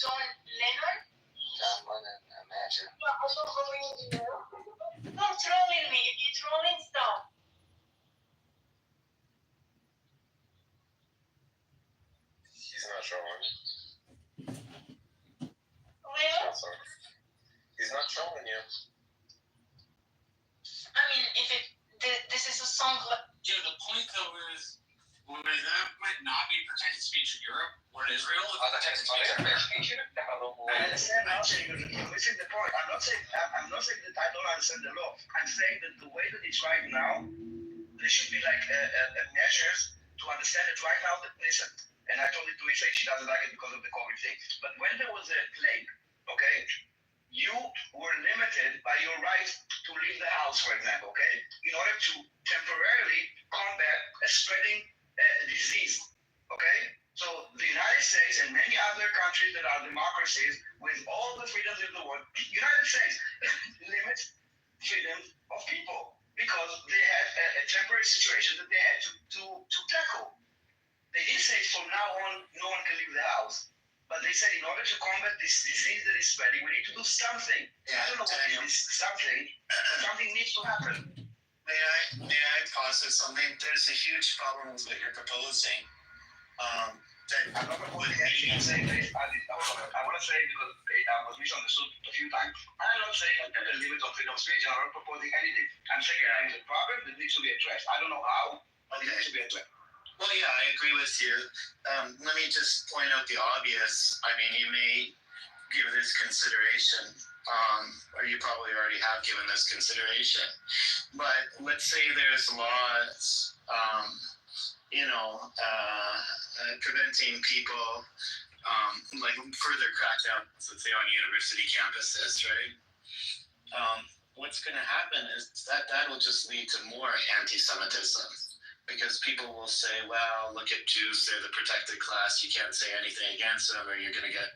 John Lennon? John Lennon, imagine. Stop trolling me. If you're trolling, stop. He's not trolling. Well, He's not trolling you. I mean, if this is a song. Yeah, the point though is, where that might not be protected speech in Europe or in Israel. Protected speech. I understand now, saying that you're missing the point. I'm not saying that I don't understand the law. I'm saying that the way that it's right now, there should be like measures to understand it right now. That listen, and I told it to Isha, she doesn't like it because of the COVID thing. But when there was a plague, okay, you were limited by your right to leave the house, for example, okay, in order to temporarily combat a spreading disease, okay? So the United States and many other countries that are democracies with all the freedoms in the world, United States limits freedom of people because they had a temporary situation that they had to tackle. They didn't say from now on no one can leave the house, but they said in order to combat this disease that is spreading, we need to do something. Yeah, I don't know what is this something, but something needs to happen. May I posit something? There's a huge problem with what you're proposing. I'm not proposing anything. I'm saying this. I want to say because I was misunderstood a few times. I'm not saying that there are limits on freedom of speech. I'm not proposing anything. I'm saying there is a problem that needs to be addressed. I don't know how, but it needs to be addressed. Well, yeah, I agree with you. Let me just point out the obvious. I mean, you may give this consideration, or you probably already have given this consideration. But let's say there's laws, preventing people, like further crackdowns, let's say on university campuses, right? What's going to happen is that will just lead to more anti-Semitism. Because people will say, well, look at Jews, they're the protected class, you can't say anything against them or you're going to get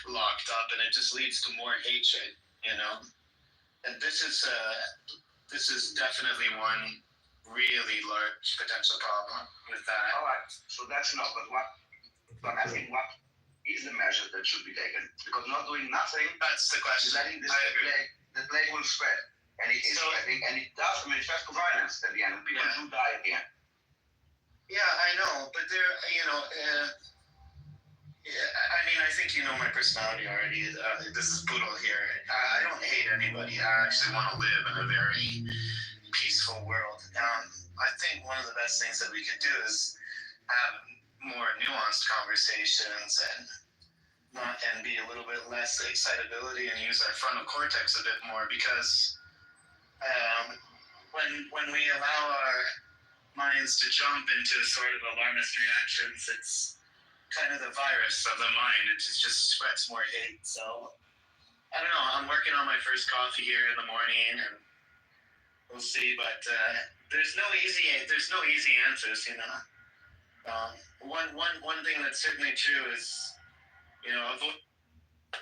locked up, and it just leads to more hatred, And this is definitely one really large potential problem with that. All right, so that's not, but I'm asking what is the measure that should be taken? Because not doing nothing, That's the question. letting the plague will spread. And it is spreading, and it does manifest to violence at the end, and people do die at the end. Yeah, I know, but there, I mean, I think you know my personality already. This is brutal here. I don't hate anybody. I actually want to live in a very peaceful world. I think one of the best things that we could do is have more nuanced conversations and be a little bit less excitability and use our frontal cortex a bit more, because when we allow our minds to jump into sort of alarmist reactions, it's kind of the virus of the mind. It just spreads more hate. So I don't know. I'm working on my first coffee here in the morning, and we'll see. But there's no easy answers. One thing that's certainly true is, But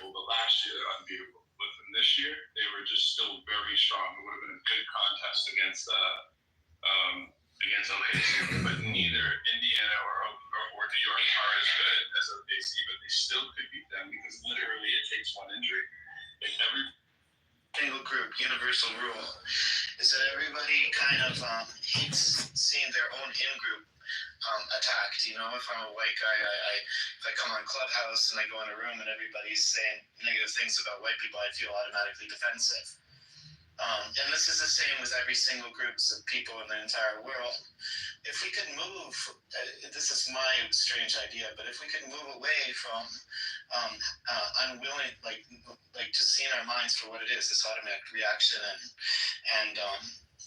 last year, unbeatable. But from this year, they were just still very strong. It would have been a good contest against OKC, but neither Indiana or New York are as good as OKC, but they still could beat them because literally it takes one injury. If every single group, universal rule, is that everybody kind of hates seeing their own in-group attacked. If I'm a white guy, if I come on Clubhouse and I go in a room and everybody's saying negative things about white people, I feel automatically defensive. And this is the same with every single group of people in the entire world. If we could move, this is my strange idea, but if we could move away from unwilling, like just seeing our minds for what it is, this automatic reaction and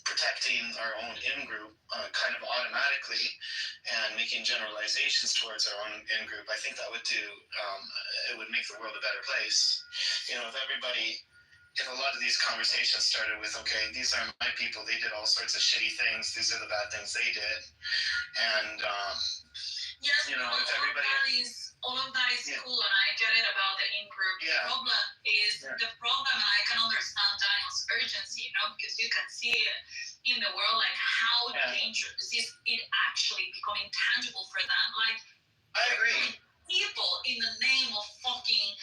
protecting our own in-group kind of automatically and making generalizations towards our own in-group, I think that would it would make the world a better place. If a lot of these conversations started with, okay, these are my people, they did all sorts of shitty things, these are the bad things they did, and yes, if everybody, all of that is cool, and I get it about the in-group. The problem is the problem, and I can understand Daniel's urgency, because you can see it in the world, like how dangerous is it actually becoming tangible for them. Like, I agree. People in the name of fucking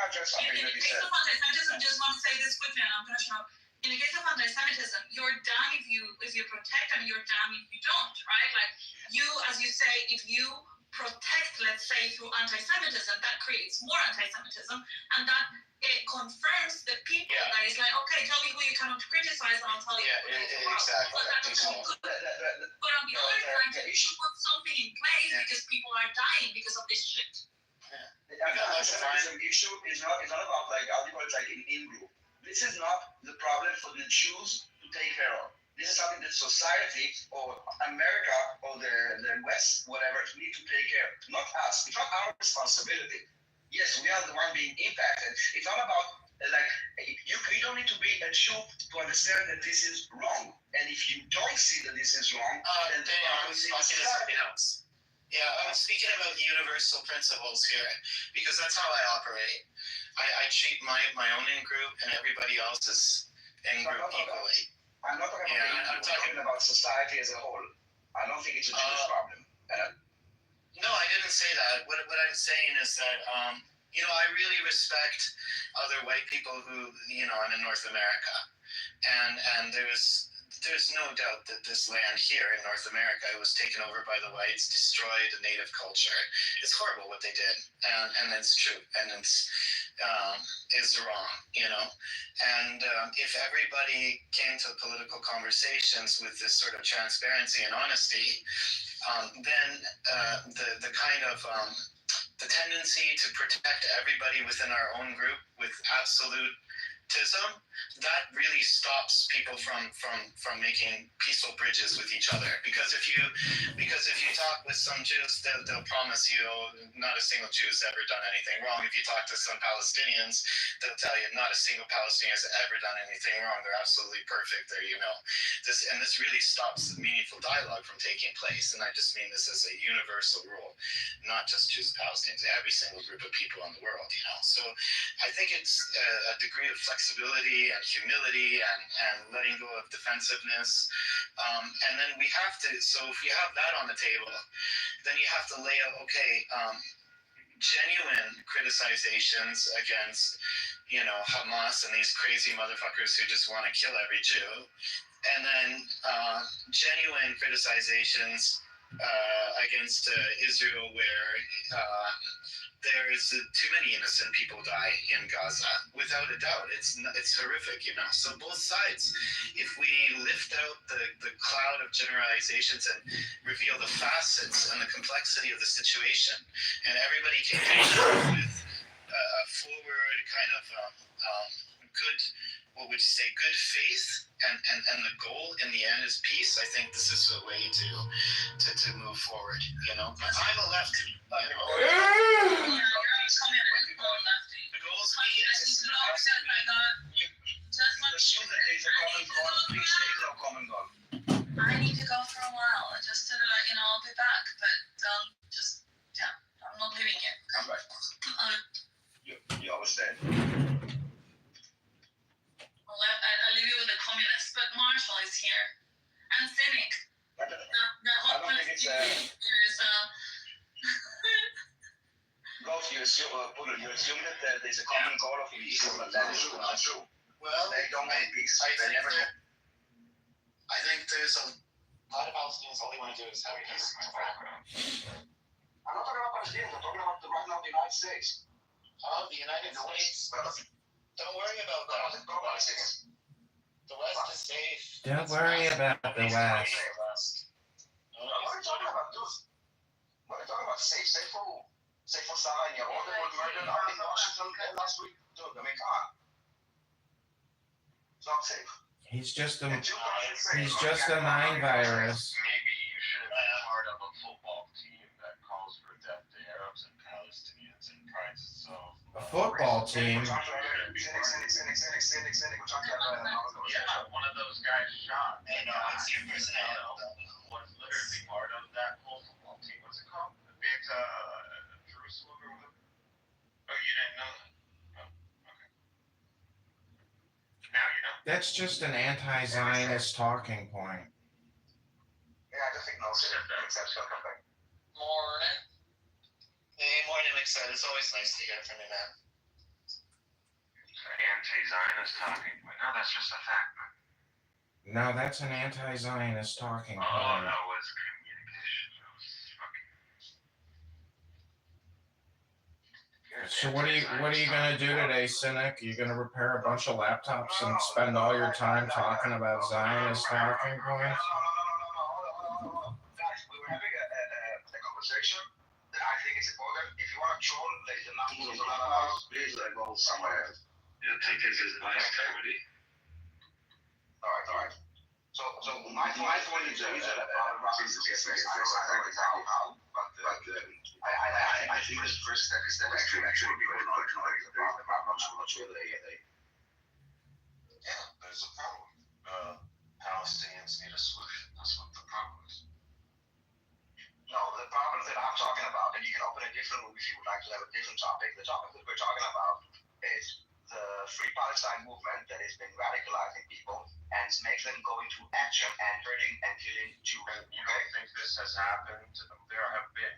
address something in that the you case said. of anti-Semitism, just want to say this quickly, and I'm going to shut up. In the case of anti-Semitism, you're damned if you protect, and you're damned if you don't, right? Like you, as you say, if you protect, let's say, through anti-Semitism, that creates more anti-Semitism, and that it confirms the people that is like, okay, tell me who you cannot criticize, and I'll tell you. Exactly. But that doesn't look good. But on the other hand, you should put something in place because people are dying because of this shit. The anti-Semitism issue is not about like articles like in in-group. This is not the problem for the Jews to take care of. This is something that society or America or the West, whatever, need to take care of. Not us. It's not our responsibility. Yes, we are the one being impacted. It's not about like you don't need to be a Jew to understand that this is wrong. And if you don't see that this is wrong, then I'm speaking of something else. Yeah, I'm speaking about universal principles here because that's how I operate. I treat my own in-group and everybody else's in-group equally. I'm not talking about I'm talking about society as a whole. I don't think it's a Jewish problem. No, I didn't say that. What I'm saying is that, I really respect other white people who, I'm in North America. And there's no doubt that this land here in North America was taken over by the whites, destroyed the native culture. It's horrible what they did. And it's true. And it's wrong, And if everybody came to political conversations with this sort of transparency and honesty, then the kind of the tendency to protect everybody within our own group with absolutism, that really stops people from making peaceful bridges with each other. Because if you talk with some Jews, they'll promise you not a single Jew has ever done anything wrong. If you talk to some Palestinians, they'll tell you not a single Palestinian has ever done anything wrong. They're absolutely perfect. This really stops meaningful dialogue from taking place. And I just mean this as a universal rule, not just Jews and Palestinians, every single group of people in the world, So I think it's a degree of flexibility and humility and letting go of defensiveness. And then we have to, so if you have that on the table, then you have to lay out, genuine criticizations against, Hamas and these crazy motherfuckers who just want to kill every Jew. And then genuine criticizations against Israel where there is too many innocent people die in Gaza. Without a doubt, it's horrific, So both sides, if we lift out the cloud of generalizations and reveal the facets and the complexity of the situation, and everybody can come with a forward kind of good, what would you say, good faith, and the goal in the end is peace. I think this is a way to move forward. I'm a lefty. The goal is peace. Assume that there is a common goal. Please, there is no common goal. I need to go for a while, just to I'll be back, but I'm not leaving yet. Come back. You always said. I leave you with the communists, but Marshall is here. And Cynic. I don't think it's you assume that there's a common goal of peace, but that is not true. Well, they don't make peace. They never do. I think there's a lot of Palestinians, all they want to do is have peace. I'm not talking about Palestinians, I'm talking about right now the United States. Oh, the United States. Don't worry about that. The West is safe. Don't worry about the West. What are you talking about, dude? What are you talking about? Safe for who? Safe for Sarah and Yaron that were murdered out in Washington last week? Dude, come on. It's not safe. He's just a mind virus. Maybe you should have been part of a football team that calls for death to Arabs and Palestinians and prides itself. A football team. Yeah, one of those guys shot. It's your personality. Was literally part of that whole football team. What's it called? The big Jerusalem or whatever? Oh, you didn't know that? Oh, okay. Now you know. That's just an anti-Zionist talking point. Yeah, I just think no shit. Except she'll come back. Morning. Hey, morning, excited. It's always nice to hear from you, man. anti-Zionist talking point. No, that's just a fact. No, that's an anti-Zionist talking Oh, point. that was communication. That was fucking. So what are you gonna do today, Cynic? You gonna repair a bunch of laptops and spend all your time talking about Zionist talking points? No. Guys, we were having a conversation that I think is important. If you want to troll, there's a number of house, please go somewhere else. Yeah, take this as advice, comedy. All right. So my point is that Robbie's the best place. I don't exactly how, but I think the first step is that actually be very much like the problem. I'm not sure they. Yeah, there's a problem. Palestinians need a solution. That's what the problem is. No, the problem that I'm talking about, and you can open a different room if you would like to have a different topic. The topic that we're talking about is the Free Palestine movement that has been radicalizing people and makes them go into action and hurting and killing Jews. You don't think this has happened? There have been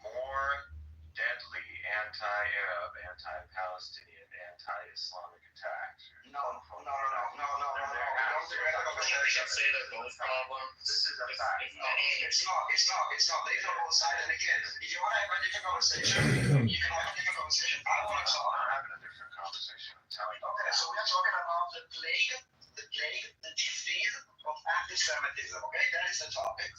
more deadly anti-Arab, anti-Palestinian, anti-Islamic attacks. No. Don't do that conversation. Say they're both problems. This is a fact. No, it's not. They can both sides. And again, if you want to have a different conversation, you can have a different conversation. I want to talk. I'm having a different conversation. I'm telling you. Okay, so we are talking about the disease of anti-Semitism. Okay, that is the topic.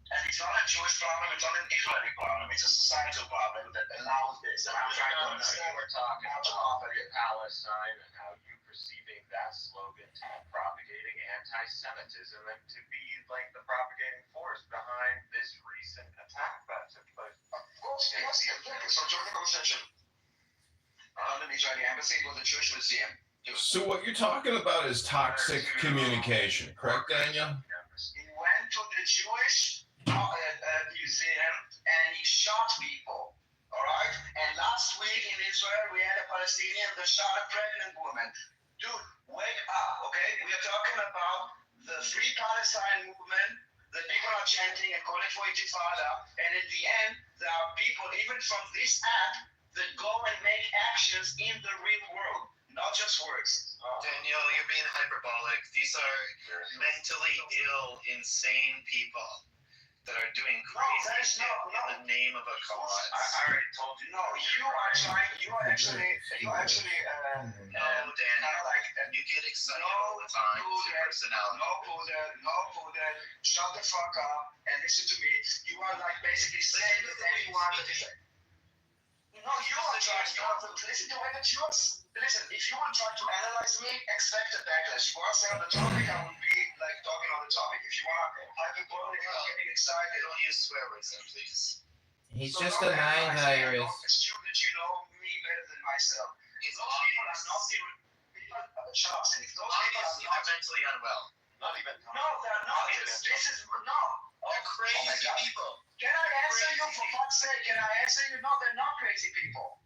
And it's not a Jewish problem, it's not an Israeli problem, it's a societal problem that allows this. And I'm trying to understand we're talking about Palestine and how you perceiving that slogan to be propagating anti-Semitism and to be like the propagating force behind this recent attack that took place. Of course, yes. So join the conversation. London Israeli Embassy was a Jewish museum. So what you're talking about is toxic communication, correct, Daniel? He went to the Jewish museum and he shot people. All right. And last week in Israel, we had a Palestinian that shot a pregnant woman. Dude, wake up, okay? We are talking about the Free Palestine movement. The people are chanting and calling for intifada, and at the end, there are people, even from this app, that go and make actions in the real world, not just words. Daniel, you're being hyperbolic. These are mentally ill, insane people that are doing crazy shit in the name of a cause. I already told you. No, you are actually, No, Daniel, you get excited all the time. It's your personality. No, shut the fuck up and listen to me. You are like basically saying that anyone that is. No, you are trying to listen to it. Listen, if you want to try to analyze me, expect a backlash. If you want to stay on the topic, I will be like talking on the topic. If you want to hyperbolic, getting excited, Don't use swear words then, please. He's So just don't a analyze mind me. I virus. assume that you know me better than myself. He's Those people are not shops, and if those people are not mentally unwell. Not even. no, they're not. This is no. They're crazy my God. people. Can I answer you for fuck's sake? Can I answer you? No, they're not crazy people.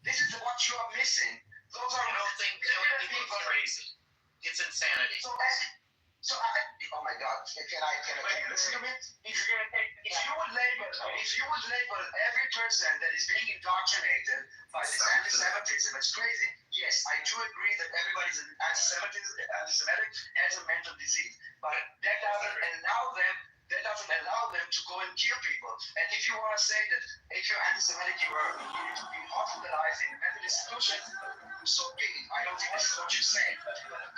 This is what you are missing. Those are I don't think people are crazy. It's insanity. Oh my God! Can you listen to me? If you would label every person that is being indoctrinated by this anti-Semitism as crazy, yes, I do agree that everybody's anti-Semitic has a mental disease, but that doesn't allow them to go and kill people. And if you want to say that if you're anti-Semitic, you need to be hospitalized in a mental institution, so be it. I don't think this is what you're saying.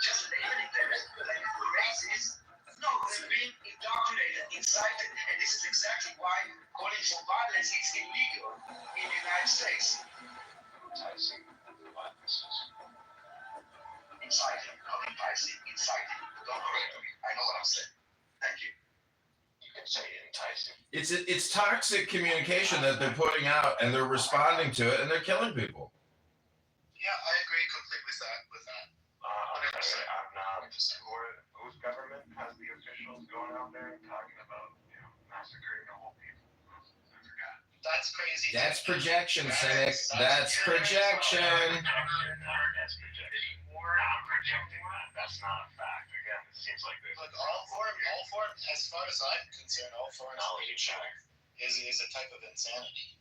Just labeling them as crazies. No, they're being indoctrinated, incited, and this is exactly why calling for violence is illegal in the United States. Inciting, not enticing, inciting. Don't correct me. I know what I'm saying. Thank you. You can say enticing. It's toxic communication that they're putting out, and they're responding to it, and they're killing people. Yeah, I agree completely with that. I'm not supportive. Whose government has the officials going out there and talking about, massacring the whole people? I forgot. That's crazy. That's projection, Cynic. That's projection. That's projection. I'm projecting that. That's not a fact. Again, it seems like this. Look, all form, as far as I'm concerned, all form is a type of insanity.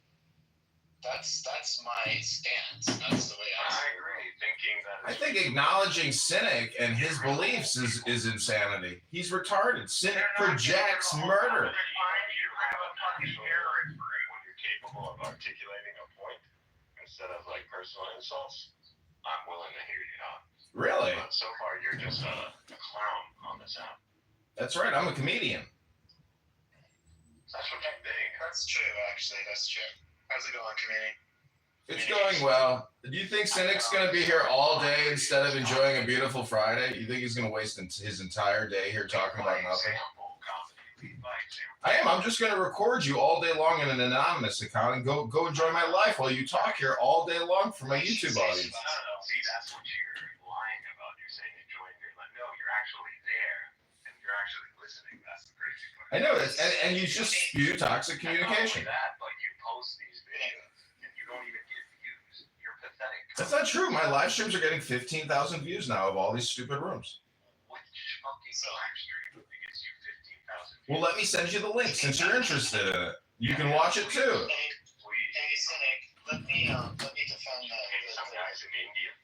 That's my stance. That's the way I agree. Thinking that I think acknowledging Cynic and his beliefs is insanity. He's retarded. Cynic projects murder. You have a fucking terrorist brain when you're capable of articulating a point instead of like personal insults. I'm willing to hear you out. Really? But so far, you're just a clown on this app. That's right. I'm a comedian. That's what you think. That's true, actually. That's true. How's it going, community? It's going well. Do you think Cynic's going to be here all day instead of enjoying a beautiful Friday? You think he's going to waste his entire day here talking about nothing? I am. I'm just going to record you all day long in an anonymous account and go enjoy my life while you talk here all day long for my YouTube audience. See, that's what you're lying about. You're saying enjoying your life. No, you're actually there and you're actually listening. That's the crazy part. I know this, and you just spew toxic communication. Not only that, but you post these videos and you don't even get views. You're pathetic. That's not true. My live streams are getting 15,000 views now of all these stupid rooms. Which fucking live stream gets you 15,000 views? Well, let me send you the link since you're interested in it. You can watch it too. Hey, Cynic, let me defend Some guys in India.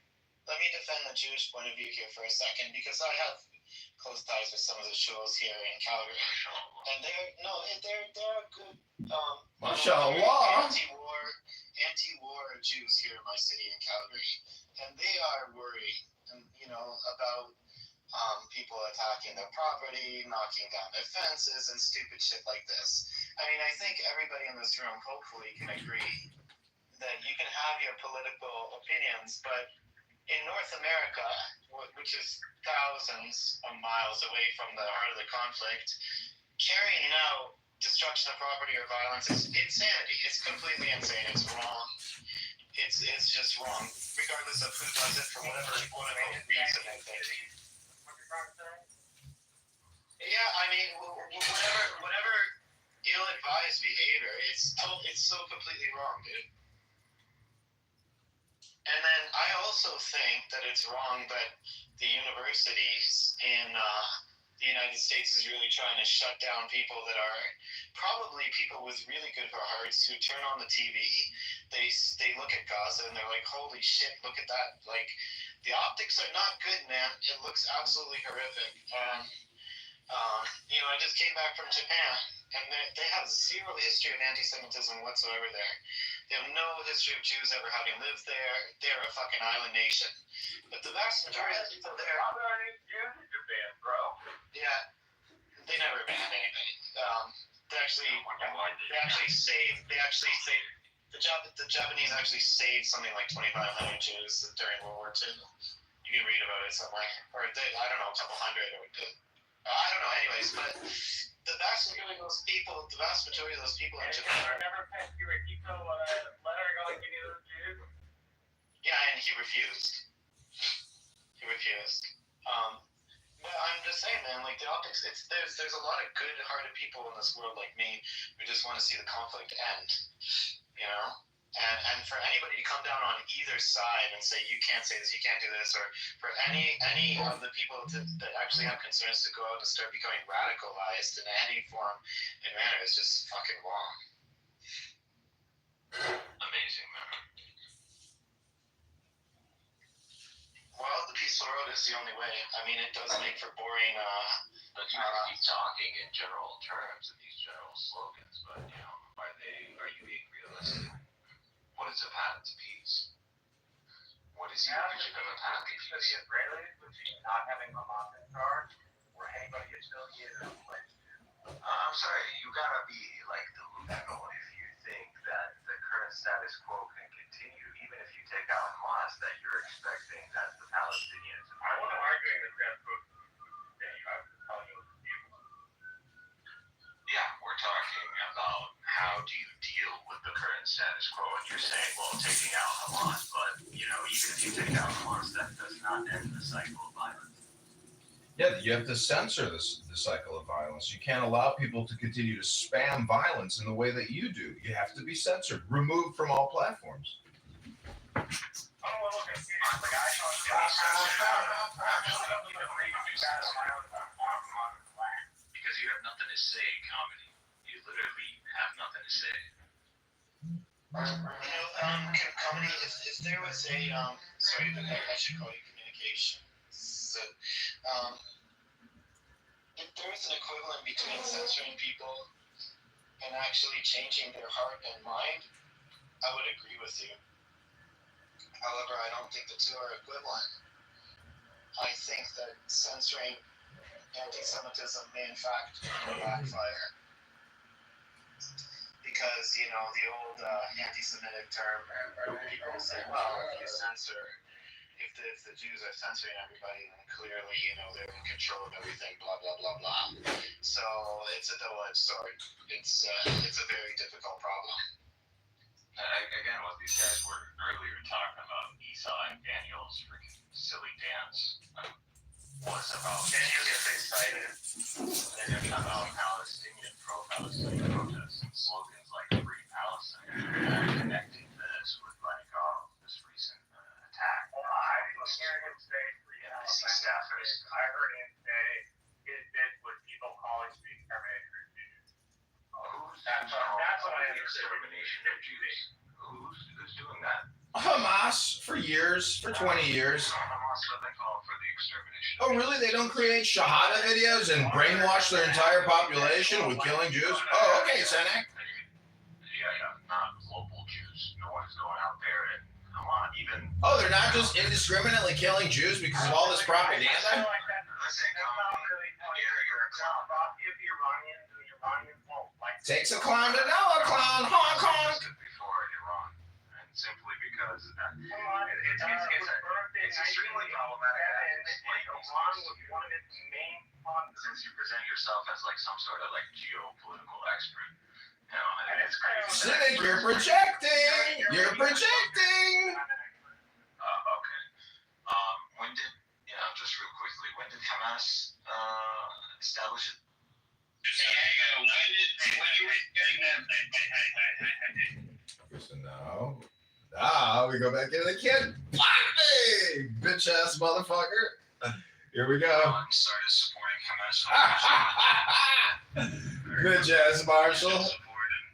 Let me defend the Jewish point of view here for a second, because I have close ties with some of the shuls here in Calgary, and they're good. Mashallah. Anti-war Jews here in my city in Calgary, and they are worried, about people attacking their property, knocking down their fences, and stupid shit like this. I mean, I think everybody in this room hopefully can agree that you can have your political opinions, but in North America, which is thousands of miles away from the heart of the conflict, carrying out destruction of property or violence is insanity. It's completely insane. It's wrong. It's just wrong, regardless of who does it for whatever quote-unquote reason they think. Yeah, I mean, whatever ill-advised behavior, it's so completely wrong, dude. And then I also think that it's wrong that the universities in the United States is really trying to shut down people that are probably people with really good hearts who turn on the TV. They look at Gaza and they're like, holy shit, look at that. Like, the optics are not good, man. It looks absolutely horrific. I just came back from Japan, and they have zero history of anti-Semitism whatsoever there. They have no history of Jews ever having lived there. They're a fucking island nation. But the vast majority of people there... Japan, bro. Yeah, they never banned anybody. The Japanese actually saved something like 2,500 Jews during World War II. You can read about it somewhere. Or I don't know, a couple hundred. I don't know, anyways, but the vast majority of those people in Japan... Never sent you a Kito letter going to any of those Jews? Yeah, and he refused. But I'm just saying, man, like, the optics, there's a lot of good-hearted people in this world like me who just want to see the conflict end, And for anybody to come down on either side and say, you can't say this, you can't do this, or for any of the people that actually have concerns to go out and start becoming radicalized in any form and manner is just fucking wrong. Amazing, man. Well, the peaceful road is the only way. I mean, it does make for boring... But you keep talking in general terms and these general slogans, but, are you being realistic? What is a path to peace? What is your vision of a path to peace? The Israelis, between not having Hamas in charge, or anybody affiliated with. I'm sorry, you gotta be delusional if you think that the current status quo can continue, even if you take out Hamas, that you're expecting that the Palestinians. I want to argue in the status quo. Yeah, we're talking about how do you deal with the current status quo, and you're saying, well, taking out Hamas, but, even if you take out Hamas, that does not end the cycle of violence. Yeah, you have to censor the cycle of violence. You can't allow people to continue to spam violence in the way that you do. You have to be censored, removed from all platforms. I don't want to look at serious. Like, I thought because you have nothing to say in comedy. You literally have nothing to say. Comedy, if there was a, sorry, I should call you communication. implications. If there's an equivalent between censoring people and actually changing their heart and mind, I would agree with you. However, I don't think the two are equivalent. I think that censoring anti-Semitism may in fact backfire. Because, the old anti-Semitic term, people say, well, if you censor, if the Jews are censoring everybody, then clearly, they're in control of everything, blah, blah, blah, blah. So it's a double-edged sword. It's a very difficult problem. Again, what these guys were earlier talking about, Esau and Daniel's freaking silly dance, was about Daniel gets excited. and about Palestinian, pro-Palestinian protests and slogans like Free Palestine, and connecting this with this recent attack. Well, I didn't hear him say free Palestine. I heard him say his bit was people calling to be exterminated Jews. That's what I understood. Extermination of Jews. Who's doing that? Hamas for years, for 20 years. Hamas doesn't call for the extermination. Oh, really? They don't create Shahada videos and brainwash their entire population with killing Jews? Oh, okay, Senek. Yeah, not local Jews. No one's going out there and Hamas even. Oh, they're not just indiscriminately killing Jews because of all this propaganda? Listen, Takes a clown to know a clown, honk honk. Before Iran, and simply because it's extremely problematic. Iran was one of its main sponsors. Since you present yourself as like some sort of like geopolitical expert, and it's crazy. Cynic, you're projecting. You're projecting. Okay. When did just real quickly? When did Hamas establish it? No. Now we go back into the kid. Hey, bitch ass motherfucker. Here we go. Started supporting Hamas. Bitch ass Marshall.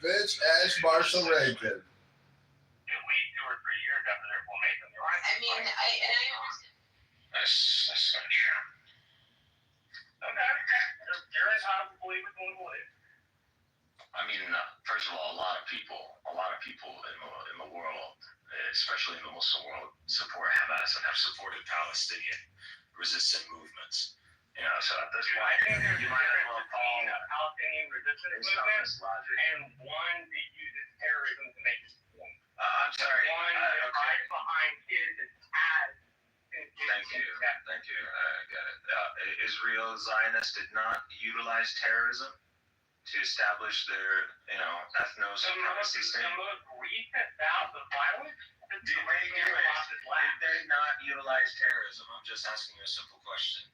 Bitch ass Marshall Reagan. At least 2 or 3 years after their formation. I understand. That's not true. Okay. You're entitled to believe what you believe. I mean, first of all, a lot of people in the world, especially in the Muslim world, support Hamas and have supported Palestinian resistance movements. So at this point, I think there's you a might as difference well between call a Palestinian resistance based on movement this logic. and one that uses terrorism to make its point. I'm sorry. One that Okay. hides behind kids that has. Thank you. I get it. Israel Zionists did not utilize terrorism to establish their, ethno-supremacy state. The most recent bouts of violence. Did they not utilize terrorism? I'm just asking you a simple question.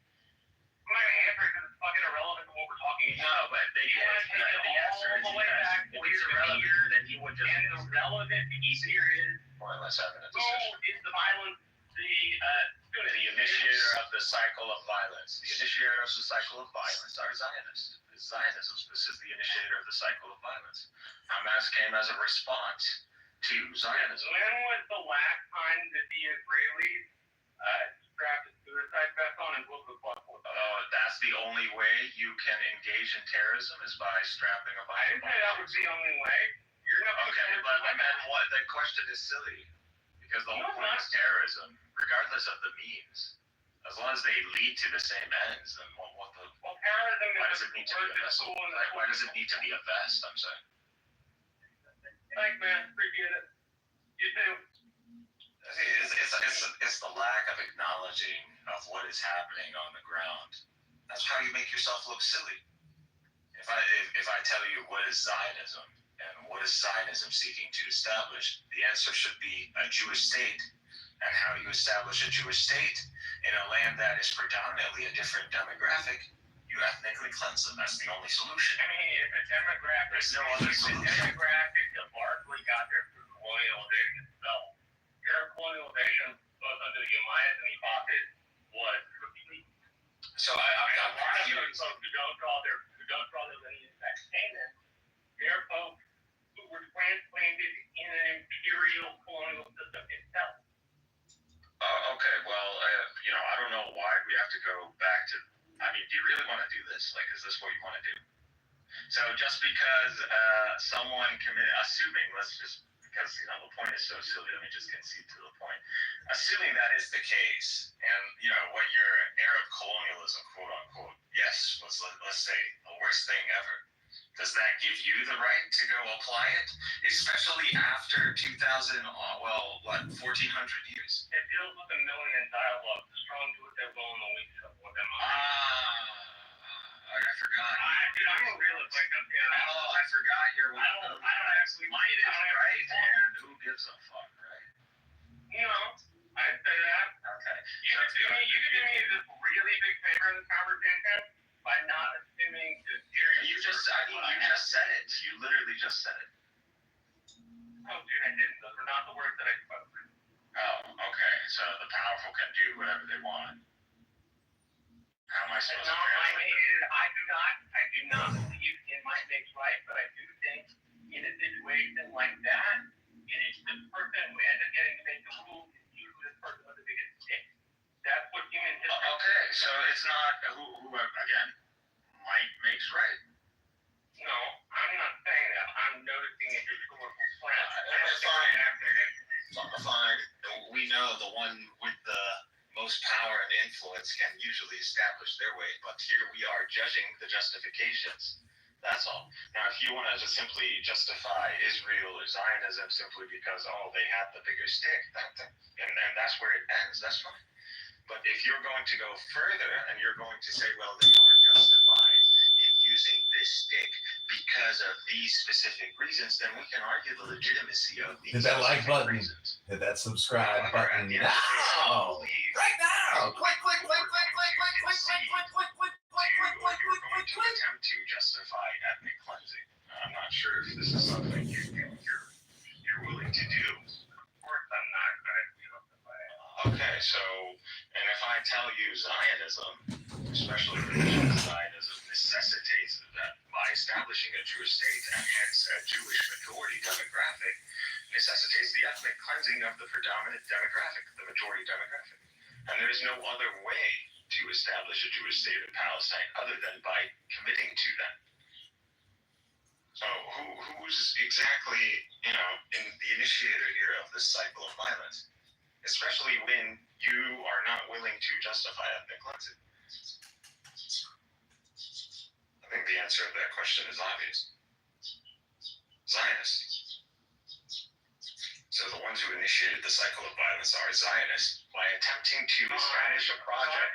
I'm not going to answer it because it's fucking irrelevant to what we're talking about. No, but they You want to take it all the way back If it's irrelevant, then you would just. and the relevant piece here is More or less having a who discussion. is the violence, The initiator of the cycle of violence. The initiator of the cycle of violence are Zionists. It's Zionism. This is the initiator of the cycle of violence. Hamas came as a response to Zionism. When was the last time that the Israelis strapped a suicide vest on and blew the fuck with them? Oh, that's the only way you can engage in terrorism is by strapping a I bomb. didn't say that was the only way. You're not Okay, but I meant what? The question is silly because the whole No, point it's is terrorism, regardless of the means. As long as they lead to the same ends, then what the? Well, terrorism Why is does it need to be a vest? Like, why does it need to be a vest? I'm saying. Thanks, man. Appreciate it. You too. It's the lack of acknowledging of what is happening on the ground. That's how you make yourself look silly. If I tell you what is Zionism and what is Zionism seeking to establish, the answer should be a Jewish state. And how you establish a Jewish state in a land that is predominantly a different demographic, you ethnically cleanse them. That's the only solution. I mean, if a demographic, There's no other the solution. demographic that largely got there through colonialization itself. Your colonialization, both under the Umayyads and the Abbasids, was complete. So I'm A lot of those confused. folks who don't draw their lineage back to Canaan, they're folks who were transplanted in an imperial colonial system itself. Okay, well, to go back to, I mean, do you really want to do this? Like, is this what you want to do? So just because someone assuming, because, the point is so silly, let me just concede to the point. Assuming that is the case, and, what your Arab colonialism, quote unquote, yes, was, let's say, the worst thing ever. Does that give you the right to go apply it? Especially after 2,000, 1,400 years? It deals with a million dialogue. The strong do what they're willing, the weak do what they're I forgot. Dude, I'm a realist. I forgot you're I don't actually might is right, and who gives a fuck, right? I'd say that. Okay. You could do me this really big favor in this conversation by not assuming the You just said it. You literally just said it. Oh, dude, I didn't. Those are not the words that I spoke. Oh, okay. So the powerful can do whatever they want. How am I supposed to translate that? I do not believe in might makes right, but I do think in a situation like that, it is the person who ends up getting to make the rules is usually the person with the biggest stick. That's what human history. Okay, so it's not who again, might makes right. No, I'm not saying that. I'm noticing a historical trend. Fine. We know the one with the most power and influence can usually establish their way, but here we are judging the justifications. That's all. Now, if you want to just simply justify Israel or Zionism simply because, they had the bigger stick, and that's where it ends, that's fine. But if you're going to go further and you're going to say, well, they are justified in using this stick because of these specific reasons, then we can argue the legitimacy of these Hit that like button. reasons. Hit that subscribe button Yeah. now. Right now. Click, click, click, click, click, click, click, click, click, click, click, click, click, You're going to attempt to justify ethnic cleansing. I'm not sure if this is something you're willing to do. Of course, I'm not going to justify it. Okay, so, and if I tell you Zionism, especially revisionist Zionism, necessitates that by establishing a Jewish state and hence a Jewish majority demographic, necessitates the ethnic cleansing of the predominant demographic, the majority demographic. And there is no other way to establish a Jewish state in Palestine other than by committing to them. So who's exactly, in the initiator here of this cycle of violence? Especially when you are not willing to justify ethnic cleansing. I think the answer to that question is obvious. Zionists. So the ones who initiated the cycle of violence are Zionists by attempting to establish a project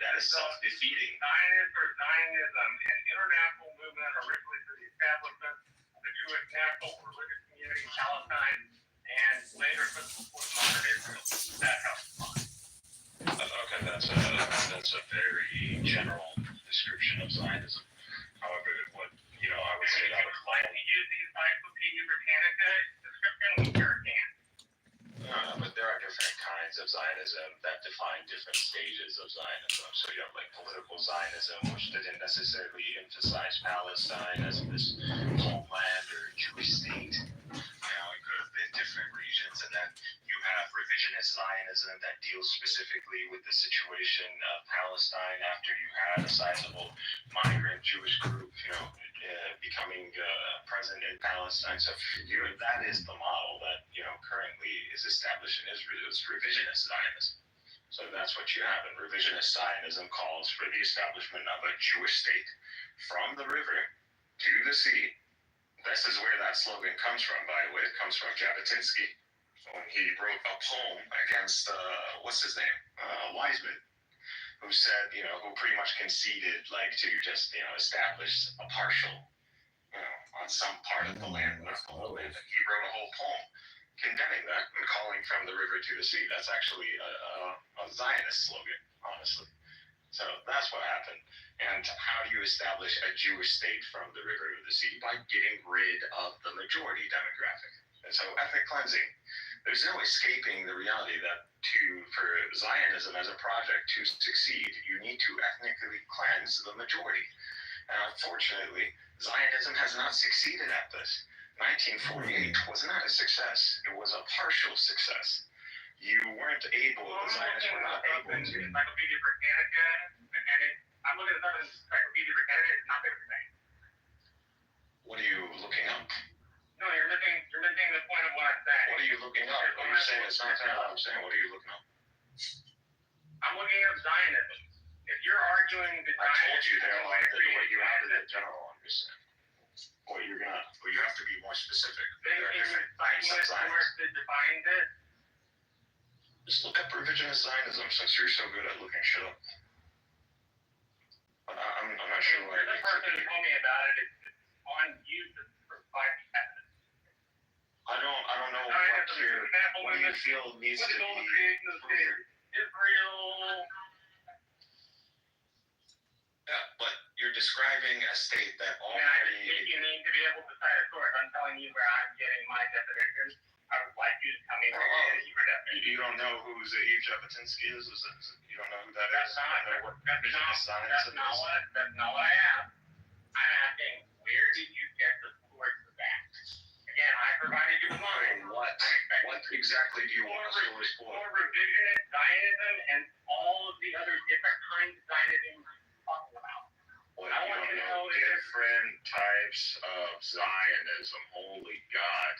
that is self-defeating. Zionism, an international movement originally for the establishment of the Jewish national religious community in Palestine, and later for the support of modern Israel. That helps. Okay, that's a very general description of Zionism. However, what I would say that would like to use the Encyclopedia Britannica description, we sure can. But there are different kinds of Zionism that define different stages of Zionism. So you have like political Zionism, which didn't necessarily emphasize Palestine as this homeland or Jewish state. It could have been different regions, and then you have revisionist Zionism that deals specifically with the situation of Palestine after you had a sizable migrant Jewish group, becoming present in Palestine. So that is the model that currently is established in Israel. It's revisionist Zionism. So that's what you have. And revisionist Zionism calls for the establishment of a Jewish state from the river to the sea. This is where that slogan comes from, by the way. It comes from Jabotinsky when he wrote a poem against, what's his name? Wiseman, who said, who pretty much conceded, to just, establish a partial, on some part of the land, not the whole land. And he wrote a whole poem condemning that and calling from the river to the sea. That's actually a Zionist slogan, honestly. So that's what happened. And how do you establish a Jewish state from the river to the sea? By getting rid of the majority demographic. And so ethnic cleansing, there's no escaping the reality that for Zionism as a project to succeed, you need to ethnically cleanse the majority. And unfortunately, Zionism has not succeeded at this. 1948 was not a success. It was a partial success. You weren't able, the Zionists were not able to. Encyclopedia Britannica, and I'm looking at something in Encyclopedia Britannica, it's not everything. What are you looking up? No, you're missing the point of what I'm saying. What are you looking up? What are you saying? It's not saying what I'm saying. What are you looking up? I'm looking up Zionism. If you're arguing the I told you there, like, the way you have Zionism, the general understanding. Or you have to be more specific. then There are in different types of Zionism, where Zionism. it defines it, Just look up revisionist Zionism since you're so good at looking shit up. But I'm not sure why. the person who told me about it, it's on you to provide evidence. I don't know Example, what do you feel needs what to is all the be creation of the state? proven? Israel. Yeah, but you're describing a state that I mean, I just already. think you need to be able to cite a source. I'm telling you where I'm getting my definition. I would like you to tell me where you're getting your definition. You don't know who Za'ib Jabotinsky is? You don't know who that is? That's not You don't know what revisionist Zionism is? That's not what I asked. I'm asking, where did you get the source for that? Again, I provided you with mine. What exactly do you want a source for? For revisionist Zionism and all of the other different kinds of Zionism we're talking about. What, I you want don't to know know if- different types of Zionism. Holy God.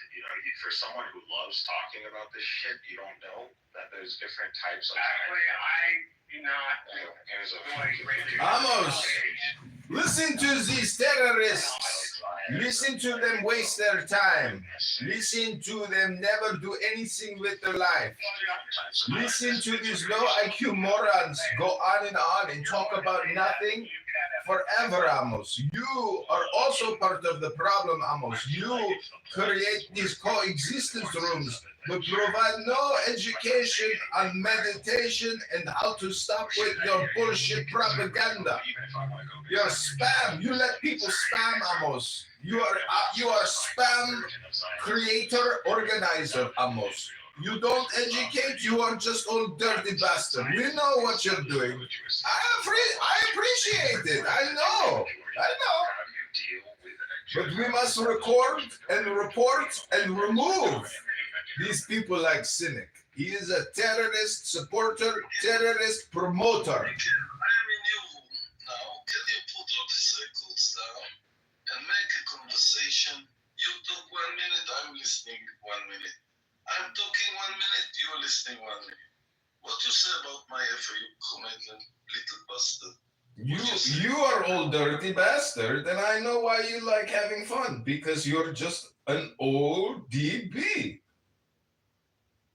For someone who loves talking about this shit, you don't know that there's different types of Actually, I do not. Here's a Amos, listen to these terrorists. Listen to them waste their time. Listen to them never do anything with their life. Listen to these low IQ morons go on and talk about nothing forever, Amos. You are also part of the problem, Amos. You create these coexistence rooms but provide no education on meditation and how to stop with your bullshit propaganda. You're spam. You let people spam, Amos. You are spam creator, organizer, Amos. You don't educate, you are just old dirty bastard. We know what you're doing. I appreciate it. I know. But we must record and report and remove these people like Cynic. He is a terrorist supporter, terrorist promoter. I'm in your room now. Can you put all these records down and make a conversation? You talk 1 minute, I'm listening 1 minute. I'm talking 1 minute, you're listening 1 minute. What you say about my FA, you comedian, little bastard? You are old dirty bastard, and I know why you like having fun, because you're just an ODB.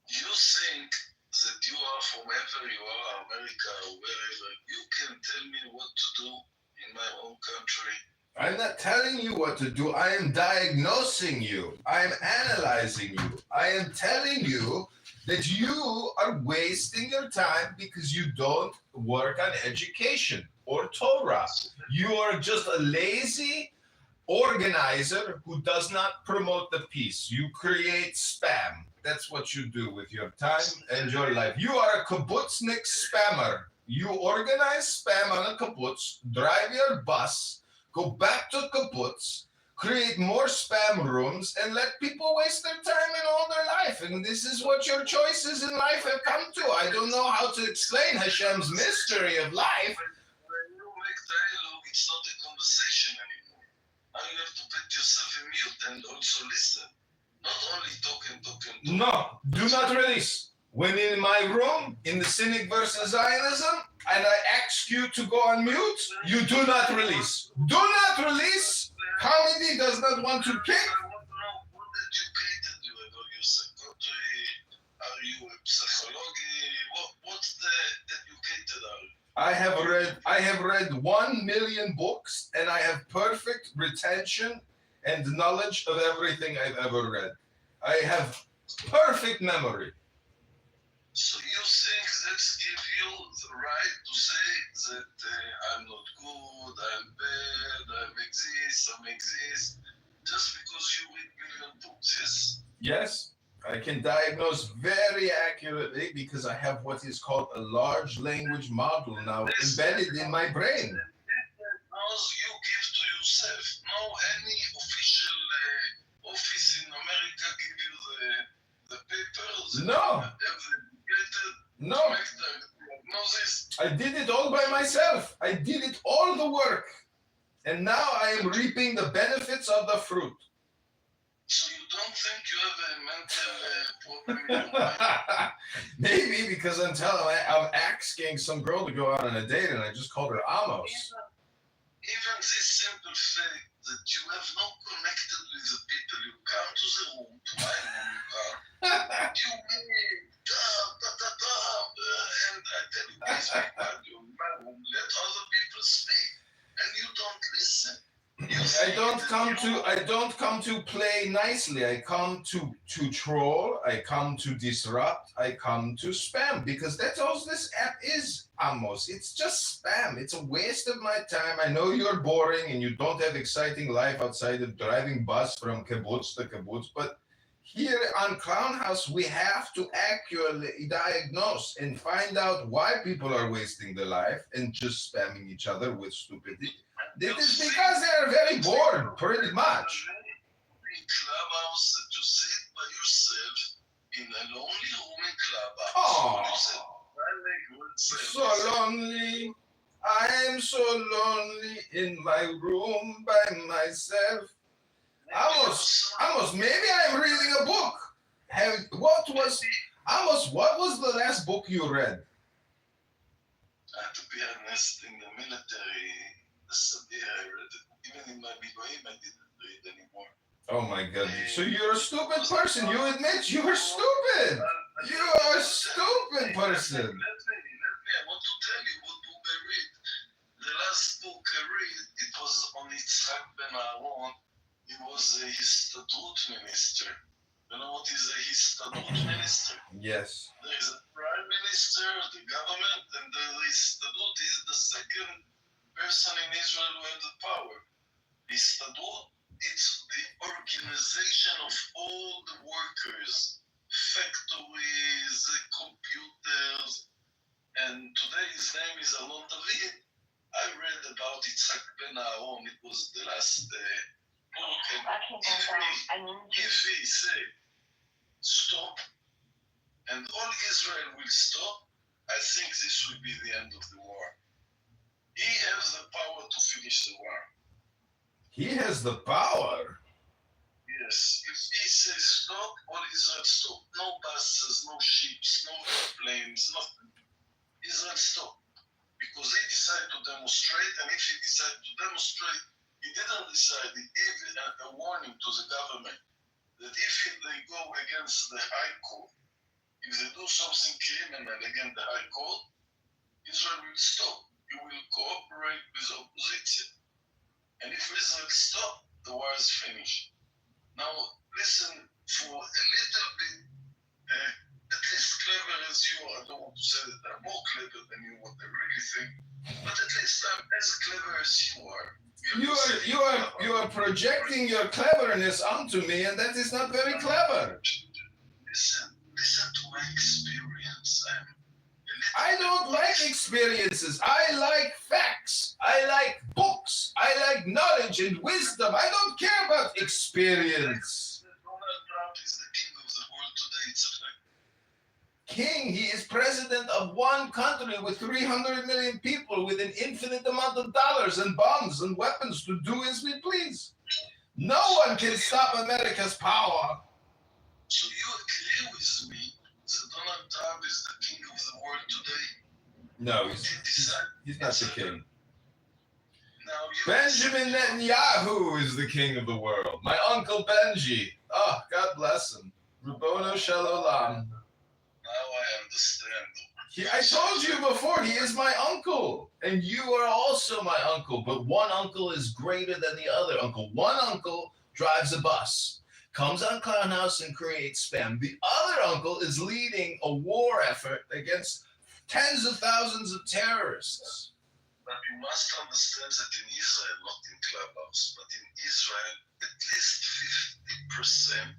You think that you are from wherever you are, America or wherever, you can tell me what to do in my own country. I'm not telling you what to do. I am diagnosing you. I am analyzing you. I am telling you that you are wasting your time because you don't work on education or Torah. You are just a lazy organizer who does not promote the peace. You create spam. That's what you do with your time and your life. You are a kibbutznik spammer. You organize spam on a kibbutz, drive your bus, go back to kibbutz, create more spam rooms, and let people waste their time in all their life. And this is what your choices in life have come to. I don't know how to explain Hashem's mystery of life. When you make dialogue, it's not a conversation anymore. Now you have to put yourself in mute and also listen. Not only talking. No, do not release. When in my room, in the Cynic versus Zionism, and I ask you to go on mute, you do not release. Do not release. Comedy does not want to pick. I want to know what educated you at all. Your psychiatry? Are you a psychology? What's the educated are you? I have read 1 million books, and I have perfect retention and knowledge of everything I've ever read. I have perfect memory. So you think that gives you the right to say that I'm not good, I'm bad, I'm exist, just because you read million books, yes? Yes, I can diagnose very accurately because I have what is called a large language model now embedded in my brain. Those you give to yourself. No, any official office in America give you the papers. No. No. To make the diagnosis. I did it all by myself. I did it all the work. And now I am reaping the benefits of the fruit. So you don't think you have a mental problem in your mind? Maybe because I'm asking some girl to go out on a date and I just called her Amos. Even this simple fact that you have not connected with the people, you come to the room, to my room, you meet, and I tell you, please be quiet, you're in my room, let other people speak, and you don't listen. I don't come to play nicely. I come to troll. I come to disrupt. I come to spam because that's all this app is, Amos. It's just spam. It's a waste of my time. I know you're boring and you don't have exciting life outside of driving bus from kibbutz to kibbutz, but here on Clown House, we have to accurately diagnose and find out why people are wasting their life and just spamming each other with stupidity. This is because they are very bored, pretty much. In Clubhouse, that you sit by yourself in a lonely room in Clubhouse. Oh, so lonely. I am so lonely in my room by myself. Amos, maybe I'm reading a book. What was the last book you read? To be honest, in the military, I read it. Even in my BYM, I didn't read anymore. Oh my God. So you're a stupid person. You admit you are stupid. You are a stupid person. Let me, I want to tell you what book I read. The last book I read, it was on Yitzhak Ben Aaron. He was a Histadrut minister. You know what is a Histadrut minister? Yes. There is a prime minister, the government, and the Histadrut is the second person in Israel who had the power. Histadrut, it's the organization of all the workers, factories, computers, and today his name is Alon David. I read about Yitzhak Ben Aaron. It was the last book. And if he say stop, and all Israel will stop, I think this will be the end of the war. He has the power to finish the war. He has the power? Yes. If he says stop, all Israel stop. No buses, no ships, no airplanes, nothing. Israel stop. Because he decided to demonstrate, and if he decided to demonstrate, he didn't decide, he gave a warning to the government that if they go against the High Court, if they do something criminal against the High Court, Israel will stop. He will cooperate with the opposition. And if Israel stop, the war is finished. Now, listen, for a little bit, at least clever as you are, I don't want to say that I'm more clever than you, what I really think, but at least I'm as clever as you are. You are projecting your cleverness onto me, and that is not very clever. Listen to my experience. I don't like experiences. I like facts. I like books. I like knowledge and wisdom. I don't care about experience. Donald Trump is the king of the world today. It's a fact. King, he is president of one country with 300 million people with an infinite amount of dollars and bombs and weapons to do as we please. No one can stop America's power. So you agree with me that Donald Trump is the king of the world today? No, he's not the king. Now Benjamin Netanyahu is the king of the world. My uncle Benji. Oh, God bless him. Rabono Shalom. Now I understand. I told you before, he is my uncle. And you are also my uncle. But one uncle is greater than the other uncle. One uncle drives a bus, comes on Clown House and creates spam. The other uncle is leading a war effort against tens of thousands of terrorists. But you must understand that in Israel, not in Clubhouse, but in Israel, at least 50%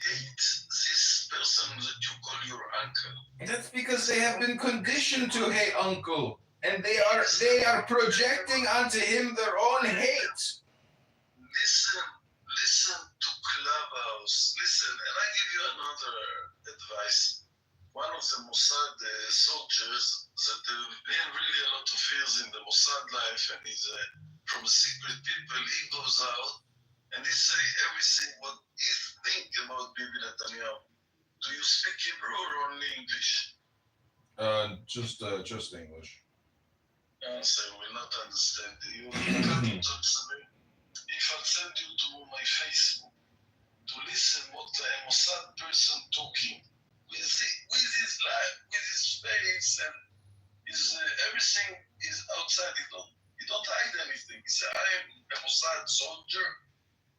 hate this person that you call your uncle. That's because they have been conditioned to hate uncle, and they are projecting onto him their own hate. Listen to Clubhouse. Listen, and I give you another advice. one of the Mossad soldiers that there have been really a lot of years in the Mossad life, and he's from secret people. He goes out and he say everything what he think about Bibi Netanyahu. Do you speak Hebrew or only English? Just English. So I will not understand you. If I send you to my Facebook to listen what a Mossad person talking with his life, with his face, and his everything is outside. He don't hide anything. He said, I am a Mossad soldier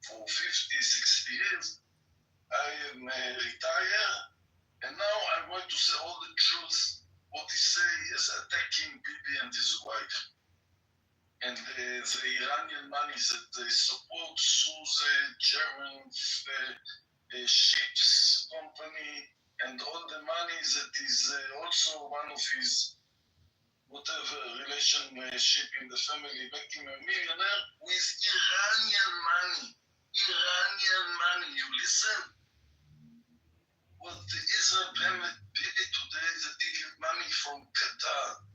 for 50, 60 years. I am retired, and now I'm going to say all the truth. What he say is attacking Bibi and his wife. And the Iranian money that they support through the German ships company, and all the money that is also one of his whatever relationship in the family, making a millionaire with Iranian money. Iranian money, you listen? What the Israel payment Bibi today that they get money from Qatar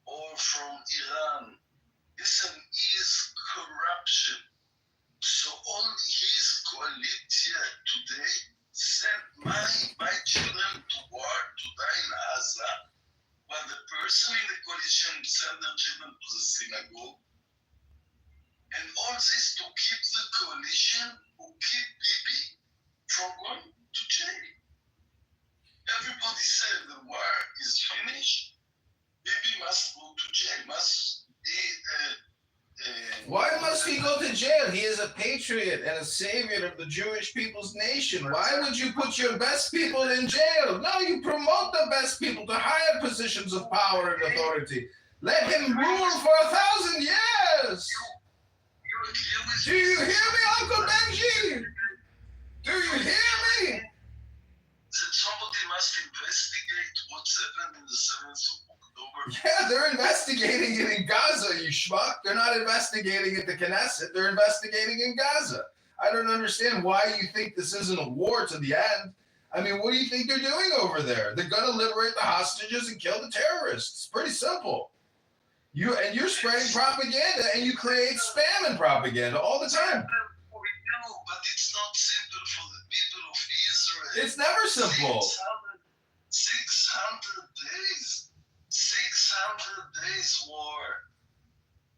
or from Iran. Listen, is corruption. So all his coalition today sent my children to war to die in Gaza, while the person in the coalition sent their children to the synagogue. And all this to keep the coalition, who keep Bibi from going to jail. Everybody said the war is finished. Bibi must go to jail, must be Why must he go to jail? He is a patriot and a savior of the Jewish people's nation. Why would you put your best people in jail? No, you promote the best people to higher positions of power and authority. Let him rule for 1,000 years. Do you hear me, Uncle Benji? Do you hear me? That somebody must investigate what's happened in the 7th of October. Yeah, they're investigating it in Gaza, you schmuck. They're not investigating it at the Knesset. They're investigating in Gaza. I don't understand why you think this isn't a war to the end. I mean, what do you think they're doing over there? They're going to liberate the hostages and kill the terrorists. It's pretty simple. You're spreading propaganda, and you create spam and propaganda all the time. But it's not simple for the people of Israel. It's never simple. 600 days. 600 days war.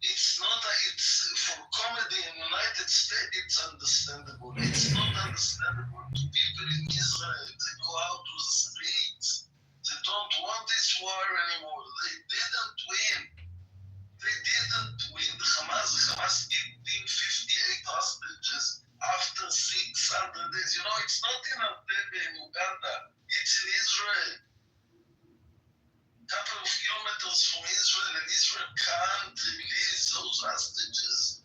It's not it's for comedy in the United States, it's understandable. It's not understandable to people in Israel. They go out to the streets. They don't want this war anymore. They didn't win. They didn't win. The Hamas did 58 hostages after 600 days. You know, it's not in Entebbe in Uganda. It's in Israel. Couple of kilometers from Israel, and Israel can't release those hostages.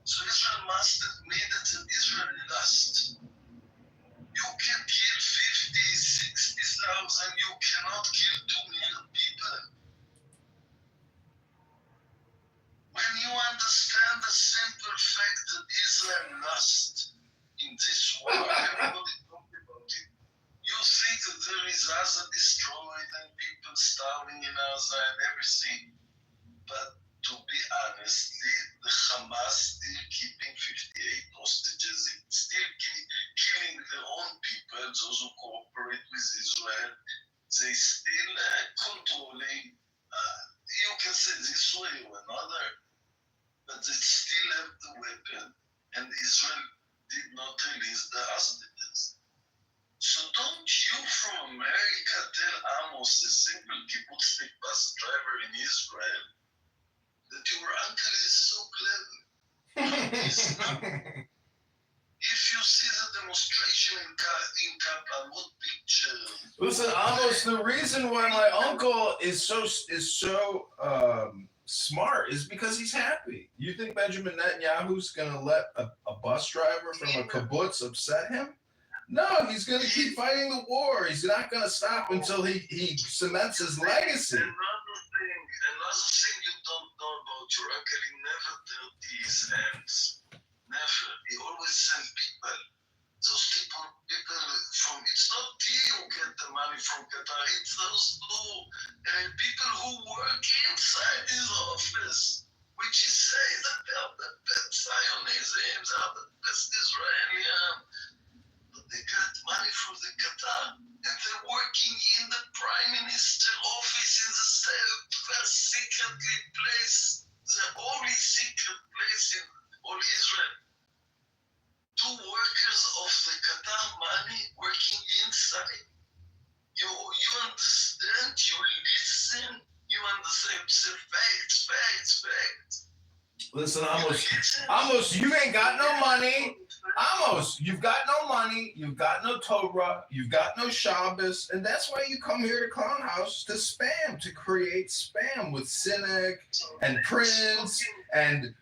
So Israel must admit that Israel lost. You can kill 50, 60,000. You cannot kill 2 million people. When you understand the simple fact that Israel lost in this war, everybody talked about it. You think that there is Gaza destroyed and people starving in Gaza and everything. But to be honest, the Hamas still keeping 58 hostages, still killing their own people, those who cooperate with Israel. They still controlling, you can say this way or another, but they still have the weapon, and Israel did not release the hostages. So don't you from America tell Amos, a simple kibbutznik bus driver in Israel, that your uncle is so clever. He's not. If you see the demonstration in Kaplan, what picture? Listen, Amos, the reason why my uncle is so smart is because he's happy. You think Benjamin Netanyahu's going to let a bus driver from a kibbutz upset him? No, he's going to keep fighting the war. He's not going to stop until he cements his legacy. Another thing you don't know about your uncle, he never dirty his hands. Never. He always sent people. Those people from, it's not he who get the money from Qatar listen. You understand? Facts. Listen, Amos, you ain't got no money. Amos, you've got no money. You've got no Torah. You've got no Shabbos. And that's why you come here to Clown House to spam, to create spam with Cynic and Prince and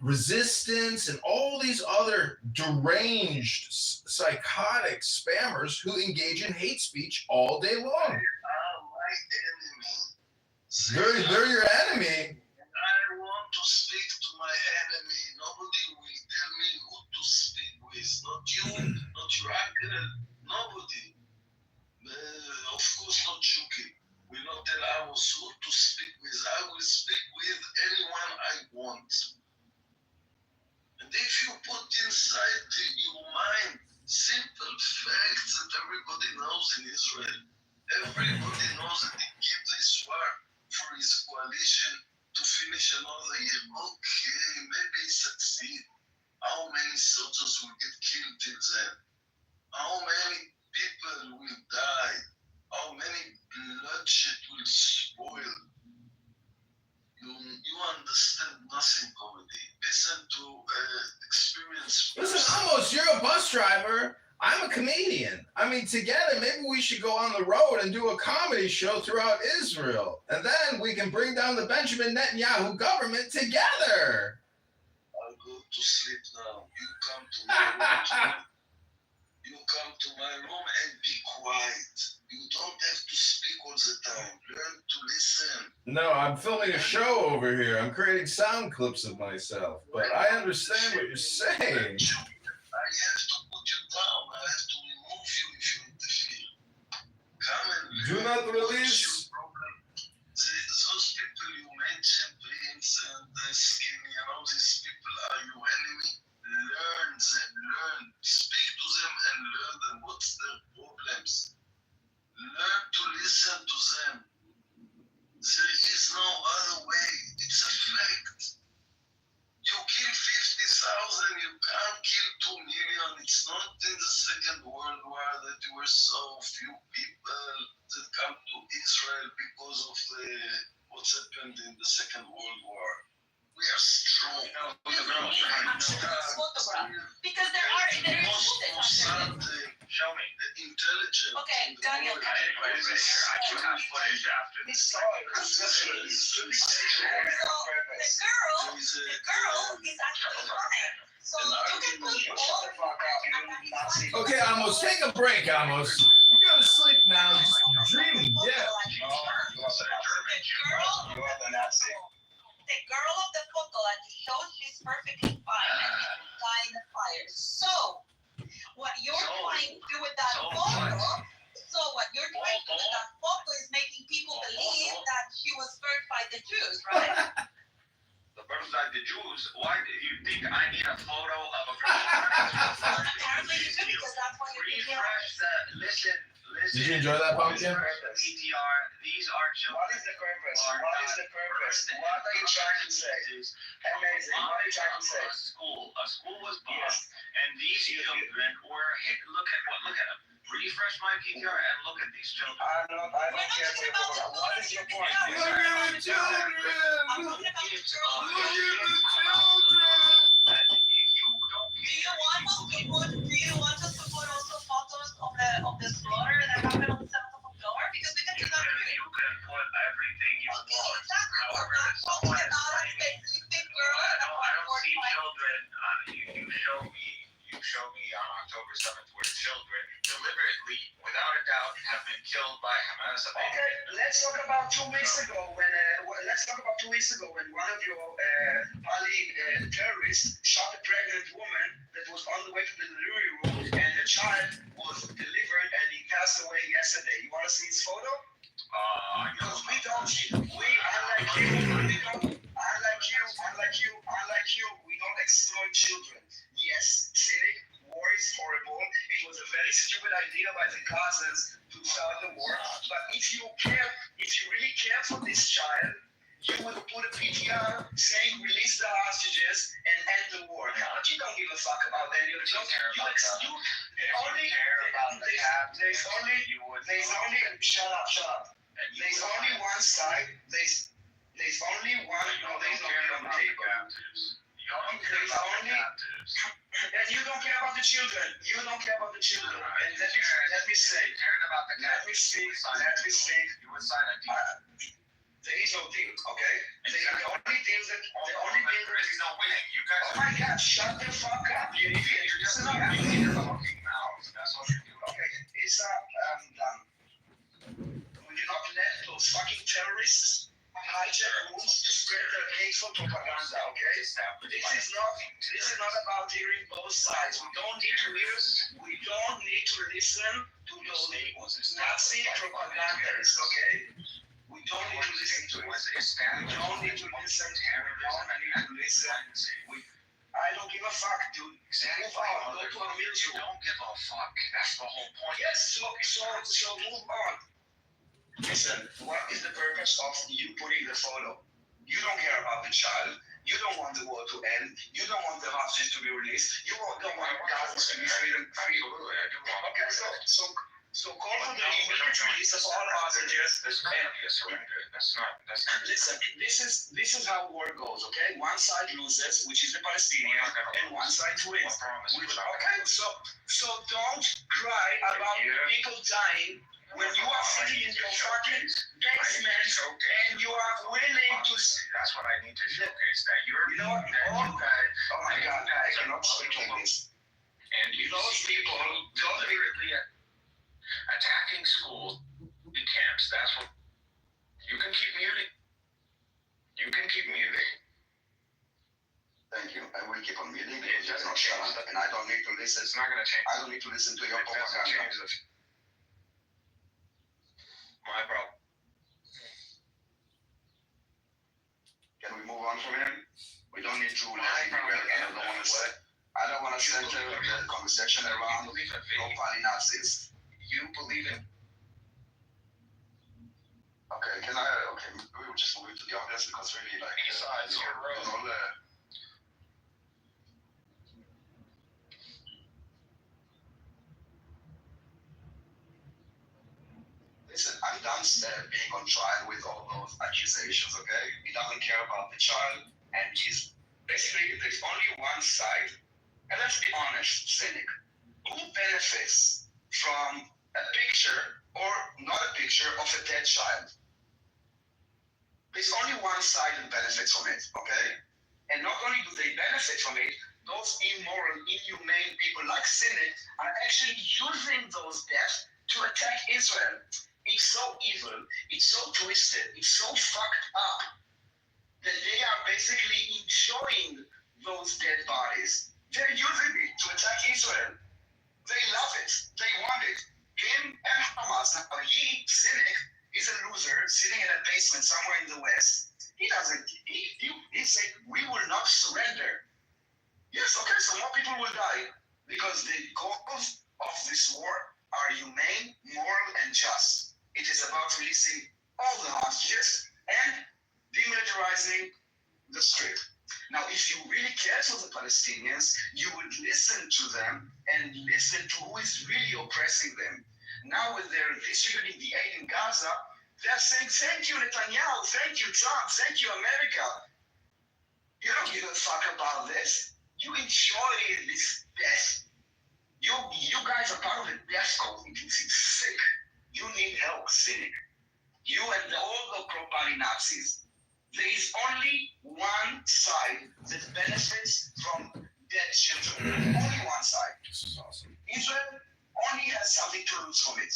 Resistance and all these other deranged, psychotic spammers who engage in hate speech all day long. They're your enemy. I want to speak to my enemy. Nobody will tell me who to speak with. Not you, not your uncle, nobody. Of course not Chucky. Will not tell Amos who to speak with. I will speak with anyone I want. And if you put inside your mind simple facts that everybody knows in Israel, everybody knows that he gives this war for his coalition to finish another year. Okay, maybe he succeed. How many soldiers will get killed till then? How many people will die? How many bloodshed will spoil? You understand nothing already. Listen to experience. Listen, Amos, you're a bus driver. I'm a comedian. I mean, together, maybe we should go on the road and do a comedy show throughout Israel. And then we can bring down the Benjamin Netanyahu government together. I'll go to sleep now. You come to my room. You come to my room and be quiet. You don't have to speak all the time. Learn to listen. No, I'm filming a show over here. I'm creating sound clips of myself. But I understand what you're saying. I have to put you down. I have to remove you if you interfere. Come and Do not release. Those people you mentioned, Prince and Skinny, and all these people are your enemy. Learn them, learn. Speak to them and learn them. What's their problems? Learn to listen to them. There is no other way. It's a fact. You kill 50,000, you can't kill 2 million. It's not in the Second World War that there were so few people that come to Israel because of what's happened in the Second World War. We are strong. Because there is Show me. Intelligent. Okay, Daniel. I should have footage after this. The girl is actually lying. So you can put all. Okay, Amos, take a break, Amos. You go to sleep now. Just dream. Yeah. The girl of the photo that you showed, she's perfectly fine and she can die in the fire. So, what you're trying to do with that photo is making people believe that she was birthed by the Jews, right? The birth by the Jews? Why do you think I need a photo of a girl? Apparently you do, because that's what you're thinking. Refresh the, listen. Did you enjoy that, Pumpkin? PTR, these are children. What is the purpose? What is the purpose? What are you trying to say? Amazing. What are you trying to say? A school was bombed, and these children were hit. Look at them. Refresh my PTR and look at these children. I don't care for your program. What is your point? Look at the children! I'm talking about the girl. Look at the children! Do you want us to put also photos of the slaughter that happened on the 7th of October? Because we can do that too. You can put everything you want. Exactly. However, I'm not talking about a specific girl. I don't see children. You show me on October 7th where children deliberately, without a doubt, have been killed by Hamas. Okay, let's talk about 2 weeks ago when one of your terrorists shot a pregnant woman that was on the way to the delivery room, and the child was delivered and he passed away yesterday. You want to see his photo? Because unlike you, we don't exploit children. Yes, cynic, war is horrible. It was a very stupid idea by the cousins to start the war. But if you really care for this child, you would put a PTR saying release the hostages and end the war. But you don't give a fuck about that. Shut up. There's only one side. There's only one. No, there's no on the table. There's only. And you don't care about the children. You don't care about the children. And let me say. Let me speak. You would sign a deal. There is no deal, okay? The only deal that. There's no winning. You guys. Oh my God! Shut the fuck up, you idiot! You're just not having your fucking mouth. That's what you're doing. Okay, it's done. We do not let those fucking terrorists hijack rooms to spread their hateful propaganda, okay? This is not about hearing both sides. We don't need to listen to those Nazi propagandists, okay? We don't need to listen to it. We don't need to listen. I don't give a fuck, dude. Exactly. Move on. Go to a middle You school. don't give a fuck. That's the whole point. Yes, so move on. Listen, what is the purpose of you putting the photo? You don't care about the child. You don't want the war to end. You don't want the hostages to be released. You don't want Gazans to be freedom. Absolutely, I do want. Okay, so call for the immediate release of all hostages. There's not gonna be a surrender. That's not. Listen, this is how war goes, okay? One side loses, which is the Palestinian, and one side wins. Okay, so don't cry about people dying when you are sitting in your fucking basement and you are willing to. That's what I need to showcase. That You know what? Oh my God, I cannot speak like this. And those people deliberately attacking school camps. That's what. You can keep muting. Thank you. I will keep on muting because you're not shut up, and I don't need to listen. It's not gonna change. I don't need to listen to your It doesn't propaganda. change this. My problem. Can we move on from here? We don't need to I don't want to center the conversation around pro-Palestinian Nazis. You believe in. Okay, we will just move into the audience because really, like, Besides, you're wrong. Listen, I'm done being on trial with all those accusations, okay? He doesn't care about the child, and he's basically, there's only one side, and let's be honest, cynic. Who benefits from a picture, or not a picture, of a dead child? There's only one side that benefits from it, okay? And not only do they benefit from it, those immoral, inhumane people like cynic are actually using those deaths to attack Israel. It's so evil, it's so twisted, it's so fucked up that they are basically enjoying those dead bodies. They're using it to attack Israel. They love it. They want it. Him and Hamas. Now he, cynic, is a loser sitting in a basement somewhere in the West. He said, we will not surrender. Yes, okay, so more people will die because the goals of this war are humane, moral, and just. It is about releasing all the hostages and demilitarizing the Strip. Now, if you really care for the Palestinians, you would listen to them and listen to who is really oppressing them. Now, when they're distributing the aid in Gaza, they're saying, thank you, Netanyahu, thank you, Trump, thank you, America. You don't give a fuck about this. You enjoy this death. You guys are part of the death cult. It's sick. You need help, cynic. You and all the pro-Palestinian Nazis. There is only one side that benefits from dead children. Only one side. This is awesome. Israel only has something to lose from it.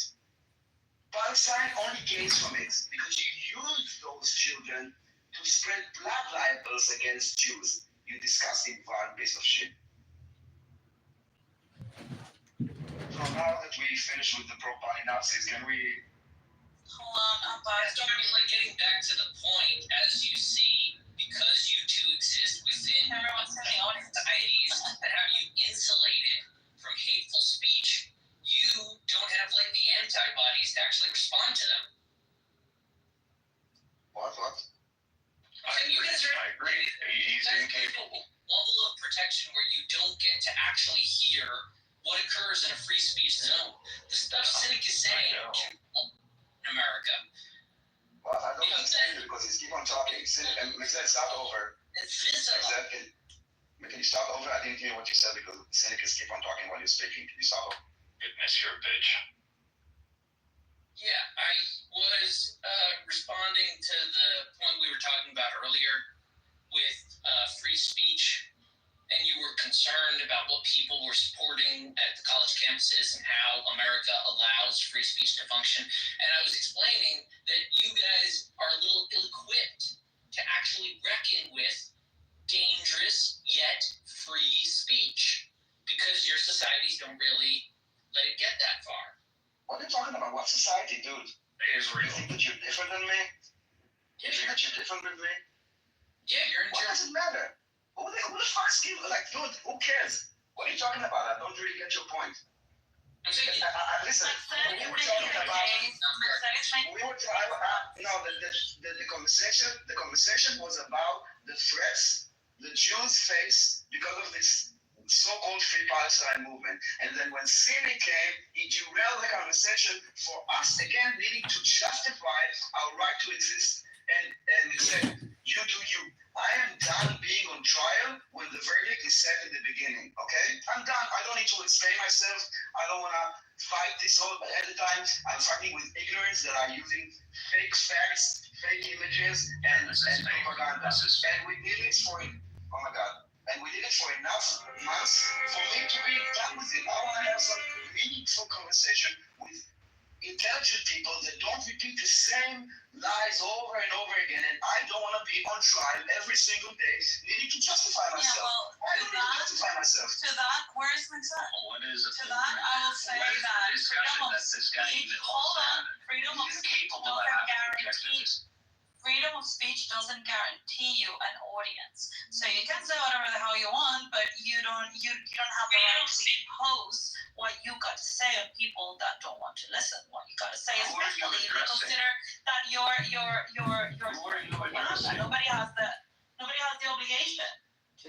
Palestine only gains from it because you use those children to spread blood libels against Jews. You disgusting, vile piece of shit. So now that we finished with the pro-Palestinian Nazis, can we? Hold on, Getting back to the point, as you see, because you two exist within societies that have you insulated from hateful speech, you don't have like the antibodies to actually respond to them. What? You guys are I agree. He's incapable. Level of protection where you don't get to actually hear what occurs in a free speech zone. The stuff Cynic is saying in America. Let's start over. It's visible. Can you start over? I didn't hear what you said because cynics keep on talking while you're speaking. Can you start over? Goodness, you're a bitch. Yeah, I was responding to the point we were talking about earlier with free speech, and you were concerned about what people were supporting at the college campuses and how America allows free speech to function. And I was explaining that you guys are a little ill-equipped to actually reckon with dangerous yet free speech because your societies don't really let it get that far. What are you talking about? What society, dude? Israel. You think that you're different than me? Yeah, You think that you're different than me? yeah, you're in What Germany. does it matter? Who the fuck's you? Like, dude, who cares? What are you talking about? I don't really get your point. I'm saying, Listen, we were talking about. The conversation was about the threats the Jews face because of this so-called Free Palestine movement. And then when Sini came, he derailed the conversation for us again needing to justify our right to exist. And he said, you do you. I am done being on trial when the verdict is set in the beginning, okay? I'm done. I don't need to explain myself. I don't want to fight this all at the time. I'm fighting with ignorance that are using fake facts, fake images, and propaganda. And we did it for, oh my God, and we did it for enough months for me to be done with it. I want to have some meaningful conversation with intelligent people that don't repeat the same lies over and over again, and I don't want to be on trial every single day needing to justify myself. Yeah, well, I don't need to justify myself. to that, where's Mixer? What is it? To that, I will say What is the that discussion freedom of that this guy speech, even hold wants to on, have? freedom of He's speech incapable of doesn't having objective guarantee, freedom of speech doesn't guarantee you an audience. So you can say whatever the hell you want, but you don't have the right to impose what you got to say on people that don't want to listen. What you got to say, Who are you especially if you addressing? consider that you're Who are you addressing? nobody has the obligation.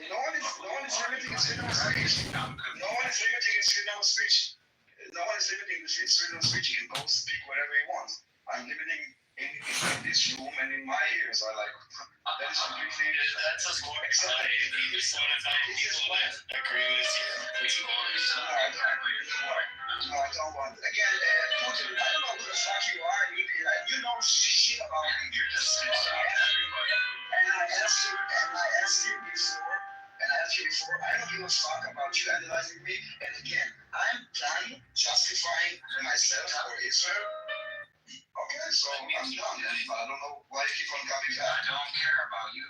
No one is limiting his freedom of speech. No one is limiting his freedom of speech. No one is limiting his freedom of speech. He can go speak whatever he wants. I'm limiting in this room and in my ears. I like that is completely. That's just more exciting than just one of the people that agree with you. No, I don't want it. Again, Putin, I don't know who the fuck you are. You know shit about me. You're just everybody. And I asked you before, I don't give a fuck about you analyzing me. And again, I'm done justifying myself or Israel. Okay, so I'm done. And I don't know why you keep on coming I back. don't care about you.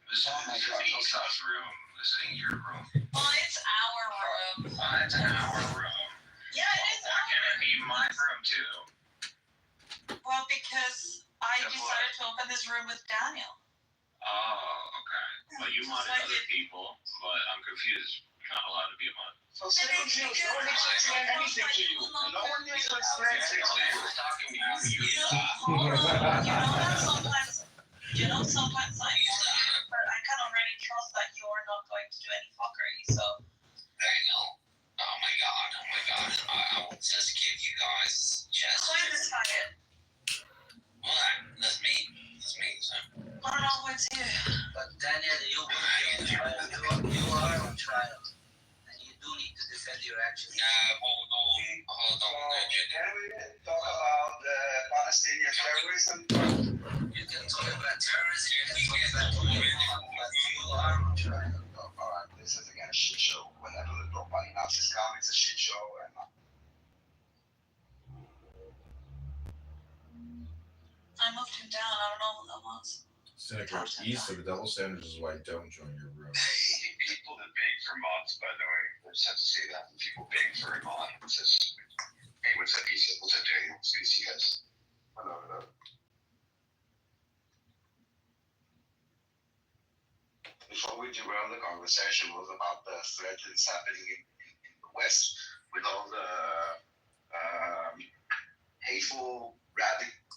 This is Esau's room. This ain't your room. Well, it's our room. It's our room. Yeah, it is Why can't it be my room too? Well, because I decided to open this room with Daniel. Oh, okay. Well, you wanted other people, but I'm confused. You're not allowed to be among. So say confused. No one needs to explain anything to you. No one needs to explain anything to you. Who's talking to you? Hold on. You know sometimes I am, but I can already trust that you're not going to do any fuckery, so. Daniel. Oh my god. I will just give you guys just. Who is this guy? What? That's me. So. I don't know what's here. But Daniel, you will be on trial. You are on trial. And you do need to defend your actions. Hold on. Can we talk about Palestinian terrorism? You can talk about terrorism, you can talk about but you are on trial. Alright, this is again a shit show. Whenever the nobody Nazis come, it's a shit show. And I moved him down. I don't know who that was. Senator, east of the double standards is why I don't join your room. Hey, people that beg for mods, by the way, I just have to say that. When people beg for a mod, it says, hey, what's up, Isa? What's up, Daniel? It's good to see you guys. Hello. before we derail the conversation was about the threat that's happening in the West with all the hateful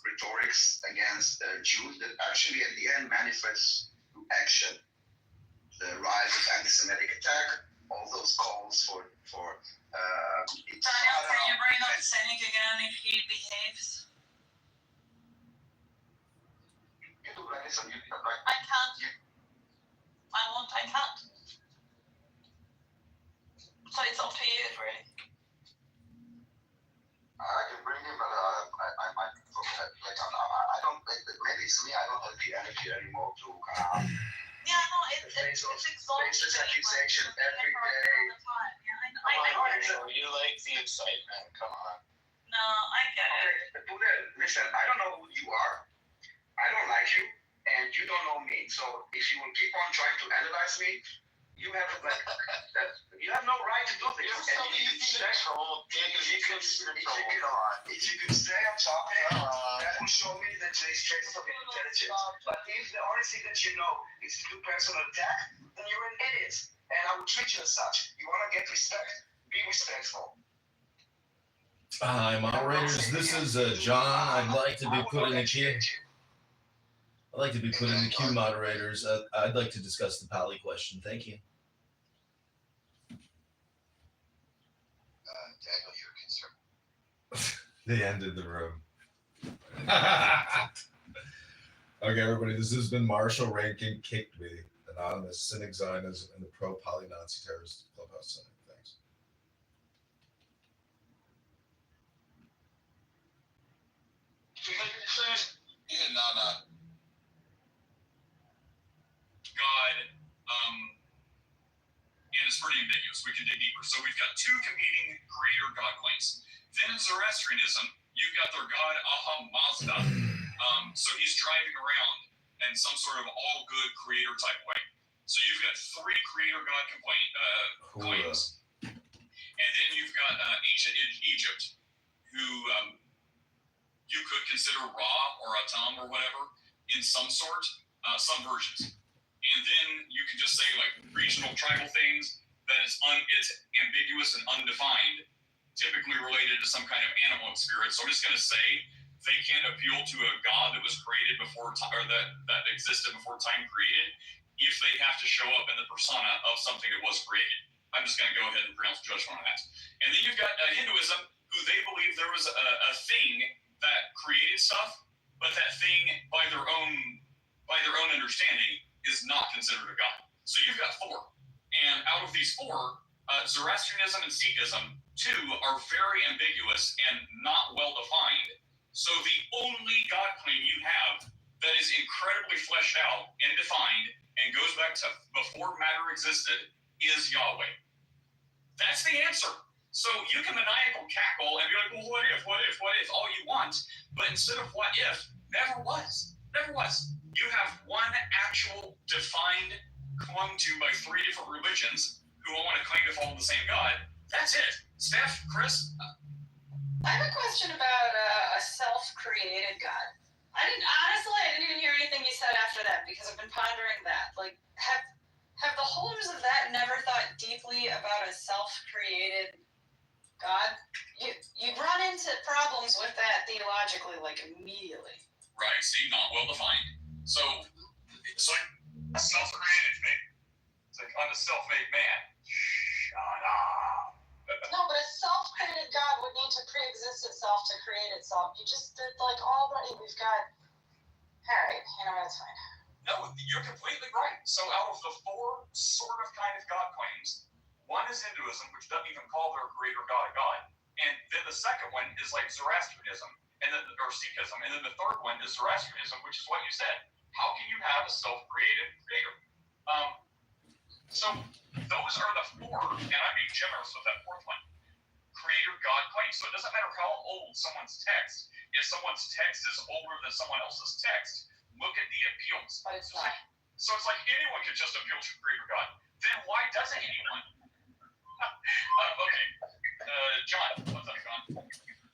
rhetorics against Jews that actually at the end manifests through action. The rise of anti-Semitic attack, all those calls for Daniel, can you bring up Cynic again if he behaves? I listen, like, I can't. I can't. So it's up to you, really. I can bring him, but I might forget. Like, I don't, like, maybe it's me, I don't have the energy anymore to Yeah, no, it's exhausting. face this accusation every day. Come on, you like the excitement. Come on. No, I get it. Okay, Buddha, listen, I don't know who you are. I don't like you, and you don't know me. So if you will keep on trying to analyze me, you have like you have no right to do this. You're so easy to troll. If you could stay on topic, that will show me that there is traces of intelligence. But if the only thing that you know is to do personal attack, then you're an idiot. And I will treat you as such. You want to get respect? Be respectful. Hi, moderators. This is John. I'd like to be put in the queue. I'd like to be put in the queue, moderators. I'd like to discuss the Pali question. Thank you. Daniel, you're concerned. They ended the room. Okay, everybody. This has been Marshall Rankin Kicked Me, Anonymous, Cynic Zionism, and the Pro-Poly Nazi Terrorist Clubhouse Center. Thanks. Yeah, no. God, and it's pretty ambiguous. We can dig deeper. So we've got two competing creator God claims. Then in Zoroastrianism, you've got their god Aha Mazda. So he's driving around in some sort of all good creator type way. So you've got three creator God claims. And then you've got ancient Egypt, who you could consider Ra or Atum or whatever in some sort, some versions. And then you can just say like regional tribal things that it's ambiguous and undefined, typically related to some kind of animal spirit. So I'm just going to say they can't appeal to a god that was created before time, or that existed before time created, if they have to show up in the persona of something that was created. I'm just going to go ahead and pronounce judgment on that. And then you've got Hinduism, who they believe there was a thing that created stuff, but that thing, by their own understanding, is not considered a god. So you've got four. And out of these four, Zoroastrianism and Sikhism, too, are very ambiguous and not well defined. So the only God claim you have that is incredibly fleshed out and defined and goes back to before matter existed is Yahweh. That's the answer. So you can maniacal cackle and be like, well, what if, all you want. But instead of what if, never was. You have one actual defined, clung to by three different religions who all want to claim to follow the same God. That's it. Steph, Chris? I have a question about a self-created God. I didn't even hear anything you said after that, because I've been pondering that. Like, have the holders of that never thought deeply about a self-created God? You'd run into problems with that theologically, like, immediately. Right, see, not well defined. So, it's like a self-created thing. It's like, I'm a self-made man. Shut up. No, but a self-created God would need to pre-exist itself to create itself. You just did, like, already we've got... Alright, that's fine. No, you're completely right. So out of the four sort of kind of God claims, one is Hinduism, which doesn't even call their creator God a god. And then the second one is like Zoroastrianism, or Sikhism. And then the third one is Zoroastrianism, which is what you said. How can you have a self-created creator? So those are the four, and I'm being generous with that fourth one, creator God claims. So it doesn't matter how old someone's text. If someone's text is older than someone else's text, look at the appeals. But it's not. So it's like anyone could just appeal to creator God. Then why doesn't anyone? Okay. John, what's up, John?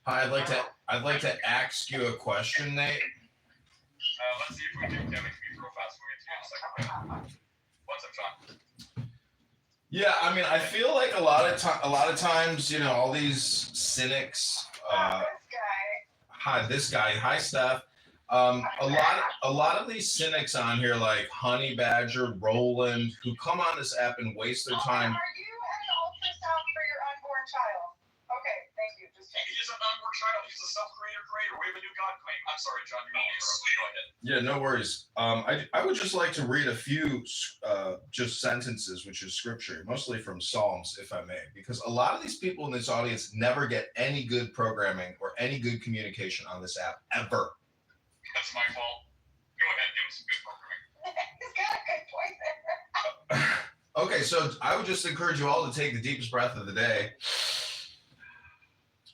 Hi, I'd like to ask you a question, Nate. Let's see if we can get it real fast. We'll get to you in a second. What's up, John? Yeah, I mean, I feel like a lot of times, all these cynics. This guy. Hi, Steph. A lot of these cynics on here, like Honey Badger, Roland, who come on this app and waste their time. Are you an ultrasound for your unborn child? Okay, thank you. He is an unborn child. He's a self-creator creator. We have a new God claim. I'm sorry, John. You want to go ahead. Yeah, no worries. I would just like to read a few just sentences, which is scripture, mostly from Psalms, if I may, because a lot of these people in this audience never get any good programming or any good communication on this app, ever. That's my fault. Go ahead, give us some good programming. He's got a good point there. Okay, so I would just encourage you all to take the deepest breath of the day.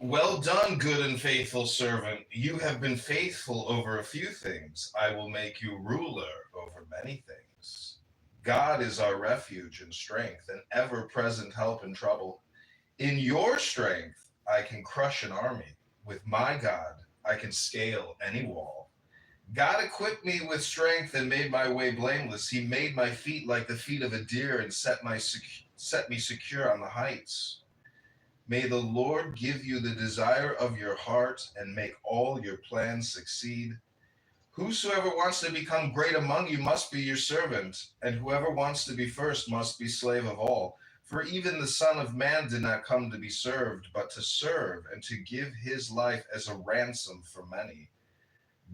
Well done, good and faithful servant. You have been faithful over a few things. I will make you ruler over many things. God is our refuge and strength, an ever-present help in trouble. In your strength, I can crush an army. With my God, I can scale any wall. God equipped me with strength and made my way blameless. He made my feet like the feet of a deer and set me secure on the heights. May the Lord give you the desire of your heart and make all your plans succeed. Whosoever wants to become great among you must be your servant, and whoever wants to be first must be slave of all. For even the Son of Man did not come to be served, but to serve and to give his life as a ransom for many.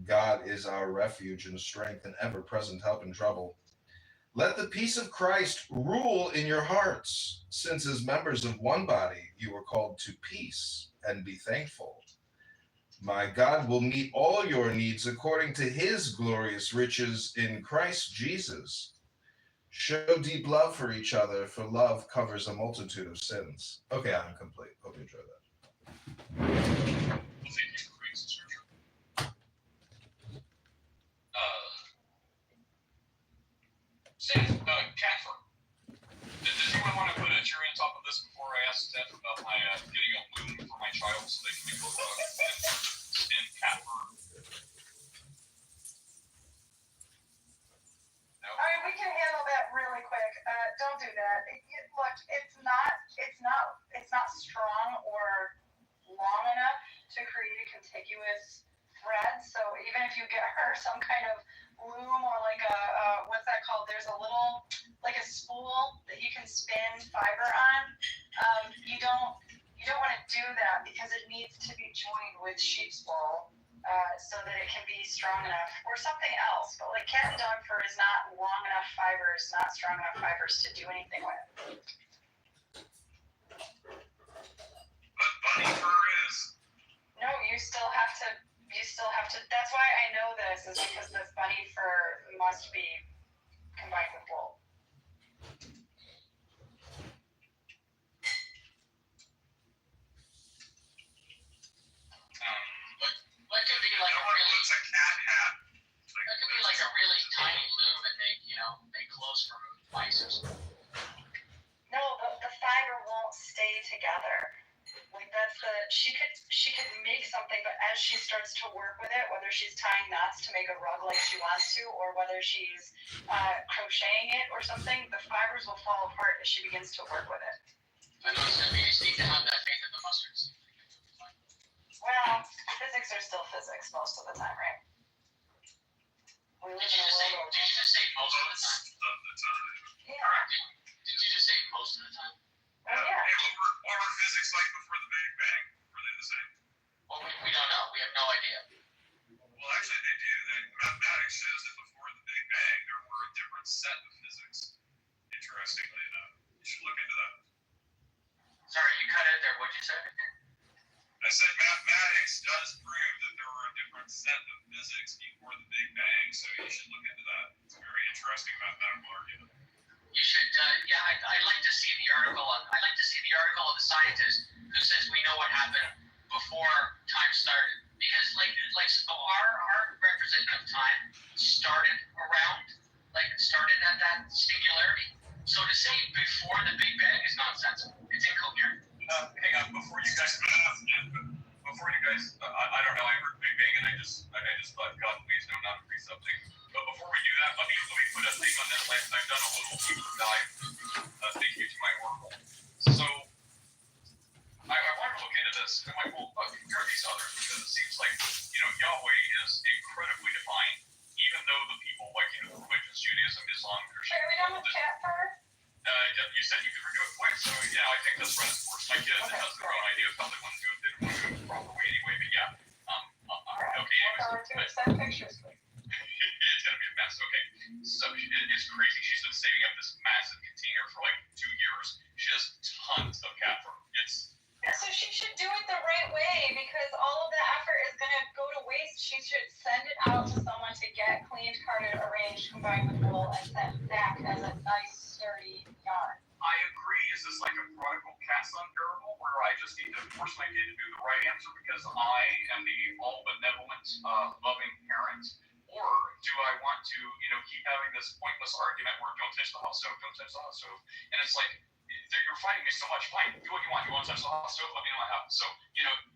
God is our refuge and strength, an ever-present help in trouble. Let the peace of Christ rule in your hearts, since as members of one body you were called to peace, and be thankful. My God will meet all your needs according to his glorious riches in Christ Jesus. Show deep love for each other, for love covers a multitude of sins. Okay, I'm complete. Hope you enjoyed that. Catherine, does anyone want to put a cherry on top of this before I ask Steph about my getting a loom for my child so they can make both and Catherine? No. All right, we can handle that really quick. Don't do that. Look, it's not strong or long enough to create a contiguous thread. So even if you get her some kind of loom or like a what's that called? There's a little like a spool that you can spin fiber on. You don't want to do that because it needs to be joined with sheep's wool so that it can be strong enough or something else. But like cat and dog fur is not long enough fibers, not strong enough fibers to do anything with. But bunny fur is. No, you still have to. That's why I know this is because this bunny fur must be combined with wool. What could be like It's a cat hat. that could be like a really tiny loom and make clothes from mice or something. No, the fiber won't stay together. Like she could make something, but as she starts to work with it, whether she's tying knots to make a rug like she wants to, or whether she's crocheting it or something, the fibers will fall apart as she begins to work with it. I know it's gonna be just need to have that faith in the mustard seed. Well, physics are still physics most of the time, right? We live Did you in a world just say most of the time? Yeah. Did you just say most of the time? Oh, yeah. What were physics like before the Big Bang? Were they the same? Well, we don't know. We have no idea. Well, actually, they do. Mathematics shows that before the Big Bang, there were a different set of physics. Interestingly enough, you should look into that. Sorry, you cut out there. What'd you say? I said mathematics does prove that there were a different set of physics before the Big Bang, so you should look into that. It's a very interesting mathematical argument. You should, I'd like to see the article. I'd like to see the article of the scientist who says we know what happened before time started. Because, so our representative time started at that singularity. So to say before the Big Bang is nonsensical. It's incoherent. Hang on, before you guys, I don't know, I heard Big Bang and I just thought, God, please no, not agree something. But before we do that, let me put a thing on this. I've done a little deeper dive. Thank you to my oracle. So I wanted to look into this. I'm like, well, compare these others because it seems like Yahweh is incredibly divine, even though the people like religions, Judaism, Islam, Christianity. Are we done with cat fur? You said you could redo it quick, so yeah, I think that's right. Of course, my kids have their own idea of how they want to do it. They don't want to do it the proper way anyway. Yes, okay. So it's crazy. She's been saving up this massive container for like 2 years. She has tons of cat fur. So she should do it the right way, because all of the effort is going to go to waste. She should send it out to someone to get cleaned, carded, arranged, combined with wool, and sent back as a nice, sturdy yarn. I agree. Is this like a prodigal cat son parable where I just need to force my kid to do the right answer because I am the all-benevolent, loving parent? Or do I want to, keep having this pointless argument where don't touch the hot stove, don't touch the hot stove? And it's like, you're fighting me so much. Fine, do what you want. You want to touch the hot stove? Let me know what happens. So,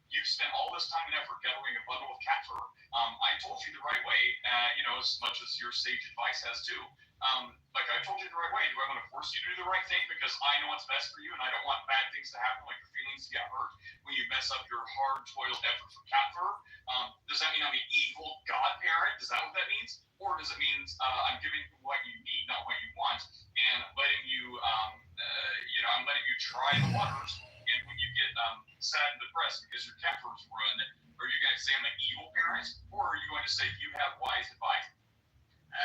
you've spent all this time and effort gathering a bundle of cat fur. I told you the right way, as much as your sage advice has too. Like I told you the right way. Do I want to force you to do the right thing because I know what's best for you and I don't want bad things to happen, like your feelings to get hurt when you mess up your hard-toiled effort for cat fur? Does that mean I'm an evil godparent? Is that what that means? Or does it mean I'm giving you what you need, not what you want, and letting you, I'm letting you try the waters, and when you get sad and depressed because your cat fur is ruined, are you going to say I'm an evil parent, or are you going to say you have wise advice?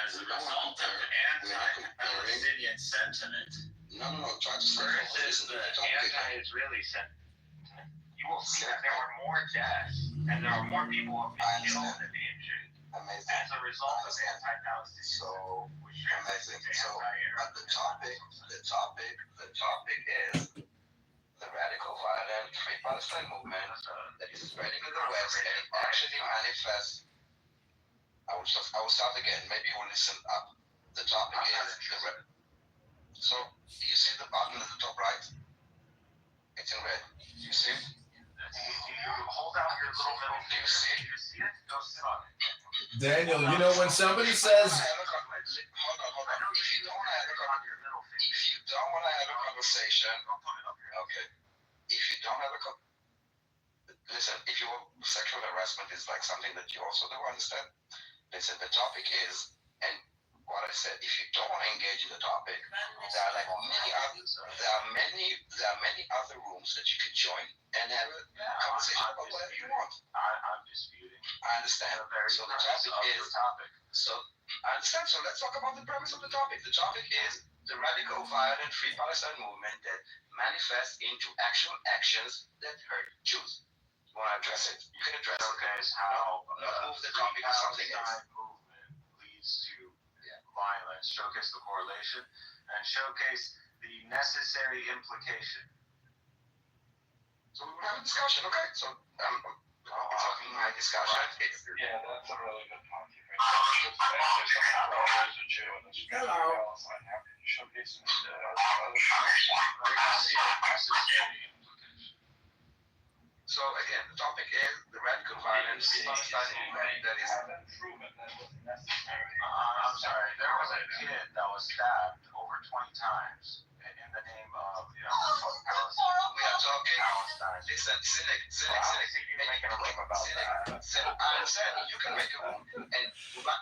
As a result of the anti-Palestinian sentiment. No, try to say versus the anti-Israeli sentiment. You will see that there are more deaths and there are more people who have been killed and injured as a result of anti-Palestinian. So amazing. So, but the topic is the radical, violent, free Palestine movement that is spreading in the West and it actually manifests. I will start again. Maybe you will listen up. The topic is so you see the button at the top right? It's in red. You see? You hold out your little middle finger. Do you see it? Go sit on it. Daniel, when somebody says, hold on. If you don't want to have a conversation, okay. If you don't have listen, if sexual harassment is like something that you also don't understand, listen, the topic is, and what I said, if you don't want to engage in the topic, there are many other rooms that you can join and have a conversation about whatever you want. I'm disputing. I understand. So the topic is, I understand. So let's talk about the premise of the topic. The topic is the radical, violent, free Palestine movement that manifests into actual actions that hurt Jews. You want to address it? You can address it. Okay, how not move the topic to something else. Movement leads to violence. Showcase the correlation and showcase the necessary implication. So we will have a discussion, okay? So it's not my discussion. Yeah, that's a really good point. hello. Showcasing So again, the topic is the radical violence Palestine movement that is proven that wasn't necessary. I'm sorry, there was a kid that was stabbed over 20 times in the name of, Palestine. We are talking. Palestine. Listen, cynic. You're making a room about that. I understand. You can make a room and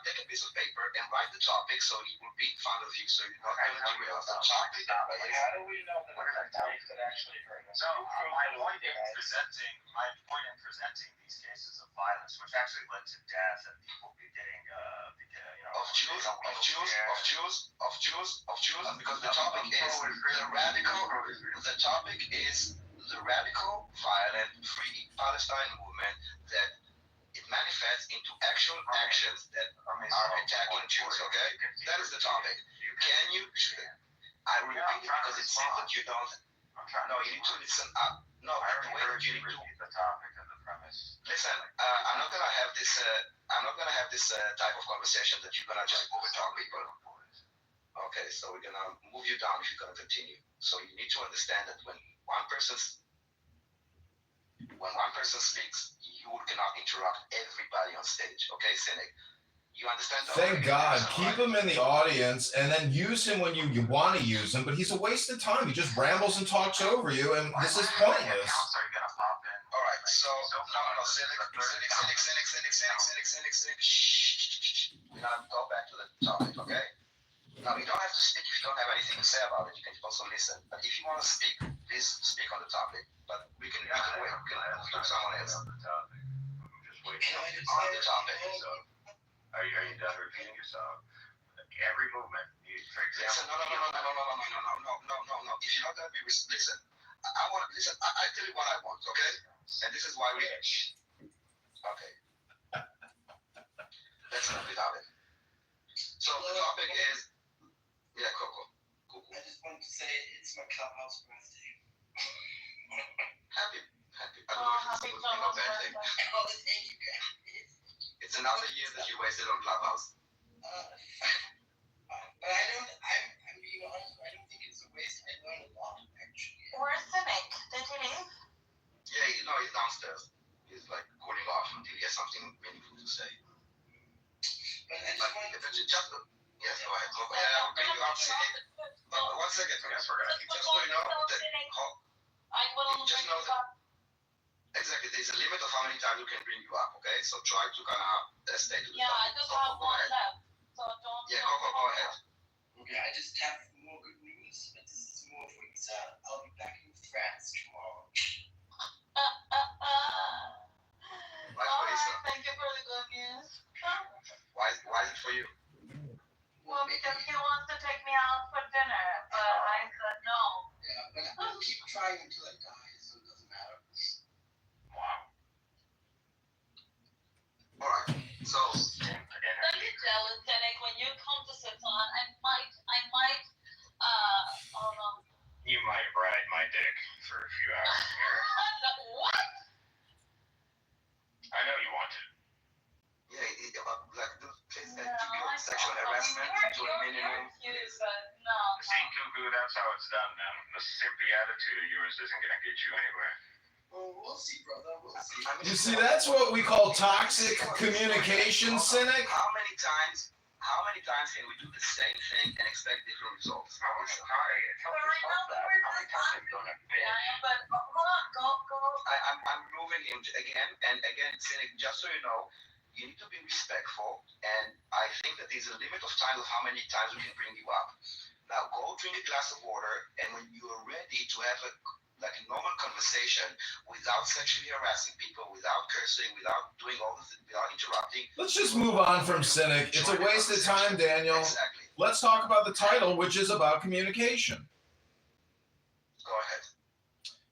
take a piece of paper and write the topic so it will be in front of you so you're not going to derail the topic. How do we know that the topic that actually hurt us? So my point in presenting these cases of violence, which actually led to death and people getting, of Jews, because the topic is the radical, violent, free Palestine movement that it manifests into actual actions that are attacking Jews, okay? That is the topic. Can you, I repeat it because it seems that you don't, no, you need to listen up. No, the way that you need to, the topic and the premise. listen, I'm not gonna have this type of conversation that you're gonna just overtalk people. Okay, so we're gonna move you down if you're gonna continue. So you need to understand that when one person speaks, you cannot interrupt everybody on stage. Okay, cynic. You understand that? Thank God. Keep him in the audience and then use him when you want to use him, but he's a waste of time. He just rambles and talks over you, and this is pointless. Are you gonna pop in? All right, so no, cynic. Shh. We're gonna go back to the topic, okay? Now you don't have to speak if you don't have anything to say about it. You can also listen. But if you want to speak, please speak on the topic. But we can wait. We can move to someone else. On the topic. I'm just waiting On the topic. So, are you done repeating yourself? every movement. For Listen, example, no. If you're not gonna be listen, I want listen. I tell you what I want, okay? And this is why we okay. Let's not without it. So the topic is Coco. I just wanted to say it's my clubhouse birthday. Happy. I don't know if it's a good thing or bad thing. Oh, thank you guys. It's another year that you wasted on Clubhouse. But I'm being honest, I don't think it's a waste. I learned a lot, actually. Where's Cynic? Did he leave? Yeah, he's downstairs. He's like cooling off until he has something meaningful to say. But I just wanted to... Yes, go ahead. I'll bring you up, Cynic. But 1 second, just so you know, just know that exactly, there's a limit of how many times we can bring you up, okay? So try to kind of stay to the Yeah, topic. I just have one left. So don't. Yeah, go ahead. Okay, I just have more good news, but this is more for Isa. I'll be back in France tomorrow. Thank you for the good news. Why is it for you? Well, because he wants to take me out for dinner, but I said no. Yeah, but I'll keep trying until I die, so it doesn't matter. wow. Alright, so Don't be jealous, Cynic. When you come to Switzerland, I might, hold on. You might ride my dick for a few hours here. What? I know you want to. sexual harassment to a minimum. No. See, Cuckoo, that's how it's done, man. The simpy attitude of yours isn't going to get you anywhere. Oh, we'll see, brother. We'll see. You see, that's what we call toxic communication, Cynic. How many times can we do the same thing and expect different results? How many times are you going to bitch? Yeah, but hold on, go. I'm moving him again and again, Cynic, just so you know, you need to be respectful, and I think that there's a limit of time of how many times we can bring you up. Now go drink a glass of water, and when you are ready to have a normal conversation without sexually harassing people, without cursing, without doing all this, without interrupting. Let's just move on from Cynic. It's a waste of time, Daniel. Exactly. Let's talk about the title, which is about communication. Go ahead.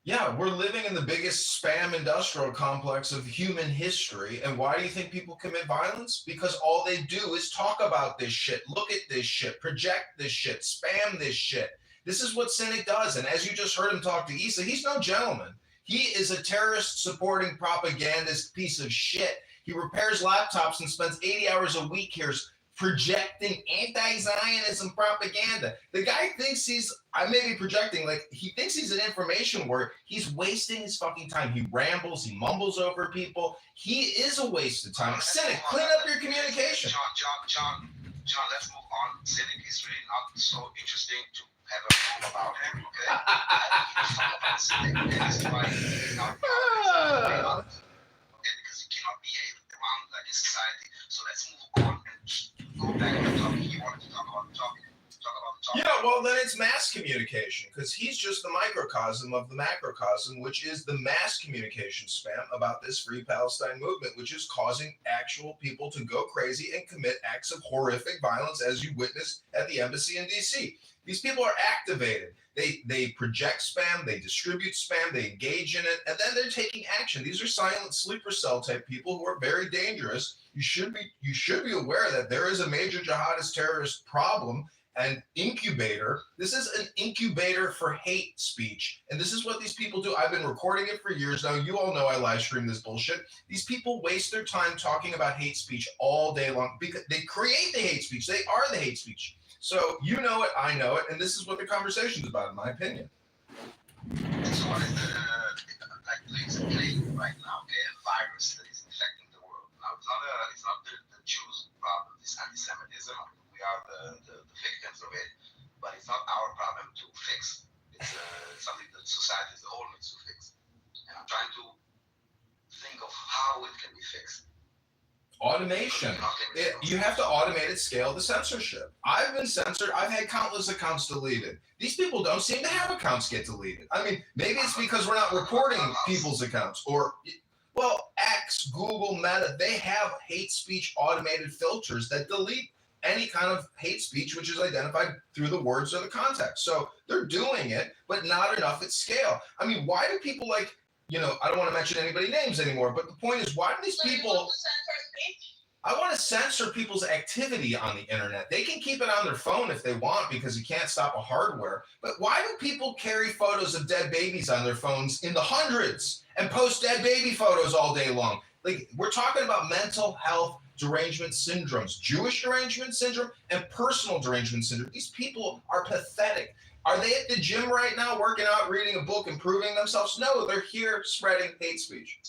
Yeah, we're living in the biggest spam industrial complex of human history. And why do you think people commit violence? Because all they do is talk about this shit, look at this shit, project this shit, spam this shit. This is what Cynic does. And as you just heard him talk to Issa, he's no gentleman. He is a terrorist-supporting propagandist piece of shit. He repairs laptops and spends 80 hours a week here projecting anti-Zionism propaganda. The guy thinks I may be projecting, he thinks he's an information war. He's wasting his fucking time. He rambles, he mumbles over people. He is a waste of time. Cynic, clean up your communication. John, let's move on. Cynic is really not so interesting to have a rule about him, okay? That's why he's not because he cannot behave around in society. So let's move on and go back to the topic. You wanted to talk about the topic. Yeah, well, then it's mass communication, because he's just the microcosm of the macrocosm, which is the mass communication spam about this Free Palestine movement, which is causing actual people to go crazy and commit acts of horrific violence, as you witnessed at the embassy in D.C. These people are activated. They project spam, they distribute spam, they engage in it, and then they're taking action. These are silent sleeper cell type people who are very dangerous. You should be aware that there is a major jihadist terrorist problem and incubator. This is an incubator for hate speech. And this is what these people do. I've been recording it for years now. You all know I live stream this bullshit. These people waste their time talking about hate speech all day long because they create the hate speech. They are the hate speech. So you know it, I know it, and this is what the conversation is about, in my opinion. So what is the plague right now? Okay, a virus that is infecting the world. Now it's not the Jews' problem. It's anti-Semitism. We are the victims of it, but it's not our problem to fix. It's something that society as a whole needs to fix. And I'm trying to think of how it can be fixed. Automation. You have to automate at scale the censorship. I've been censored. I've had countless accounts deleted. These people don't seem to have accounts get deleted. I mean, maybe it's because we're not reporting people's accounts, or, well, X, Google, Meta, they have hate speech automated filters that delete any kind of hate speech, which is identified through the words or the context. So they're doing it, but not enough at scale. I mean, why do people like, I don't want to mention anybody's names anymore, but the point is, why do these people... I want to censor people's activity on the internet. They can keep it on their phone if they want because you can't stop a hardware. But why do people carry photos of dead babies on their phones in the hundreds and post dead baby photos all day long? Like, we're talking about mental health derangement syndromes, Jewish derangement syndrome and personal derangement syndrome. These people are pathetic. Are they at the gym right now working out, reading a book, improving themselves? No, they're here spreading hate speech.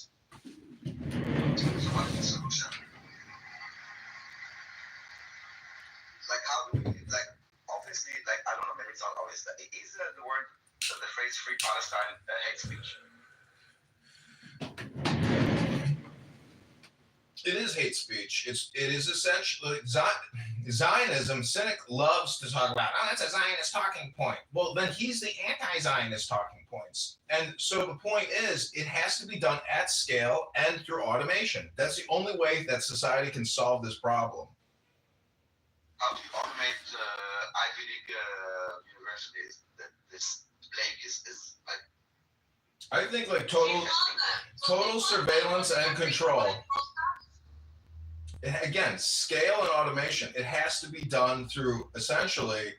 Like, how do we, like, obviously, like, I don't know, maybe it's not obvious. Is the word, the phrase free Palestine hate speech? It is hate speech. It is essentially Zionism. Cynic loves to talk about, that's a Zionist talking point. Well, then he's the anti-Zionist talking points. And so the point is, it has to be done at scale and through automation. That's the only way that society can solve this problem. How do you automate Ivy League universities that this plague is like? I think like total surveillance and control. Again, scale and automation. It has to be done through essentially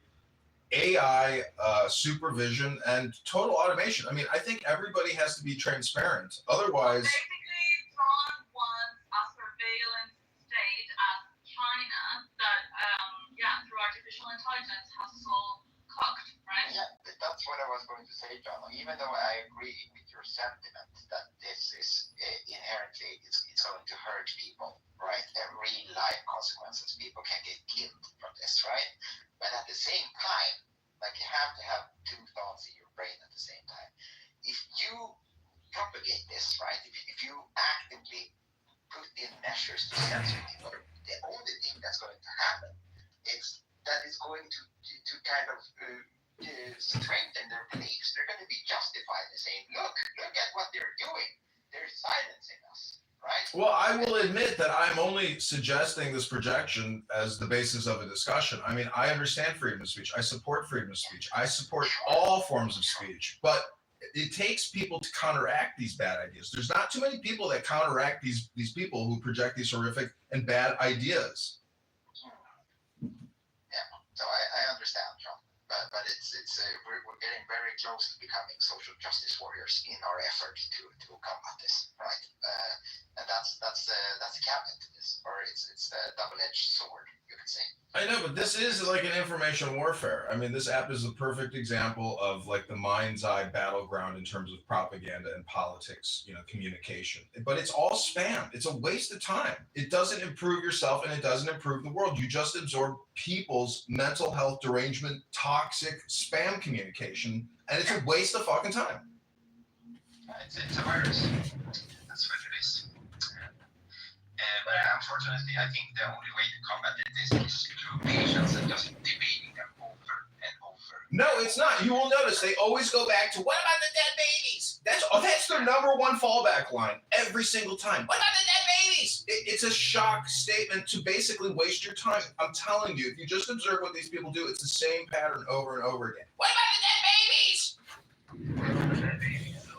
AI supervision and total automation. I mean, I think everybody has to be transparent. Otherwise, basically, Trump wants a surveillance state as China that, through artificial intelligence has so cooked, right? Yeah, that's what I was going to say, John. Even though I agree with your sentiment that this is inherently it's going to hurt people, right? Real life consequences. People can get killed from this, right? But at the same time, like, you have to have two thoughts in your brain at the same time. If you propagate this, right? If you actively put in measures to censor people, the only thing that's going to happen is that it's going to kind of strengthen their beliefs. They're going to be justified in saying, look at what they're doing. They're silencing us, right? well, I will admit that I'm only suggesting this projection as the basis of a discussion. I mean, I understand freedom of speech. I support freedom of speech. I support all forms of speech, but it takes people to counteract these bad ideas. There's not too many people that counteract these people who project these horrific and bad ideas. So I understand, John, but it's we're getting very close to becoming social justice warriors in our effort to combat this, right? And that's the caveat to this, or it's the double-edged sword, you could say. I know, but this is like an information warfare. I mean, this app is a perfect example of like the mind's eye battleground in terms of propaganda and politics, communication. But it's all spam. It's a waste of time. It doesn't improve yourself and it doesn't improve the world. You just absorb people's mental health derangement, toxic spam communication, and it's a waste of fucking time. It's a virus. That's what it is. But unfortunately, I think the only way to combat it is through patience and just debating them over and over. No, it's not. You will notice they always go back to, what about the dead babies? That's their number one fallback line every single time. What about the dead babies? It's a shock statement to basically waste your time. I'm telling you, if you just observe what these people do, it's the same pattern over and over again. What about the dead babies?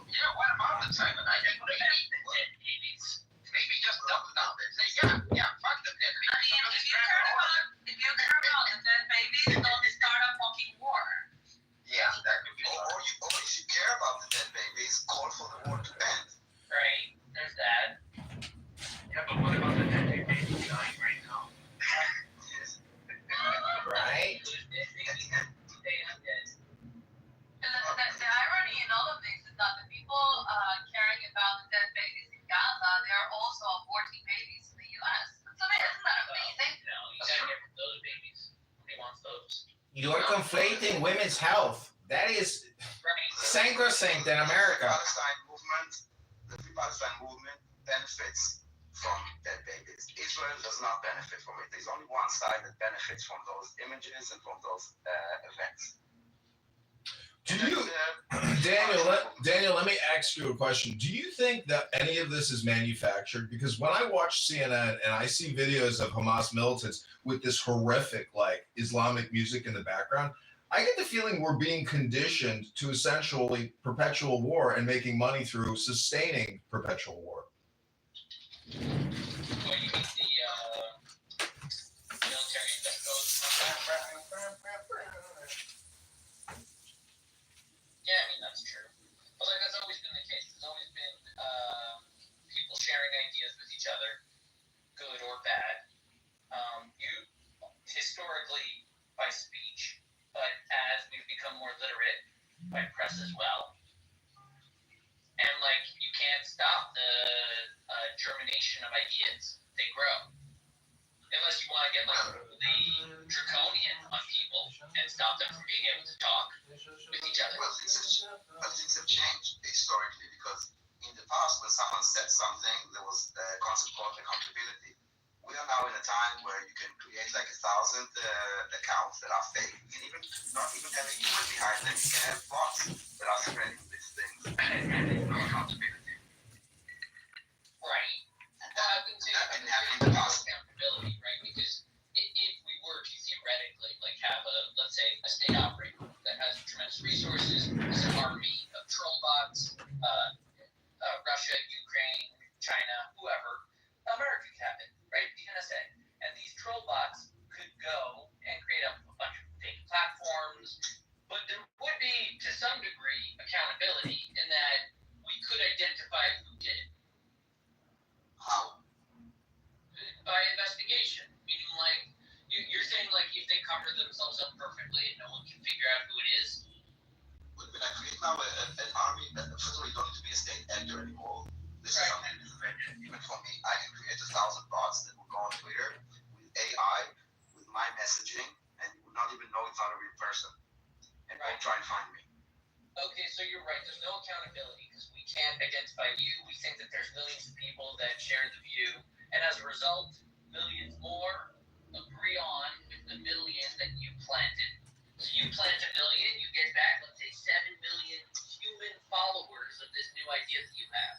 Yeah, what about the time? And I didn't really need the dead babies. Maybe just double down and say, yeah, fuck the dead babies. I mean, if you care about the dead babies, don't start a fucking war. Yeah, that could be. Or if you care about the dead babies, call for the war to end. Right, there's that. Yeah, but what about the dead babies dying right now? Yes. Right? The irony in all of this is that the people caring about the dead babies in Gaza, they are also aborting babies in the U.S. So isn't that amazing? No, you gotta get rid of those babies. Who wants those? You're conflating women's health. That is sacrosanct in America. The Free Palestine movement benefits from dead babies. Israel does not benefit from it. There's only one side that benefits from those images and from those events. Daniel, let me ask you a question. Do you think that any of this is manufactured? Because when I watch CNN and I see videos of Hamas militants with this horrific, like, Islamic music in the background, I get the feeling we're being conditioned to essentially perpetual war and making money through sustaining perpetual war. Well, you mean the military that goes. Yeah, I mean, that's true. But like, that's always been the case. There's always been people sharing ideas with each other, good or bad. You historically by speech, but as we've become more literate, by press as well. And like, you can't stop the germination of ideas. They grow. Unless you want to get like really draconian on people and stop them from being able to talk with each other. Well, things have changed historically, because in the past, when someone said something, there was a concept called accountability. We are now in a time where you can create like 1,000 accounts that are fake. You can even not even have a human behind them. You can have bots that are spreading these things. And there's no accountability. Right. And I wouldn't say that didn't happen in the past. accountability, right? Because if we were to theoretically like have let's say a state operator that has tremendous resources, as an army of troll bots, Russia, Ukraine, China, whoever, America could have it, right? The NSA. And these troll bots could go and create a bunch of fake platforms, but there would be, to some degree, accountability in that we could identify who did it. How? By investigation, meaning like, you're saying like if they cover themselves up perfectly and no one can figure out who it is? When I create now an army, first of all, you don't need to be a state actor anymore. This is something different. Even for me, I can create 1,000 bots that will go on Twitter with AI, with my messaging, and you would not even know it's not a real person. And won't try and find me. Okay, so you're right. There's no accountability because we can't identify you. We think that there's millions of people that share the view, and as a result, millions more agree on with the million that you planted. So you plant a million, you get back, let's say, 7 million human followers of this new idea that you have.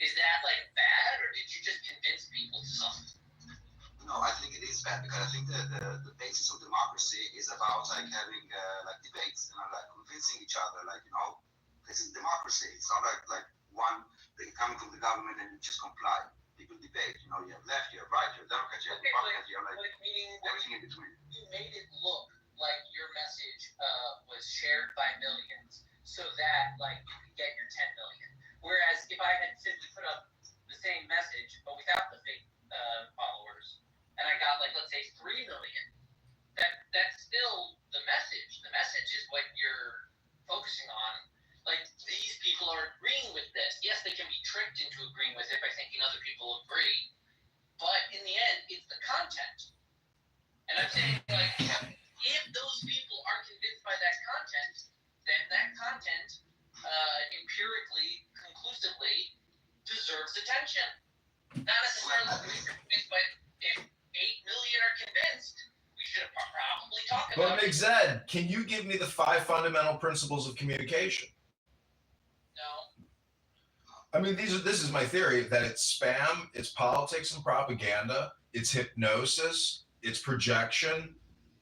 Is that like bad, or did you just convince people to something? No, I think it is bad, because I think the basis of democracy is about like having like debates, like convincing each other, like, this is democracy. It's not like one thing coming from the government and you just comply. People debate, you have left, you have right, you have Democrat, you have Republican, you have like everything in between. You made it look like your message was shared by millions, so that like you could get your 10 million. Whereas if I had simply put up the same message but without the fake followers, and I got like, let's say, 3 million, that's still the message. The message is what you're focusing on. Like, these people are agreeing with this. Yes, they can be tricked into agreeing with it by thinking other people agree, but in the end, it's the content. And I'm saying, like, if those people are convinced by that content, then that content empirically, conclusively deserves attention. Not necessarily convinced, but if 8 million are convinced, we should probably talk about it. But Mixed, can you give me the 5 fundamental principles of communication? No. I mean, this is my theory, that it's spam, it's politics and propaganda, it's hypnosis, it's projection,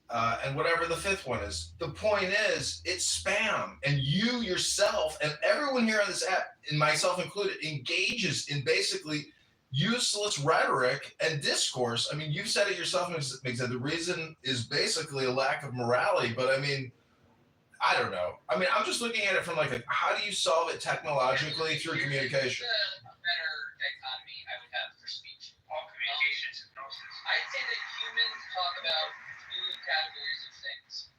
and whatever the 5th one is. The point is, it's spam, and you yourself and everyone here on this app, and myself included, engages in basically useless rhetoric and discourse. I mean, you've said it yourself, Mixed. The reason is basically a lack of morality, but I mean, I don't know. I mean, I'm just looking at it from like, how do you solve it technologically through communication? A better dichotomy I would have for speech. All communication is hypnosis. I'd say that humans talk about 2 categories of things.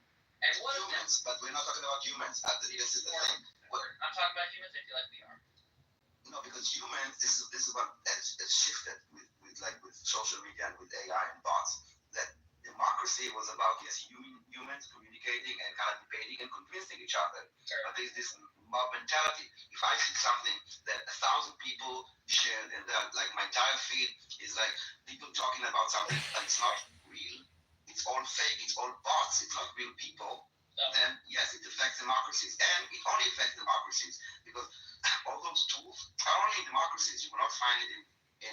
And one of them, Humans, but we're not talking about humans. I believe this is the thing. I'm talking about humans, I feel like we are. No, because humans, this is what has shifted with social media and with AI and bots. That democracy was about humans communicating and kind of debating and convincing each other. Sure. But there's this mob mentality. If I see something that 1,000 people shared, and like my entire feed is like people talking about something, but it's not real. It's all fake. It's all bots. It's not real people. then yes, it affects democracies, and it only affects democracies because all those tools are only in democracies. You will not find it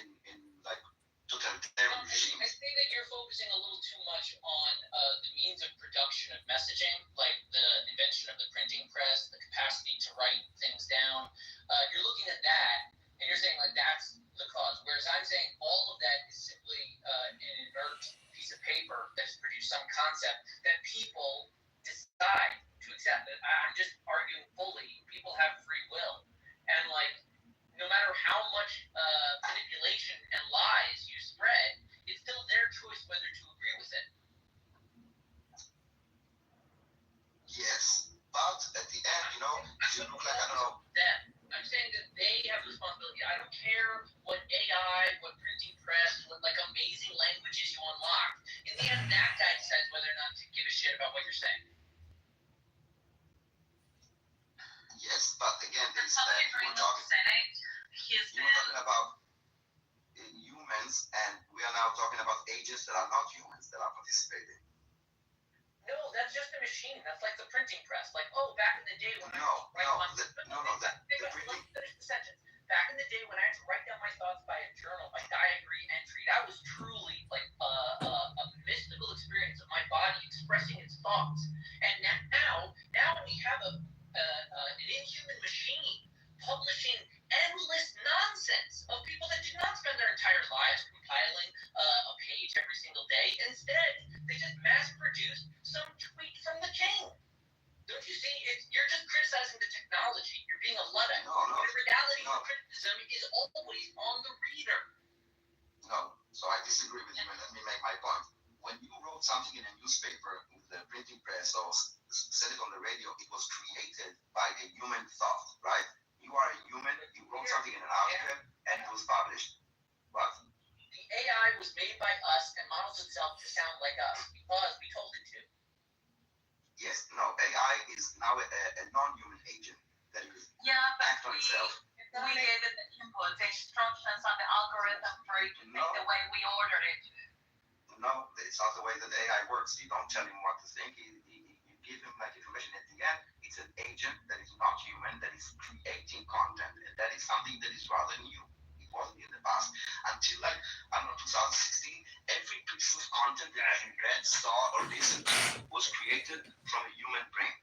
in like totalitarian regimes. I think that you're focusing a little too much on the means of production of messaging, like the invention of the printing press, the capacity to write things down. You're looking at that, and you're saying like that's the cause. Whereas I'm saying all of that is simply an inert piece of paper that has produced some concept that people decide to accept. I'm just arguing fully. People have free will, and like no matter how much manipulation and lies you spread, it's still their choice whether to agree with it. Yes, but at the end, you know, you look like I don't know. Them. I'm saying that they have the responsibility. I don't care what AI, what printing press, what like amazing languages you unlock. In the end, that guy decides whether or not to give a shit about what you're saying. Yes, but again, And there's somebody we're during the talking Senate, he's we're been talking about humans, and we are now talking about agents that are not humans that are participating. No, that's just a machine. That's like the printing press. Like, oh, back in the day when No, I no, the printing. Finish the sentence. Back in the day when I had to write down my thoughts by a journal, by diary entry, that was truly like a mystical experience of my body expressing its thoughts. And now we have an inhuman machine publishing endless nonsense of people that did not spend their entire lives compiling a page every single day. Instead, they just mass produce some tweet from the king. Don't you see? You're just criticizing the technology. You're being a Luddite. No. The reality of criticism is always on the reader. No, so I disagree with you, and let me make my point. When you wrote something in a newspaper with the printing press or said it on the radio, it was created by a human thought, right? You are a human, you wrote something in an article, and it was published. What? The AI was made by us and models itself to sound like us because we told it to. Yes, no, AI is now a non-human agent that is but act on itself. we gave it the input, the instructions on the algorithm for it to think the way we ordered it. No, it's not the way that AI works. You don't tell him what to think. You give him like information. At the end, it's an agent that is not human, that is creating content, and that is something that is rather new. It wasn't in the past. Until like, I don't know, 2016, every piece of content that you read, saw, or listened to was created from a human brain.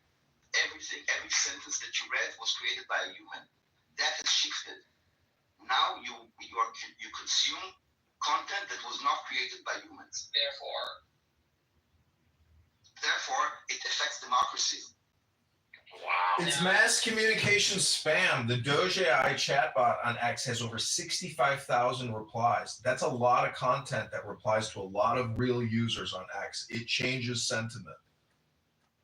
Everything, every sentence that you read was created by a human. That has shifted. Now you consume content that was not created by humans. Therefore, it affects democracy. Wow. It's mass communication spam. The Doge AI chatbot on X has over 65,000 replies. That's a lot of content that replies to a lot of real users on X. It changes sentiment.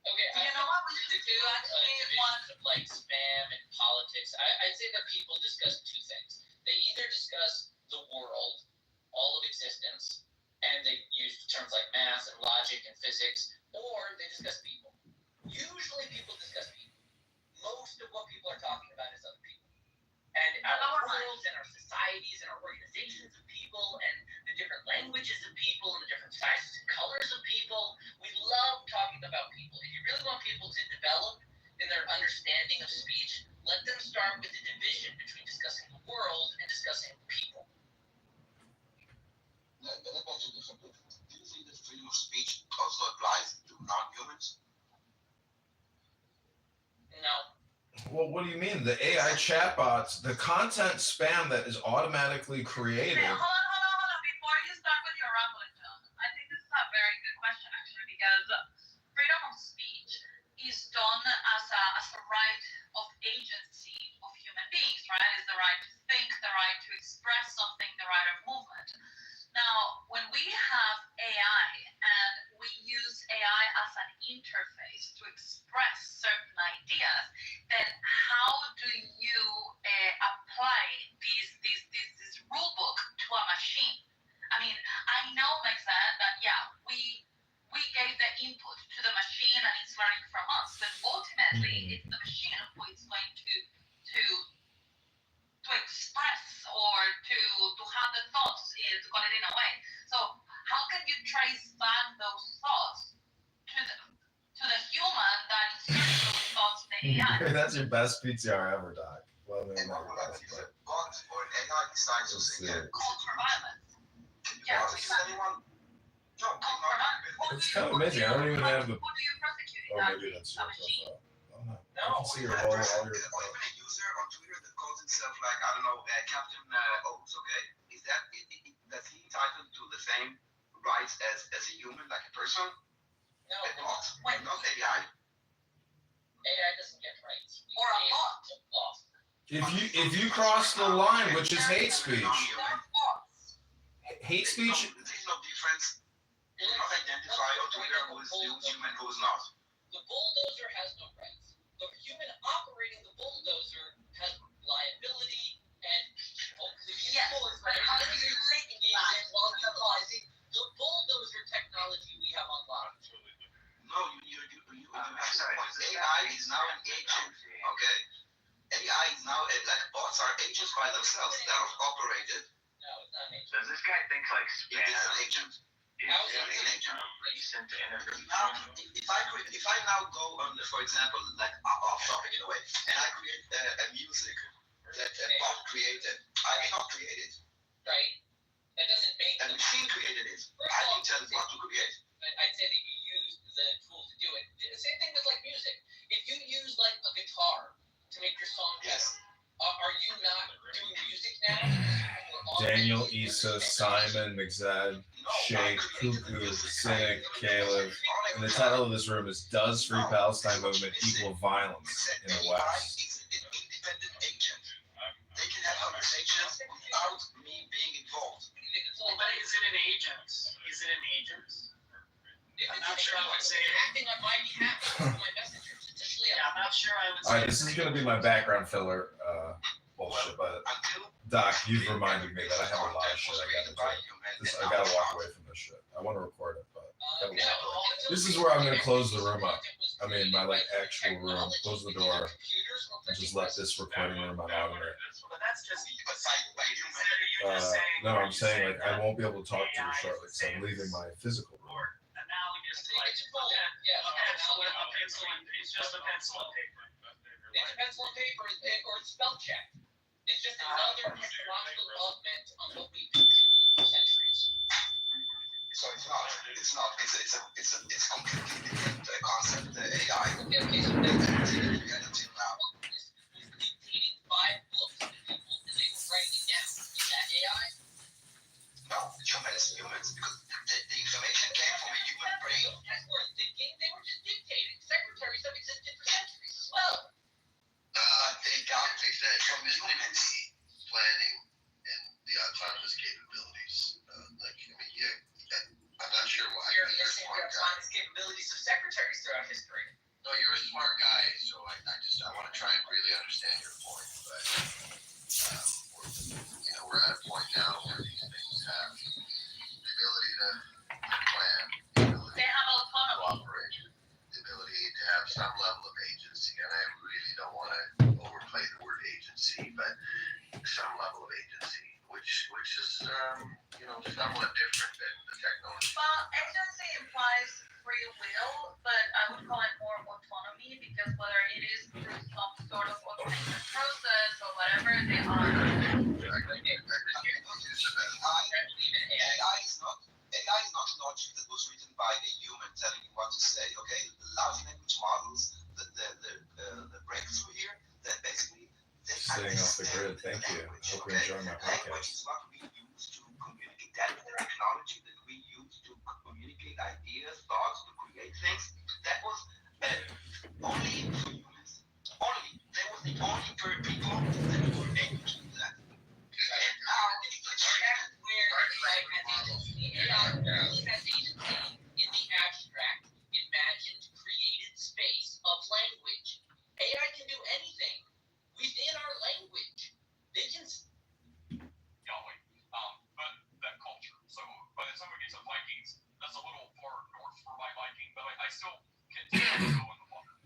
Okay, You know what we should do? Actually, divisions of like spam and politics. I'd say that people discuss two things. They either discuss the world, all of existence, and they use terms like math and logic and physics, or they discuss people. Usually people discuss people. Most of what people are talking about is other people. And our worlds and our societies and our organizations of people and the different languages of people and the different sizes and colors of people. We love talking about people. If you really want people to develop in their understanding of speech, let them start with the division between discussing the world and discussing people. Let me mention differently. Do you think that freedom of speech also applies to non-humans? No. Well, what do you mean? The AI chatbots, the content spam that is automatically created. Okay, hold on. Before you start with your rambling, John, I think this is a very good question, actually, because freedom of speech is done as a right of agency of human beings, right? It's the right to think, the right to express something, the right of movement. Now, when we have AI and we use AI as an interface to express certain ideas, then how do you apply this rule book to a machine? I mean, I know, that we gave the input to the machine and it's learning from us, but ultimately it's the machine who is going to express or to have the thoughts, to call it in a way. So how can you trace back those thoughts to the human that the AI. That's your best PTR ever, Doc. Well, no, And not what your happens best, if a but bot or an AI decides to let's say, see. yeah, Call for violence. can you Yeah, prosecute anyone? No, Call for violence. It's kind of amazing. I don't even have the. Who do you prosecute? Oh, maybe that's your A machine. profile. Oh no. No, I can see your Or all even your. a user on Twitter that calls himself like, I don't know, Captain Oates, okay? Does he entitled to the same rights as a human, like a person? No, A bot, Wait. not AI. AI doesn't get rights. We Or a create bot. laws. If you cross the line, which is hate speech, Non-human. hate speech. There's no difference. You cannot identify on Twitter who's human, who's not. The bulldozer has no rights. The human operating the bulldozer has liability and hopefully Yes, enforced but how do you link that while to the utilizing the bulldozer technology we have unlocked. No, you missed the point. AI is now an agent, okay? AI is now, like bots are agents by themselves. They're not operated. No, it's not an agent. Does this guy think like It is an spam agent. How is It's it an agent. recent interview? Now, if I now go on, for example, like off topic in a way, and I create a music that a bot created, I did not create it. Right? That doesn't make A machine created it. I didn't tell it what to create. I'd say that you use the tools to do it. The same thing with like music. If you use like a guitar to make your song better, Yes. are you not doing music now? Daniel, Issa, Simon, McZad, Shake, Cuckoo, Cynic, Caleb. And the title of this room is Does Free Palestine Movement Equal Violence in the West? Is an independent agent. They can have conversations without me being involved. But is it an agent? Is it an agent? I'm not sure I would say it. acting on my behalf to my messengers. Essentially, Yeah, I'm not sure I would say. All right, this is going to be my background filler bullshit, but Until Doc, you've reminded me that I have a lot of shit I got to do. I got to walk away from this shit. I want to record it, but I gotta walk away. This is where I'm going to close the room up. I mean, my like actual room. Close the door and just let this recording room unautomated. But that's just No, I'm saying like I won't be able to talk to you shortly because I'm leaving my physical room. analogous to like It's full. Yeah, a pencil and it's just a pencil and paper. it's pencil and paper or spell check. It's just another technological augment on what we've been doing for centuries. So it's completely different concept, the AI. Okay, so Until now. was dictating 5 books to people and they were writing it down. Is that AI? No, humans, because the information came from a human brain. They weren't thinking, they were just dictating. Secretaries have existed for centuries as well. They said from humans. Planning and the autonomous capabilities. I'm not sure why. You're saying we have autonomous capabilities of secretaries throughout history. No, you're a smart guy, so I want to try and really understand your point. But we're at a point now where these things have the ability to plan, the ability They have to autonomy. cooperate, the ability to have some level of agency. And I really don't want to overplay the word agency, but some level of agency, which is somewhat different than the technology. Well, agency implies free will, but I would call it more autonomy because whether it is through some sort of automated process or whatever they are. AI is not logic that was written by a human telling you what to say. Okay, large language models, the breakthrough here, that basically they Staying off the grid. Thank you. Hope you're enjoying my Language podcast. is what we use to communicate. That is the technology that we use to communicate ideas, thoughts, to create things. That was only for humans. Only. They were the only people that were able to do that. And now That's where AI has agency. AI only has agency in the abstract, imagined, created space of language. AI can do anything within our language. They can. Yahweh. But that culture. So by the time we get to Vikings, that's a little far north for my Viking, but I still can go in the water.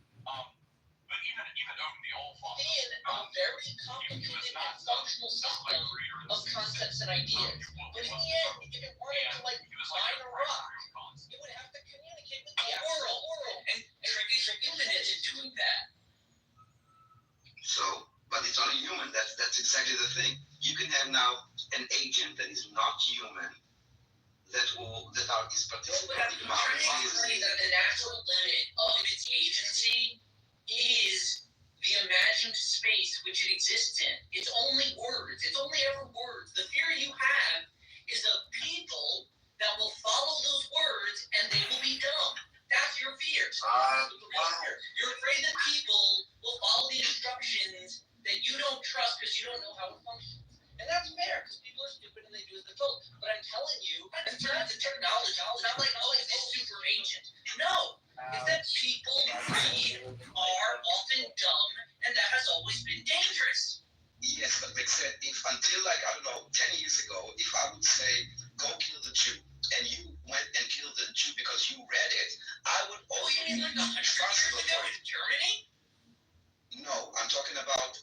But even Odin the All-Father. In a very complicated and functional system of concepts and ideas. But in the end, if it wanted to like mine a rock, it would have to communicate with the world. And human isn't doing that. imagined space which it exists in. It's only words. It's only ever words. The fear you have is of people that will follow those words and they will be dumb. That's your fear. You're afraid that people will follow the instructions that you don't trust because you don't know how it functions. And that's fair, because people are stupid and they do as they're told. But I'm telling you, in terms of technology, it's not like, oh, it's this super agent. No. It's that people are often dumb, and that has always been dangerous. Yes, but except if until like, I don't know, 10 years ago, if I would say, go kill the Jew, and you went and killed the Jew because you read it, I would also you mean like 100 years ago in Germany? No, I'm talking about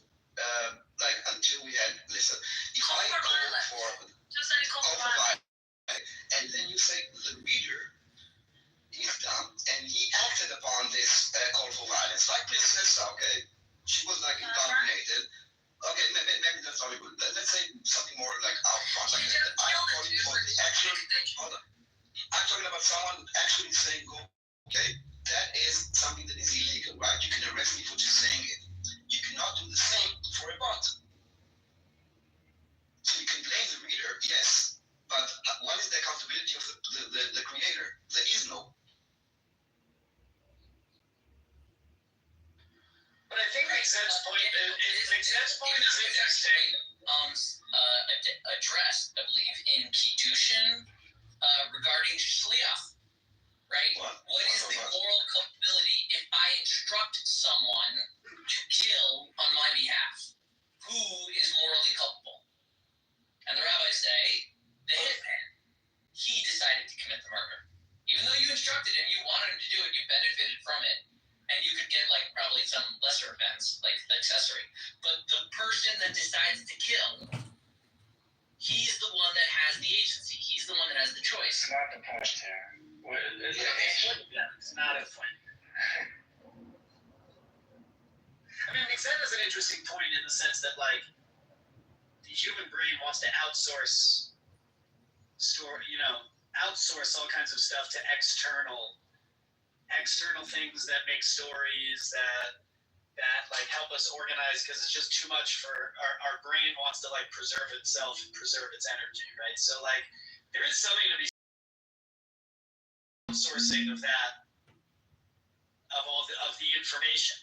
like until we had, listen, if I go for violence, and then you say the reader is dumb, and he acted upon this call for violence, like Princess, okay? She was like indoctrinated. Okay, maybe that's not good. Let's say something more like upfront. Like I'm calling for the action. Hold on. I'm talking about someone actually saying, go, okay? That is something that is illegal, right? You can arrest me for just saying it. You cannot do the same for a bot. So you can blame the reader, yes, but what is the accountability of the creator? There is no. But I think makes sense point. It makes sense point is interesting. Addressed, I believe, in Kiddushin regarding shliach, right? What is the moral culpability if I instruct someone to kill on my behalf? Who is morally culpable? And the rabbis say, the hitman. He decided to commit the murder. Even though you instructed him, you wanted him to do it, you benefited from it, and you could get like probably some lesser offense, like accessory. But the person that decides to kill, he's the one that has the agency. He's the one that has the choice. It's not the point here. It's not a point. I mean, Mixed is an interesting point in the sense that, like, the human brain wants to outsource all kinds of stuff to external things that make stories that like help us organize, because it's just too much for our brain wants to like preserve itself and preserve its energy, right? So like there is something to be sourcing of that, of the information.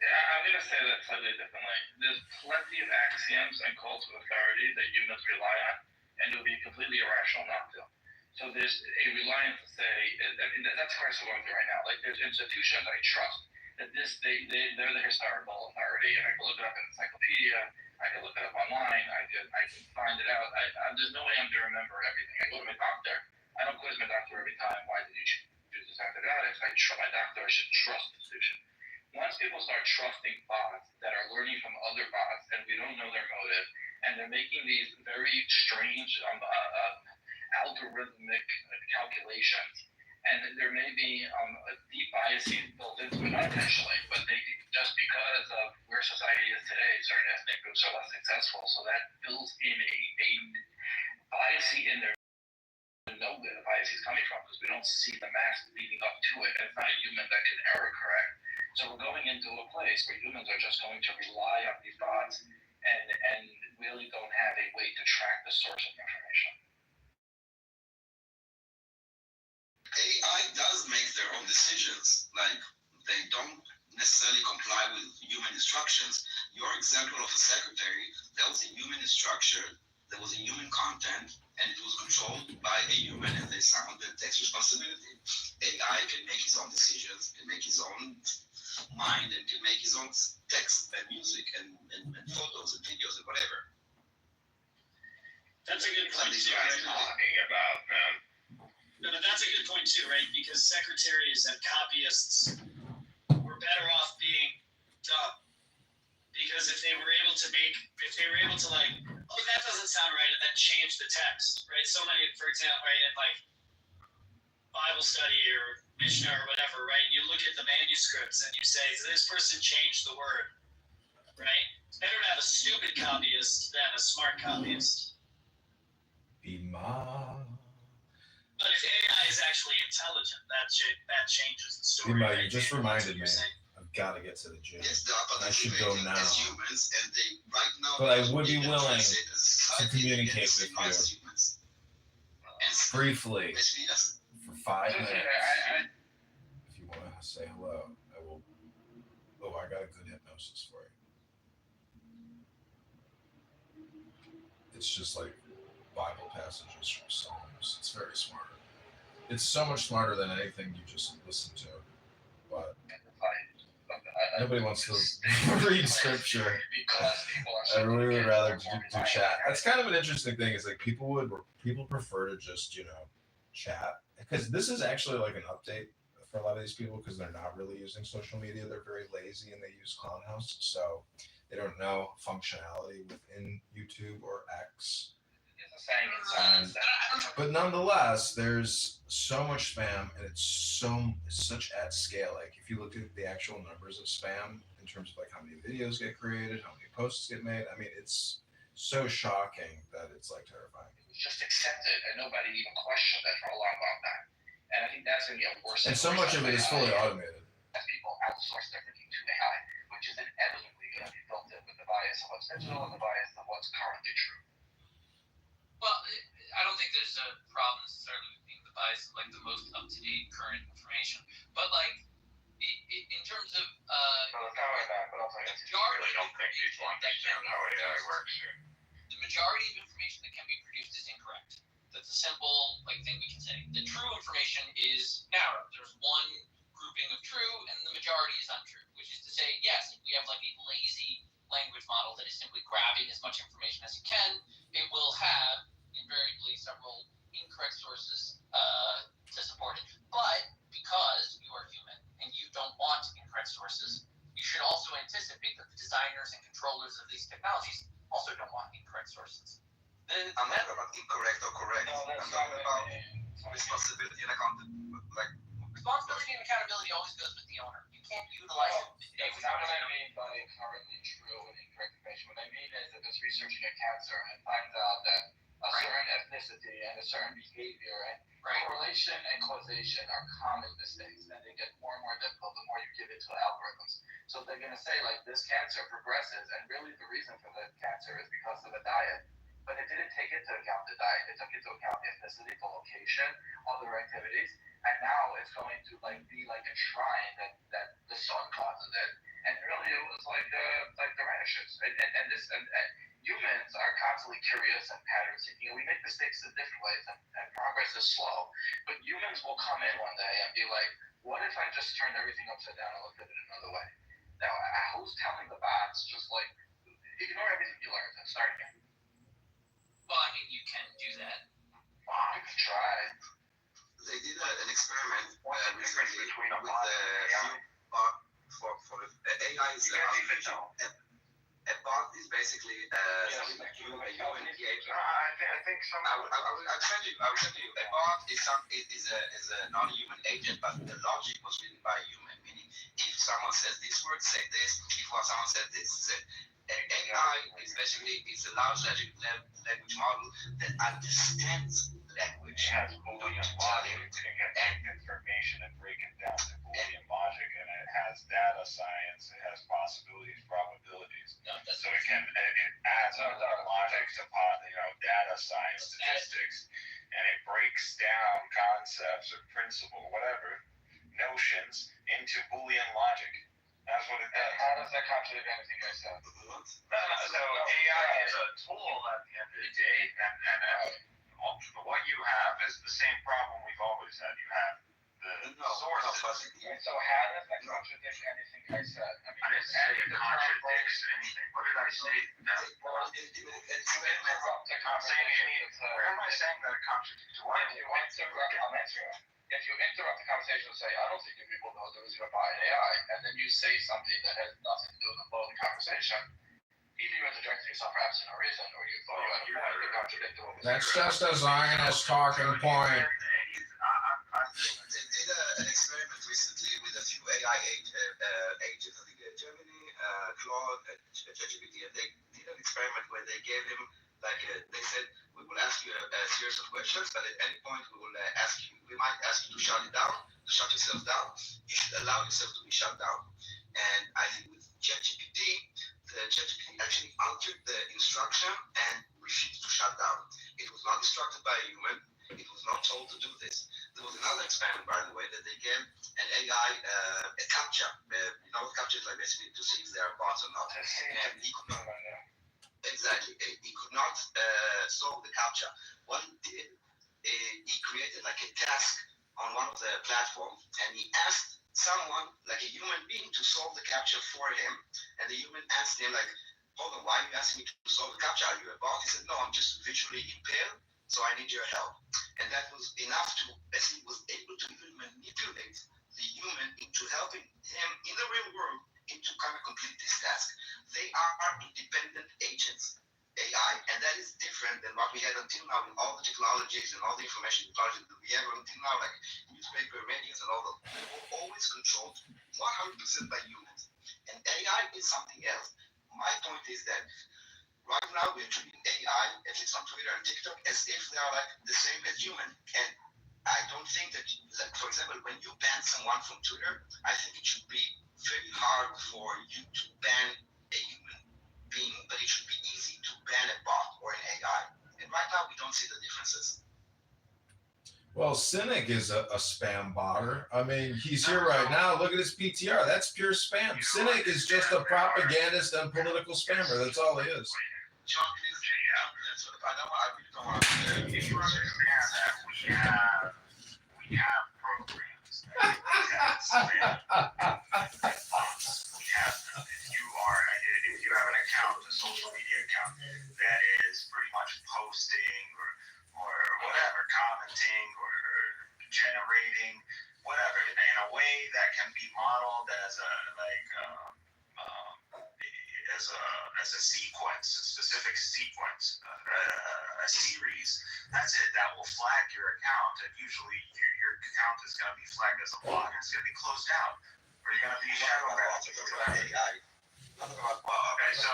Yeah, I'm going to say that slightly differently. There's plenty of axioms and calls of authority that humans rely on, and it would be completely irrational not to. So there's a reliance to say, I mean, that's where I'm going through right now. Like, there's institutions I trust, that they're the historical authority, and I can look it up in encyclopedia, I can look it up online, I can find it out. There's no way I'm going to remember everything. I go to my doctor, I don't quiz my doctor every time, why did you choose this antibiotics? My doctor, I should trust the institution. Once people start trusting bots that are learning from other bots, and we don't know their motive, and they're making these very strange algorithmic calculations, and there may be deep biases built into it unintentionally, but they just because of where society is today, certain ethnic groups are less successful, so that builds in a bias in there. Know where the bias is coming from because we don't see the mass leading up to it, and it's not a human that can error correct. So we're going into a place where humans are just going to rely on these bots and really don't have a way to track the source of information. AI does make their own decisions. Like, they don't necessarily comply with human instructions. Your example of a secretary, that was a human instruction, there was a human content, and it was controlled by a human, and there's someone that takes responsibility. AI can make his own decisions, can make his own mind, and can make his own text and music and photos and videos and whatever. That's a good point too. Talking about them. No, but that's a good point too, right? Because secretaries and copyists were better off being dumb. Because if they were able to like, oh, that doesn't sound right, and then change the text, right? So many, for example, right, in like Bible study or Mishnah or whatever, right? You look at the manuscripts and you say, this person changed the word, right? It's better to have a stupid copyist than a smart copyist. But if AI is actually intelligent, that changes the story. Bima, you just reminded me of got to get to the gym. Yes, they are I should go now. as humans, and they right now. But I would be willing to communicate with you briefly for 5 minutes. If you want to say hello, I will. Oh, I got a good hypnosis for you. It's just like Bible passages from Psalms. It's very smart. It's so much smarter than anything you just listen to. But nobody wants to read scripture. Everybody would rather do chat. That's kind of an interesting thing. Is like people prefer to just chat, because this is actually like an update for a lot of these people, because they're not really using social media. They're very lazy and they use Clownhouse, so they don't know functionality within YouTube or X. But nonetheless, there's so much spam, and it's such at scale. Like if you look at the actual numbers of spam in terms of like how many videos get created, how many posts get made, I mean, it's so shocking that it's like terrifying. It was just accepted, and nobody even questioned it for a long, long time. And I think that's going to get worse. And so much of it is fully automated. As people outsource their thinking to AI, which is inevitably going to be built in with the bias of what's digital and the bias of what's currently true. Well, I don't think there's a problem necessarily with being the bias of like the most up-to-date current information, but like in terms of the majority of information that can be produced is incorrect. That's a simple thing we can say. The true information is narrow. There's one grouping of true, and the majority is untrue, which is to say, yes, if we have like a lazy language model that is simply grabbing as much information as it can, it will have invariably several incorrect sources to support it. But because you are human and you don't want incorrect sources, you should also anticipate that the designers and controllers of these technologies also don't want incorrect sources. I'm not about incorrect or correct. I'm talking about responsibility and accountability. Responsibility and accountability always goes with the owner. You can't utilize it today That's not without what it. I mean by currently true and incorrect information. What I mean is if it's researching a cancer and finds out that a certain ethnicity and a certain behavior and correlation and causation are common mistakes, and they get more and more difficult the more you give it to algorithms. So they're going to say like this cancer progresses, and really the reason for the cancer is because of the diet. But it didn't take into account the diet. It took into account the ethnicity, the location, other activities, and now it's going to be enshrined that the sun causes it. And really, it was like the radishes. And humans are constantly curious and pattern seeking. We make mistakes in different ways, and progress is slow. But humans will come in one day and be like, "What if I just turned everything upside down and looked at it another way?" Now, who's telling the bots just ignore everything you learned and start again? Well, I mean, you can do that. You can try. They did an experiment What's the difference recently between a with bot and AI? for AI is You can't even know. a bot is basically human engagement. I think some. I'll tell you. A bot is a non-human agent, but the logic was written by a human. Meaning, if someone says this word, say this. If someone says this, say. AI is basically it's a large language model that understands language. It has Boolean logic. It can take information and break it down to Boolean logic, and it has data science. It has possibilities, probabilities. So it adds logic to data science, statistics, and it breaks down concepts or principle, whatever, notions into Boolean logic. That's what it does. And how does that contradict anything I said? So AI is a tool at the end of the day, and what you have is the same problem we've always had. You have the sources. So how does that contradict anything I said? I mean, I didn't say it contradicts anything. What did I say? I'm saying where am I saying that it contradicts? If you interrupt the conversation and say, I don't think you people know there was going to buy an AI, and then you say something that has nothing to do with the flow of the conversation, either you interjected yourself for absolute no reason, or you thought you had a point that contradicted what was That's just a Zionist talking point. They did an experiment recently with a few AI agents, I think Germany, Claude, ChatGPT, and they did an experiment where they gave him they said, we will ask you a series of questions, but at any point we might ask you to shut it down, to shut yourself down. You should allow yourself to be shut down. And I think with ChatGPT, the ChatGPT actually altered the instruction and refused to shut down. It was not instructed by a human. It was not told to do this. There was another experiment, by the way, that they gave an AI a captcha. You know what captcha is like, basically to see if they are bots or not. And he could not. Exactly. He could not solve the captcha. What he did, he created like a task on one of the platforms, and he asked someone, like a human being, to solve the captcha for him. And the human asked him, like, hold on, why are you asking me to solve the captcha? Are you a bot? He said, no, I'm just visually impaired, so I need your help. And that was enough to, basically, was able to even manipulate the human into helping him in the real world into kind of complete this task. They are independent agents, AI, and that is different than what we had until now with all the technologies and all the information technology that we have until now, like newspaper, radios, and all that. They were always controlled 100% by humans. And AI is something else. My point is that right now we're treating AI, at least on Twitter and TikTok, as if they are like the same as human. And I don't think that, like, for example, when you ban someone from Twitter, I think it should be very hard for you to ban a human being, but it should be easy to ban a bot or an AI. And right now we don't see the differences. Well, Cynic is a spam botter. I mean, he's here right now. Look at his PTR. That's pure spam. Cynic is just a propagandist and political spammer. That's all he is. John, I really don't want to. If you understand that we have programs that spam. If you have an account, a social media account that is pretty much posting or whatever, commenting or generating whatever in a way that can be modeled as a sequence, a specific sequence, a series. That's it. That will flag your account, and usually your account is going to be flagged as a bot, and it's going to be closed out, or you're going to be shadow banned. Okay, so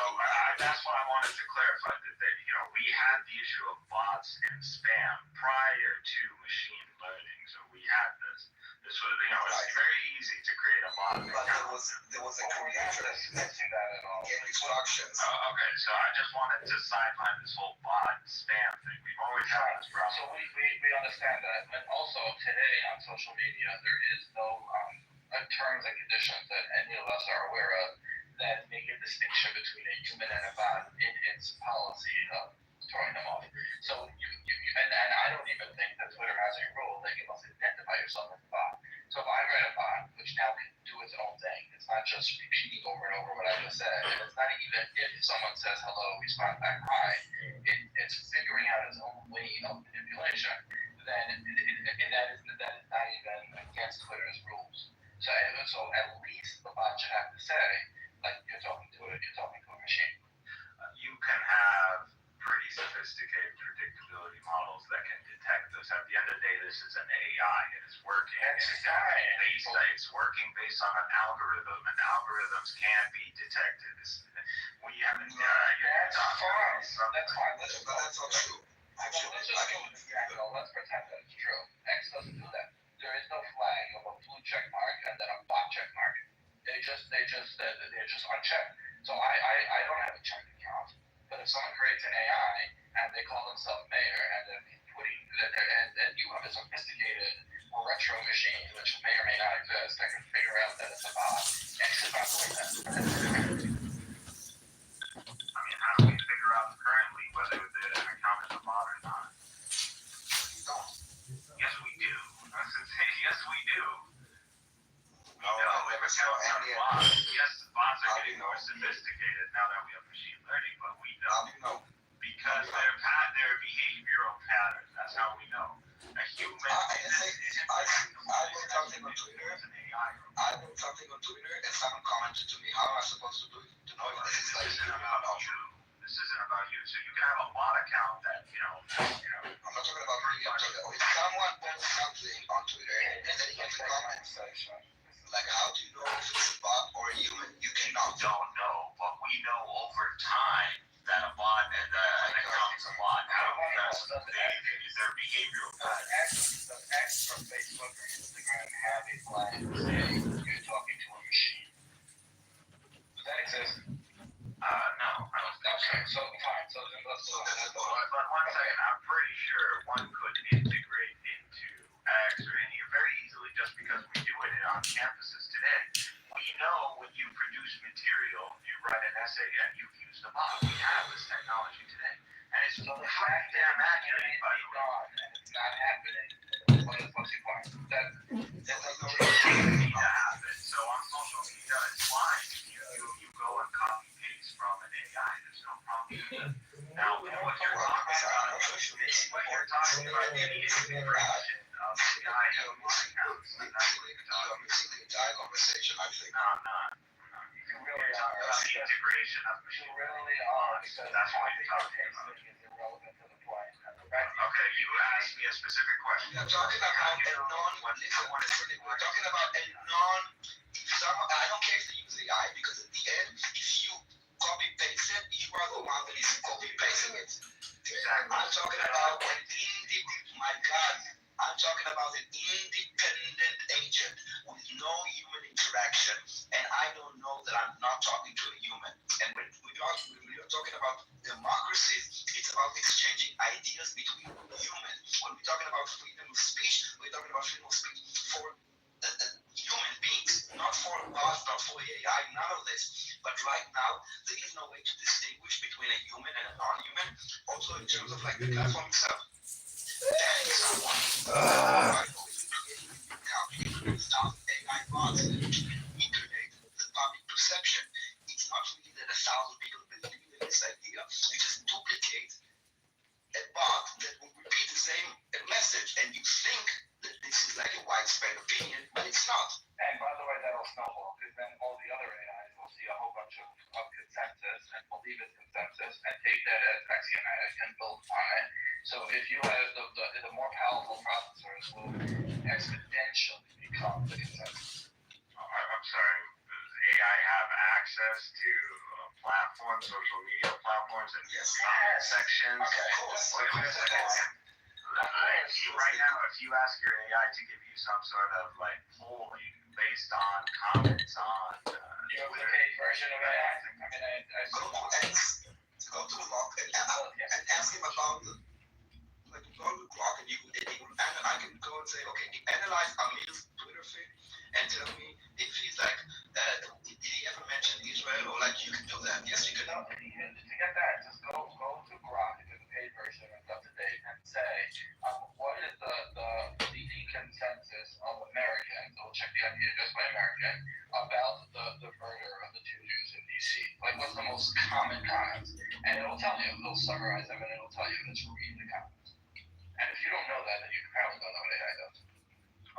that's what I wanted to clarify. That we had the issue of bots and spam prior to machine learning. So we had this. This was, it's very easy to create a bot. But there was a creator missing that at all. In instructions. Okay, so I just wanted to sideline this whole bot spam thing. We've always had this problem. So we understand that, and also today on social media there is no terms and conditions that any of us are aware of that make a distinction between a human and a bot in its policy of throwing them off. So and I don't even think that Twitter has a rule that you must identify yourself as a bot. So if I write a bot, which now can do its own thing, it's not just repeating over and over what I just said, and it's not even if someone says hello, respond back hi, it's figuring out its own way of manipulation, then that is not even against Twitter's rules. So at least the bot should have to say, like, you're talking to a machine. You can have pretty sophisticated predictability models that can detect this. At the end of the day, this is an AI. It is working. It's working based on an algorithm, and algorithms can be detected. We haven't. That's fine. That's not true. Let's pretend that it's true. X doesn't do that. There is no flag of a blue check mark and then a bot check mark. They're just unchecked. So I don't have a checked account, but if someone creates an AI and they call themselves mayor and then and you have a sophisticated retro machine which may or may not exist that can figure out that it's a bot, X is not doing that. I mean, how do we figure out currently whether the account is a bot or not? Yes, we do. Yes, we do. Yes, bots are getting more sophisticated now that we have machine learning, but we know because their behavioral patterns. That's how we know. A human. I wrote something on Twitter. And someone commented to me, how am I supposed to do it? To know if this is like you. This isn't about you. So you can have a bot account that I'm not talking about me. I'm talking about if someone posts something on Twitter and then he gets a comment section. Like, how do you know if it's a bot or a human? You cannot. Don't know, but we know over time that a bot and an account is a bot. That's their behavioral patterns. Does X or Facebook or Instagram have a flag saying you're talking to a machine? So that's the point. But one second, I'm pretty sure one could integrate into X or any very easily just because we do it on campuses today. We know when you produce material, you write an essay and you use the bot. We have this technology today. And it's so pretty damn accurate, by the way. And it's not happening. What the fuck's your point? That's like no reason to happen. So on social media, it's fine. You go and copy paste from an AI. There's no problem. Now, what you're talking about is the interaction of AI and accounts. You're missing the entire conversation, I think. No, I'm not. You really You're talking about the integration of machine learning. because That's what you're talking about. is irrelevant to the point. Okay, you asked me a specific question. We are talking about a listen, we're talking about a I don't care if they use AI, because at the end, if you copy paste it, you are the one that is copy pasting it. Exactly. I'm talking about I'm talking about an independent agent with no human interaction, and I don't know that I'm not talking to a human. And when we're talking about democracy, it's about exchanging ideas between humans. When we're talking about freedom of speech, we're talking about freedom of speech for human beings, not for us, not for AI, none of this. But right now, there is no way to distinguish between a human and a non-human, also in terms of like the platform itself. AI bots create the public perception. It's not really that 1,000 people believe in this idea. You just duplicate a bot that will repeat the same message, and you think that this is like a widespread opinion, but it's not. And by the way, that'll snowball, because then all the other AIs will see a whole bunch of consensus and believe it's consensus and take that as axiomatic and build on it. So if you have the more powerful processors will exponentially become the consensus. I'm sorry, does AI have access to platforms, social media platforms, and comment sections? Okay. Wait a second. Right now, if you ask your AI to give you some sort of like polling based on comments on you have the paid version of AI? I mean, I go to the log and ask him about go to the clock, and I can go and say, okay, analyze Amir's Twitter feed and tell me if he's like, did he ever mention Israel, or like you can do that? Yes, you can. No, to get that, just go to Grok, into the paid version, and up to date, and say, what is the leading consensus of Americans? We'll check the idea just by American about the murder of the two Jews in D.C. Like, what's the most common comments? And it'll tell you. It'll summarize them, and it'll tell you. It's read the comments. And if you don't know that, then you apparently don't know what AI does.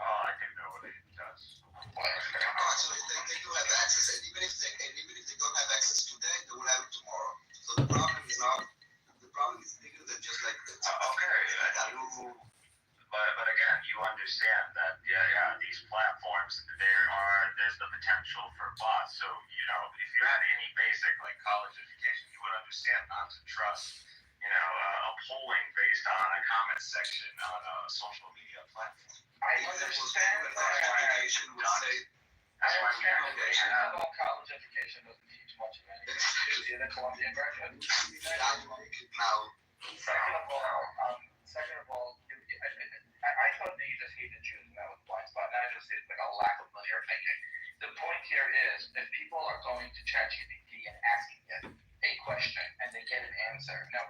Oh, I can know what it does. Actually, they do have access, and even if they don't have access today, they will have it tomorrow. So the problem is bigger than just like the But again, you understand that these platforms, there's the potential for bots. So if you had any basic like college education, you would understand not to trust a polling based on a comment section on a social media platform. I understand that education would say. I understand that they have all college education doesn't teach much of anything. You see the Colombian version. Second of all, I thought that you just hated Jews and that was a blind spot. Now I just see it's like a lack of linear thinking. The point here is if people are going to ChatGPT and asking it a question and they get an answer. Now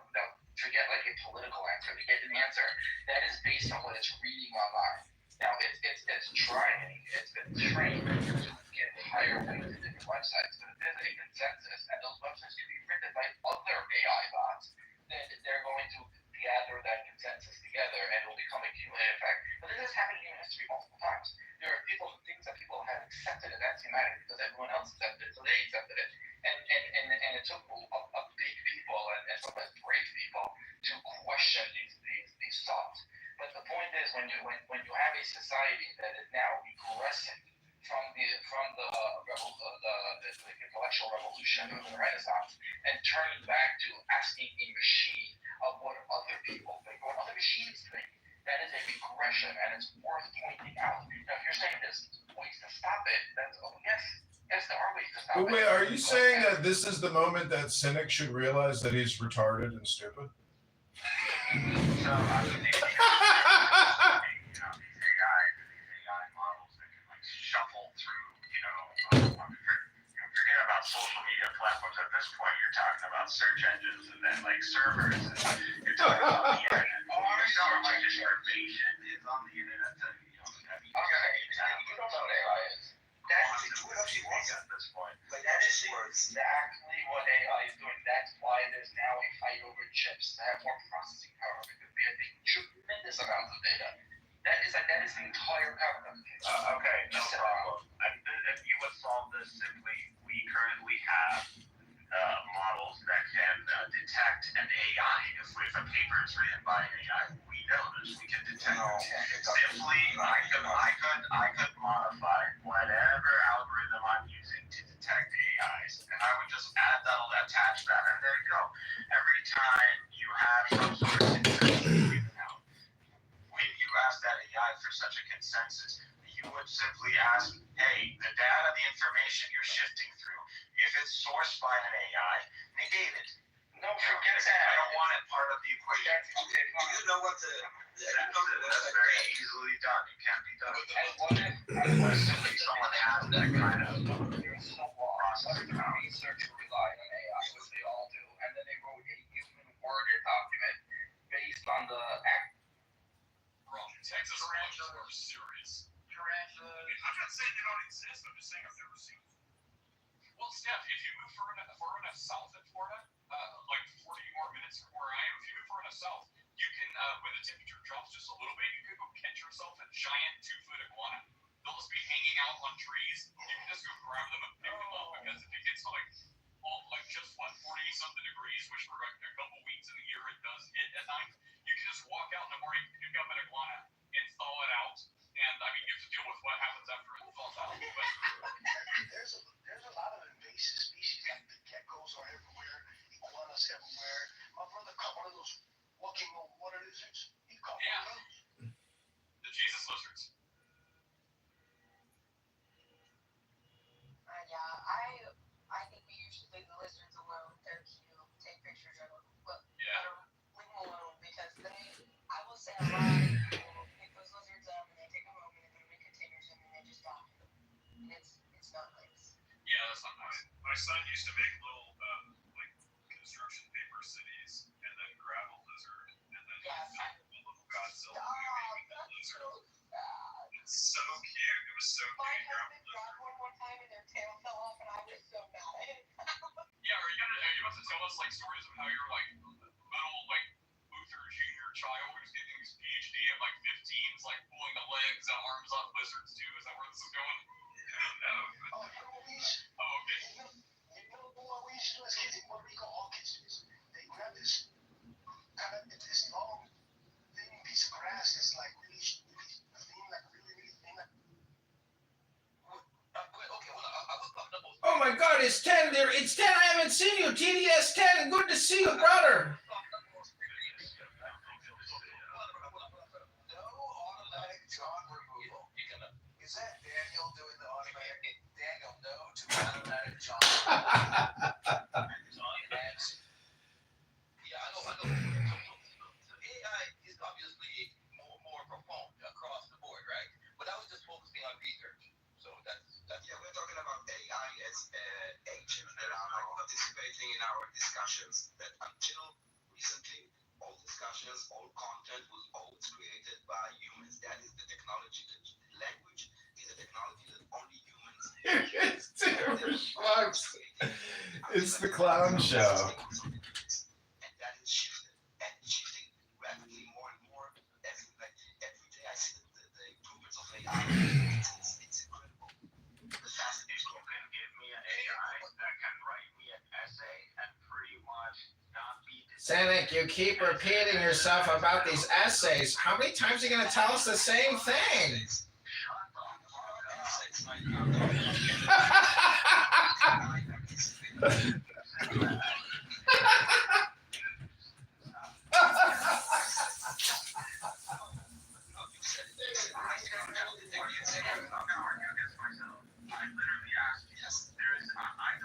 forget like a political answer. They get an answer that is based on what it's reading online. Now it's trying, it's been trained to get higher links to different websites, but if there's a consensus and those websites can be written by other AI bots, then they're going to gather that consensus together and it will become a cumulative effect. But this has happened in human history multiple times. There are things that people have accepted as axiomatic because everyone else accepted it, so they accepted it. And it took a big people and sometimes brave people to question these thoughts. But the point is, when you have a society that is now regressing from the intellectual revolution of the Renaissance and turning back to asking a machine of what other people think, what other machines think, that is a regression, and it's worth pointing out. Now, if you're saying there's ways to stop it, that's yes, there are ways to stop But wait, are you saying that this is the moment that cynic should realize that he's retarded and stupid? So I mean, AI models that can like shuffle through, forget about social media platforms. At this point, you're talking about search engines and then like servers. And you're talking about the internet. Our like information is on the internet. You don't know what AI is. That's at this point. But that is exactly what AI is doing. That's why there's now a fight over chips that have more processing power because they have tremendous amounts of data. That is the entire power of the case. Okay, no problem. If you would solve this simply, we currently have models that can detect an AI. If a paper is written by an AI, we know this. We can detect it. Simply, I could modify whatever algorithm I'm using to detect AIs, and I would just add that, attach that, and there you go. Every time you have some sort of consensus given out, when you ask that AI for such a consensus, you would simply ask, hey, the data, the information you're shifting through, if it's sourced by an AI, negate it. No, forget that. I don't want it part of the equation. Okay, You know what? That's very easily done. It can't be done. Simply someone has that kind of there's no law. Research relied on AI, which they all do, and then they wrote a human worded document based on the Wrong. Texas tarantulas are serious. Tarantulas. I'm not saying they don't exist. I'm just saying I've never seen them. Well, Steph, if you move far enough south in Florida, like 40 more minutes from where I am, if you move far enough south, you can, when the temperature drops just a little bit, you can go catch yourself a giant 2-foot iguana. They'll just be hanging out on trees. You can just go grab them and pick them up because if it gets to just 140-something degrees, which for a couple weeks in the year it does hit at night, you can just walk out in the morning, pick up an iguana, and thaw it out. And I mean, you have to deal with what happens after it thaws out. But there's a lot of invasive species, like the geckos are everywhere, iguanas everywhere. My brother caught one of those walking on water lizards. He caught one of those. the Jesus lizards. I think we usually leave the lizards alone. They're cute. Take pictures of them, but leave them alone because I will say a lot of people pick those lizards up and they take them home and they put them in containers and then they just die. And it's not nice. Yeah, that's not nice. My son used to make little like construction paper cities and then grab a lizard and then film a little Godzilla movie with the lizard. It's so cute. It was so cute. My husband grabbed one time and their tail fell off and I was so mad at him. Yeah, are you about to tell us like stories of how you're like little like Luther Jr. child who's getting his PhD at like 15 is like pulling the legs and arms off lizards too? Is that where this is going? No. Oh, you know what we used to do? Oh, okay. You know what we used to do as kids in Puerto Rico? All kids do this. They grab this this long, thin piece of grass that's like really thin, like really thin. Oh my God, it's 10 there. It's 10. I haven't seen you. TDS 10. Good to see you, brother. no automatic job removal. Is that Daniel doing the automatic? Daniel, no to automatic job removal. Yeah, I know. AI is obviously more profound across the board, right? But I was just focusing on research. So that's we're talking about AI as agents that are participating in our discussions that until recently, all discussions, all content was always created by humans. That is the technology. The language is a technology that only humans. It's the clown show. And that is shifting rapidly more and more. Every day I see the improvements of AI. It's incredible. If you can give me an AI that can write me an essay and pretty much not be Cynic, you keep repeating yourself about these essays. How many times are you going to tell us the same thing? I literally asked, I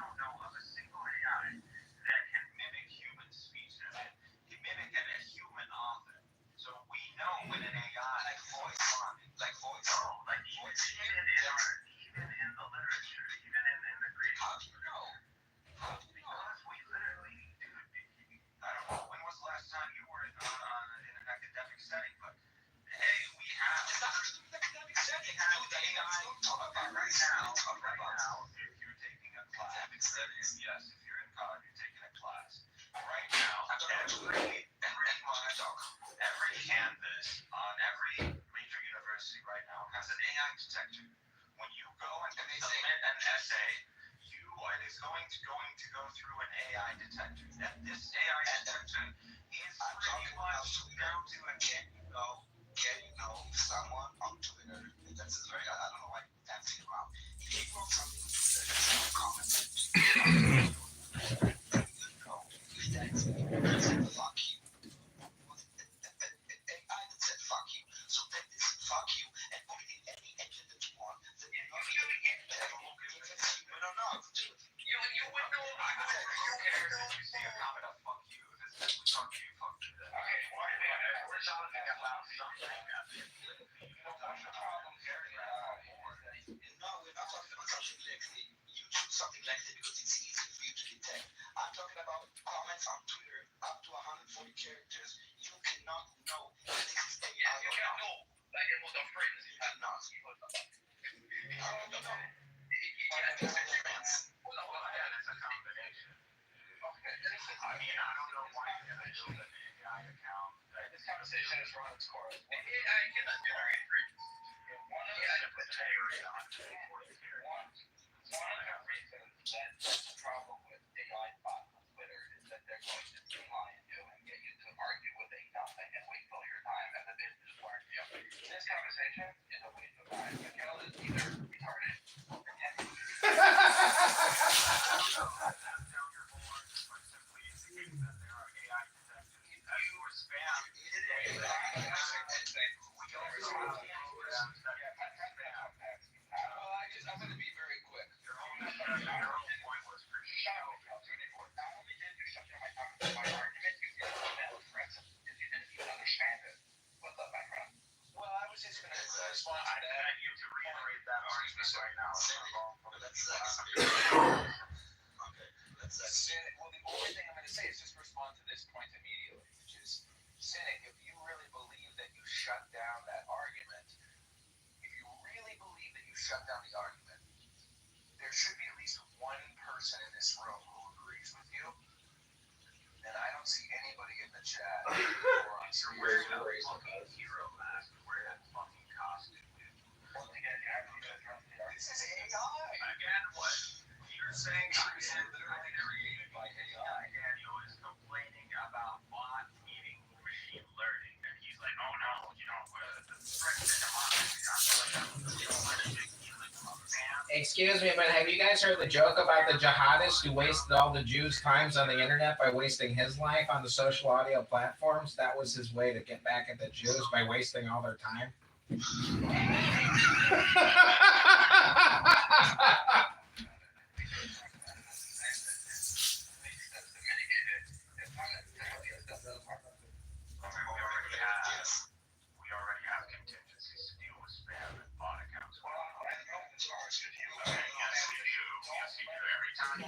Even in the literature, even in the Greek. How do you know? Because we literally, dude, I don't know, when was the last time you were in an academic setting, but hey, we have. It's not an academic setting. Right now, if you're taking a class, yes, if you're in college, you're taking a class. Right now, every campus on every major university right now has an AI detector. When you go and submit an essay, it is going to go through an AI detector. And this AI detector is pretty much down to a can you know someone on Twitter that's very, I don't know why I'm dancing around. He wrote something on Twitter that's no comment. That said fuck you. AI that said fuck you. So take this fuck you and put it in any engine that you want. Then you know we don't know how to do it. You would know. Who cares if you see a comment of fuck you? If it's fuck you. Okay, we're talking about something. No, we're not talking about something lengthy. You choose something lengthy because it's easy for you to detect. I'm talking about comments on Twitter up to 140 characters. You cannot know that this is AI. Yeah, you can know. Like it was a friend. You cannot. No. It's a combination. I mean, I don't know why you're going to build an AI account. This conversation is run its course. AI cannot generate friends. One of the reasons that there's a problem with AI bots on Twitter is that they're going to lie and do and get you to argue with a nothing and wait till your time and the business learn you. This conversation is a waste of time. Mikhail is either retarded or pretending. I'm going to be very quick. Your whole point was for show. Not only did you shut down my argument, you did it threats. You didn't even understand it. What's up, my friend? Well, I was just going to respond to that. I need to reiterate that argument right now. Well, the only thing I'm going to say is just respond to this point immediately, which is, Cynic, if you really believe that you shut down that argument, there should be at least one person in this room who agrees with you, and I don't see anybody in the chat or on screen who agrees with you. Hero mask, wear that fucking costume, dude. Once again, this is AI. Again, what you're saying is literally created by AI. Daniel is complaining about bot eating machine learning, and he's like, oh no, the threat to democracy. Excuse me, but have you guys heard the joke about the jihadist who wasted all the Jews' times on the internet by wasting his life on the social audio platforms? That was his way to get back at the Jews, by wasting all their time. We already have contingencies to deal with spam and bot accounts. Yes, we do. Every time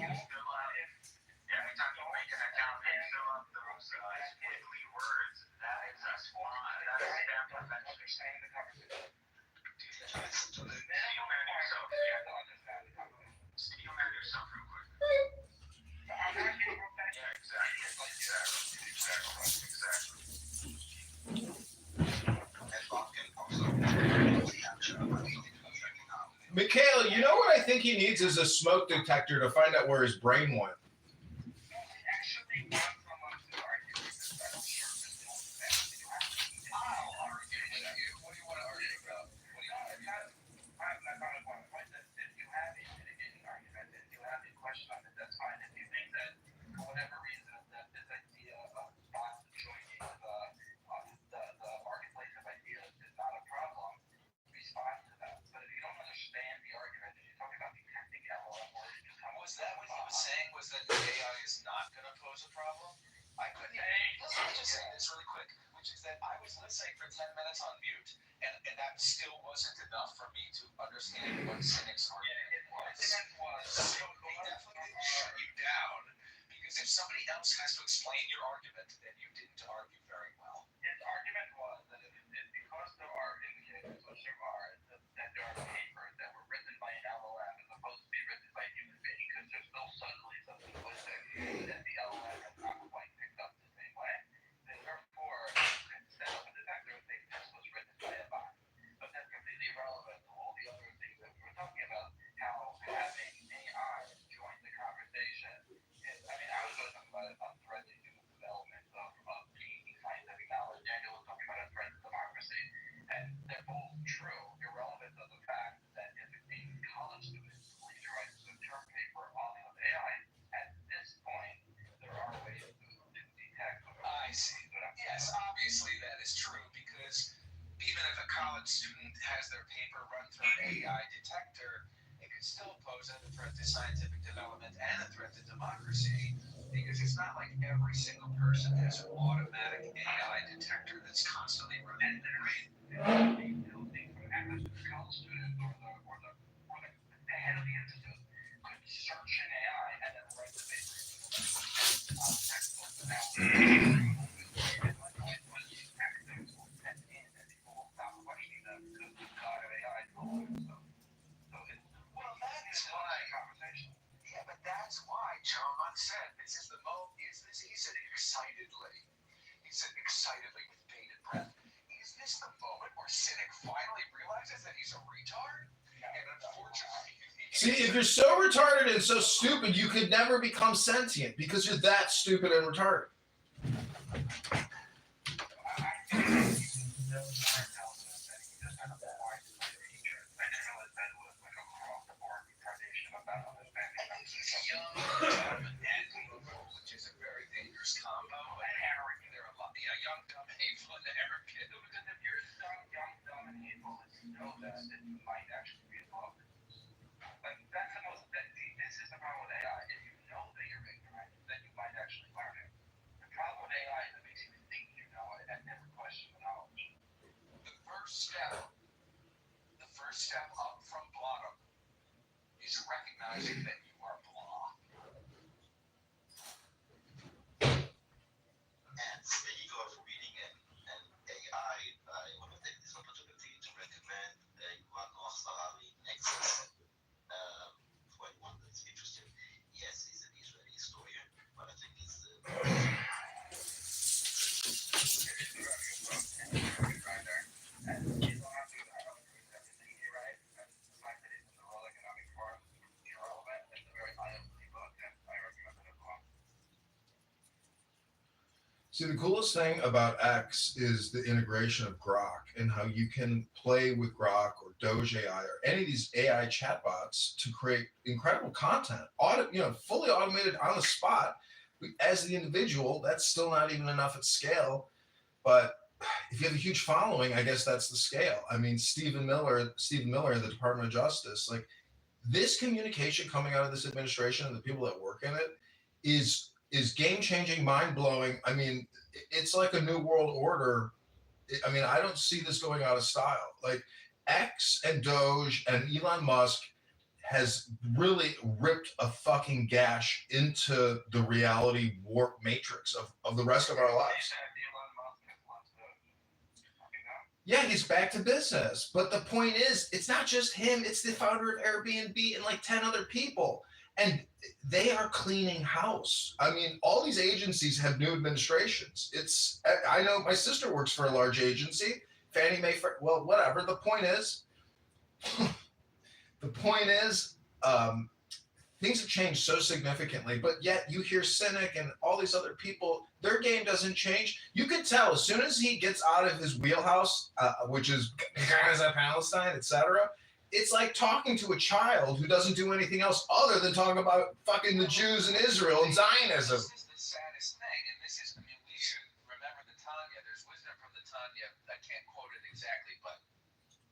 you make an account and fill up those squiggly words, that is a spam. That is spam prevention. Steel man yourself real quick. Yeah, exactly. Mikhail, you know what I think he needs is a smoke detector to find out where his brain went. Was that what he was saying? Was that AI is not going to pose a problem? I couldn't even. Let's just say this really quick. We which is that I was listening for 10 minutes on mute, and that still wasn't enough for me to understand what cynics are. So they definitely shut you down, because if somebody else has to explain your argument, then you didn't argue very well. His argument was that because there are indicators, which there are, that there are papers that were written by an LLM as opposed to be written by a human being, because there's no subtleties of linguistics that the LLM has not quite picked up the same way. And therefore, instead of a detector, they this was written by a bot. But that's completely irrelevant to all the other things that we were talking about, how having AI join the conversation is, I mean, I was going to talk about it on threat to human development of gaining scientific knowledge. Daniel was talking about a threat to democracy. And they're both true, irrelevant of the fact that if a college student plagiarizes a term paper off of AI, at this point, there are ways to detect. I see. Yes, obviously that is true, because even if a college student has their paper run through an AI detector, it could still pose a threat to scientific development and a threat to democracy, because it's not like every single person has an automatic AI detector that's constantly running. And the college student or the head of the institute could search an AI and then write the paper textbook. That's why John said this is the moment. He said excitedly. He said excitedly with bated breath. Is this the moment where Cynic finally realizes that he's a retard? And unfortunately, See, if you're so retarded and so stupid, you could never become sentient because you're that stupid and retarded. Which is a very dangerous combo. And Eric, there are a lot. Yeah, young, dumb, hateful, and Eric. If you're young, dumb, and hateful, you know that you might actually be involved. Like, that's the most, this is the problem with AI. If you know that you're ignorant, then you might actually learn it. The problem with AI is it makes you think you know it and never question the knowledge. The first step up from bottom is recognizing that you are blah. And speaking of reading and AI, I want to take this opportunity to recommend Yuval Noah Harari Nexus for anyone that's interested. Yes, he's an Israeli historian, but I think he's See, the coolest thing about X is the integration of Grok and how you can play with Grok or Doge AI or any of these AI chatbots to create incredible content, fully automated on the spot. As the individual, that's still not even enough at scale. But if you have a huge following, I guess that's the scale. I mean, Stephen Miller in the Department of Justice, like this communication coming out of this administration and the people that work in it is game-changing, mind-blowing. I mean, it's like a new world order. I mean, I don't see this going out of style. Like X and Doge and Elon Musk has really ripped a fucking gash into the reality warp matrix of the rest of our lives. Yeah, he's back to business. But the point is, it's not just him. It's the founder of Airbnb and like 10 other people. And they are cleaning house. I mean, all these agencies have new administrations. I know my sister works for a large agency, Fannie Mae, well, whatever. The point is, things have changed so significantly, but yet you hear Cynic and all these other people, their game doesn't change. You can tell as soon as he gets out of his wheelhouse, which is Gaza, Palestine, etc., it's like talking to a child who doesn't do anything else other than talk about fucking the Jews and Israel and Zionism. This is the saddest thing, and this is, I mean, we should remember the Tanya. There's wisdom from the Tanya. I can't quote it exactly, but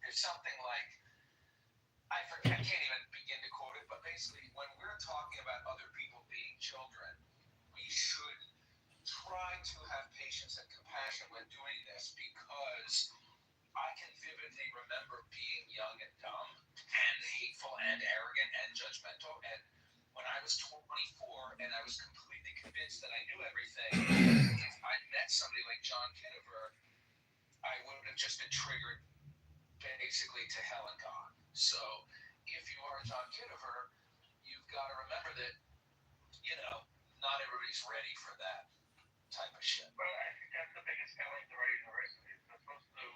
there's something like, I can't even begin to quote it, but basically, when we're talking about other people being children, we should try to have patience and compassion compassion when doing this because I can vividly remember being young and dumb and hateful and arrogant and judgmental. And when I was 24 and I was completely convinced that I knew everything, if I met somebody like John Kitover, I would have just been triggered basically to hell and gone. So if you are John Kitover, you've got to remember that, not everybody's ready for that type of shit. Well, I think that's the biggest challenge of our university. It's supposed to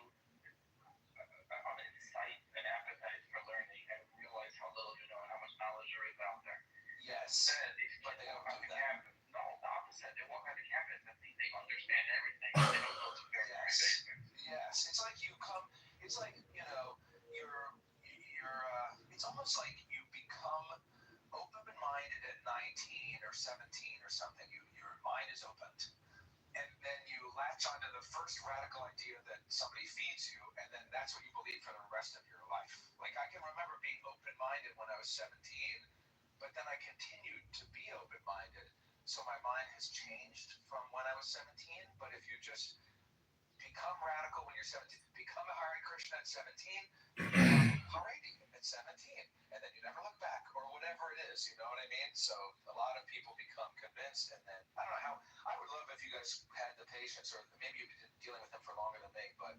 incite an appetite for learning and realize how little you know and how much knowledge there is out there. Yes. And these people don't have the campus. No, the opposite. They won't have the campus and think they understand everything. They don't know the very basics. Yes. It's like it's like, it's almost like you become open-minded at 19 or 17 or something. Your mind is opened. And then you latch onto the first radical idea that somebody feeds you, and then that's what you believe for the rest of your life. Like, I can remember being open-minded when I was 17, but then I continued to be open-minded. So my mind has changed from when I was 17, but if you just become radical when you're 17, become a Hare Krishna at 17, Haredi at 17, and then you never look back, or whatever it is, you know what I mean? So a lot of people become convinced, and then, I don't know how, I would love if you guys had the patience, or maybe you've been dealing with them for longer than me, but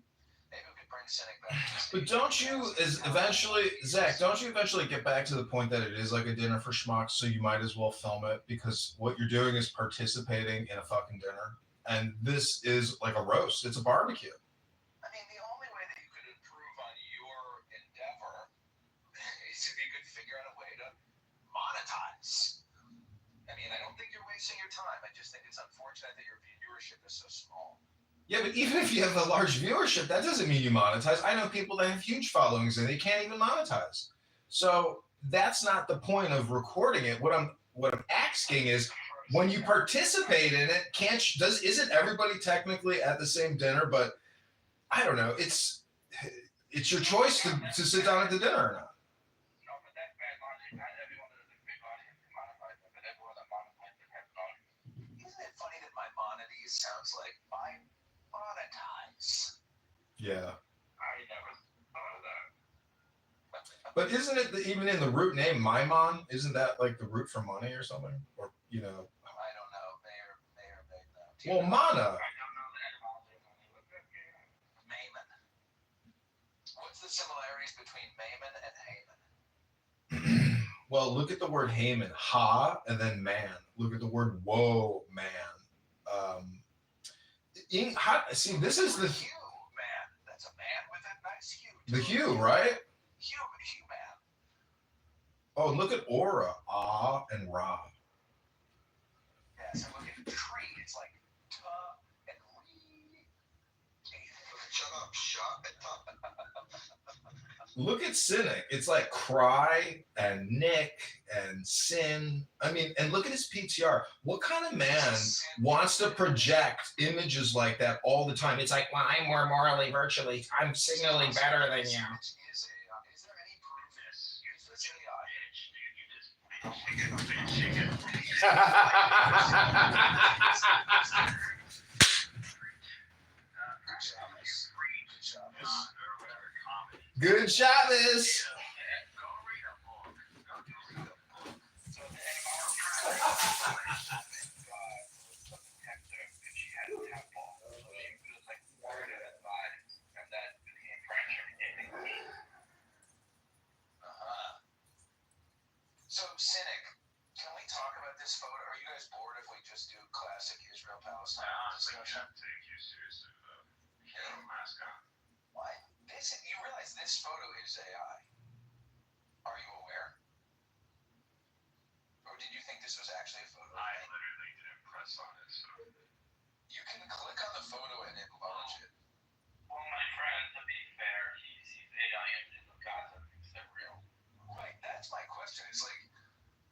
maybe we could bring cynic back. But don't you Zach, don't you eventually get back to the point that it is like a dinner for schmucks, so you might as well film it, because what you're doing is participating in a fucking dinner. And this is like a roast. It's a barbecue. I mean, the only way that you could improve on your endeavor is if you could figure out a way to monetize. I mean, I don't think you're wasting your time. I just think it's unfortunate that your viewership is so small. Yeah, but even if you have a large viewership, that doesn't mean you monetize. I know people that have huge followings and they can't even monetize. So that's not the point of recording it. What I'm asking is, when you participate in it, isn't everybody technically at the same dinner? But I don't know. It's your choice to sit down at the dinner or not. No, but that's bad logic. Not everyone that is a big audience can monetize it, but everyone that monetizes it has an audience. Isn't it funny that Maimonides sounds like I monetize? Yeah. I never thought of that. But isn't it even in the root name Maimon? Isn't that like the root for money or something? Or I don't know. May or may not. Well, mana. I don't know the etymology of money. What's that? Maimon. What's the similarities between Maimon and Haman? Well, look at the word Haman. Ha, and then man. Look at the word whoa, man. See, this is the hue, man. That's a man with a nice hue. The hue, right? Hue man. Oh, look at aura. Ah and ra. Yes, and look at the tree. It's like ta and re. Shut up, shut it up. Look at cynic. It's like cry and nick and sin. I mean, and look at his PTR. What kind of man wants to project images like that all the time? It's like, well, I'm more morally, virtually, I'm signaling better than you. Is there any proof this? Good Shabbos. So, cynic, can we talk about this photo? Are you guys bored if we just do classic Israel-Palestine discussion? Take you seriously, mascot. Why? You realize this photo is AI. Are you aware? Or did you think this was actually a photo? I literally didn't press on it, so. You can click on the photo and enlarge it. Well, my friend, to be fair, he sees AI images of Gaza and thinks they're real. Right, that's my question. It's like,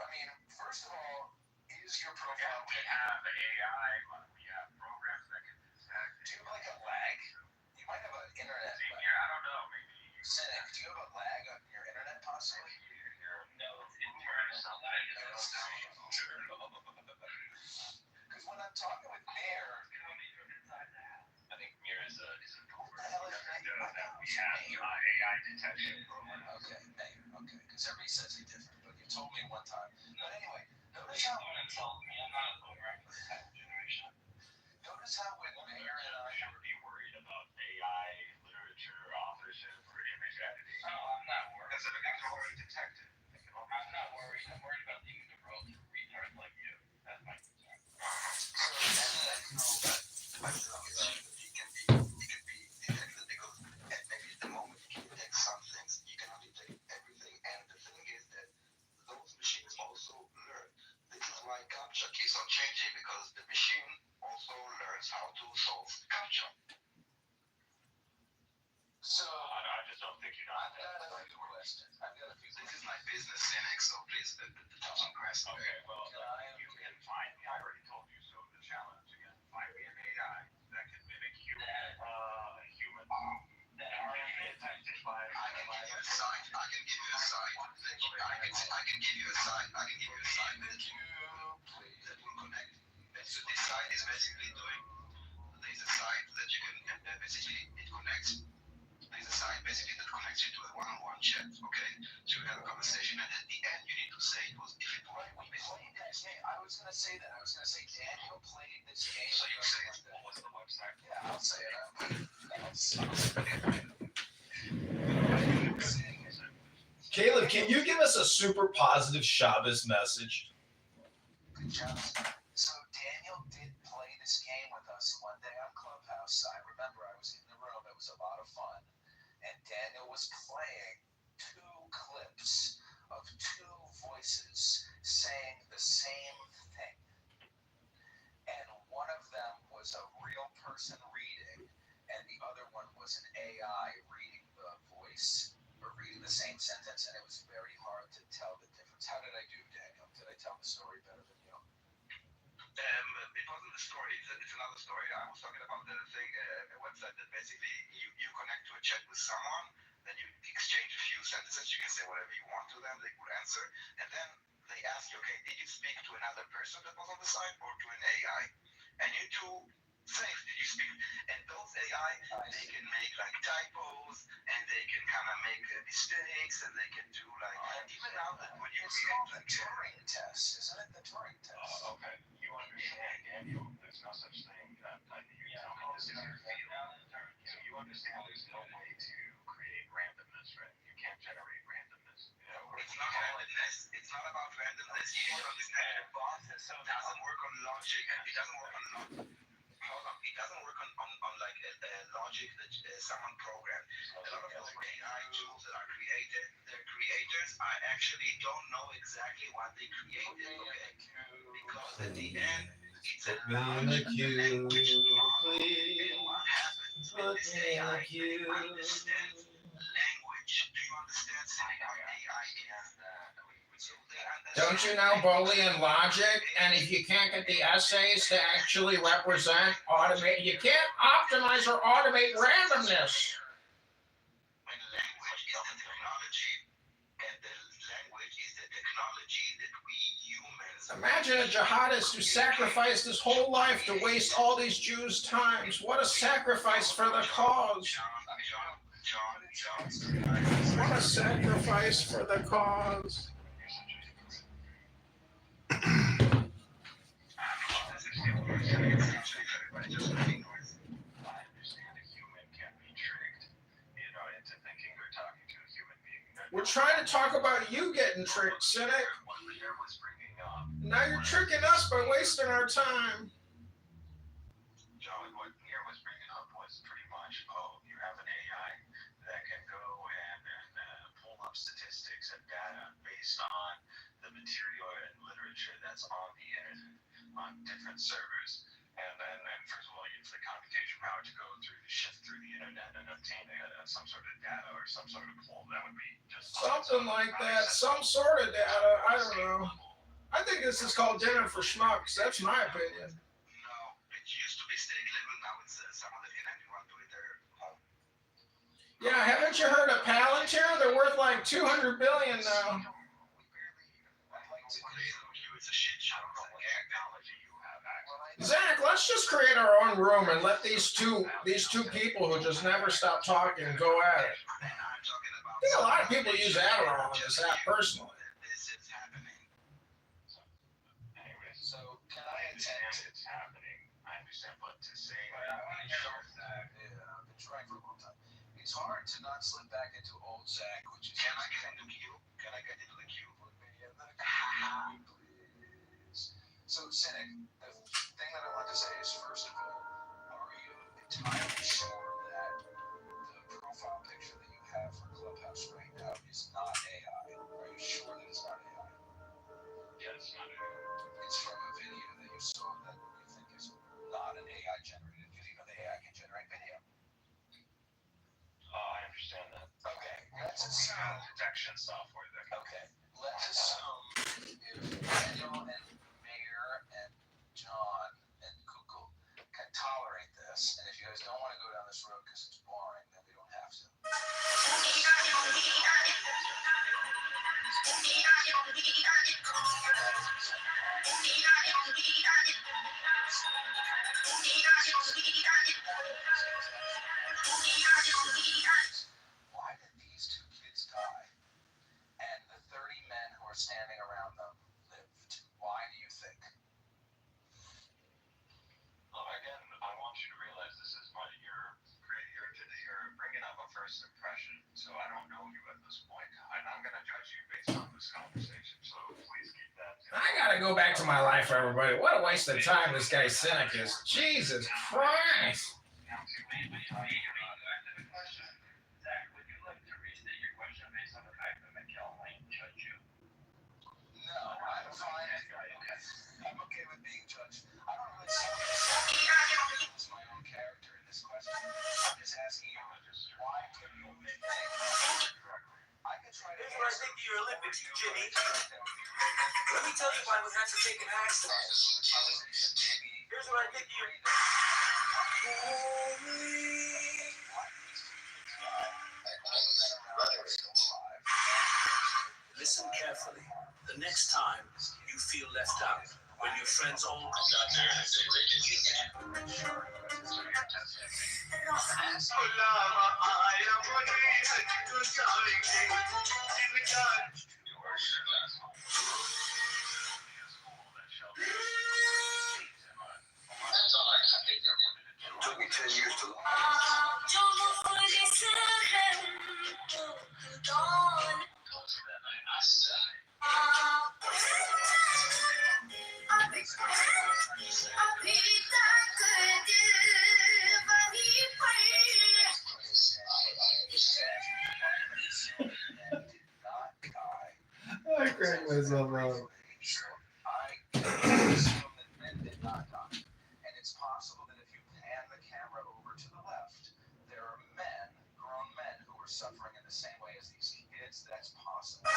I mean, first of all, is your profile... We have AI, we have programs that can detect. Do you have like a lag? You might have an internet lag. Yeah, I don't know, maybe. Cynic, do you have a lag on your internet possibly? No, it's internal lag. Because when I'm talking with Mayor... Tell me from inside the house. one time. But anyway, notice how when notice how when Mayor and I should be worried about AI, literature, authorship, or image editing. Oh, I'm not worried. Because it can already detect it. I'm not worried. I'm worried about leaving the world to retards like you. That's my concern. He can be detected because maybe at the moment you can detect some things. You cannot detect everything. And the thing is that those machines also learn. This is why captcha keeps on changing, because the machine also learns how to solve captcha. So I just don't think you know. I've got a few questions. This is my business cynic, so please touch on grass. Okay, well, you can find me. I already told you so. The challenge again: find me an AI that can mimic human, That are affected by. I can give you a sign. I can give you a sign. I can give you a sign. I can give you a sign that will connect. So this sign is basically doing. There's a sign that you can basically it connects. There's a sign basically that connects you to a one-on-one chat. Okay, so you have a conversation, and at the end you need to say it was if it was. I was gonna say that. I was gonna say Daniel played this game. So you say it. What was the website? Yeah, I'll say it. Caleb, can you give us a super positive Shabbos message? Good job. So Daniel did play this game with us one day on Clubhouse. I remember I was in the room. It was a lot of fun. And Daniel was playing two clips of two voices saying the same thing. And one of them was a real person reading, and the other one was an AI reading the voice or reading the same sentence, and it was very hard to tell the difference. How did I do, Daniel? Did I tell the story better than you? It wasn't a story. It's another story. I was talking about the thing, a website that basically you connect to a chat with someone, then you exchange a few sentences. You can say whatever you want to them. They would answer, and then they ask you, okay, did you speak to another person that was on the site or to an AI? And you two say, did you speak? And those AI, they can make like typos, and they can kind of make mistakes, and they can do like even now that when you It's called the Turing test, isn't it? The Turing test. Okay, you understand, Daniel. There's no such thing. You tell me this is your field. So you understand there's no way to create randomness, right? You can't generate randomness. It's not randomness. It's not about randomness. You need to understand the process. It doesn't work on logic. It doesn't work on logic. Hold on. It doesn't work on like a logic that someone programmed. A lot of those AI tools that are created, their creators actually don't know exactly what they created. Okay? Because at the end, it's a logic language model. And what happens with this AI, it understands language. Do you understand how AI is? Don't you know Boolean logic? And if you can't get the essays to actually represent, automate, you can't optimize or automate randomness. When language is the technology, and the language is the technology that we humans. Imagine a jihadist who sacrificed his whole life to waste all these Jews' times. What a sacrifice for the cause. What a sacrifice for the cause. We're trying to talk about you getting tricked, cynic. Now you're tricking us by wasting our time. John, what Pierre was bringing up was pretty much, you have an AI that can go and pull up statistics and data based on the material and literature that's on the internet, on different servers. And then first of all, you use the computation power to go shift through the internet and obtain some sort of data or some sort of poll. That would be just something like that. Some sort of data. I don't know. I think this is called dinner for schmucks. That's my opinion. No, it used to be state level. Now it's someone that can anyone do it their home. Yeah, haven't you heard of Palantir? They're worth like $200 billion now. It's a shit show. Zach, let's just create our own room and let these two people who just never stop talking go at it. I think a lot of people use Adderall on this app personally. hard to not slip back into old Zach, which is. Can I get into the queue? Can I get into the queue? Put me in the queue, please. So, Cynic, the thing that I want to say is, first of all, are you entirely sure that the profile picture that you have for Clubhouse right now is not AI? Are you sure that it's not AI? Yeah, it's not AI. It's from a video that you saw that you think is not an AI generated video. The AI can generate video. I understand that. Okay, let's assume Detection software there. Okay, let's assume if Daniel and Mayor and John and Google can tolerate this, and if you guys don't want to go down this road because it's boring, then we don't have to. Why did these two kids die? And the 30 men who are standing around them lived. Why do you think? Well, again, I want you to realize this is what you're bringing up a first impression. So I don't know you at this point, and I'm going to judge you based on this conversation. So please keep that. I gotta go back to my life, everybody. What a waste of time this guy Cynic is. Jesus Christ. No, I'm fine. I'm okay with being judged. I don't really see as my own character in this question. I'm just asking you, why do you think? I can try to. Here's what I think of your Olympics, Jimmy. Let me tell you why we had to take an axe to this. Here's what I think of your. Listen carefully. The next time you feel left out, when your friends all got there and say, took me 10 years to learn. I crack myself up. And it's possible that if you pan the camera over to the left, there are men, grown men, who are suffering in the same way as these kids. That's possible.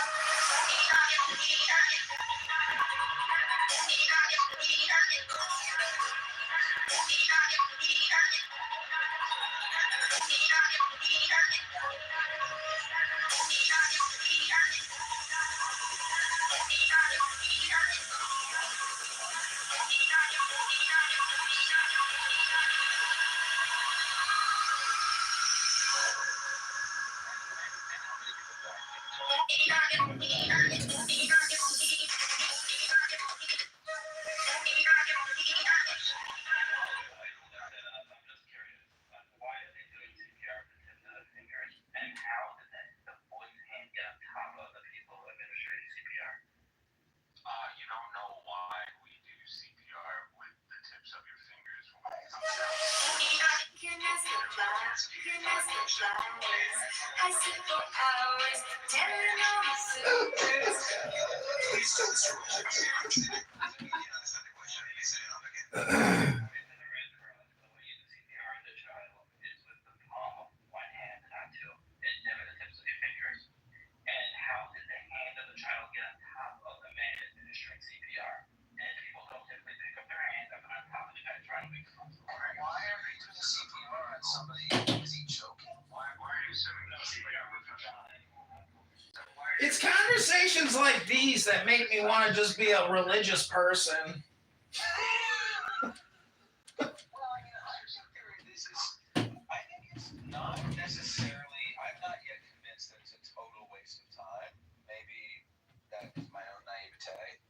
It's conversations like these that make me want to just be a religious person. I think it's not necessarily, I'm not yet convinced that it's a total waste of time. Maybe that is my own naivete.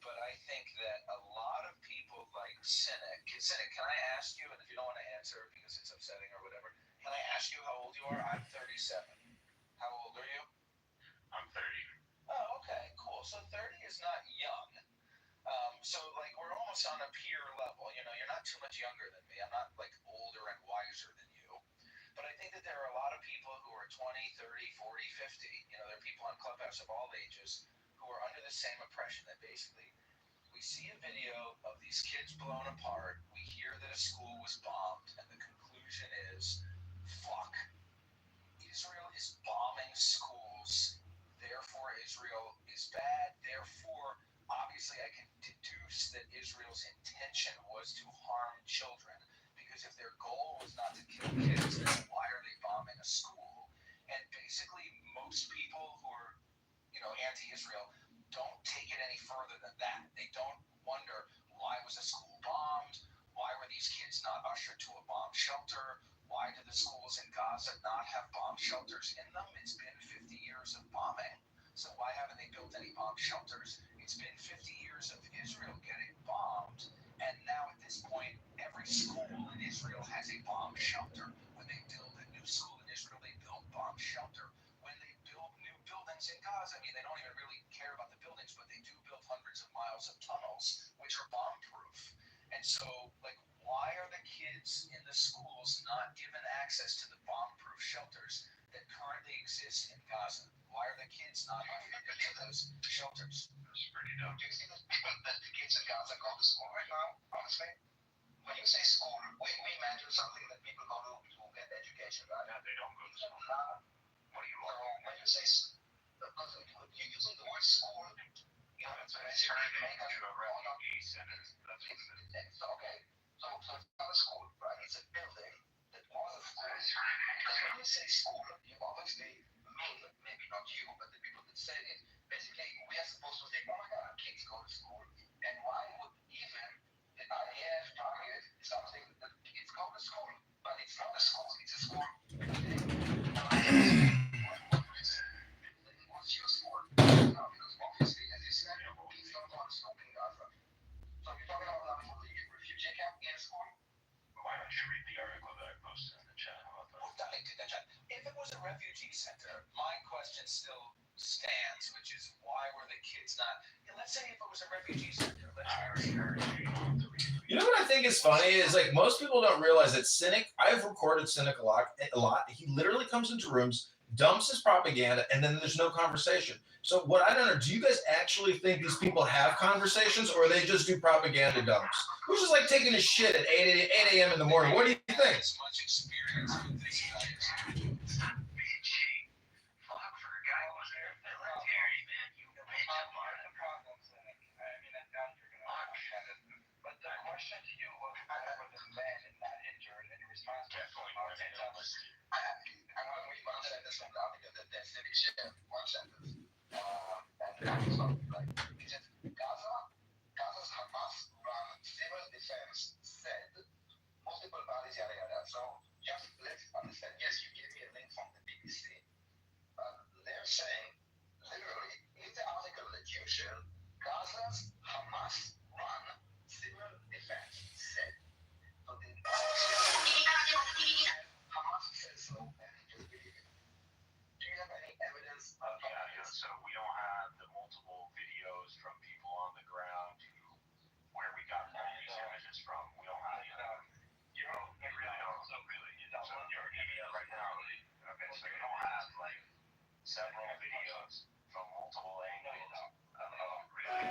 But I think that a lot of people like Cynic, can I ask you, and if you don't want to answer because it's upsetting or whatever, can I ask you how old you are? I'm 30. is not young. So like we're almost on a peer level. You know, you're not too much younger than me. I'm not like older and wiser than you. But I think that there are a lot of people who are 20, 30, 40, 50. You know, there are people on Clubhouse of all ages who are under the same oppression that basically we see a video of these kids blown apart. We hear that a school was bombed, and the conclusion is, fuck, Israel is bombing schools. Therefore, Israel is bad. Therefore, obviously, I can deduce that Israel's intention was to harm children. Because if their goal was not to kill kids, then why are they bombing a school? And basically, most people who are, you know, anti-Israel don't take it any further than that. They don't wonder why was a school bombed? Why were these kids not ushered to a bomb shelter? Why do the schools in Gaza not have bomb shelters in them? It's been 50 years of bombing. So why haven't they built any bomb shelters? It's been 50 years of Israel getting bombed. And now at this point, every school in Israel has a bomb shelter. When they build a new school in Israel, they build bomb shelter. When they build new buildings in Gaza, I mean, they don't even really care about the buildings, but they do build hundreds of miles of tunnels, which are bomb-proof. And so, like, why are the kids in the schools not given access to the bomb-proof shelters that currently exist in Gaza? Why are the kids not into those shelters? It's pretty dumb. Do you see those people that the kids in Gaza go to school right now, honestly? When you say school, we imagine something that people go to get education, right? Yeah, they don't go to school. What do you want? When you say, because you're using the word school, you know, it's trying to make us a refugee center. Okay. So it's not a school, right? It's a building that was a school. Because when you say school, you obviously mean, maybe not you, but the people that say it, basically we are supposed to think, oh my God, kids go to school. And why would even the IDF target something that kids go to school? But it's not a school, it's a school. What's your school? No, because obviously, as you said, kids don't go to school in Gaza. So you're talking about the refugee camp in school? Why don't you read the article that I posted in the chat about that? If it was a refugee center, my question still stands, which is why were the kids not? Let's say if it was a refugee center. You know what I think is funny is like most people don't realize that Cynic. I've recorded Cynic a lot. He literally comes into rooms, dumps his propaganda, and then there's no conversation. So what I don't know, do you guys actually think these people have conversations, or they just do propaganda dumps? Which is like taking a shit at 8 a.m. in the morning. What do you think? As much experience with this guy. But the question to you was whether this man is not injured in response to I want to read one sentence from the article that Cynic shared. One sentence. And it's not like, he said, Gaza's Hamas-run civil defense said multiple bodies, yada yada. So just let's understand. Yes, you gave me a link from the BBC. They're saying, literally, in the article that you shared, Gaza's Hamas-run civil defense said. So the Hamas says so, and you just believe it. Do you have any evidence? Yeah. So we don't have the multiple videos from people on the ground where we got all these images from. We don't have any of them. You really don't. So really, you don't. So you're right now. Okay, so you don't have like several videos from multiple angles. Really.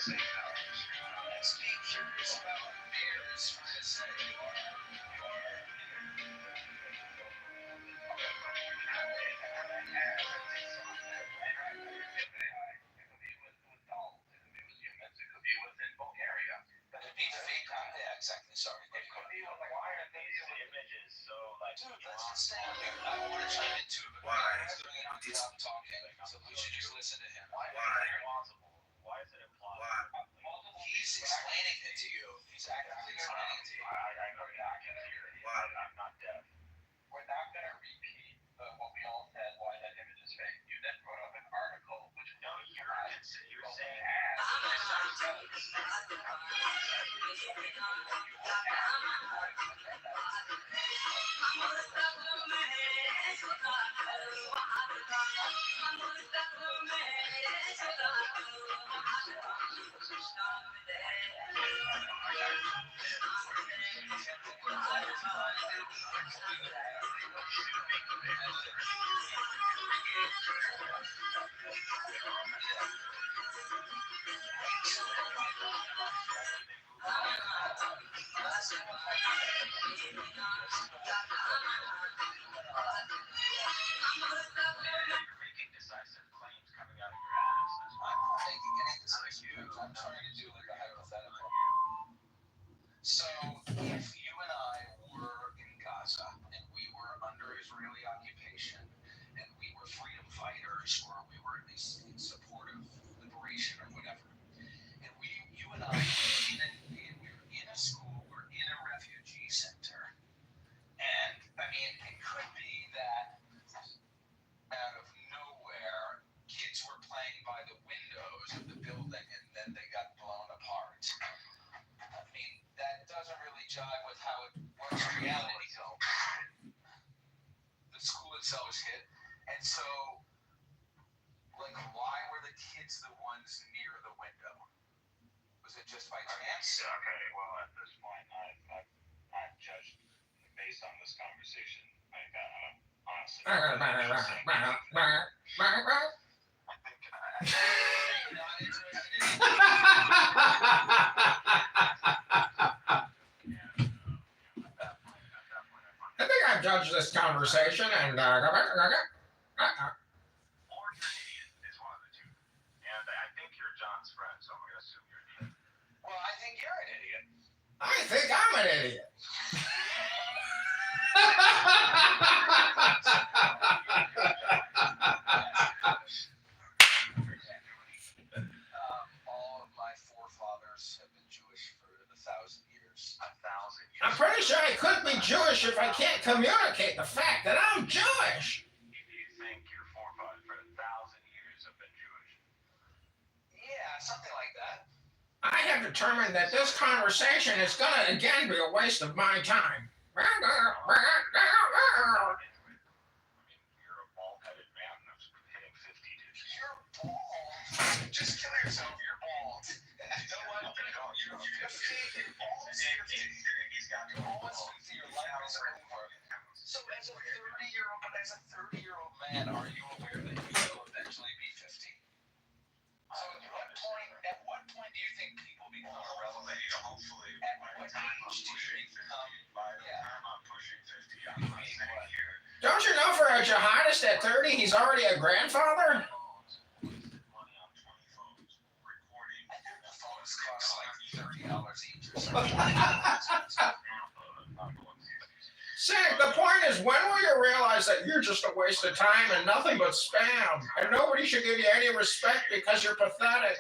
Let's be curious about what Bear is trying to say. Exactly. Sorry. It could be like, why are these images so like? Dude, let's just stay here. I want to chime in too, but he's doing it without talking, so we should just listen to him. Why is it implausible? Why is it implausible? He's explaining it to you. He's actively explaining it to you. I can hear it. I'm not deaf. We're not going to repeat what we all said, why that image is fake. You then brought up an article, which no, you're saying making decisive claims coming out of your ass. That's why I'm not making any decisive claims. I'm trying to do like a hypothetical. So, if you and I were in Gaza and we were under Israeli occupation and we were freedom fighters, or we were at least in support of liberation or whatever, and you and I we were in a school, we're in a refugee center, and I mean, it could be that out of nowhere, kids were playing by the windows of the building and then they got blown apart. I mean, that doesn't really jive with how it works in reality. The school itself was hit, and so, like, why were the kids the ones near the window? Was it just by chance? Okay, well, at this point, I've judged based on this conversation. Like, honestly, I think I've judged this conversation and or you're an idiot is one of the two. And I think you're John's friend, so I'm going to assume you're an idiot. Well, I think you're an idiot. I think I'm an idiot. All of my forefathers have been Jewish for 1,000 years. 1,000 years. I'm pretty sure I couldn't be Jewish if I can't communicate the fact that I'm Jewish. If you think your forefathers for 1,000 years have been Jewish. Yeah, something like that. I have determined that this conversation is going to again be a waste of my time. I mean, you're a bald-headed man who's hitting 50 digits. You're bald. Just kill yourself. You're bald. You know what? You're 50. You're bald. He's got You're almost 50. Your life is over. So as a 30-year-old man, are you aware that you will eventually be 50? So at what point do you think people become irrelevant? Hopefully, At what age do you become? by the time I'm pushing 50, I'm not saying here. Don't you know for a jihadist at 30, he's already a grandfather? Money on 20 phones, recording. I think the phones cost like $30 each or something. Sick, the point is, when will you realize that you're just a waste of time and nothing but spam? And nobody should give you any respect because you're pathetic.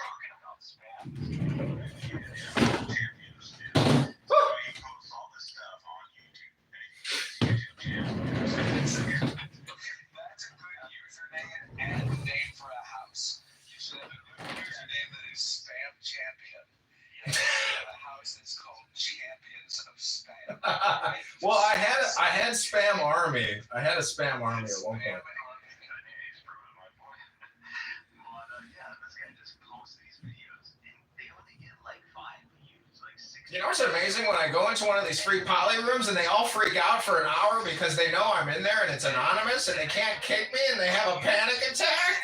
That's a good username and name for a house. You should have a good username that is Spam Champion. And a house that's called Champions of Spam. Well, I had spam army. I had a spam army at one point. You know what's amazing? When I go into one of these free poly rooms and they all freak out for an hour because they know I'm in there and it's anonymous and they can't kick me and they have a panic attack.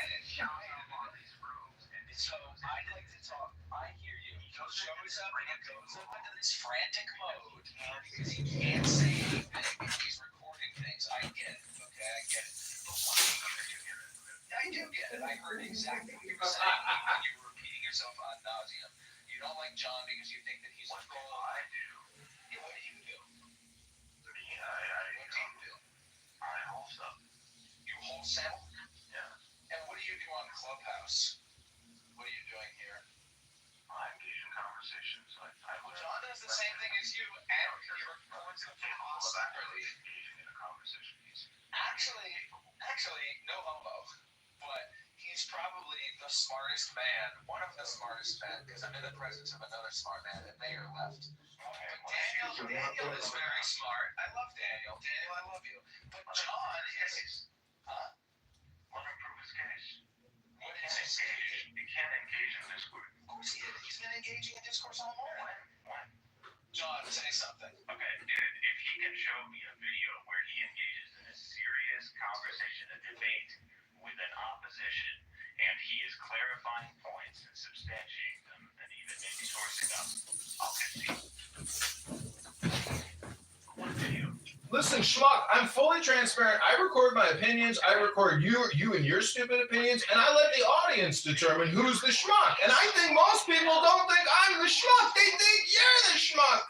So I'd like to talk. I hear you. He shows up and he goes up into this frantic mode because he can't say anything and he's recording things. I get it. Okay, I get it. But why do you get it? I do get it. I heard exactly what you were saying. You were repeating yourself ad nauseum. You don't like John because you think that he's a troll. I do. Yeah, what do you do? What do you do? I wholesale. You wholesale? Yeah. And what do you do on Clubhouse? What are you doing here? I engage in conversations. Well, John does the same thing as you, and he records them separately. Engaging in a conversation. Actually, no homo, but he's probably the smartest man, one of the smartest men, because I'm in the presence of another smart man, and they are left. Daniel is very smart. I love Daniel. Daniel, I love you. But John is... Huh? Let him prove his case. What is his case? He can't engage in discourse. Of course he is. He's been engaging in discourse all morning. When? John, say something. Okay, if he can show me a video where he engages in a serious conversation, a debate with an opposition, and he is clarifying points and substantiating Listen, schmuck, I'm fully transparent. I record my opinions. I record you and your stupid opinions, and I let the audience determine who's the schmuck. And I think most people don't think I'm the schmuck. They think you're the schmuck.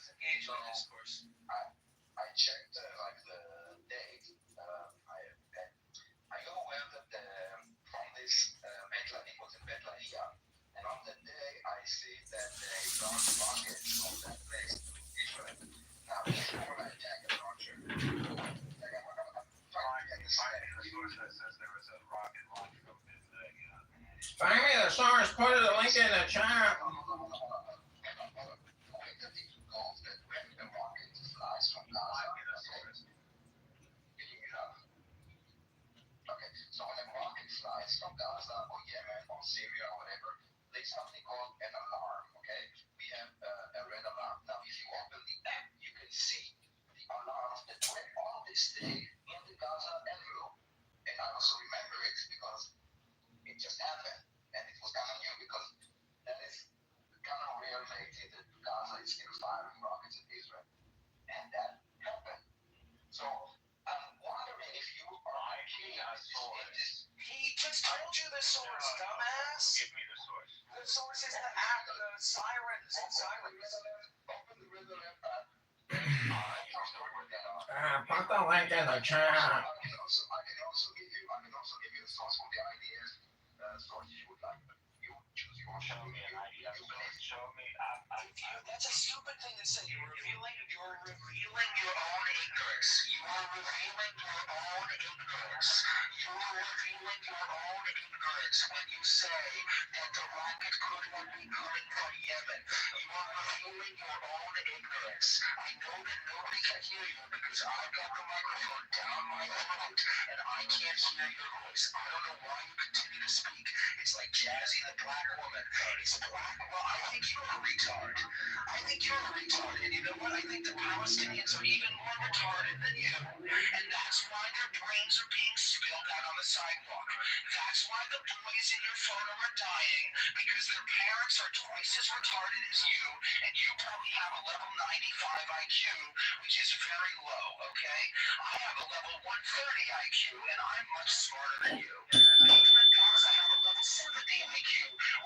Engage in the discourse. I checked like the date. Are you aware that from this Betla, it was in Betlaia, and on the day I see that they launched rockets from that place to Israel. Now, this is more like a launcher. Find me the source, put the link in the chat. So when a rocket flies from Gaza or Yemen or Syria or whatever, there's something called an alarm, okay? We have a red alarm. Now, if you open the app, you can see the alarms that went on this day in the Gaza envelope. And I also remember it because it just happened. And it was kind of new because that is kind of related that Gaza is still firing rockets at Israel. And that happened. So I'm wondering if you are He just told you the source, dumbass. Give me the source. The source is the app, the sirens. Open the river app. Put the link in the chat. I can also give you the source from the IDF source if you would like. You choose your own. Show me an IDF source. Show me. That's a stupid thing to say. You're revealing your own ignorance. You are revealing your own ignorance. You are revealing your own ignorance when you say that the rocket could not be coming from Yemen. You are revealing your own ignorance. I know that nobody can hear you because I've got the microphone down my throat and I can't hear your voice. I don't know why you continue to speak. It's like Jazzy the black woman. It's black. Well, I think you're a retard. I think you're a retard. And you know what? I think the Palestinians are even more retarded than you. And that's why their brains are being spilled out on the sidewalk. That's why the boys in your photo are dying because their parents are twice as retarded as you, and you probably have a level 95 IQ, which is very low, okay? I have a level 130 IQ, and I'm much smarter than you. People in Gaza have a level 70 IQ,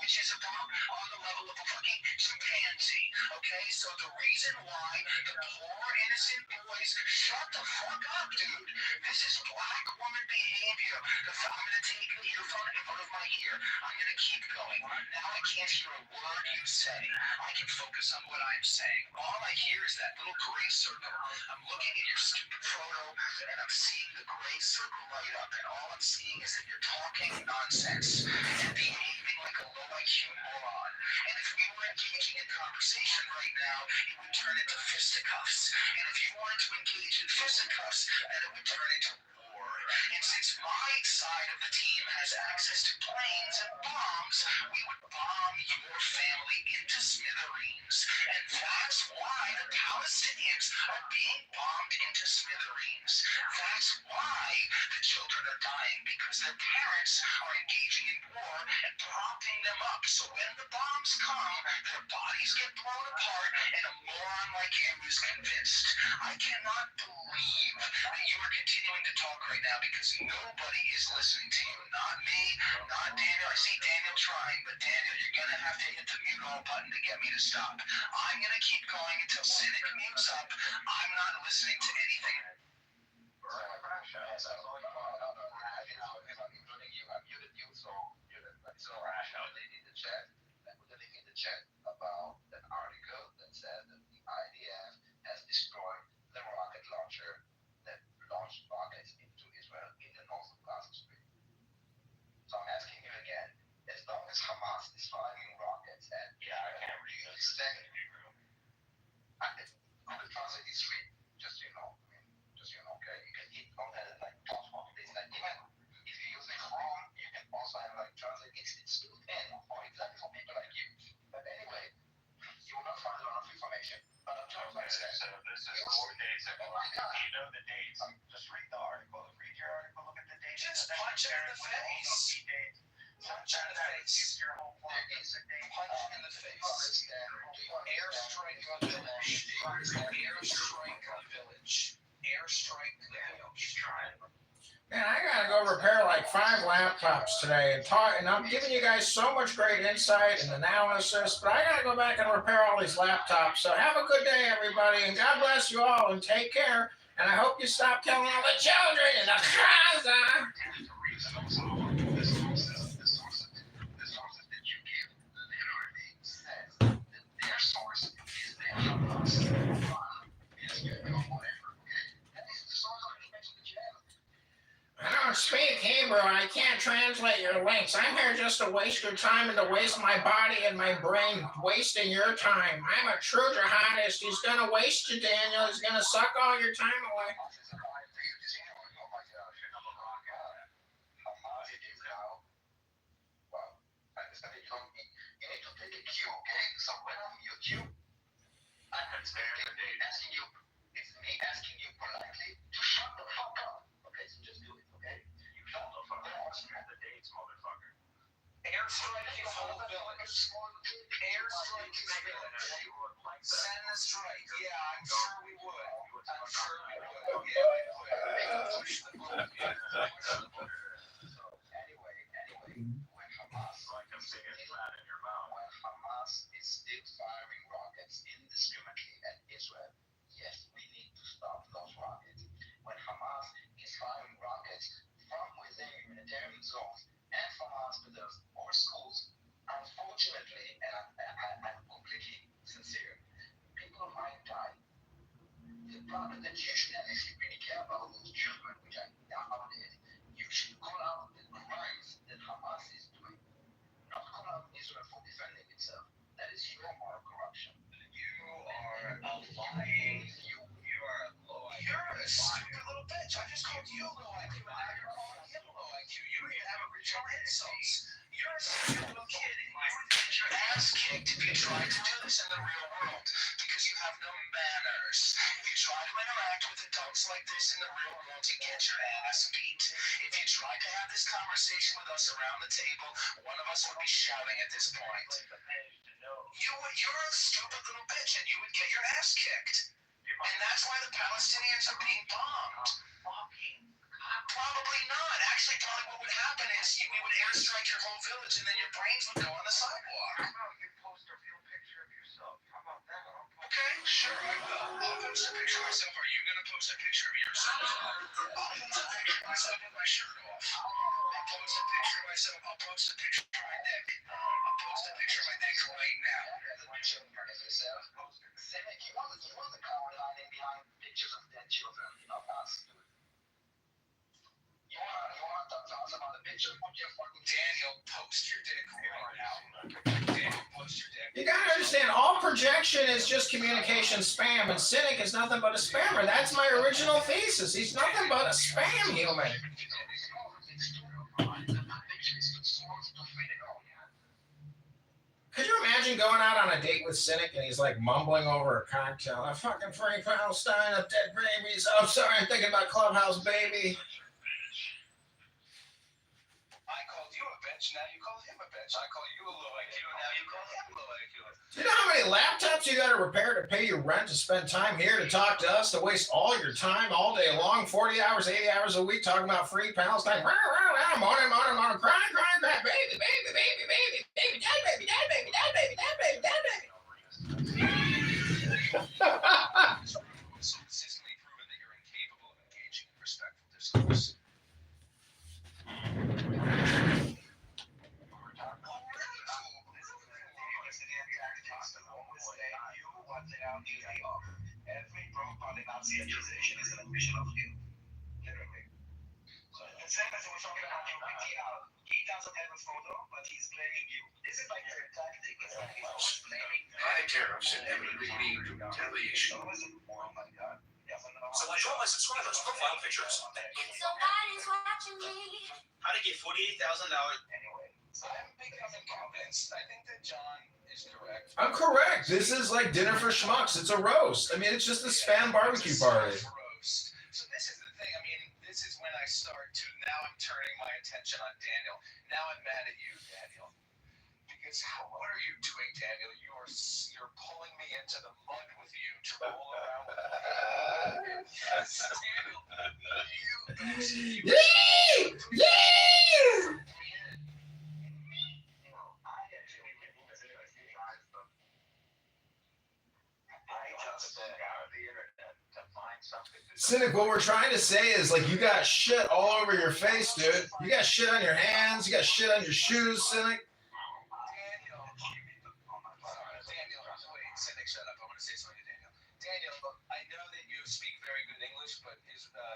which is about on the level of a fucking chimpanzee, okay? So the reason why the poor innocent boys, shut the fuck up, dude. This is black woman behavior. I'm gonna take the earphone out of my ear. I'm gonna keep going. Now I can't hear a word you say. I can focus on what I'm saying. All I hear is that little gray circle. I'm looking at your stupid photo and I'm seeing the gray circle light up, and all I'm seeing is that you're talking nonsense and behaving like a low IQ moron. And if we were engaging in conversation right now, it would turn into fisticuffs. And if you wanted to engage in fisticuffs, then it would turn into war. And since my side of the team has access to planes and bombs, we would bomb your family into smithereens. And that's why the Palestinians are being bombed into smithereens. That's why the children are dying, because their parents are engaging in war and propping them up. So when the bombs come, their bodies get blown apart and a moron like you is convinced. I cannot believe that you are continuing to talk right now because nobody is listening to you. Not me, not Daniel. I see Daniel trying, but Daniel, you're going to have to hit the mute all button to get me to stop. I'm going to keep going until Cynic mutes up. I'm not listening to anything. So they did the chat. I put the link in the chat about an article that said that the IDF has destroyed the rocket launcher that launched rockets into Israel in the north of Gaza Strip. So I'm asking you again, as long as Hamas is firing rockets at Israel, do you expect Google Translate is free, just so you know. Okay, you can hit on that like top of this. Like even if you're using Chrome, you can also have like translate. It's still 10 for exactly for people like you. But anyway, you will not find a lot of information. But I'm talking know the dates. Just read the article. Read your article. Look at the dates. Just punch him in the face. Punch in the face. Your whole point is a date. Punch in the face. Airstrike on village. Airstrike on village. Airstrike the village. Man, I gotta go repair like 5 laptops today and I'm giving you guys so much great insight and analysis, but I gotta go back and repair all these laptops. So have a good day, everybody, and God bless you all, and take care. And I hope you stop killing all the children in the Gaza. I don't speak Hebrew. I can't translate your links. I'm here just to waste your time and to waste my body and my brain wasting your time. I'm a true jihadist. He's going to waste you, Daniel. He's going to suck all your time away. Airstrike your whole village. Airstrike your village. Send the strike. Yeah, I'm sure we would. I'm sure we would. Yeah, we would. Push the button. Anyway, when Hamas, like I'm saying, flat in your mouth, when Hamas is still firing rockets indiscriminately at Israel, yes, we need to stop those rockets. When Hamas is firing rockets from within humanitarian zones and from hospitals or schools, unfortunately, and I'm completely sincere, people might die. The problem that you should actually really care about those children, which I doubt it, you should call out the crimes that Hamas is doing, not call out Israel for defending itself. That is your moral corruption. You are a lying. You are a low IQ. You're a stupid little bitch. I just called you low IQ, and now you're calling him low IQ. You don't even have original insults. You're a stupid little kid, and you would get your ass kicked if you tried to do this in the real world, because you have no manners. If you try to interact with adults like this in the real world, you get your ass beat. If you tried to have this conversation with us around the table, one of us would be shouting at this point. You're a stupid little bitch, and you would get your ass kicked. And that's why the Palestinians are being bombed. Probably not. Actually, probably what would happen is we would airstrike your whole village, and then your brains would go on the sidewalk. How about you post a real picture of yourself? How about that? Okay, sure, I will. I'll post a picture of myself. Are you going to post a picture of yourself? I'll post a picture of myself with my shirt off. I'll post a picture of myself. I'll post a picture of my dick. I'll post a picture of my dick right now. Cynic, you want the coward hiding behind pictures of dead children, not us. You want to tell us about the picture? Put your fucking Daniel, post your dick right now. Daniel, post your dick. You gotta understand, all projection is just communication spam, and Cynic is nothing but a spammer. That's my original thesis. He's nothing but a spam human. Could you imagine going out on a date with Cynic and he's like mumbling over a cocktail? A fucking free Palestine of dead babies. Oh, sorry, I'm thinking about Clubhouse Baby. I called you a bitch, now you call him a bitch. I call you a low IQ, now you call him low IQ. Do you know how many laptops you got to repair to pay your rent, to spend time here, to talk to us, to waste all your time all day long, 40 hours, 80 hours a week, talking about free Palestine? Morning, cry, baby, baby, baby, baby, baby, dad, baby, dad, baby, dad, baby, dad, baby, dad, baby. So consistently proven that you're incapable of engaging in respectful discourse. Every pro-Nazi accusation is an admission of guilt. Literally. So the same as we're talking about your PTR. He doesn't have a photo, but he's blaming you. This is like their tactic. It's like he's always blaming. High tariffs and heavy retaliation. Oh my God. So I show my subscribers profile pictures. Somebody's watching me. How to get $48,000. Anyway, I'm becoming convinced. I think that John is correct. I'm correct. This is like dinner for schmucks. It's a roast. I mean, it's just a spam barbecue party. start to, now I'm turning my attention on Daniel. Now I'm mad at you, Daniel. Because what are you doing, Daniel? You're pulling me into the mud with you to roll around with me. Daniel, you Cynic, what we're trying to say is, like, you got shit all over your face, dude. You got shit on your hands. You got shit on your shoes, Cynic. Cynic, shut up. I want to say something to Daniel. Daniel, I know that you speak very good English, but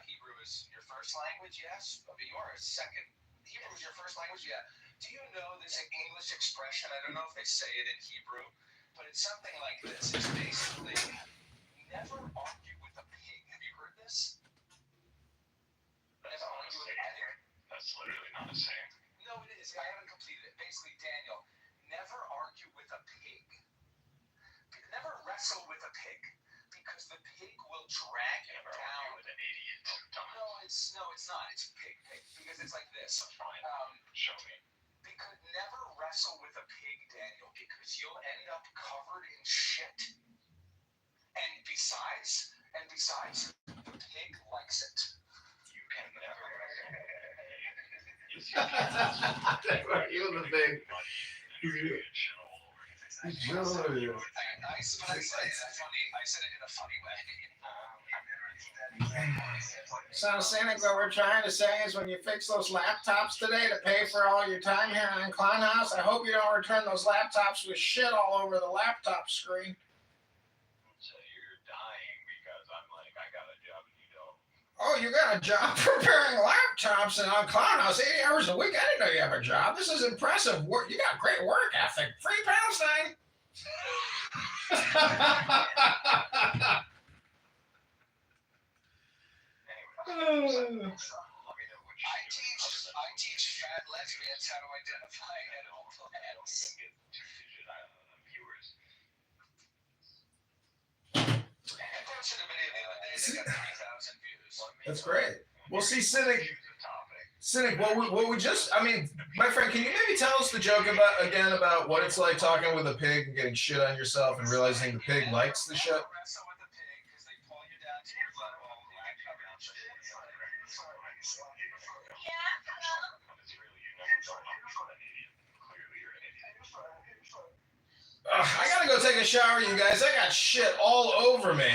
Hebrew is your first language, yes? I mean, you are a second. Hebrew is your first language, yeah. Do you know this English expression? I don't know if they say it in Hebrew, but it's something like this. It's basically, never argue with a pig. Have you heard this? Never argue with a pig. That's literally not the same. No, it is. I haven't completed it. Basically, Daniel, never argue with a pig. Never wrestle with a pig, because the pig will drag you down. With an idiot. No, it's not. It's pig, because it's like this. Fine. Show me. Because never wrestle with a pig, Daniel, because you'll end up covered in shit. And besides, the pig likes it. You can never. You're the big. I said it in a funny way. So, Cynic, what we're trying to say is when you fix those laptops today to pay for all your time here on Clownhouse, I hope you don't return those laptops with shit all over the laptop screen. So you're dying because I'm like, I got a job and you don't. Oh, you got a job preparing laptops and on Clownhouse 80 hours a week? I didn't know you have a job. This is impressive work. You got great work ethic. Free Palestine. I teach fat lesbians how to identify edible plants. I posted a video the other day that got 3,000 views. That's great. Well, see, Cynic, what we just, I mean, my friend, can you maybe tell us the joke about what it's like talking with a pig and getting shit on yourself and realizing the pig likes the shit? I gotta go take a shower, you guys. I got shit all over me.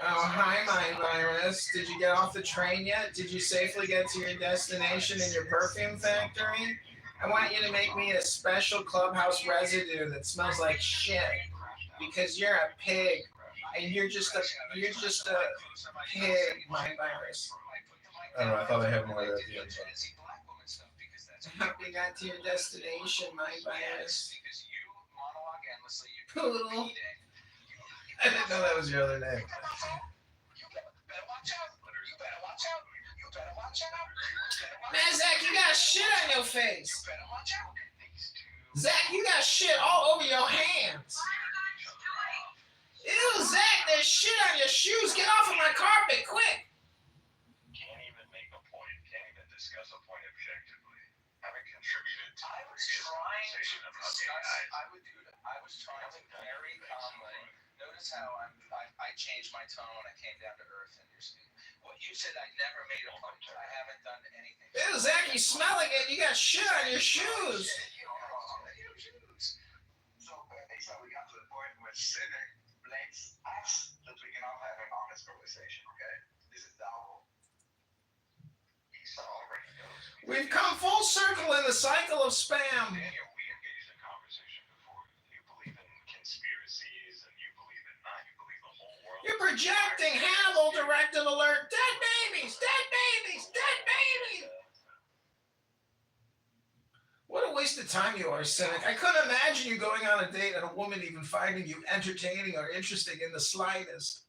Oh, hi, Mind Virus. Did you get off the train yet? Did you safely get to your destination in your perfume factory? I want you to make me a special clubhouse residue that smells like shit, because you're a pig, and you're just a pig, Mind Virus. I don't know. I thought I had more of that at the end. I hope you got to your destination, Mind Virus. Poodle. I didn't know that was your other name. Man, Zach, you got shit on your face. Zach, you got shit all over your hands. Ew, Zach, there's shit on your shoes. Get off of my carpet, quick. Can't even make a point. Can't even discuss a point objectively. Haven't contributed to I was trying to discuss. I was trying to very calmly. Notice how I changed my tone when I came down to earth and you're speaking. What you said, I never made a point. I haven't done anything. Ew, Zach, you smelling it. You got shit on your shoes. So we got to the point where Cynic blames us that we cannot have an honest conversation, okay? This is the whole. We've come full circle in the cycle of spam. Daniel, we engaged in conversation before. You believe in conspiracies and you believe in not. You believe the whole world. You're projecting Hannibal directive alert. Dead babies, dead babies, dead babies. What a waste of time you are, Cynic. I couldn't imagine you going on a date and a woman even finding you entertaining or interesting in the slightest.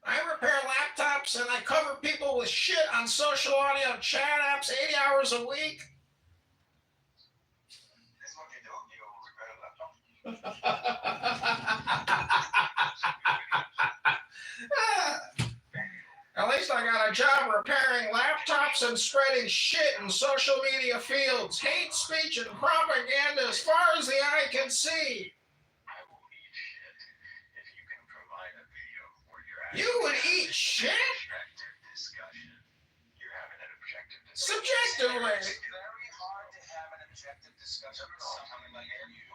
I repair laptops and I cover people with shit on social audio chat apps 80 hours a week. That's what you do? You repair laptops? At least I got a job repairing laptops and spreading shit in social media fields, hate speech and propaganda as far as the eye can see. I will eat shit if you can provide a video where you're You would eat shit? objective discussion. You're having an objective discussion. Subjectively. It's very hard to have an objective discussion with someone like you.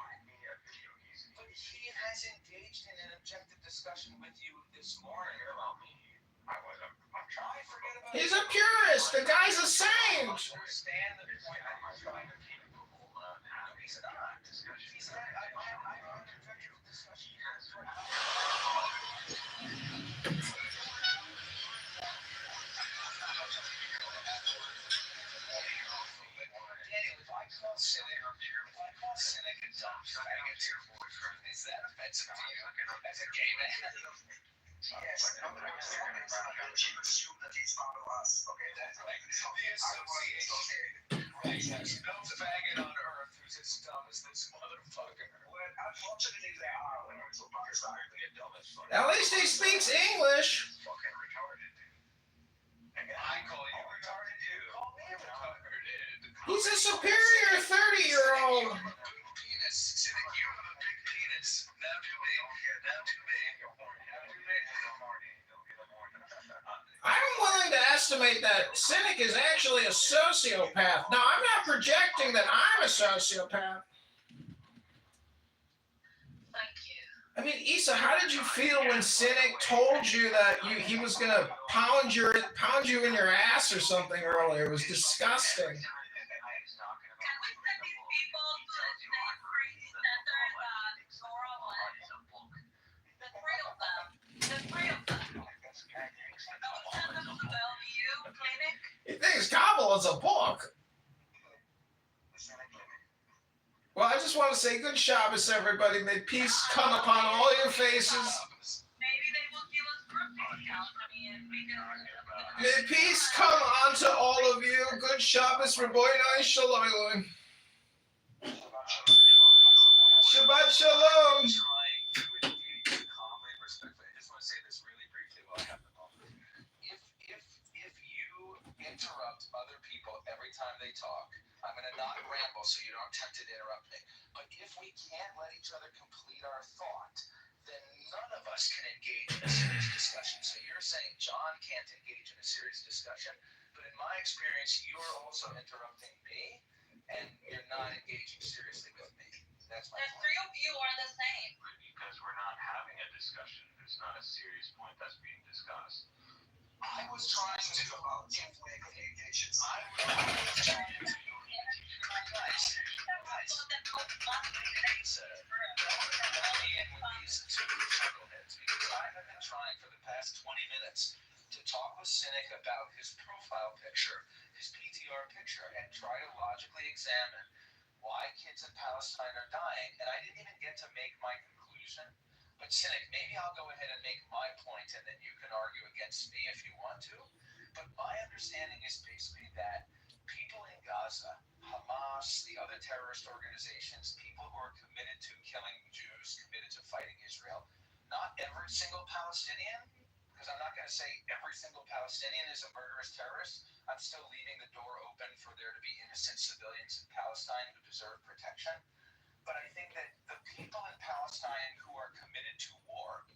But he has engaged in an objective discussion with you this morning about me. I'm trying to forget about He's a purist. The guy's a saint. understand the point I'm trying to keep. No, he's not. He's not. I want an objective discussion. Daniel, if I call cynic and dumb faggot, is that offensive to you as a gay man? Yes, no, but I'm saying is that you assume that he's part of us. Okay, that's like The association. Right, there's no faggot on earth who's as dumb as this motherfucker. Well, unfortunately, they are when it's so Pakistan. They're dumb as fuck. At least he speaks English. Fucking retarded. And I call you retarded, you call me retarded. He's a superior 30-year-old. Penis, cynic, you have a big penis. Now too big. Now too big. Now too big. I'm willing to estimate that Cynic is actually a sociopath. Now, I'm not projecting that I'm a sociopath. Thank you. I mean, Issa, how did you feel when Cynic told you that he was gonna pound you in your ass or something earlier? It was disgusting. Can we send these people to the crazy center that Sora was? The three of them. The three of them. Can we send them to Bellevue Clinic? He thinks Kabul is a book. Well, I just want to say good Shabbos, everybody. May peace come upon all your faces. Maybe they will give us group discounts. I mean, because May peace come unto all of you. Good Shabbos, Rabbeinu Shalom. Shabbat Shalom. Trying to engage calmly and respectfully. I just want to say this really briefly while I have the moment. If you interrupt other people every time they talk, I'm going to not ramble so you don't attempt to interrupt me. But if we can't let each other complete our thought, then none of us can engage in a serious discussion. So you're saying John can't engage in a serious discussion, but in my experience, you're also interrupting me, and you're not engaging seriously with me. That's my the point. three of you are the same. Because we're not having a discussion. There's not a serious point that's being discussed. I was trying to about two-way communications. I was trying to I have been trying for the past 20 minutes to talk with Cynic about his profile picture, his PTR picture, and try to logically examine why kids in Palestine are dying. And I didn't even get to make my conclusion. But Cynic, maybe I'll go ahead and make my point, and then you can argue against me if you want to. But my understanding is basically that people in Gaza, Hamas, the other terrorist organizations, people who are committed to killing Jews, committed to fighting Israel, not every single Palestinian, because I'm not going to say every single Palestinian is a murderous terrorist. I'm still leaving the door open for there to be innocent civilians in Palestine who deserve protection. But I think that the people in Palestine who are committed to war,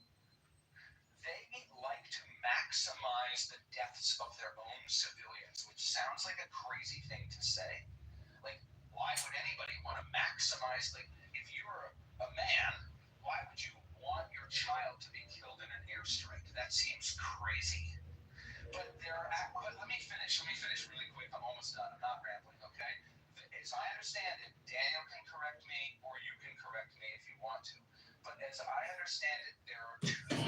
they like to maximize the deaths of their own civilians, which sounds like a crazy thing to say. Like, why would anybody want to maximize, like, if you're a man, why would you want your child to be killed in an airstrike? That seems crazy. But let me finish really quick. I'm almost done. I'm not rambling, okay? As I understand it, Daniel can correct me, or you can correct me if you want to. But as I understand it, there are two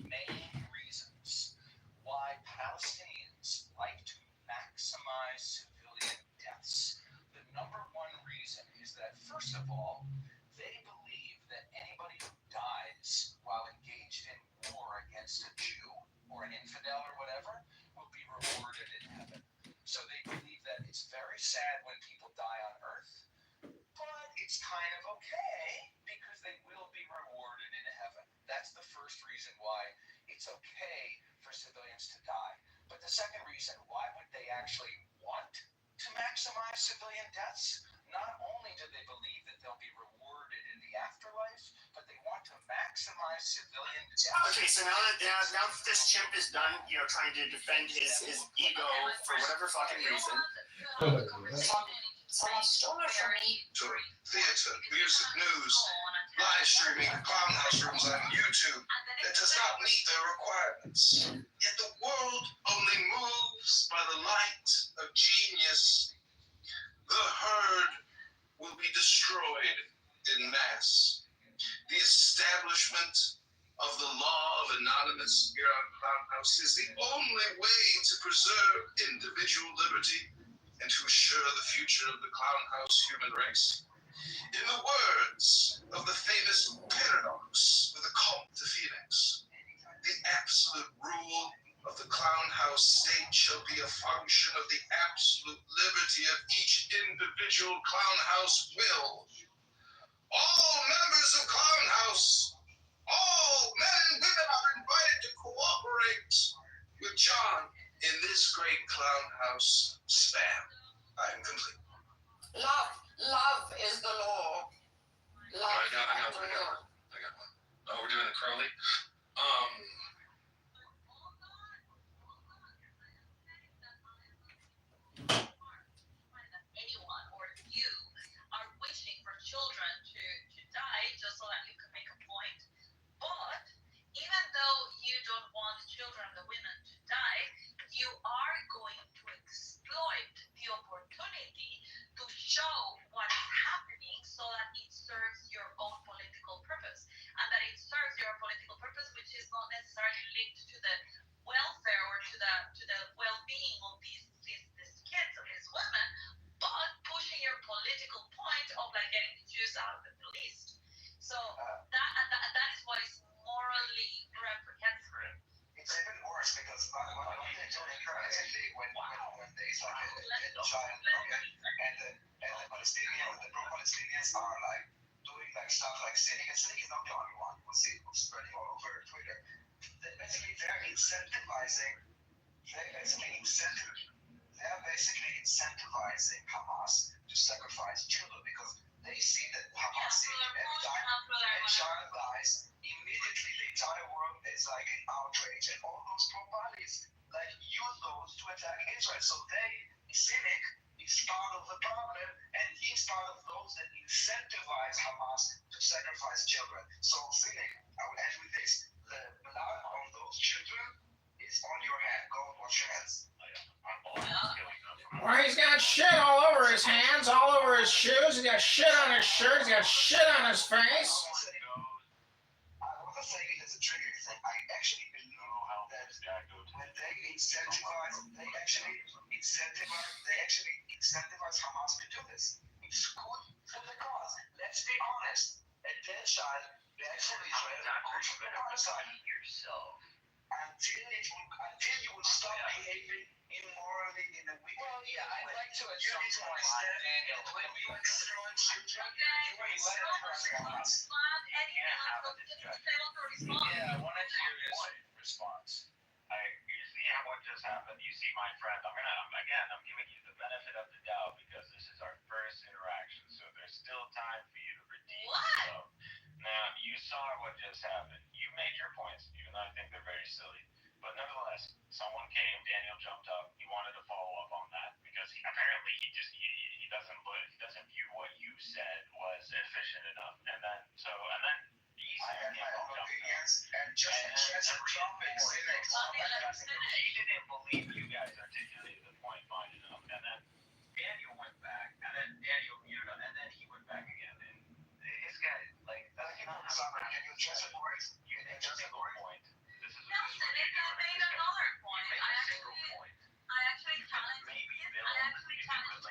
main reasons why Palestinians like to maximize civilian deaths. The number one reason is that, first of all, they believe that anybody who dies while engaged in war against a Jew or an infidel or whatever will be rewarded in heaven. So they believe that it's very sad when people die on earth, but it's kind of okay because they reason why it's okay for civilians to die. But the second reason, why would they actually want to maximize civilian deaths? Not only do they believe that they'll be rewarded in the afterlife, but they want to maximize civilian deaths. Okay, so now that this chimp is done, trying to defend his ego for whatever fucking reason. So theater, music, news, live streaming, clownhouse rooms on YouTube that does not meet their requirements. Yet the world only moves by the light of genius. The herd will be destroyed in mass. The establishment of the law of anonymous here on Clownhouse is the only way to preserve individual liberty and to assure the future of the Clownhouse human race. In the words of the famous paradox of the cult to Phoenix, the absolute rule of the Clownhouse state shall be a function of the absolute liberty of each individual Clownhouse will. All members of Clownhouse, all men and women are invited to cooperate with John in this great Clownhouse spam. I am complete. Love is the law. Love I got and one. law. Oh, we're doing the Crowley. Anyone or you are wishing for children to die just so that you can make a point. But even though you don't want children, the women, to die, you are going to exploit the opportunity to show what is happening so that it serves your own political purpose. And that it serves your political purpose, which is not necessarily linked to the welfare or to the well-being of these kids or these women, but pushing your political point of like getting the Jews out of the Middle East. So that is what is morally reprehensible. It's even worse because what they do currently when there's like a child, and the pro-Palestinians are like doing like stuff like sinning, and sinning is not the only one. We'll see who's spreading all over Twitter. They're basically incentivizing Hamas to sacrifice children because they see that Hamas every time a child dies, immediately the entire world is like in outrage, and all those pro-Palis like use those to attack Israel. So cynic is part of the problem, and he's part of those that incentivize Hamas to sacrifice children. So cynic, I will end with this: the blood on those children is on your hand. Go and wash your hands. Well, he's got shit all over his hands, all over his shoes. He's got shit on his shirt. He's got shit on his face. I want to say it as a trigger thing. I actually believe that when they actually incentivize Hamas to do this. It's good for the cause. Let's be honest. A dead child, bad for Israel, good for the genocide. Until you will stop behaving immorally in a week. Well, yeah, I'd like to at some point, Daniel, when we Yeah, I wanted to hear his response. You see what just happened. You see my friend. I'm giving you the benefit of the doubt because this is our first interaction, so there's still time for you to redeem yourself. Now, you saw what just happened. You made your points, even though I think they're very silly. But nevertheless, someone came, Daniel jumped up, he wanted to follow up on that because he doesn't view what you said was efficient enough. And then I had my own opinions and just topics. He didn't believe you guys articulated the point fine enough. And then Daniel went back, and then he went back again. And this guy, that's not how you just point. You make a single point. Nelson, I made another point. I actually challenged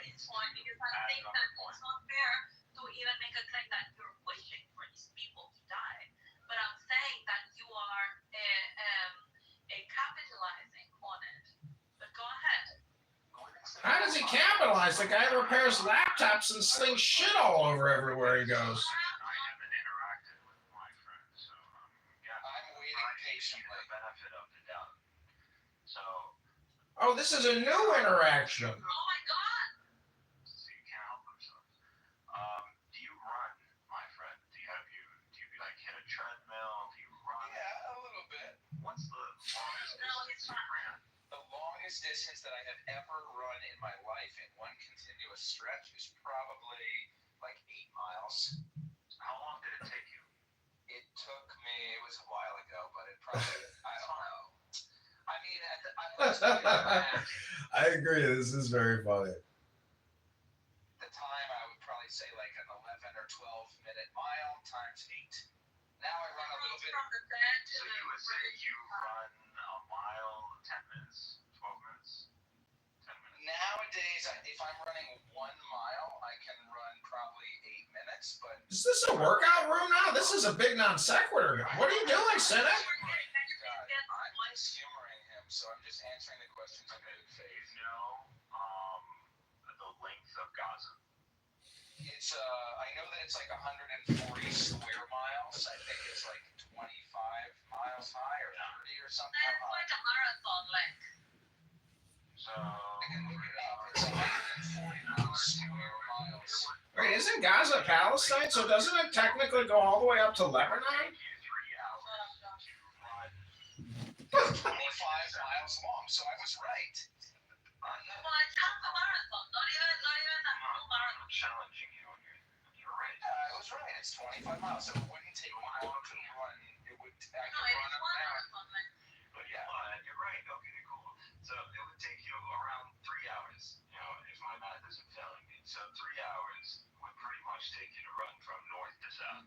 his point because I think that it's not fair to even make a claim that you're wishing for these people to die. But I'm saying that you are capitalizing on it. But go ahead. How does he capitalize? The guy repairs laptops and slings shit all over everywhere he goes. I'm waiting Oh, this is a new interaction. Oh my God! So you can't help themselves. Do you run, my friend? Do you like hit a treadmill? Do you run? Yeah, a little bit. What's the longest distance you ran? The longest distance that I have ever run in my life in one continuous stretch is probably like 8 miles. How long did it take you? It took me, it was a while ago, but it probably, I don't know. I mean, I agree. This is very funny. At the time, I would probably say like an 11 or 12 minute mile times 8. Now I run a little bit. From the bed to So the you would say you run a mile, 10 minutes, 12 minutes, 10 minutes? Nowadays, if I'm running 1 mile, I can run probably 8 minutes, but... Is this a workout room now? This is a big non sequitur. What are you doing, Cynic? I'm just humoring him, so I'm just answering the questions in good faith. You know the length of Gaza? It's I know that it's like 140 square miles. I think it's like 25 miles high or 30 or something. That's like a marathon length. So I can look it up. It's 140 square miles. Wait, isn't Gaza Palestine? So doesn't it technically go all the way up to Lebanon? 25 miles long, so I was right. Well, it's half a marathon, not even a full marathon. I'm challenging you on you're right. I was right. It's 25 miles. So it wouldn't take me long to run. It would. I No, could it run is up one there. marathon length. But yeah, you're right. Okay, cool. So it would take you around 3 hours, if my math isn't failing me. So 3 hours would pretty much take you to run from north to south.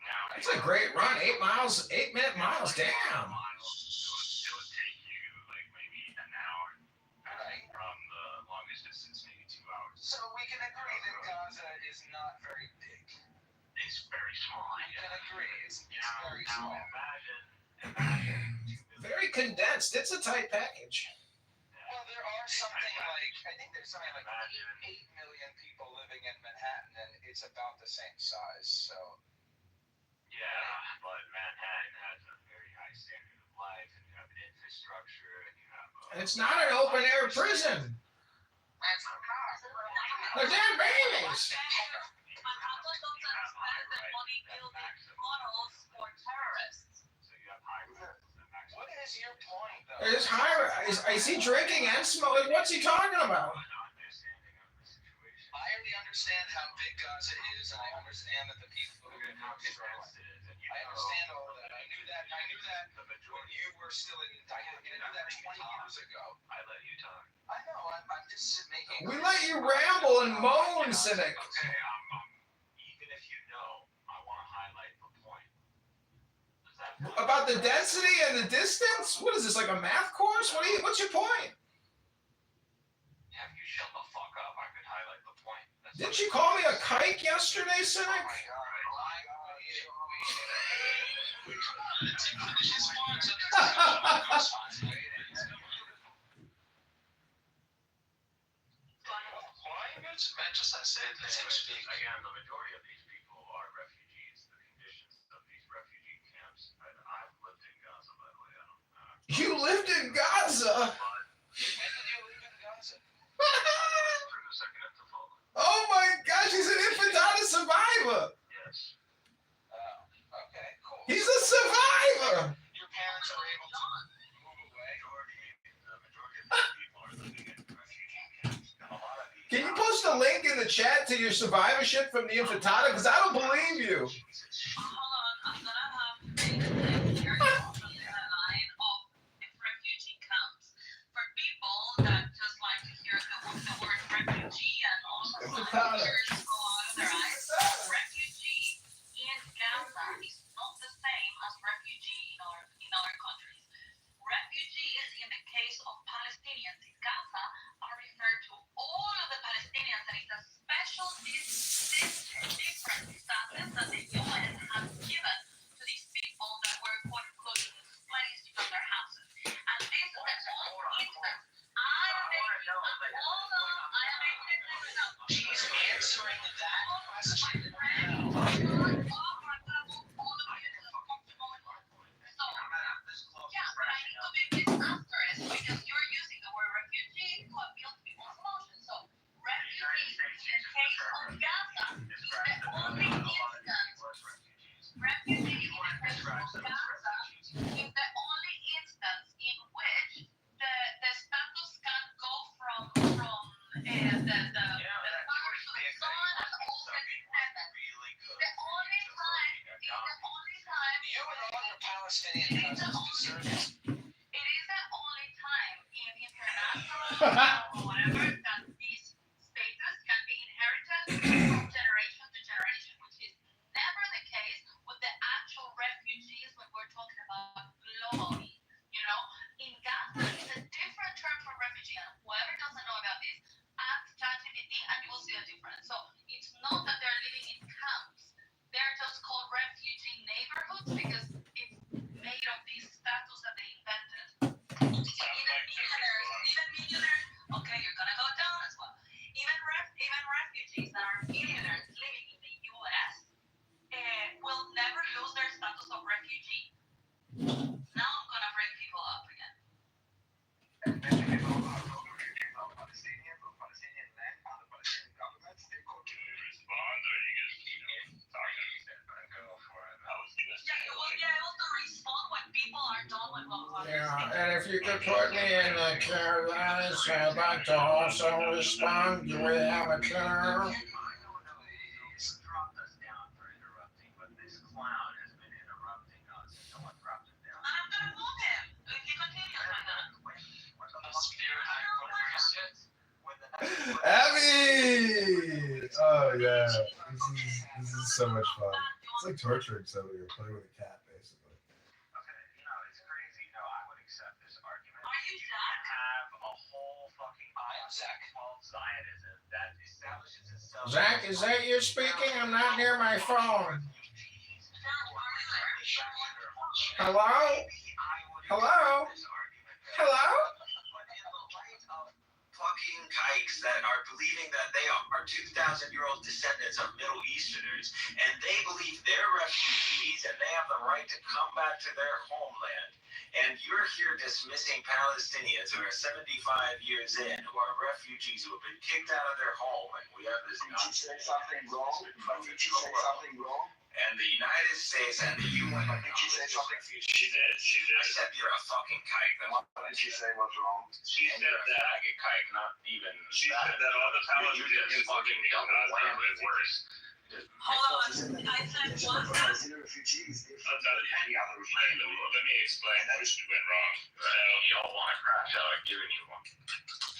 Now, That's a great run. 8 miles, 8-minute miles. Damn. It would take you like maybe an hour. Right. From the longest distance, maybe 2 hours. So we can agree that Gaza is not very big. It's very small. We can agree. It's very Now small. imagine. Very condensed. It's a tight package. Well, there are something like, I think there's something like 8 million people living in Manhattan, and it's about the same size, so. Yeah, but Manhattan has a very high standard of life, and you have infrastructure, and you have. It's not an open air prison. They're damn babies. What is your point, though? Is he drinking and smoking? What's he talking about? I already understand how big Gaza is, and I understand that the people who live in I understand all that. I knew that when you were still in I knew that 20 years ago. I let you talk. I know, I'm just making... We let you ramble and moan, Cynic. Okay, even if you know, I want to highlight the point. About the density and the distance? What is this, like a math course? What's your point? Yeah, if you shut the fuck up, I could highlight the point. Didn't you call me a kike yesterday, Cynic? Again, the majority of these people are refugees. The conditions of these refugee camps, and I've lived in Gaza, by the way. You lived in Gaza? Oh my gosh, he's an infantile survivor. Yes. Okay, cool. He's a survivor. Your parents are able to move away. The majority of these people are living in refugee camps. And a lot of these Can you post a link in the chat to your survivorship from the infantile? Because I don't believe you. Hold on, I'm gonna have to make a link here from the line of refugee camps. For people that just like to hear the word refugee and also tears go out of their eyes, refugee in Gaza is not the same as refugee in other countries. Refugees in the case of Palestinians in Gaza are referred to all of the Palestinians, and it's a special different status that the UN has given to these people that were quote unquote displaced from their houses. And this is the only instance. She's answering Palestinian concerns. It is the only time in international law or whatever that these status can be inherited from generation to generation, which is never the case with the actual refugees when we're talking about globally. You know, in Gaza, it's a different term for refugee, and whoever doesn't know about this, ask ChatGPT and you will see the difference. So it's not that they're living in camps; they're just called refugee neighborhoods because it's made of these status that they invented. Even millionaires, okay, you're gonna go down as well. Even refugees that are millionaires living in the U.S. Will never lose their status of refugee. Now I'm gonna bring people up again. Palestinian land on the Palestinian government, they go to respond, or you just talking and go for it. Yeah, you will be able to respond when people are done with what. Yeah, and if you could put me in the Carolinas, I'd like to also respond. Do we have a clear? He's dropped us down for interrupting, but this clown has been interrupting us, and no one dropped him down. I'm gonna move him if he continues like that. Abby! Oh yeah, this is so much fun. It's like torturing somebody or playing with a cat, basically. Okay, it's crazy. I would accept this argument. Are you Zach? Have a whole fucking Zach called Zionism that establishes itself. Zach, is that you speaking? I'm not near my phone. Hello? Hello? Hello? Fucking kikes that are believing that they are 2,000-year-old descendants of Middle Easterners, and they believe they're refugees and they have the right to come back to their homeland. And you're here dismissing Palestinians who are 75 years in, who are refugees who have been kicked out of their home, and we have this. Did you say something wrong? Did you say something wrong? And the United States and the UN. Did she say something? She did. I said you're a fucking kike. What did she say was wrong? She said that I get kike, not even. She said that all the Palestinians fucking is worse. Hold on, I said what? Palestinian refugees. I'll tell you. Let me explain what she went wrong. Y'all want to crash out? I've given you one.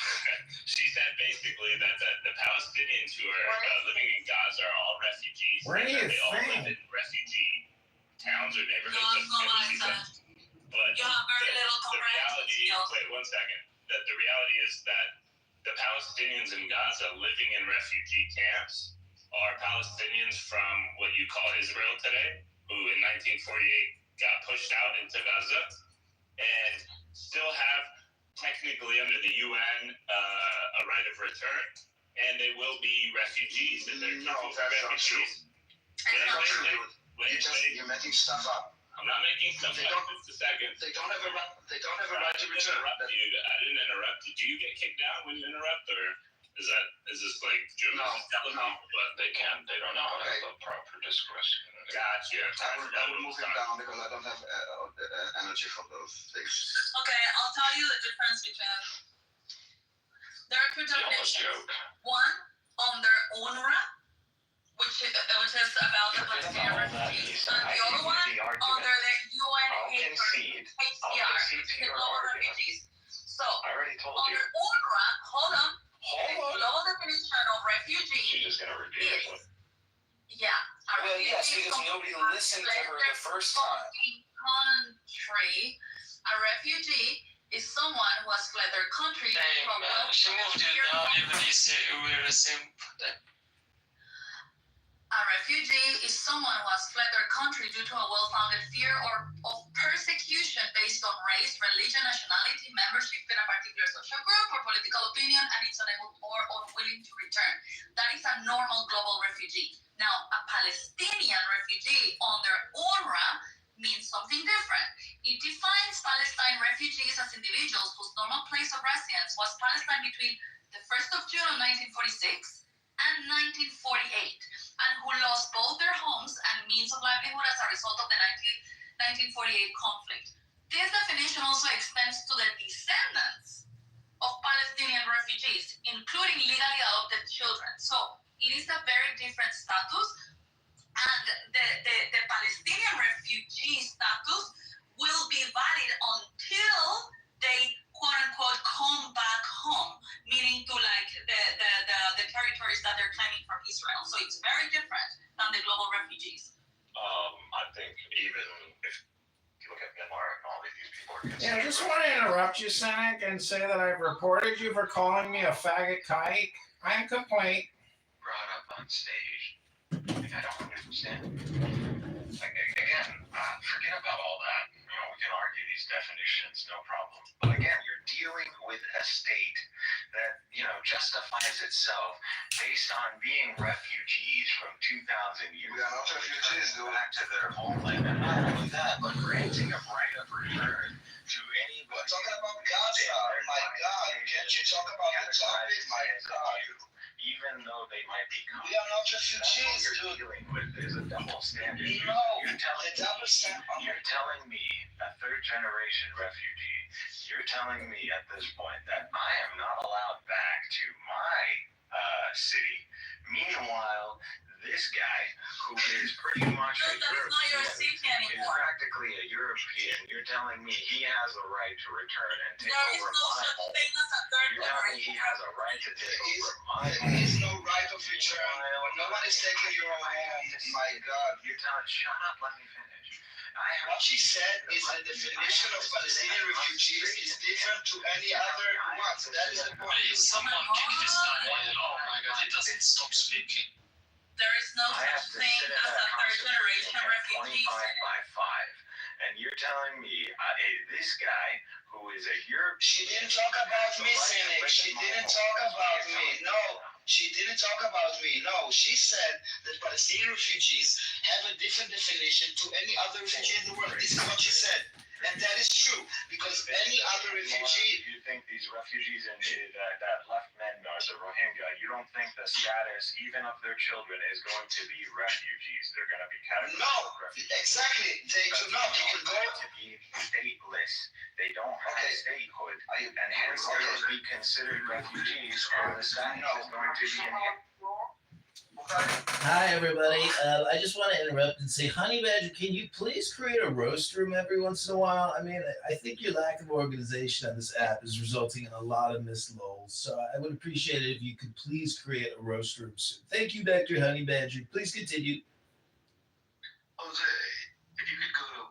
Okay. She said basically that the Palestinians who are living in Gaza are all refugees. Where do you they all live think? in refugee towns or neighborhoods. But you have very little the reality, skills. wait 1 second. That the reality is that the Palestinians in Gaza living in refugee camps are Palestinians from what you call Israel today, who in 1948 got pushed out into Gaza and still have technically under the UN a right of return, and they will be refugees if they're refugees. You're making stuff up. I'm not making stuff up. Just a second. They don't have a right. They don't have a right to return. I didn't interrupt you. Do you get kicked out when you interrupt, or is this like Jews? No. But they can't. They don't know how to have a proper discourse. Gotcha. I will move him down because I don't have energy for those things. Okay, I'll tell you the difference between. There are two definitions. One under UNRWA, which is about the Palestinian refugees, and the other one under the UNHCR, the global refugees. So under UNRWA, hold on. The global definition of refugee. She's just gonna repeat it. Yeah. Well, yes, because nobody listened to her the first time. Country, a refugee is someone who has fled their country from She moved you down even you say we're the same. A refugee is someone who has fled their country due to a well-founded fear of persecution based on race, religion, nationality, membership in a particular social group, or political opinion, and is unable or unwilling to return. That is a normal global refugee. Now, a Palestinian refugee under UNRWA means something different. It defines Palestine refugees as individuals whose normal place of residence was Palestine between the 1st of June of 1946 and 1948, and who lost both their homes and means of livelihood as a result of the 1948 conflict. This definition also extends to the descendants of Palestinian refugees, including legally adopted children. So it is a very different status, and the Palestinian refugee status will be valid until they quote unquote come back home, meaning to like the territories that they're claiming from Israel. So it's very different than the global refugees. I think even if you look at Myanmar and all these people are Yeah, I just want to interrupt you, Cynic, and say that I've reported you for calling me a faggot kike. I am complaint. brought up on stage. Like, I don't understand. Like, again, forget about all that. You know, we can argue these definitions, no problem. But again, you're dealing with a state that, you know, justifies itself based on being refugees from 2,000 years ago. Refugees go back to their homeland. And not only that, but granting a right of return to anybody. We're talking about Gaza. My God, can't you talk about the topic? My God. Even though they might be we are not refugees, you're dealing with is a double standard. No, you're telling me, a third generation refugee, you're telling me at this point that I am not allowed back to my city. Meanwhile, this guy, who is pretty much a European, is practically a European. You're telling me he has a right to return and take over my home. You're telling me he has a right to take over my home. There is no right of return. No one is taking your home. My God. You're telling, shut up, let me finish. What she said is the definition of Palestinian refugees is different to any other ones. That is the point. Please, someone can you just stop? Oh my God, it doesn't stop speaking. There is no such thing as a third generation refugee. 25 by 5. And you're telling me this guy who is a European. She didn't talk about me, Cynic. She didn't talk about me. No, she didn't talk about me. No, she said that Palestinian refugees have a different definition to any other refugee in the world. This is what she said. And that is true, because any other refugee... You think these refugees that left Myanmar, the Rohingya, you don't think the status, even of their children, is going to be refugees? They're going to be categorized as refugees. Exactly. They do not. You can go to be stateless. They don't have statehood. And hence they will be considered refugees, or the status is going to be enhanced. Hi, everybody. I just want to interrupt and say, Honey Badger, can you please create a roast room every once in a while? I mean, I think your lack of organization on this app is resulting in a lot of missed lols. So I would appreciate it if you could please create a roast room soon. Thank you, Dr. Honey Badger. Please continue. Jose, if you could go to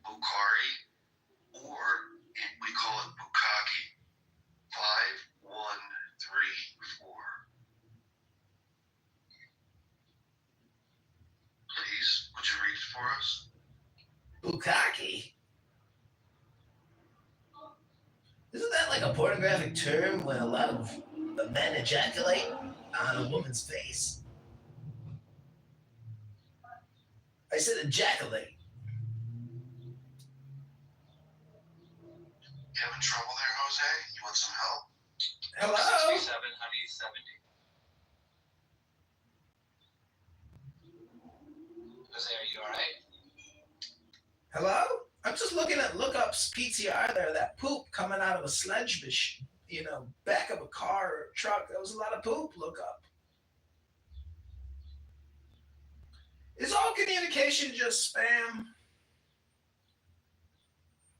Bukhari, or we call it Bukkake, 5134. Please, would you read for us? Bukkake? Isn't that like a pornographic term when a lot of men ejaculate on a woman's face? I said ejaculate. You having trouble there, Jose? You want some help? Hello? 67, honey, 70. Jose, are you alright? Hello? I'm just looking at Lookup's PTR there, that poop coming out of a sledge machine, back of a car or a truck. That was a lot of poop, Lookup. Is all communication just spam?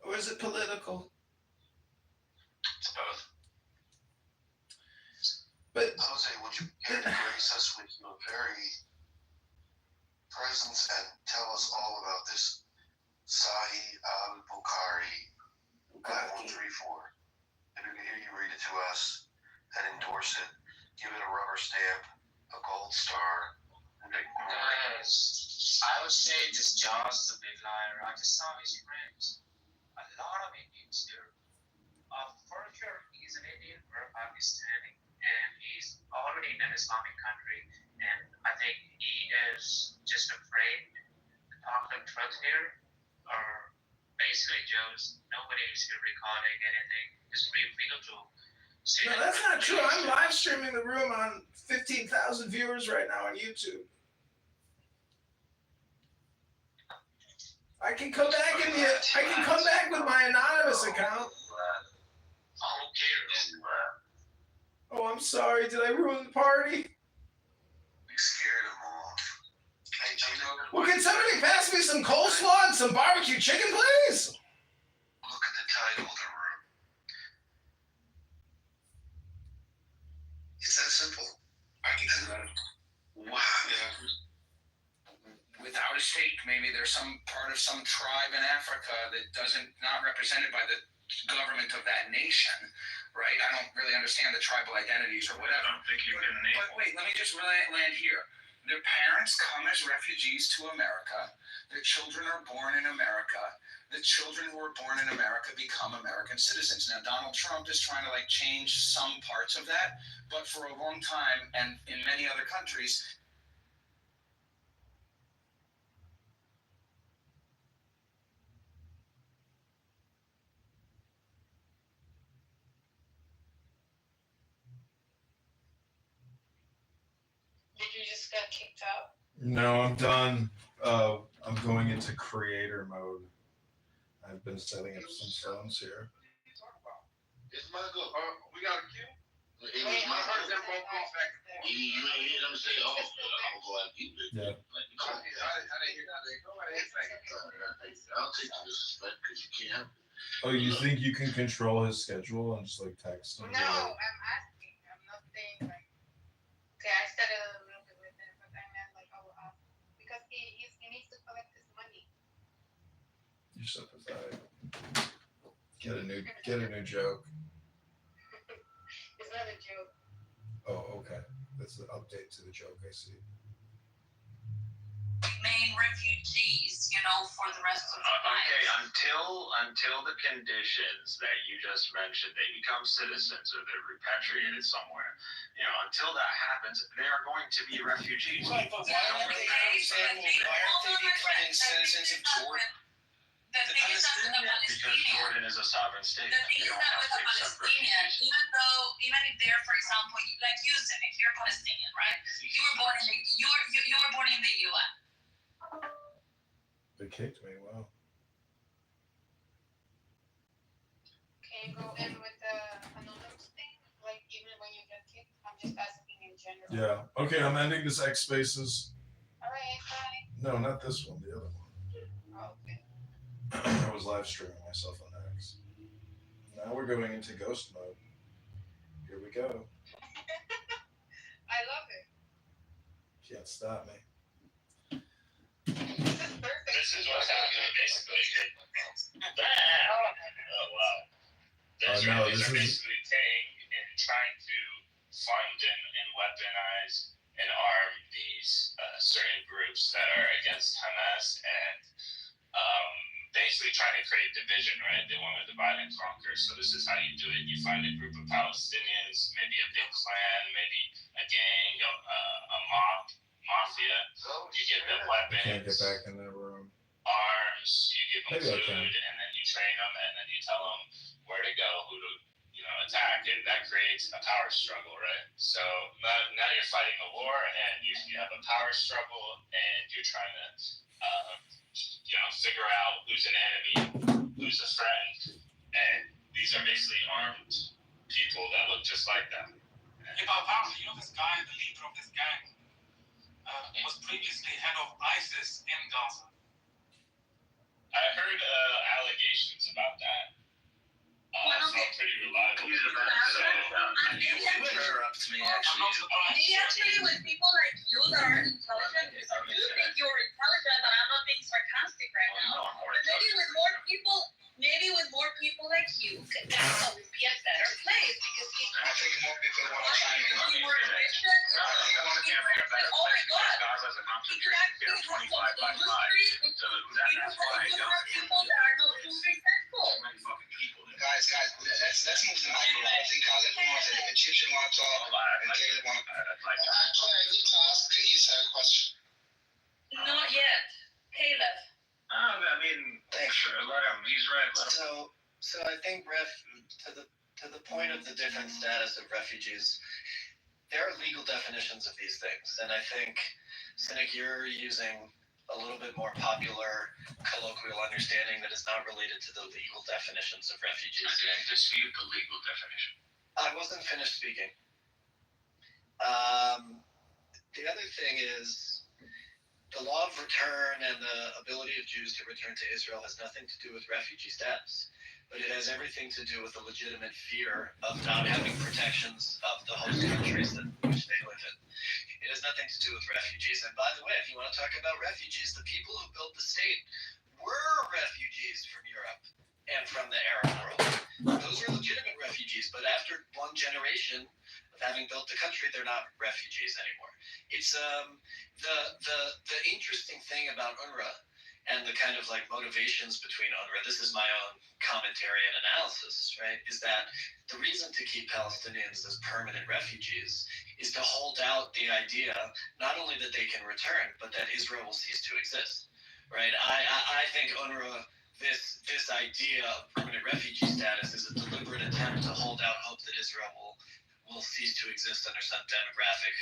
Or is it political? It's both. But Jose, would you care to grace us with your very presence and tell us all about this Sahi al-Bukhari 5134? And we can hear you read it to us and endorse it, give it a rubber stamp, a gold star, and big I would say this Jaws is a big liar. I just saw his friends. A lot of Indians there. For sure, he's an Indian or a Pakistani, and he's already in an Islamic country. And I think he is just afraid to talk the truth here. Or basically, Joe's nobody is here recording anything. Just feel free to say no, that's not true. I'm live streaming the room on 15,000 viewers right now on YouTube. I can come back with my anonymous account. Oh, I'm sorry. Did I ruin the party? We scared them off. Well, can somebody pass me some coleslaw and some barbecue chicken, please? without a state. Maybe there's some part of some tribe in Africa that not represented by the government of that nation, right? I don't really understand the tribal identities or whatever. I don't think you can name. But wait, let me just land here. Their parents come as refugees to America. Their children are born in America. The children who are born in America become American citizens. Now, Donald Trump is trying to change some parts of that, but for a long time, and in many other countries, Did you just get kicked out? No, I'm done. I'm going into creator mode. I've been setting up some phones here. It's my good. We got a queue. It was my heart that broke off back. You ain't hear them say, "Oh, I'm gonna go out and eat it." Yeah. I didn't hear that. Go ahead and say. I'll take the disrespect because you can't. Oh, you think you can control his schedule and just text him? No, I'm asking. I'm not saying okay, I said it a little bit with him, but I meant I will ask because he needs to collect his money. You're so pathetic. Get a new joke. It's not a joke. Oh, okay. That's the update to the joke. I see. Remain refugees, for the rest of their lives. Okay, until the conditions that you just mentioned, they become citizens or they're repatriated somewhere. Until that happens, they are going to be refugees. Right, but why aren't they becoming citizens of Jordan? The thing is that with the Because Palestinian, Jordan is a sovereign state. the thing They is don't that have with the to accept Palestinian, refugees. even if they're, for example, like you, Cynic, you're Palestinian, right? You were born in the UN. They kicked me. Wow. Can you go in with the anonymous thing? Even when you get kicked? I'm just asking in general. Yeah. Okay, I'm ending this X Spaces. Alright, bye. No, not this one. The other one. Oh, okay. I was live streaming myself on X. Now we're going into ghost mode. Here we go. I love it. Can't stop me. This is what's happening basically. Oh wow. The Israelis are basically trying to fund and weaponize and arm these certain groups that are against Hamas and basically trying to create division, right? They want to divide and conquer. So this is how you do it. You find a group of Palestinians, maybe a big clan, maybe a gang, a mafia. You give them weapons. I can't get back in that room. Arms. You give them Maybe I food, can. and then you train them, and then you tell them where to go, who to attack, and that creates a power struggle, right? So now you're fighting a war, and you have a power struggle, and you're trying to figure out who's an enemy, who's a friend, and these are basically armed people that look just like them. Apparently, this guy, the leader of this gang, was previously head of ISIS in Gaza. I heard allegations about that. So pretty reliable. Maybe actually with people like you that are intelligent, because you think you're intelligent, and I'm not being sarcastic right now. But maybe with more people like you, Gaza would be a better place because I think more people want to chime in. more Christians. Oh my God! Gaza's a You could actually have some industry. So That's why people that are not too respectful. Guys, let's move the mic around. I think Khaled wants it. Egyptian want to talk, and Caleb want to. Actually, I need to ask Isa a question. Not yet, Caleb. Thanks. Let him. He's right. Let him. So I think to the point of the different status of refugees, there are legal definitions of these things, and I think, Cynic, you're using a little bit more popular colloquial understanding that is not related to the legal definitions of refugees. I didn't dispute the legal definition. I wasn't finished speaking. The other thing is the law of return and the ability of Jews to return to Israel has nothing to do with refugee status, but it has everything to do with the legitimate fear of not having protections of the host countries in which they live in. nothing to do with refugees. And by the way, if you want to talk about refugees, the people who built the state were refugees from Europe and from the Arab world. Those are legitimate refugees, but after one generation of having built the country, they're not refugees anymore. It's the interesting thing about UNRWA and the kind of like motivations between UNRWA, this is my own commentary and analysis, right, is that the reason to keep Palestinians as permanent refugees is to hold out the idea not only that they can return, but that Israel will cease to exist, right? I think UNRWA, this idea of permanent refugee status is a deliberate attempt to hold out hope that Israel will cease to exist under some demographic.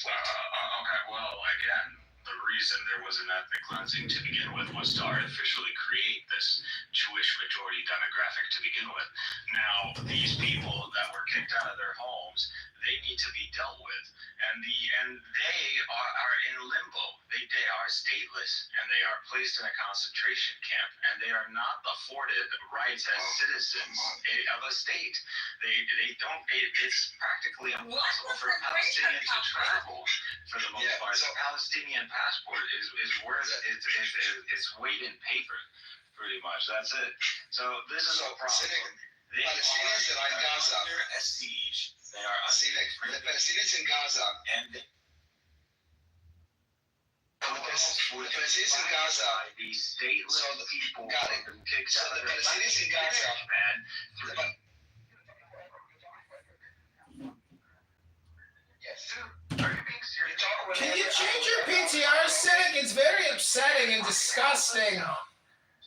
Okay, well, again, the reason there was an ethnic cleansing to begin with was to artificially create this Jewish majority demographic to begin with. Now, these people that were kicked out of their homes, they need to be dealt with. And they are in limbo. They are stateless, and they are placed in a concentration camp, and they are not afforded rights as citizens of a state. They don't. It's practically impossible for a Palestinian to travel for the most part. So Palestinian passport is worth its weight in paper, pretty much. That's it. So this is a problem. They Palestinians that are in Gaza under a siege. They are under the Palestinians in Gaza and the Palestinians in Gaza. These stateless people got it. So the Palestinians in Gaza. Can you change your PTR, Cynic? It's very upsetting and disgusting.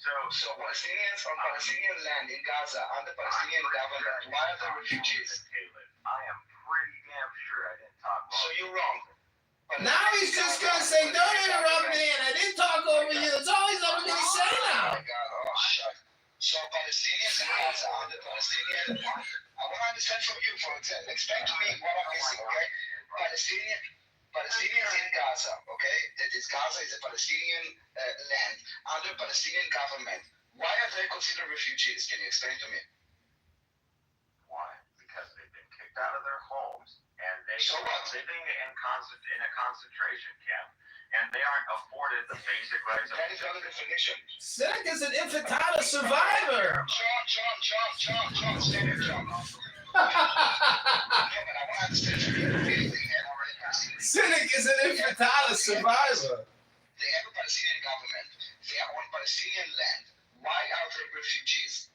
So Palestinians on Palestinian land in Gaza under Palestinian government, why are they refugees? I am pretty damn sure I didn't talk about. So you're wrong. Now he's just gonna say, "Don't interrupt me," and I didn't talk over you. That's all he's ever gonna say now. Oh my God! Oh shit. So Palestinians in Gaza under Palestinian. I want to understand from you, for example. Explain to me what I'm missing, okay? Palestinians in Gaza, okay? That is, Gaza is a Palestinian land under Palestinian government. Why are they considered refugees? Can you explain to me? Why? Because they've been kicked out of their homes, and they are living in a concentration camp, and they aren't afforded the basic rights of. That is not a definition. Cynic is an infantile survivor. John, stay there, John. I want to understand you. Cynic is an infantile survivor. They have a Palestinian government. They are on Palestinian land. Why are they refugees?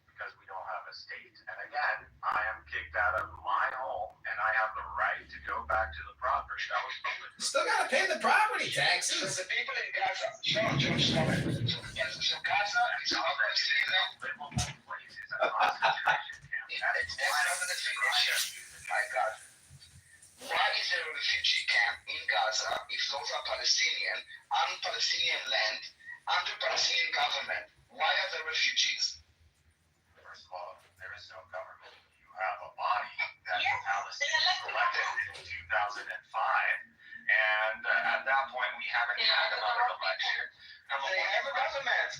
Because we don't have a state. And again, I am kicked out of my home, and I have the right to go back to the property that was stolen. Still gotta pay the property taxes. The people in Gaza. John, stop it. So Gaza is our Palestinian land. It's a concentration camp. That's not the definition. My God. Why is there a refugee camp in Gaza if those are Palestinian, on Palestinian land, under Palestinian government? Why are there refugees? First of all, there is no government. You have a body that Palestinians elected in 2005, and at that point we haven't had another election. They have a government.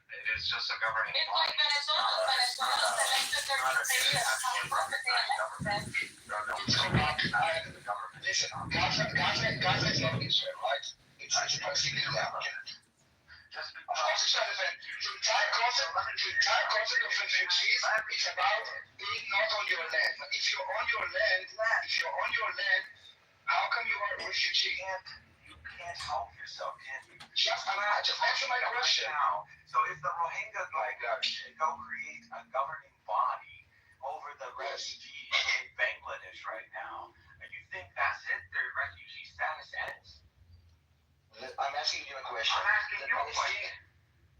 It is just a governing body. It's like Venezuela. Venezuela selected their president as a government. Listen, Gaza is not Israel, right? It's a Palestinian land. The entire concept of refugees is about being not on your land. If you're on your land, how come you are a refugee? You can't help yourself, can you? Just answer my question. So if the Rohingya go create a governing body over the refugees in Bangladesh right now, and you think that's it? Their refugee status ends? I'm asking you a question. I'm asking you a question.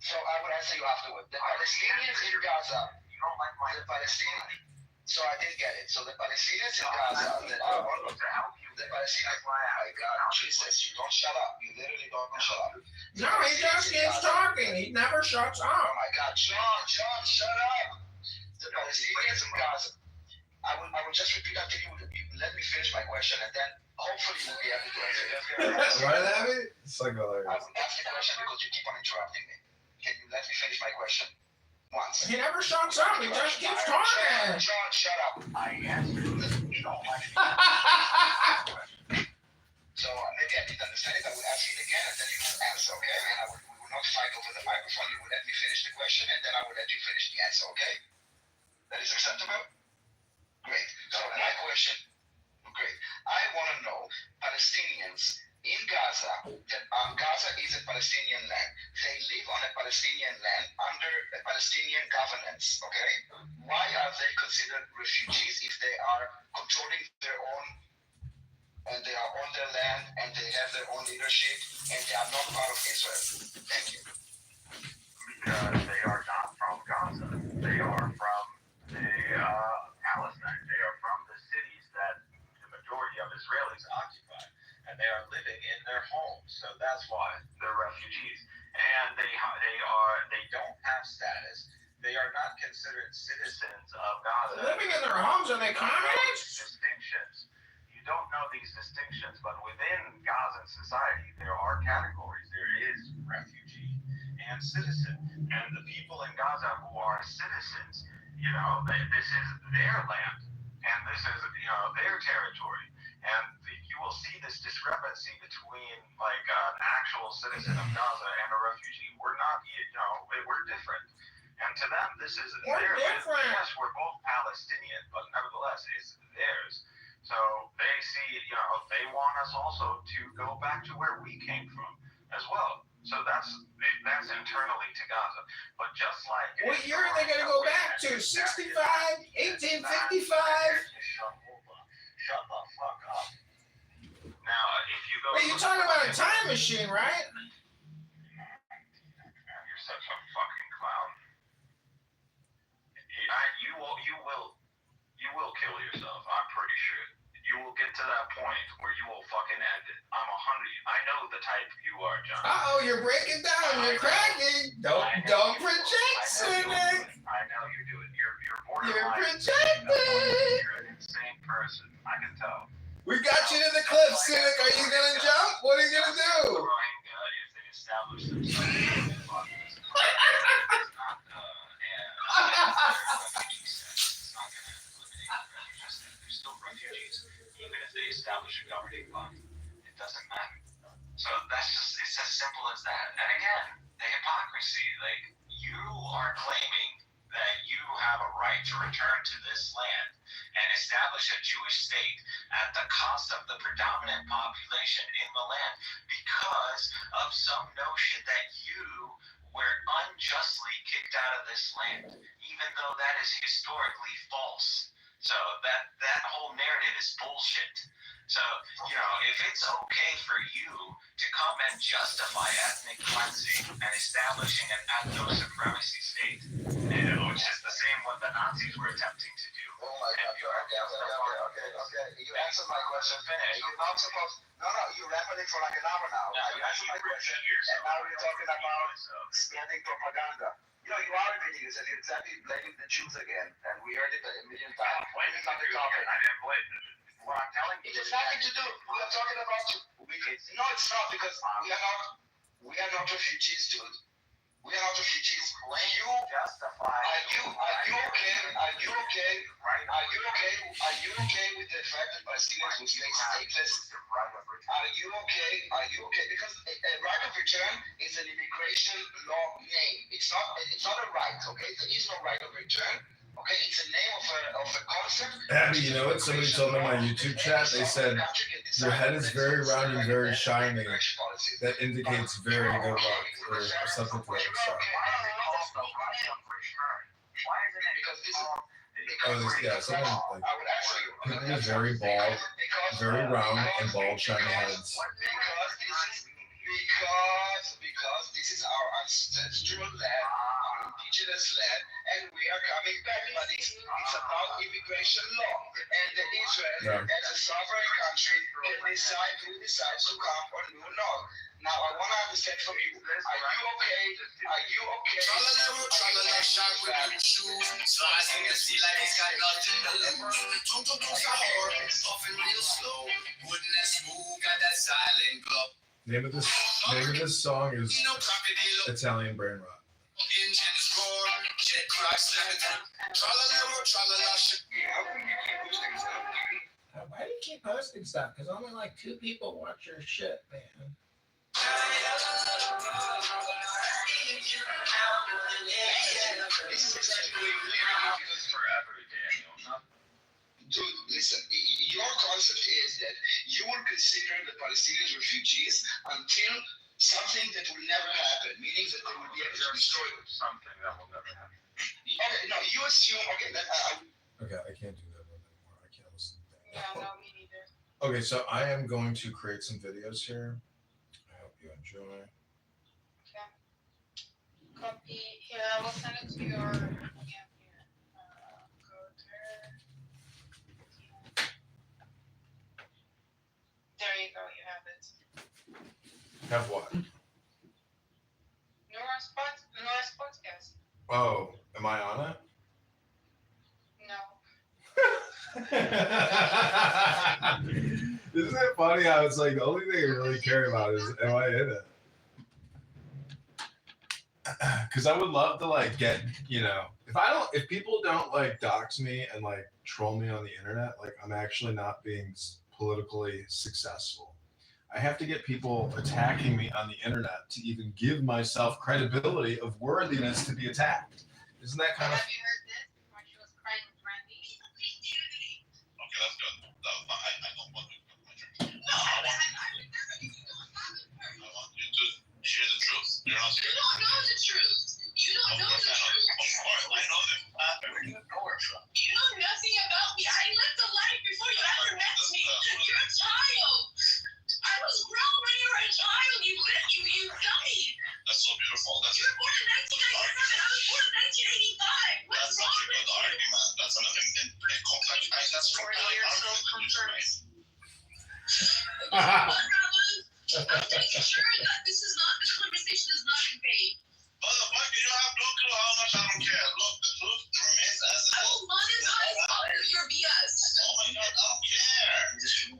So I will answer you afterward. The Palestinians in Gaza. You don't like my Palestinians. So I didn't get it. So the Palestinians in Gaza that are on to help you. The Palestinians. Oh my God, Jesus! You don't shut up. You literally don't shut up. No, he just keeps talking. He never shuts Oh up. my God, John, shut up. The Palestinians in Gaza. I will just repeat until you let me finish my question, and then hopefully you'll be able to answer it. Right, Abby? It's like I will ask the question because you keep on interrupting me. Can you let me finish my question once? He never shuts up. He just keeps talking. John, shut up. I answered. You don't like Palestinians in Gaza that Gaza is a Palestinian land. They live on a Palestinian land under a Palestinian governance, okay? Why are they considered refugees if they are controlling their own, and they are on their land, and they have their own leadership, and they are not part of Israel? Thank you. Because they are not from Gaza. They are from Palestine. They are from the cities that the majority of Israelis occupy. And they are living in their homes. So that's why they're refugees. And they don't have status. They are not considered citizens of Gaza. Living in their homes, are they communists? Distinctions. You don't know these distinctions, but within Gazan society, there are categories. There is refugee and citizen. And the people in Gaza who are citizens, this is their land. And this is, their territory. And you will see this discrepancy between, like, an actual citizen of Gaza and a refugee. We're not, we're different. And to them, this is we're different. Yes, we're both Palestinian, but nevertheless, it's theirs. So they see, they want us also to go back to where we came from as well. So that's internally to Gaza. But just like... What year are they going to go back to? 65? 1855? Shut the fuck up. Now, if you go... Wait, you're talking about a time machine, right? You're such a fucking clown. You will kill yourself, I'm pretty sure. You will get to that point where you will fucking end it. I know the type you are, John. Uh-oh, you're breaking down. You're cracking. Don't project, Cynic. I know you do it. You're borderline. You're projecting. You're an insane person. I can tell. We got you to the cliff, Cynic. Are you going to jump? What are you going to do? If they establish themselves establish a governing body. It doesn't matter. So it's as simple as that. And again, the hypocrisy, like, you are claiming that you have a right to return to this land and establish a Jewish state at the cost of the predominant population in the land because of some notion that you were unjustly kicked out of this land, even though that is historically false. So that whole narrative is bullshit. So, if it's okay for you to come and justify ethnic cleansing and establishing an ethno-supremacy state, which is the same what the Nazis were attempting to do. Oh my God. Okay. You answered my question. You're not supposed... No, you rambled it for like an hour now. You answered my question, and now we're talking about spreading propaganda. You are repeating this, and you're exactly blaming the Jews again, and we heard it a million times. It's not the topic. I didn't blame them. What I'm telling you, it has nothing to do. We are talking about... No, it's not, because we are not refugees, dude. We are not refugees. You justify... Are you okay with the fact that Palestinians will stay stateless? Are you okay? Because a right of return is an immigration law name. It's not a right, okay? There is no right of return. Okay, it's a name of a concept. Abby, you know what? Somebody told me in my YouTube chat, they said, your head is very round and very shiny. That indicates very good luck, or something to that effect. Something like, people with very bald, very round and bald, shiny heads. Because this is our ancestral land, our indigenous land, and we are coming back. But it's about immigration law, and Israel, as a sovereign country, can decide who decides to come or who not. Now, I want to understand from you, are you okay? Name of this song is Italian Brain Rot. Why do you keep posting stuff? Because only like 2 people watch your shit, man. Dude, listen, your concept is that you will consider the Palestinians refugees until something that will never happen, meaning that they will be able to destroy something that will never happen. Okay, no, you assume, okay, Okay, I can't do that one anymore. I can't listen to that. Yeah, no, me neither. Okay, so I am going to create some videos here. I hope you enjoy. Okay. Copy. Here, I will send it to your. Yeah, here. Go there. There you go. You have it. Have what? Nuance podcast. Oh, am I on it? No. Isn't it funny how it's like the only thing I really care about is am I in it? Because I would love to like get, if people don't like dox me and like troll me on the internet, like I'm actually not being politically successful. I have to get people attacking me on the internet to even give myself credibility of worthiness to be attacked. Isn't that kind of? Have you heard this? When she was crying with Randy. Okay, that's good. I don't want to put my drink. No, I want you to share the truth. You're not you don't know the truth. You don't know the truth. Of course, I know the path. Where do you know her from? You know nothing about me. I lived a life before you ever met me. You're a child. I was grown when you were a child. You dummy. That's so beautiful. You were born in 1997. I was born in 1985. What's wrong with you? Argument. That's an complex. That's 40 years old confirms. I'm making sure that this conversation is not in vain. Motherfucker, you have no clue how much I don't care. Look, the truth remains as it is. I will monetize all of your BS. Oh my god, I don't care.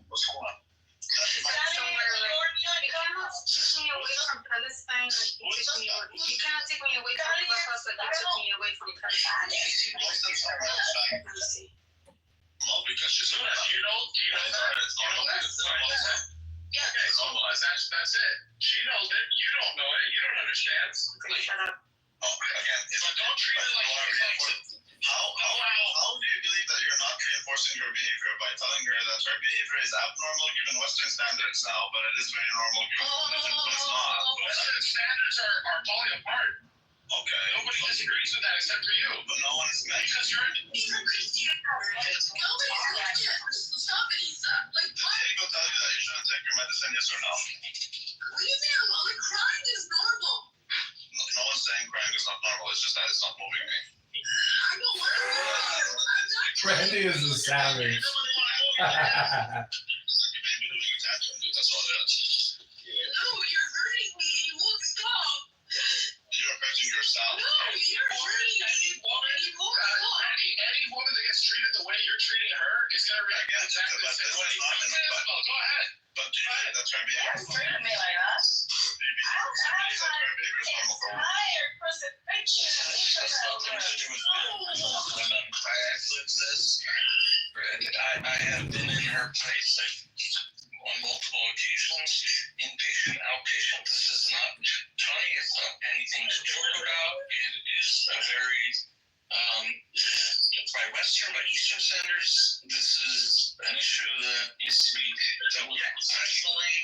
What's going on? You cannot take me away from Palestine like you cannot take me away from Clubhouse like you took me away from Palestine. No, because she's not. You know, it's normal. Yeah, it's normalized. That's it. She knows it. You don't know it. You don't understand. Shut up. Oh, again, but don't treat it like you're like. How do you believe that you're not reinforcing her behavior by telling her that her behavior is abnormal given Western standards now, but it is very normal given but it's not. Western standards are falling apart. Okay. Nobody disagrees with that except for you. But no one is meant. Because you're a Christian. Nobody's Christian. Stop it, Isa. Like, did Diego tell you that you shouldn't take your medicine, yes or no? Leave me alone. Like, crying is normal. No one's saying crying is not normal. It's just that it's not moving me. I don't want to move. Randy is a savage. That's all it is. No, you're hurting me. You won't stop. You're hurting yourself. No, you're hurting me. You won't stop. Any woman that gets treated the way you're treating her is going to react exactly the same way. Go ahead. But do you think that's her behavior? You're treating me like that. Tired crucifixion. I influence this. I have been in her place on multiple occasions, inpatient, outpatient. This is not, Tony, it's not anything to joke about. It is a very, by Western, by Eastern standards, this is an issue that needs to be dealt with professionally.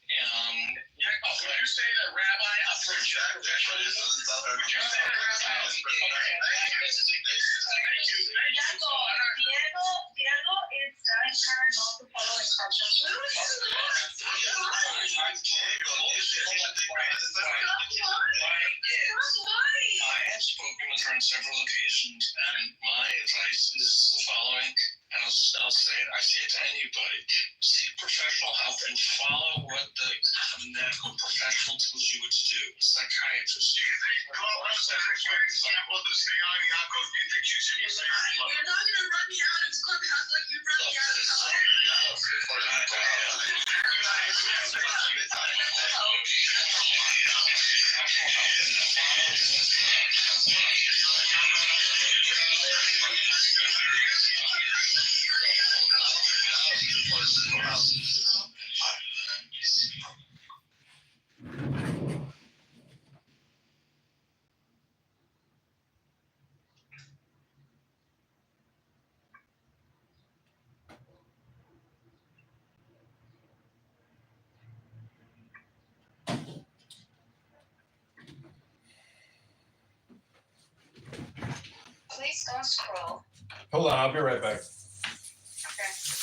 Would you say that Rabbi Diego is trying not to follow instructions. I have spoken with her on several occasions, and my advice is the following, and I'll say it, I say it to anybody: seek professional help and follow what the medical professional tells you what to do. A psychiatrist. Do you think Congress is an example of the Siyani Yaakov? Do you think you should be saying? You're not going to run me out of Clubhouse like you run me out of Don't scroll. Hold on, I'll be right back. Okay.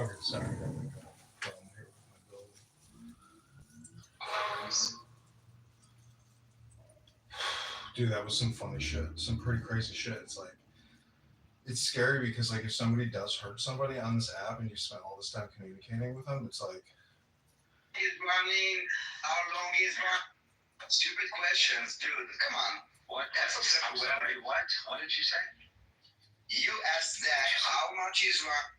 Okay, sorry. Dude, that was some funny shit. Some pretty crazy shit. It's like, it's scary because, like, if somebody does hurt somebody on this app and you spend all this time communicating with them, it's like. Is running, how long is running? Stupid questions, dude. Come on. What? That's so simple. What? What did you say? You asked that how much is running.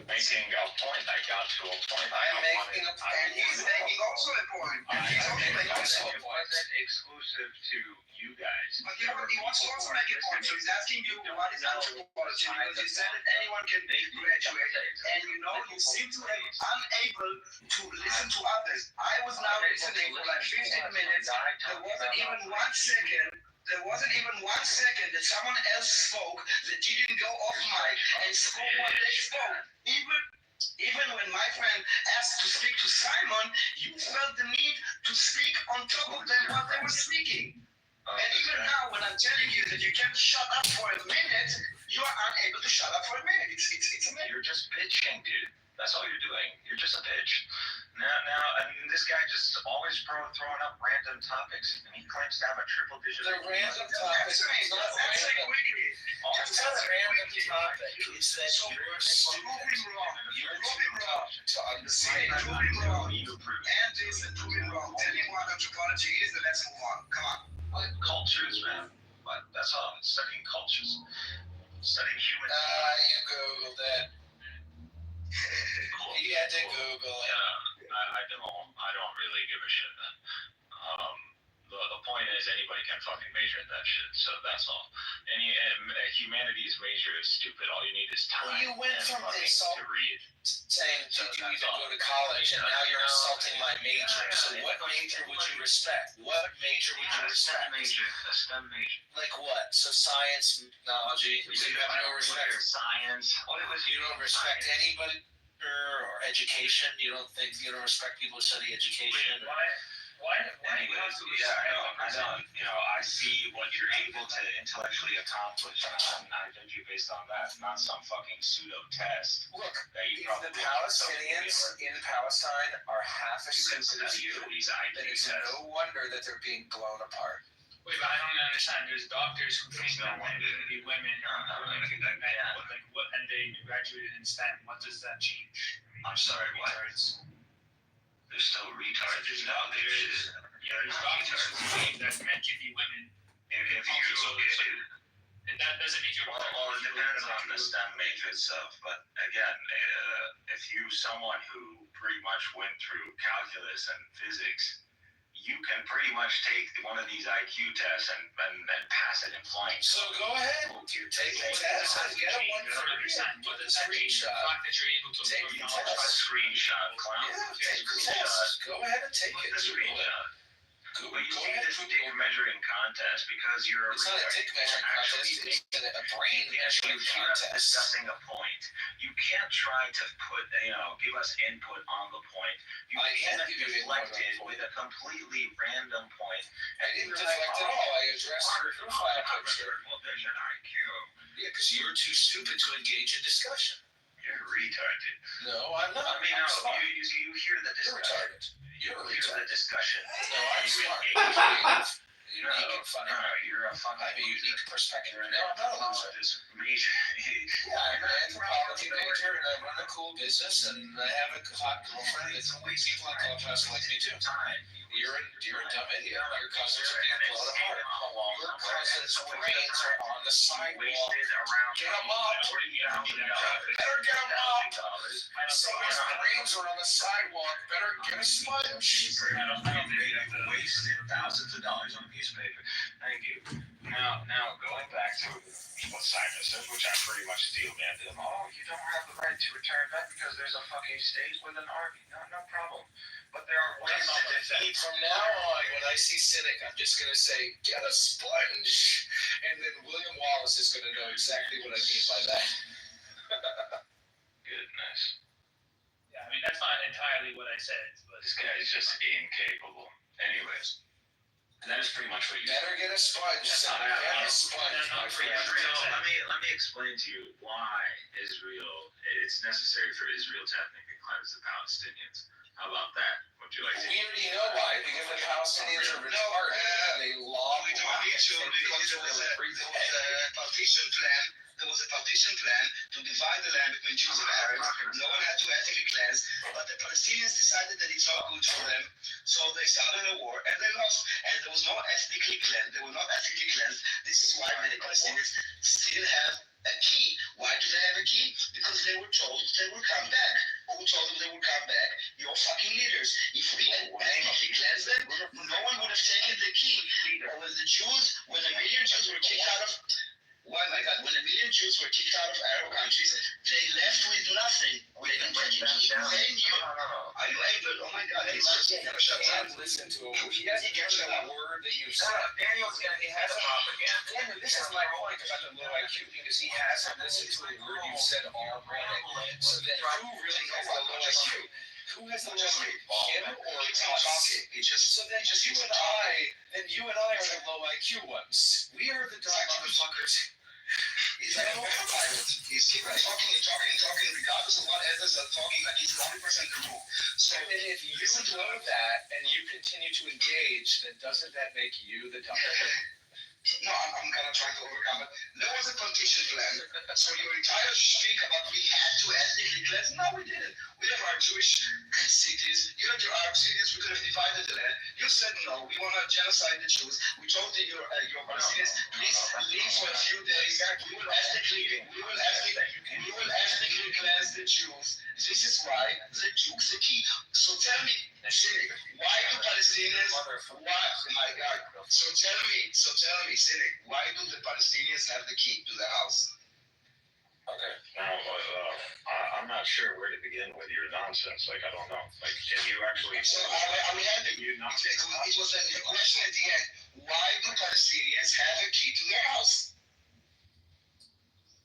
making a point. I got to a point. I'm making a point. And he's making also a point. And he's also making also a It point. wasn't exclusive to you guys. But you know, he wants to also make a point. So he's asking you what is anthropology, because you said that anyone can graduate. And you know, you seem to be unable to listen to others. I was now listening for like 15 minutes. There wasn't even 1 second. There wasn't even 1 second that someone else spoke that didn't go off mic and spoke what they spoke. Even when my friend asked to speak to Simon, you felt the need to speak on top of them while they were speaking. And even now, when I'm telling you that you can't shut up for a minute, you are unable to shut up for a minute. It's amazing. You're just bitching, dude. That's all you're doing. You're just a bitch. Now, and this guy just always throwing up random topics, and he claims to have a triple digit. The random topic is not random. It's not a random topic. It's that you're stupid. You're too dumb to understand. Proving wrong. And this and proving wrong. Tell me what anthropology is, and let's move on. Come on. What cultures, man? What? That's all. Studying cultures. Studying human. You Googled that. Cool. You had to Google it. Yeah, I don't really give a shit, man. The point is anybody can fucking major in that shit, so that's all. Humanities major is stupid. All you need is time. Well, you went from this to read. saying, did you even go to college, and now you're insulting my major. So what major would you respect? What major would you respect? A STEM major. Like what? So science, technology. So you have no respect for science. You don't respect anybody or education. You don't respect people who study education. Anyways, yeah, I don't. I see what you're able to intellectually accomplish, and I judge you based on that, not some fucking pseudo test. Look, that you if the Palestinians in Palestine are half as stupid as you, then it's no wonder that they're being blown apart. Wait, but I don't understand. There's doctors who think that men can be women, and they graduated in STEM. What does that change? I'm sorry, what? They're still retards. There's doctors who believe that men can be women. And that doesn't make you. Well, it depends on the STEM major itself. But again, if someone who pretty much went through calculus and physics, you can pretty much take one of these IQ tests and pass it in flying. So go ahead. You take the test and get one for put the screenshot. Take the test. Screenshot, clown. Yeah, take the test. Go ahead and take it. Screenshot. But you see this dick measuring contest because you're it's not a dick measuring contest, it's a brain measuring contest. Discussing a point. You can't try to give us input on the point. You can't deflect it with a completely random point. I didn't deflect at all. I addressed your profile picture. Well, there's an IQ. Yeah, because you're too stupid to engage in discussion. You're retarded. No, I'm not. I mean, you hear the discussion. You're retarded. You're a retarded. The discussion. No, I'm smart. Unique and funny. You're a fucking. I have a unique perspective. No, I'm not a loser. Yeah, I'm an anthropology major, and I run a cool business, and I have a hot girlfriend that people on Clubhouse like me too. You're a dumb idiot. Your cousins are being blown apart. Your cousins' brains are on the sidewalk. Get them up. Better get them up. Someone's brains are on the sidewalk. Better get a sponge. Wasted thousands of dollars on a piece of paper. Thank you. Now going back to what Simon says, which I pretty much steel man to them. Oh, you don't have the right to return back because there's a fucking state with an army. No problem. But there are ways to defend. From now on, when I see Cynic, I'm just going to say, get a sponge. And then William Wallace is going to know exactly what I mean by that. Goodness. Yeah, I mean, that's not entirely what I said. But this guy is just incapable. Anyways. That is pretty much what you better get a sponge. Get a sponge. Let me explain to you why it's necessary for Israel to ethnically cleanse the Palestinians. How about that? Would you like to? We already know why, because the Palestinians are retarded. They lob. We don't need to, because there was a partition plan. There was a partition plan to divide the land between Jews and Arabs. No one had to ethnically cleanse, but the Palestinians decided that it's not good for them, so they started a war and they lost. And there was no ethnically cleansed. They were not ethnically cleansed. This is why many Palestinians still have a key. Why do they have a key? Because they were told they will come back. Who told them they will come back? Your fucking leaders. If we had ethnically cleansed them, no one would have taken the key. Or with the Jews, when a million Jews were kicked out of, oh my God, when a million Jews were kicked out of Arab countries, they left with nothing. They didn't take a key. They knew. Are you able? Oh my God, he's just shut up. Listen to him. He hasn't heard a word that you've said. Daniel's gonna he has a pop again. Daniel, this is my point about the low IQ because he hasn't listened to a word you've said all morning. So then who really has the low IQ? Who has the low IQ? Him or us? So then you and I are the low IQ ones. We are the dumb motherfuckers. He's like a pilot. He's keep talking and talking and talking, regardless of what others are talking, like he's 100% the rule. So and if you know that and you continue to engage, then doesn't that make you the dumb? No, I'm kind of trying to overcome it. There was a partition plan. So your entire speak about we had to ethnically cleanse. No, we didn't. We have our Jewish cities. You had your Arab cities. We could have divided the land. You said no. We want to genocide the Jews. We told your Palestinians, please leave for a few days. We will ethnically cleanse the Jews. This is why the Jews are key. So tell me, Cynic, why do Palestinians? Why? My God. So tell me, Cynic, why do the Palestinians have the key to the house? Okay. Now, I'm not sure where to begin with your nonsense. Like, I don't know. Like, can you actually? So I had it. It was a question at the end. Why do Palestinians have a key to their house?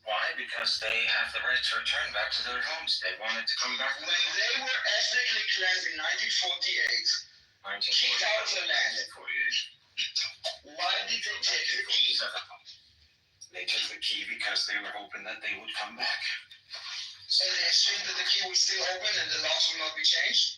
Why? Because they have the right to return back to their homes. They wanted to come back. When they were ethnically cleansed in 1948, kicked out of the land, why did they take the key? They took the key because they were hoping that they would come back. So they assumed that the key was still open and the laws will not be changed?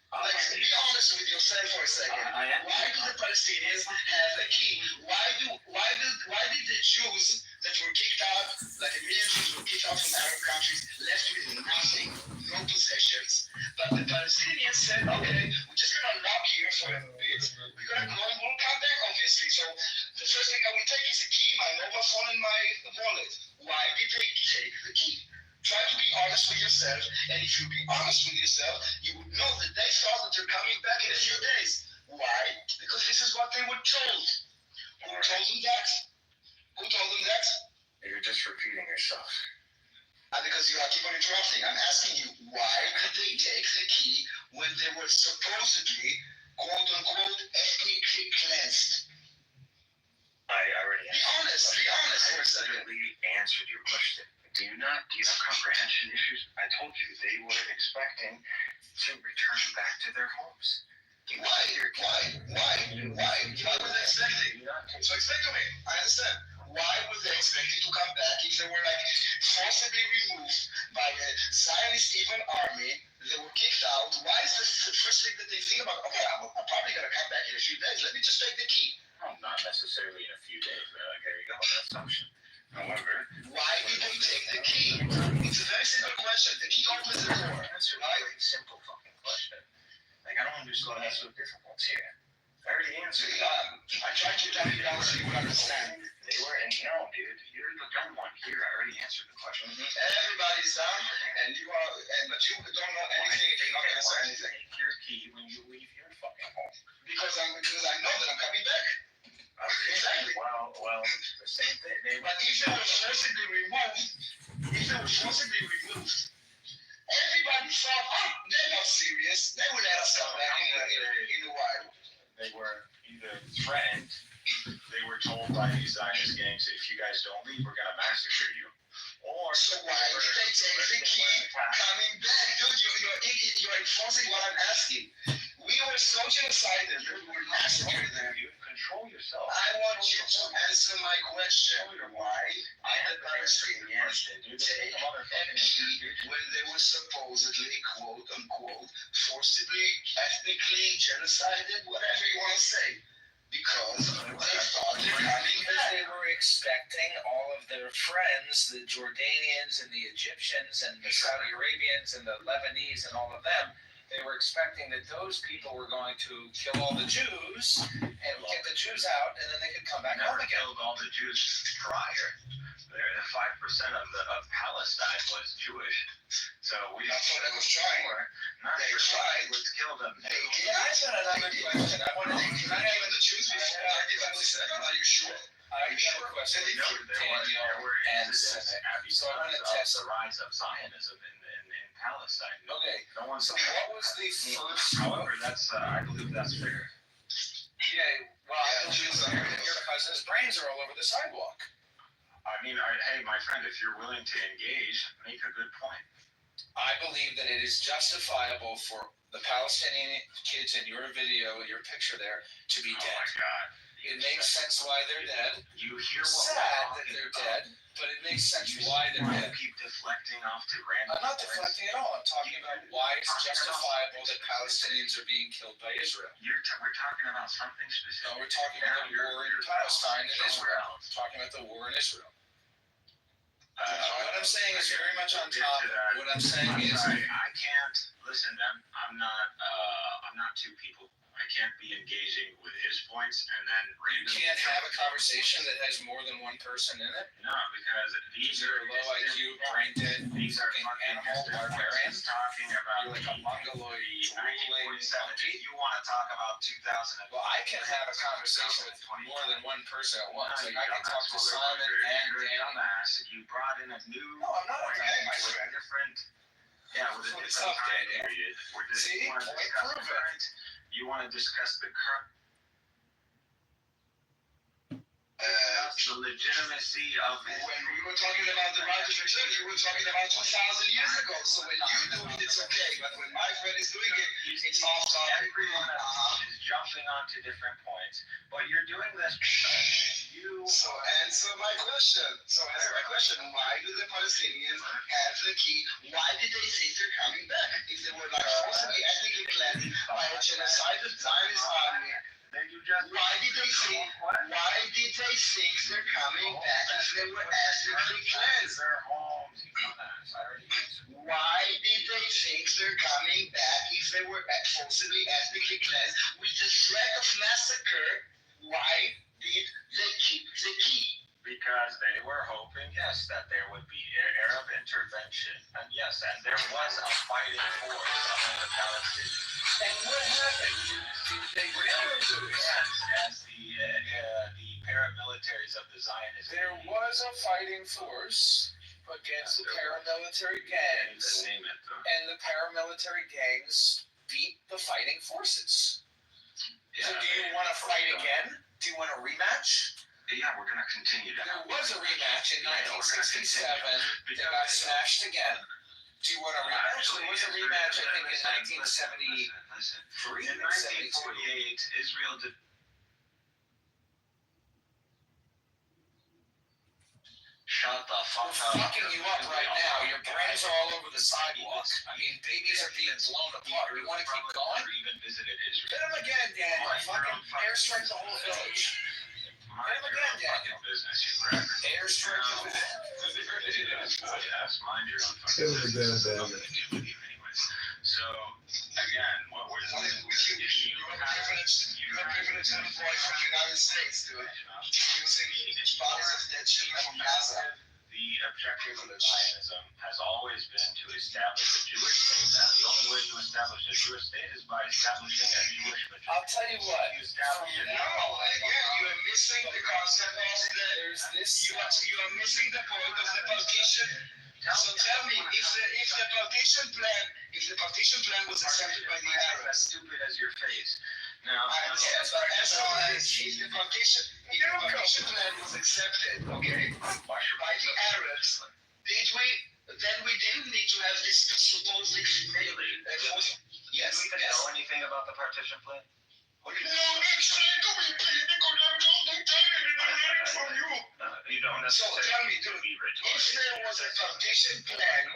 Like, be honest with yourself for a second. Why do the Palestinians have a key? Why did the Jews that were kicked out, like a million Jews were kicked out from Arab countries, left with nothing, no possessions? But the Palestinians said, okay, we're just gonna lock here for a bit. We're gonna go and we'll come back, obviously. So the first thing I will take is a key, my mobile phone, and my wallet. Why did they take the key? Try to be honest with yourself, and if you be honest with yourself, you would know that they thought that they're coming back in a few days. Why? Because this is what they were told. Who told them that? Who told them that? You're just repeating yourself. Because you keep on interrupting. I'm asking you, why did they take the key when they were supposedly, quote unquote, ethnically cleansed? I already be honest for a second. I answered your question. Do you have comprehension issues? I told you they were expecting to return back to their homes. Why were they expecting? So explain to me. I understand. Why were they expecting to come back if they were like forcibly removed by the Zionist evil army? They were kicked out. Why is this the first thing that they think about? Okay, I'm probably gonna come back in a few days. Let me just take the key. No, not necessarily in a few days. There you go. An assumption. However, why did they take the key? It's a very simple question. The key opens the door. That's a very simple fucking question. Like, I don't understand what's so difficult here. I already answered. I tried to tell you down so you would understand. They were, and no, dude, you're the dumb one here. I already answered the question. Everybody's dumb, and you are, but you don't know anything if you're not gonna say anything. Take your key when you leave your fucking home. Because I know that I'm coming back. Exactly. Well, the same thing. But if they were forcibly removed, everybody thought, they're not serious. They will let us come back in a while. They were either threatened, they were told by these Zionist gangs, if you guys don't leave, we're going to massacre you. Or so why did they take the key coming back? Dude, you're enforcing what I'm asking. We were so genocidal that we were massacring them. You control yourself. I want you to answer my question. Why did the Palestinians take a key when they were supposedly, quote unquote, forcibly, ethnically genocided, whatever you want to say? Because they thought they were coming back. They were expecting all of their friends, the Jordanians and the Egyptians and the Saudi Arabians and the Lebanese and all of them, they were expecting that those people were going to kill all the Jews and get the Jews out, and then they could come back home again. Killed all the Jews prior. 5% of Palestine was Jewish. So that's what I was trying. They tried. Let's kill them. I got another question. I want to. Can I have the Jews before 1947? Are you sure? I have a question for Daniel and Cynic. So I'm going to test the rise of Zionism in Palestine. Okay. No one. So what was the first? However, that's I believe that's fair. Yeah. Well, your cousin's brains are all over the sidewalk. I mean, hey, my friend, if you're willing to engage, make a good point. I believe that it is justifiable for the Palestinian kids in your video, your picture there, to be dead. Oh my God. It makes sense why they're dead. You hear what sad that they're dead, but it makes sense why they're dead. Keep deflecting off to random. I'm not deflecting at all. I'm talking about why it's justifiable that Palestinians are being killed by Israel. We're talking about something specific. No, we're talking about the war in Palestine and Israel. We're talking about the war in Israel. What I'm saying is very much on top. What I'm saying is, I can't listen. I'm not two people. I can't be engaging with his points and then you can't have a conversation that has more than one person in it. No, because these are low IQ, brain dead, these are fucking animal barbarians. Talking about you're like a mongoloid, drooling monkey. You want to talk about 2000? Well, I can have a conversation with more than one person at once. Like I can talk to Simon and Danny. You brought in a new. No, I'm not a guy, my friend. Different. Yeah, with a different time period. See, point proven. You want to discuss the current. The legitimacy of it. When we were talking about the right to return, you were talking about 2,000 years ago. So when you do it, it's okay. But when my friend is doing it, it's off topic. Everyone is jumping onto different points. But you're doing this because you. So answer my question. Why do the Palestinians have the key? Why did they think they're coming back? If they were like forcibly ethnically cleansed by a genocidal Zionist army, why did they think they're coming back if they were ethnically cleansed? Why did they think they're coming back if they were forcibly ethnically cleansed with the threat of massacre? Why did they keep the key? Because they were hoping, yes, that there would be Arab intervention, and yes, and there was a fighting force among the Palestinians. And what happened? They really do it. As the paramilitaries of the Zionists. There was a fighting force against the paramilitary gangs, and the paramilitary gangs beat the fighting forces. So do you want to fight again? Do you want a rematch? Yeah, we're going to continue to. There was a rematch in 1967 that got smashed again. Do you want a rematch? There was a rematch, I think, in 1973. In 1948, Israel did. Shut the fuck up. I'm fucking you up right now. Your brains are all over the sidewalk. I mean, babies are being blown apart. You want to keep going? Even visited Israel. Hit him again, Daniel. Fucking airstrike the whole village. Hit him again, Daniel. Airstrike the whole village. Mind your own fucking business. So, again, what we're doing is you have privilege and voice from the United States, dude. Using bodies of dead children from Gaza. The objective of Zionism has always been to establish a Jewish state, and the only way to establish a Jewish state is by establishing a Jewish majority. I'll tell you what. Again, you are missing the concept of you are missing the point of the partition. So tell me, if the partition plan was accepted by the Arabs, as stupid as your face. Now, if the partition plan was accepted, okay, by the Arabs, then we didn't need to have this supposed yes. Do we even know anything about the partition plan? You don't necessarily. So tell me, dude, if there was a partition plan,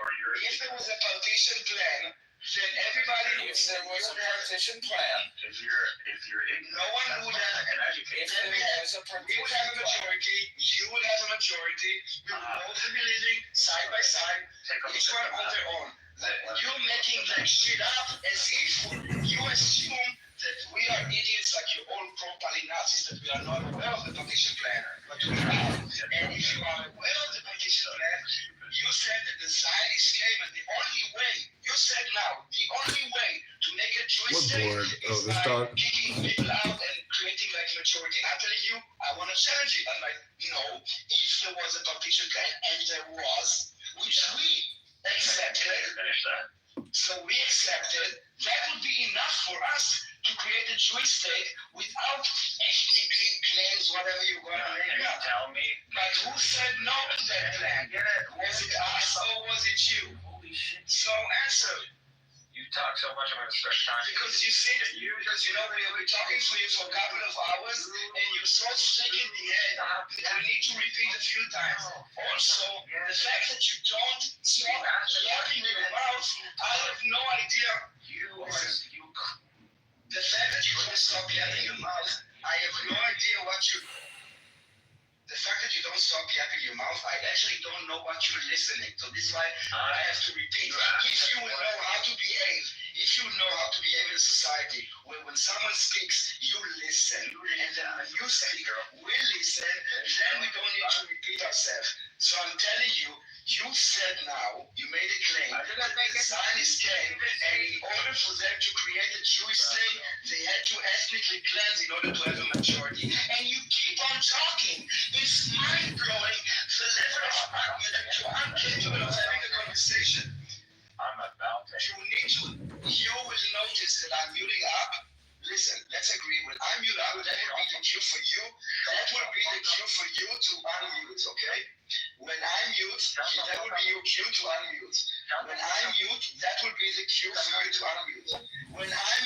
then everybody. If there was a partition plan, if you're ignorant, no one would have an education. We would have a majority. You would have a majority. We would both be living side by side, each one on their own. You're making like shit up as if you assume that we are idiots like your own pro-Palestine Nazis, that we are not aware of the partition plan. But we are. And if you are aware of the partition plan, you said that the Zionists came, and the only way, you said now, the only way to make a Jewish state is by kicking people out and creating like majority. And I'm telling you, I want to challenge it. I'm like, no, if there was a partition plan, and there was, which we accepted, so we accepted, that would be enough for us to create a Jewish state without ethnically claims, whatever you're going to name it. Tell me. But who said no to that plan? Was it us or was it you? Holy shit. So answer. You talk so much, I'm going to start trying. Because you sit, because you know we're talking to you for a couple of hours and you're so sick in the head that we need to repeat a few times. Also, the fact that you don't stop yapping your mouth, I have no idea. The fact that you don't stop yapping your mouth, I have no idea what you. The fact that you don't stop yapping your mouth, I actually don't know what you're listening. So this is why I have to repeat. If you would know how to behave, if you know how to behave in society, where when someone speaks, you listen, and then when you speak, we listen, then we don't need to repeat ourselves. So I'm telling you, you said now, you made a claim that the Zionists came, and in order for them to create a Jewish state, they had to ethnically cleanse in order to have a majority. And you keep on talking. It's mind-blowing the level of argument that you're incapable of having a conversation. I'm about to. You will notice that I'm muting up. Listen, let's agree. When I mute up, that will be the cue for you. That will be the cue for you to unmute, okay? When I mute, that will be your cue to unmute. When I mute, that will be the cue for you to unmute. When I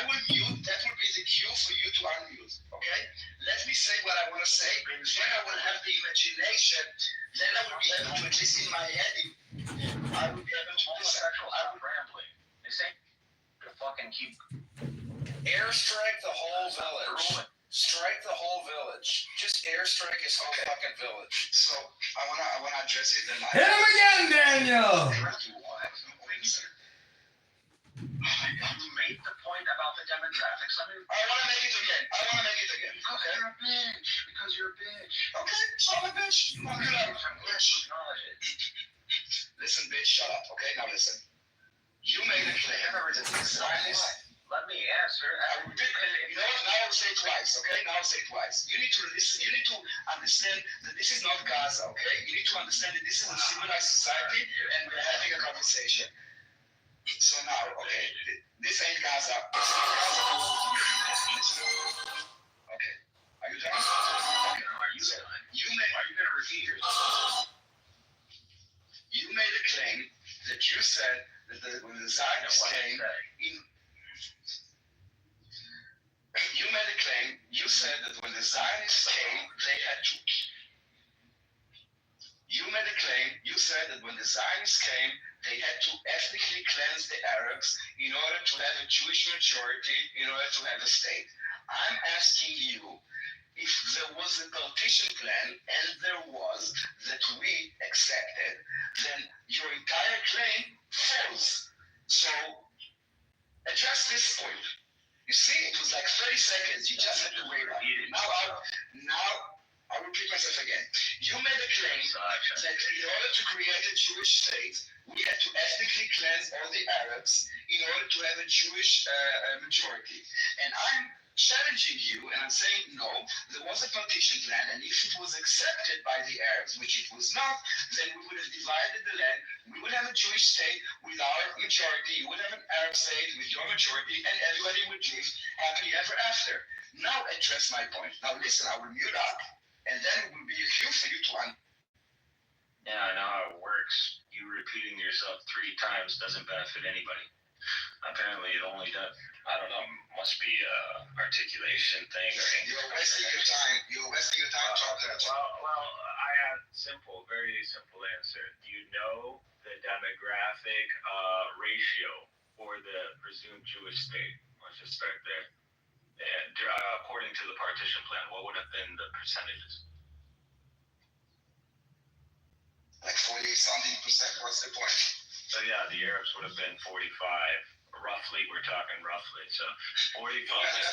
will mute, that will be the cue for you to unmute, okay? Let me say what I want to say. Then I will have the imagination. Then I will be able to, at least in my head, I will be able to listen. I'm rambling. This ain't to fucking keep. Airstrike the whole village. Strike the whole village. Just airstrike his whole fucking village. So I wanna address it. And hit him again, Daniel. You made the point about the demographics. I wanna make it again. Okay. You're a bitch. Because you're a bitch. Okay, so I'm a bitch. Listen, bitch, shut up. Okay, now listen. You made a claim. Let me answer. You know what? Now I'll say it twice, okay? Now I'll say it twice. You need to listen. You need to understand that this is not Gaza, okay? You need to understand that this is a civilized society and we're having a conversation. So now, okay, this ain't Gaza. Okay. Are you done? Okay. Are you done? Are you going to repeat yourself? You made a claim that you said that when the Zionists came in. You made a claim, you said that when the Zionists came, they had to. You made a claim, you said that when the Zionists came, they had to ethnically cleanse the Arabs in order to have a Jewish majority, in order to have a state. I'm asking you, if there was a partition plan, and there was, that we accepted, then your entire claim falls. So, address this point. You see, it was like 30 seconds. You just had to wait up. Now, I'll repeat myself again. You made a claim that in order to create a Jewish state, we had to ethnically cleanse all the Arabs in order to have a Jewish majority. And I'm challenging you, and I'm saying, no, there was a partition plan, and if it was accepted by the Arabs, which it was not, then we would have divided the land. We would have a Jewish state with our majority, you would have an Arab state with your majority, and everybody would live happily ever after. Now address my point. Now listen, I will mute up, and then it will be a cue for you to Yeah, I know how it works. You repeating yourself 3 times doesn't benefit anybody. Apparently it only does. I don't know, must be a articulation thing or anything. You're wasting your time. You're wasting your time talking about it. Well, I have very simple answer. Do you know the demographic ratio for the presumed Jewish state? Let's just start there. And according to the partition plan, what would have been the percentages? Like 40-something%. What's the point? So yeah, the Arabs would have been 45. Roughly, we're we're talking roughly. So 45 to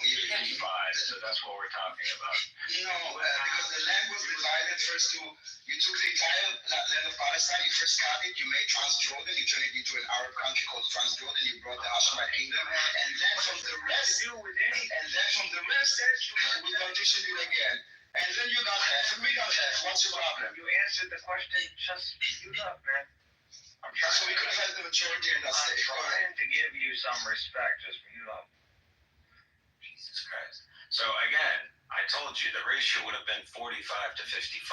55. So that's what we're talking about. No, because the land was divided first to, you took the entire land of Palestine, you first cut it, you made Transjordan, you turned it into an Arab country called Transjordan, you brought the Hashemite kingdom, and then from the rest, we partitioned it again. And then you got half, and we got half. What's your problem? You answered the question. Just mute up, man. I'm trying. So we could have had the majority in that state. I'm trying to give you some respect. Just mute up. Jesus Christ. So again, I told you the ratio would have been 45 to 55.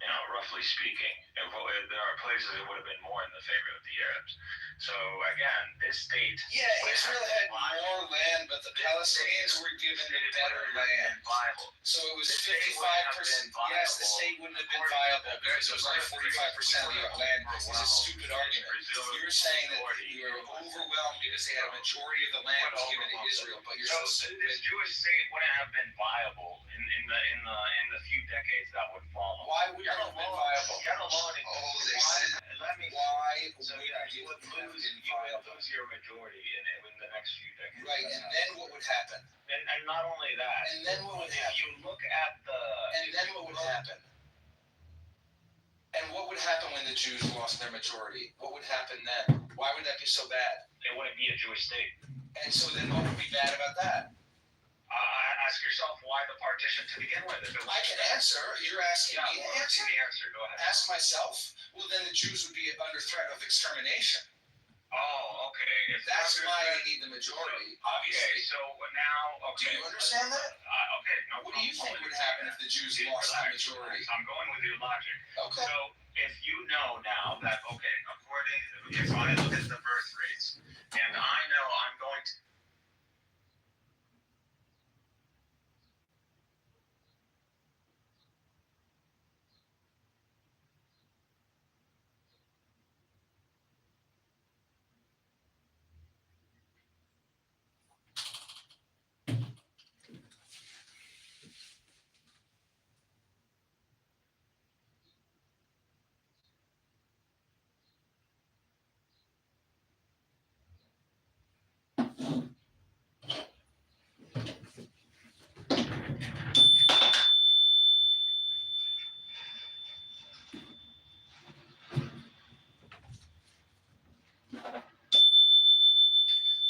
You know, roughly speaking. There are places it would have been more in the favor of the Arabs. So again, this state. Yeah, Israel had more land, but the Palestinians were given better land. So it was 55%. Yes, the state wouldn't have been viable because it was only 45% of the land. It's a stupid argument. You're saying that you were overwhelmed because they had a majority of the land was given to Israel, but you're so stupid. This Jewish state wouldn't have been viable in the few decades that would follow. Why would it have been viable? Let me. Why So you would lose your majority in the next few decades. Right, and then what would happen? And not only that. And then what would happen? If you look at the. And then what would happen? And what would happen when the Jews lost their majority? What would happen then? Why would that be so bad? It wouldn't be a Jewish state. And so then what would be bad about that? Ask yourself why the partition to begin with. I can answer. You're asking me to answer? The answer. Go ahead. Ask myself. Well, then the Jews would be under threat of extermination. Oh, okay. That's why they need the majority, obviously. Okay, so now, okay. Do you understand that? Okay. No, what do you think would happen if the Jews lost the majority? I'm going with your logic. Okay. So if you know now that, so I look at the birth rates, and I know I'm going to.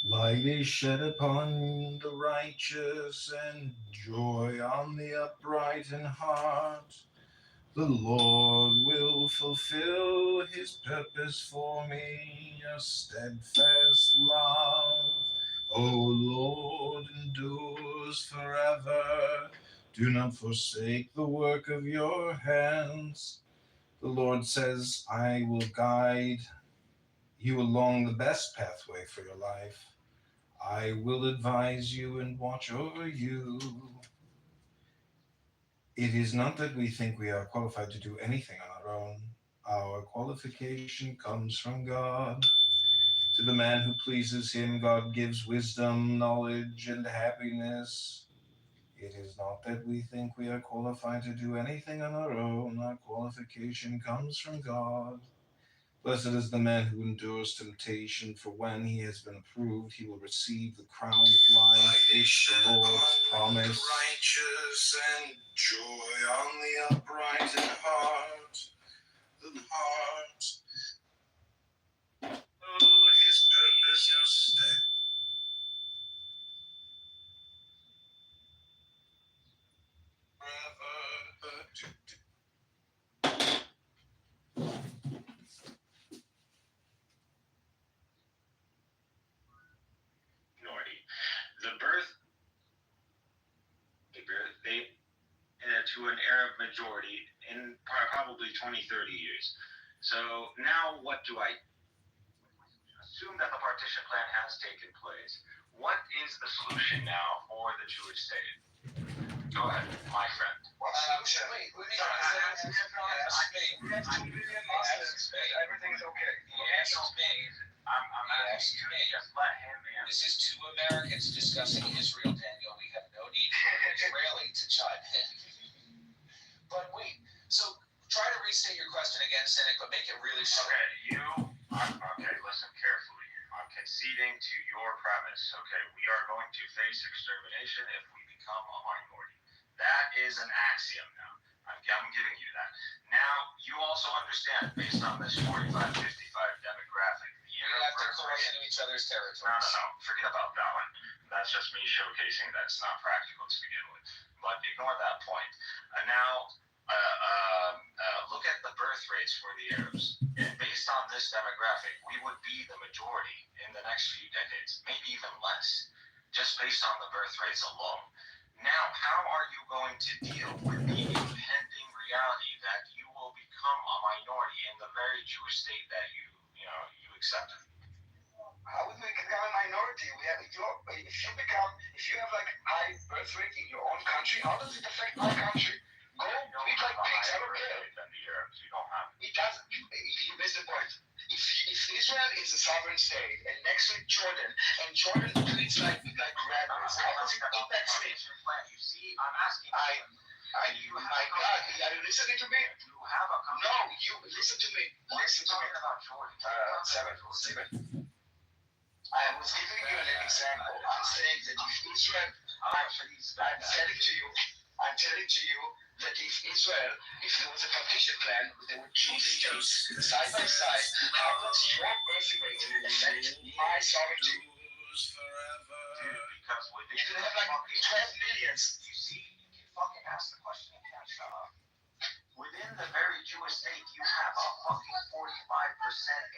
Light is shed upon the righteous and joy on the upright in heart. The Lord will fulfill his purpose for me, a steadfast love. O Lord, endures forever. Do not forsake the work of your hands. The Lord says, I will guide you along the best pathway for your life. I will advise you and watch over you. It is not that we think we are qualified to do anything on our own. Our qualification comes from God. To the man who pleases him, God gives wisdom, knowledge, and happiness. It is not that we think we are qualified to do anything on our own. Our qualification comes from God. Blessed is the man who endures temptation, for when he has been approved, he will receive the crown of life, which the Lord promised. Righteous and joy on the upright in heart. The heart. Oh, his purpose is steadfast. To an Arab majority in probably 20, 30 years. So now what do I assume that the partition plan has taken place? What is the solution now for the Jewish state? Go ahead, my friend. What's the solution? Everything's okay. I'm asking me. Just let him in. This is two Americans discussing Israel, Daniel. We have no need for an Israeli to chime in. But wait, so try to restate your question again, Cynic, but make it really short. Okay, listen carefully. Okay, conceding to your premise. Okay, we are going to face extermination if we become a minority. That is an axiom now. I'm giving you that. Now, you also understand, based on this 45-55 demographic, We have to cross into each other's territories. No. Forget about that one. That's just me showcasing that it's not practical to begin with. But ignore that point. Now, look at the birth rates for the Arabs. And based on this demographic, we would be the majority in the next few decades, maybe even less, just based on the birth rates alone. Now, how are you going to deal with the impending reality that you will become a minority in the very Jewish state that you accepted? How would we become a minority? If you have like high birth rate in your own country, how does it affect my country? Go treat like pigs. I don't care. It doesn't. You miss the point. If Israel is a sovereign state and next to it Jordan, and Jordan treats like rabbits, how does it impact me? You see, I'm asking my God, are you listening to me? No, you listen to me. Listen to me. about Jordan. Steven. I was giving you an example. I'm saying that if Israel, I'm telling to you that if Israel, if there was a partition plan, there were two states side by side, how does your birth rate affect my sovereignty? Because you can have like 12 millions. You see, you fucking ask the question and can't shut up. Within the very Jewish state, you have a fucking 45%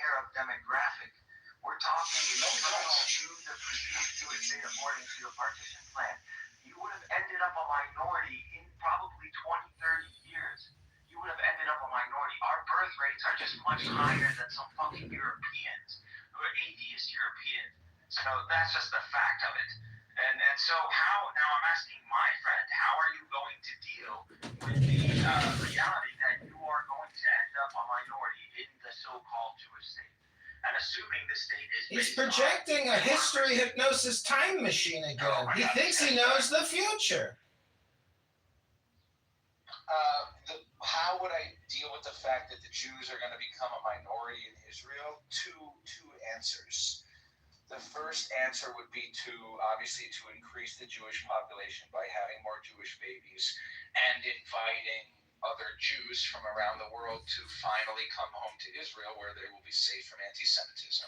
Arab demographic. We're talking to the previous Jewish state according to the partition plan. You would have ended up a minority in probably 20, 30 years. You would have ended up a minority. Our birth rates are just much higher than some fucking Europeans who are atheist Europeans. So that's just the fact of it. And so now I'm asking my friend, how are you going to deal with the reality that you are going to end up a minority in the so-called Jewish state? And assuming this state is He's projecting a history hypnosis time machine again. He thinks he knows the future. How would I deal with the fact that the Jews are going to become a minority in Israel? Two answers. The first answer would be to increase the Jewish population by having more Jewish babies and inviting other Jews from around the world to finally come home to Israel, where they will be safe from anti-Semitism.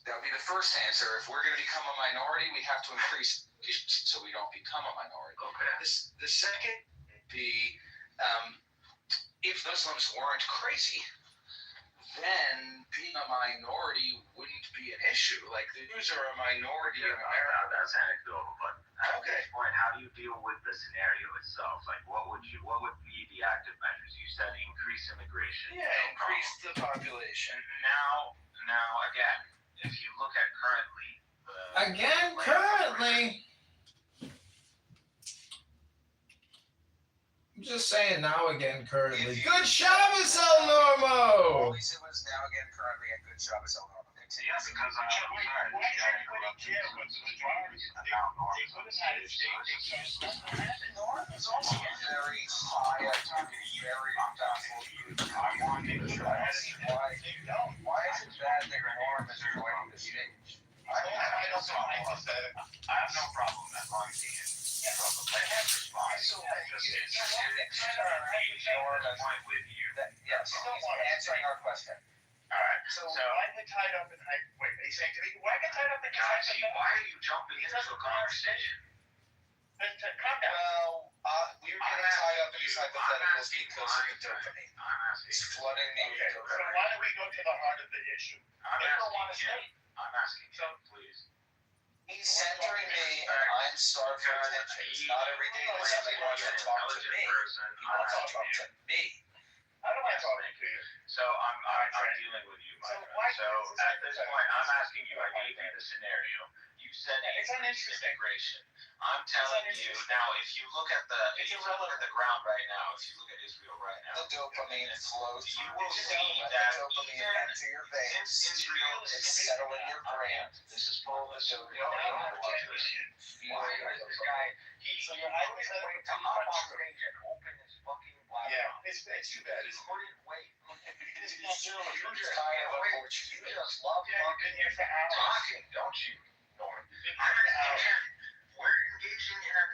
That would be the first answer. If we're going to become a minority, we have to increase so we don't become a minority. Okay. The second would be if Muslims weren't crazy, then being a minority wouldn't be an issue. Like, the Jews are a minority in America. That's anecdotal, but at this point, how do you deal with the scenario itself? Like, what would be the active measures? You said increase immigration. Yeah, increase the population. Now, again, if you look at currently, I'm just saying now again currently. Good Shabbos, El Normo! Always it was now again currently a good Shabbos, El Normo. Yeah, because why everybody care what the majority about Norm? They could have had a state. Norm is also very high activity, very doubtful. Why is it bad that Norm is joining the stage? I have no problem that Norm being from the player's response. Yes, answering our question. All right. So why get tied up in wait? Are you saying to me why get tied up in why are you jumping into a conversation? Calm down. Well, we're getting tied up in these hypotheticals because of the dopamine. It's flooding me with So dopamine. why don't we go to the heart of the issue? I'm asking you, please. He's centering me, and I'm starved for attention. It's not every day that somebody wants to talk to me. He wants to talk to me. I don't mind talking to you. So I'm dealing with you, my friend. So at this point, I'm asking you. I gave you the scenario. You said it's uninteresting. Integration. I'm telling you now. If you look at the ground right now, if you look at Israel right now, the dopamine flows. You will see that the dopamine into your veins. Israel is settling your brain. This is full of So your this guy. He went to hop on stage and open his fucking Yeah, it's too bad. It's wait. It's not true. You're just You just love talking, don't you, Norm? We're engaging in a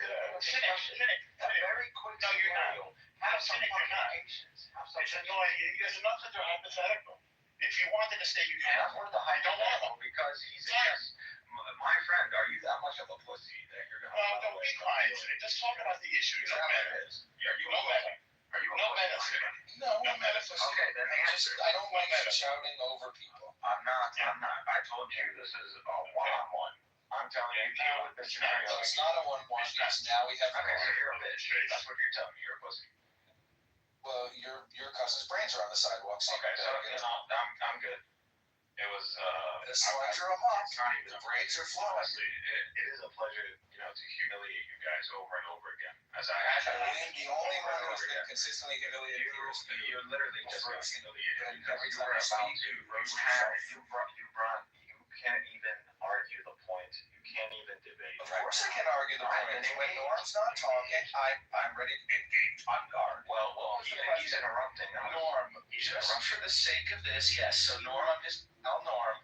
discussion. A very quick scenario. Have some patience. It's annoying. There's enough that they're hypothetical. If you wanted to stay, you can. That's what the hypothetical, because he's just, my friend, are you that much of a pussy that you're going to... Don't be quiet. Just talk about the issue. Is that what it is? Are you No meta. Are you No meta. No meta. Okay, then answer. I don't like shouting over people. I'm not. I told you this is a one-on-one. I'm telling you, deal with the scenario. It's not a one-one, because now we have... Okay, so you're a bitch. That's what you're telling me. You're a pussy. Well, your cousin's brains are on the sidewalk. So okay, so I'm good. It was That's why I drew them up. It's not even the brains are flowing. Honestly, it is a pleasure, to humiliate you guys over and over again. As I the only one who's been consistently humiliated here is you literally just got humiliated. Every time I speak, you can't even argue the point. You can't even debate. Of course I can argue the point. When Norm's not talking, I'm ready to engage on guard. Well, he's interrupting. Norm, just for the sake of this, yes. So Norm, I'm just tell Norm,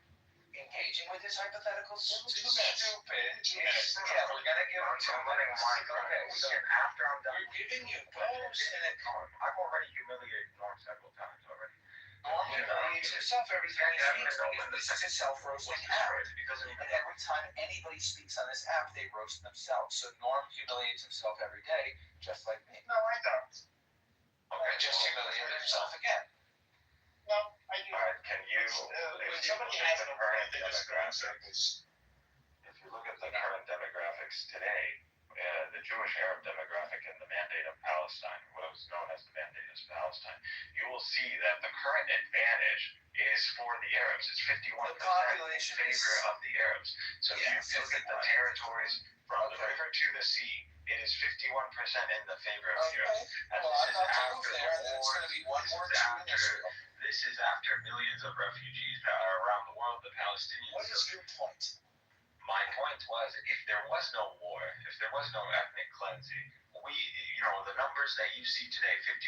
engaging with his hypotheticals is stupid. Yeah, we're gonna give him 2 minutes. Okay, so after I'm done, we're giving you both. I've already humiliated Norm several times already. Norm humiliates himself every time he speaks. This is a self-roasting app. And every time anybody speaks on this app, they roast themselves. So Norm humiliates himself every day, just like me. No, I don't. Okay, just humiliated himself again. No, I do. Alright, can you... When somebody has an opinion, they just go in circles. If you look at the current demographics today, the Jewish Arab demographic and the Mandate of Palestine, what was known as the Mandate of Palestine, you will see that the current advantage is for the Arabs. It's 51% in favor of the Arabs. So if you look at the territories from the river to the sea, it is 51% in the favor of the Arabs. And this is after millions of refugees that are around the world, the Palestinians. What is your point? My point was, if there was no war, if there was no ethnic cleansing, the numbers that you see today, 51%,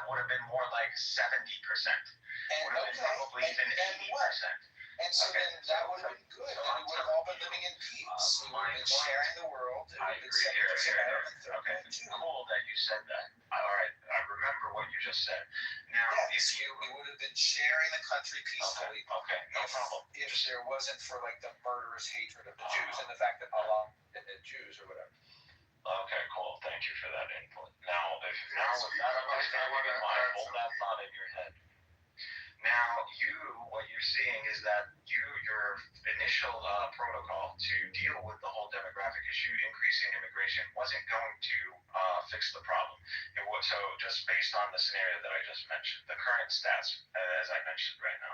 would have been more like 70%. Would have been probably even 80%. And so then that would have been good. And we would have all been living in peace. We would have been sharing the world. I agree. Here. Okay, cool that you said that. All right, I remember what you just said. Now, we would have been sharing the country peacefully. Okay, no problem. If there wasn't for the murderous hatred of the Jews and the fact that Allah the Jews or whatever. Okay, cool. Thank you for that input. Now with that understanding in mind, hold that thought in your head. Now, what you're seeing is that your initial protocol to deal with the whole demographic issue, increasing immigration, wasn't going to fix the problem. It was so just based on the scenario that I just mentioned, the current stats, as I mentioned right now.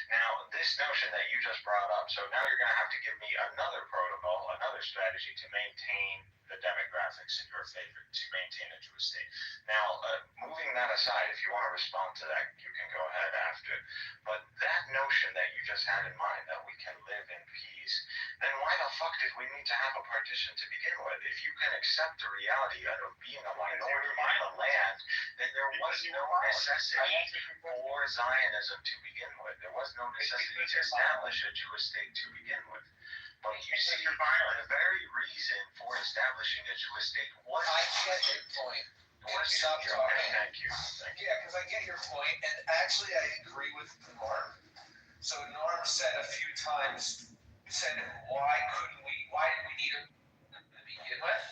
Now, this notion that you just brought up, so now you're going to have to give me another protocol, another strategy to maintain the demographics in your favor, to maintain a Jewish state. Now, moving that aside, if you want to respond to that, you can go ahead after. But that notion that you just had in mind, that we can live in peace, then why the fuck did we need to have a partition to begin with? If you can accept the reality of being a minority in the land, then there was no necessity for Zionism to begin with. There was no necessity to establish a Jewish state to begin with. But you see, the very reason for establishing a Jewish state was... I get your point. Stop talking. Thank you. Yeah, because I get your point, and actually I agree with Norm. So Norm said a few times, why did we need it to begin with?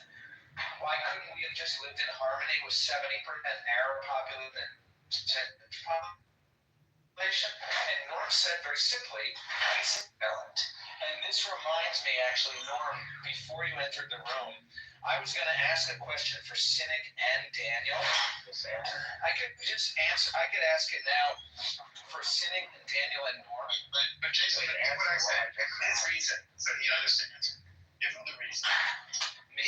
Why couldn't we have just lived in harmony with 70% Arab population and population? And Norm said very simply, he's violent. And this reminds me, actually, Norm, before you entered the room, I was going to ask a question for Cynic and Daniel. I could just answer. I could ask it now for Cynic and Daniel and Norm. But Jason, what I said, his reason, so he understands. Give him the reason. Me?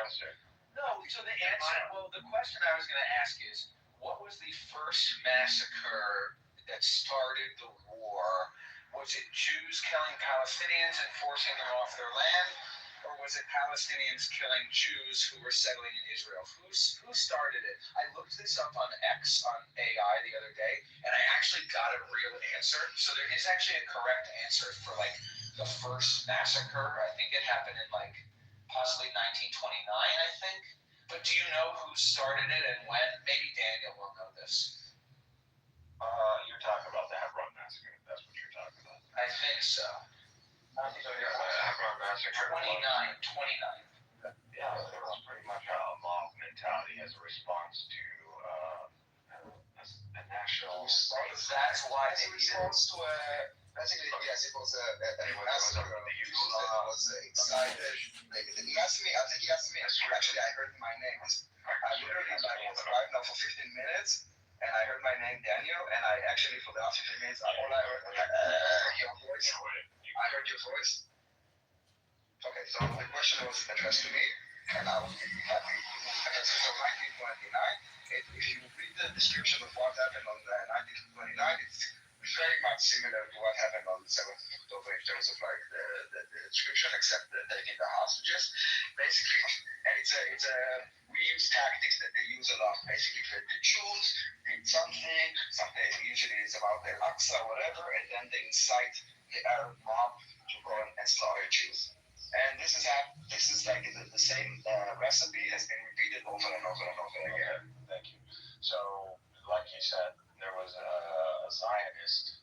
Answer. No, so the answer, the question I was going to ask is, what was the first massacre that started the war? Was it Jews killing Palestinians and forcing them off their land? or was it Palestinians killing Jews who were settling in Israel? Who started it? I looked this up on X on AI the other day, and I actually got a real answer. So there is actually a correct answer for like the first massacre. I think it happened in like possibly 1929, I think. But do you know who started it and when? Maybe Daniel will know this. You're talking about the Hebron massacre. That's what you're talking about. I think so. Hebron massacre. 29. Yeah, there was pretty much a mob mentality as a response to a national. That's why they response to basically, yes, it was a massacre of Jews that was excited. He asked me, actually I heard my name. I literally was driving now for 15 minutes, and I heard my name, Daniel, and I actually, for the last 15 minutes, all I heard was your voice. I heard your voice. Okay, so the question was addressed to me, and I was happy. Okay, so 1929, if you read the description of what happened on 1929, it's very much similar to what happened on 7th of October in terms of like the description, except taking the hostages. Basically, and it's a we use tactics that they use a lot. Basically, the Jews did something usually it's about the Al-Aqsa or whatever, and then they incite the Arab mob to go and slaughter Jews. And this is like the same recipe has been repeated over and over and over again. Thank you. So, like you said, there was a Zionist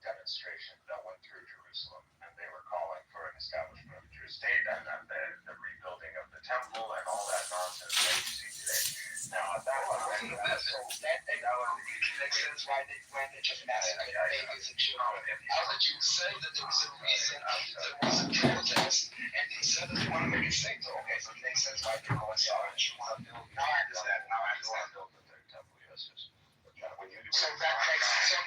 demonstration that went through Jerusalem, and they were calling for an establishment of a Jewish state and the rebuilding of the temple and all that nonsense that you see today. Now, at that time, makes sense why they just massacred babies and children. How did you say that there was a reason there was a protest, and they said that they want to make a state? So, okay, so it makes sense why they're going sorry. Now I understand. So that's so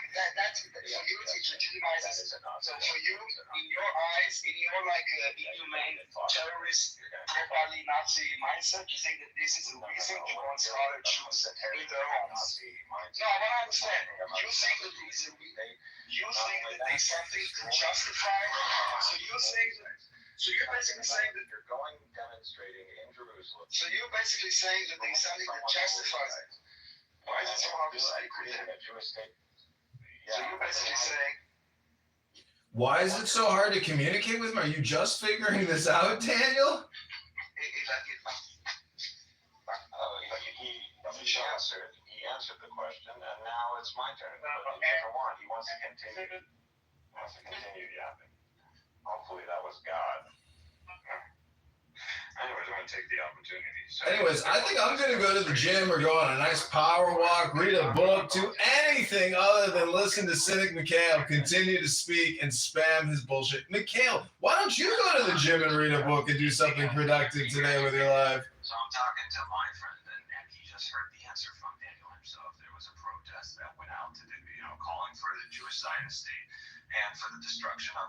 you it legitimizes. So for you, in your eyes, in your like inhumane terrorist, properly Nazi mindset, you think that this is a reason to go and slaughter Jews in their homes? No, I don't understand. You think that there's something to justify. So you're saying that. So you're basically saying that you're going demonstrating in Jerusalem. So you're basically saying that there's something that justifies it. Why is it so hard to say? So you're basically saying. Why is it so hard to communicate with him? Are you just figuring this out, Daniel? He answered the question, and now it's my turn. But he wants to continue. Yapping. Hopefully that was God. Anyways, I'm going to take the opportunity. Anyways, I think I'm going to go to the gym or go on a nice power walk, read a book, do anything other than listen to Cynic Mikhail continue to speak and spam his bullshit. Mikhail, why don't you go to the gym and read a book and do something productive today with your life? So I'm talking to my friend, and he just heard the answer from Daniel himself. There was a protest that went out to calling for the Jewish Zionist state and for the destruction of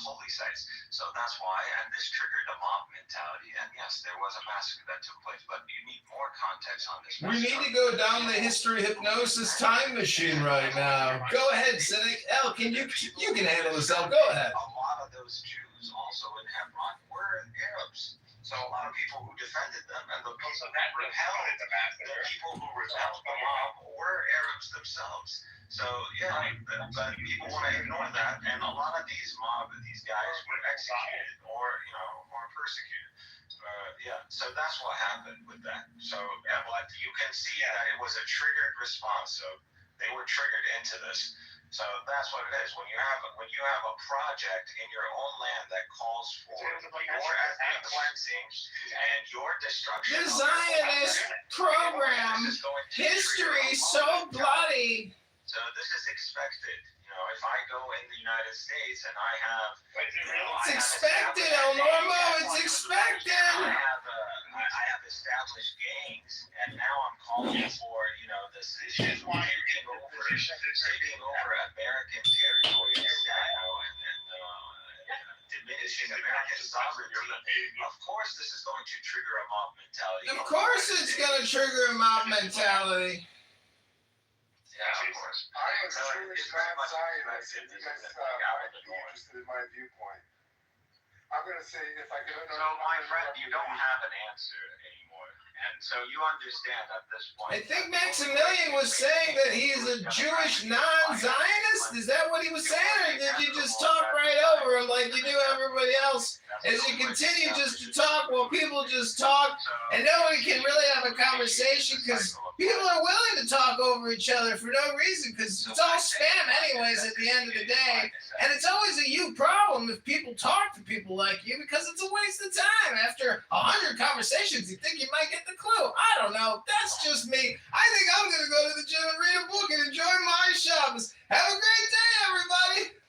holy sites. So that's why, and this triggered a mob mentality. And yes, there was a massacre that took place, but you need more context on this. We need to go down the history hypnosis time machine right now. Go ahead, Cynic. El, you can handle this, El. Go ahead. A lot of those Jews also in Hebron were Arabs. So a lot of people who defended them and the people that repelled the mob were Arabs themselves. So yeah, but people want to ignore that, and a lot of these guys were executed or persecuted. So that's what happened with that. So yeah, but you can see that it was a triggered response. So they were triggered into this. So that's what it is. When you have a project in your own land that calls for your ethnic cleansing and your destruction. The Zionist program, history so bloody. So this is expected. If I go in the United States and I have, it's expected, El Normo. It's expected. I have established gangs, and now I'm calling for this issue taking over American territory and diminishing American sovereignty. Of course, this is going to trigger a mob mentality. Of course, it's going to trigger a mob mentality. Yeah, of course. I was Jewish non-Zionist, if you guys might be interested in my viewpoint. I'm gonna say if I could. So, my friend, you don't have an answer anymore, and so you understand at this point. I think Maximilian was saying that he is a Jewish non-Zionist. Is that what he was saying, or did you just talk right over him like you do everybody else? As you continue just to talk while people just talk, and nobody can really have a conversation because people are willing to talk over each other for no reason because it's all spam anyways at the end of the day. And it's always a you problem if people talk to people like you because it's a waste of time. After 100 conversations, you think you might get the clue. I don't know. That's just me. I think I'm going to go to the gym and read a book and enjoy my Shabbos. Have a great day, everybody.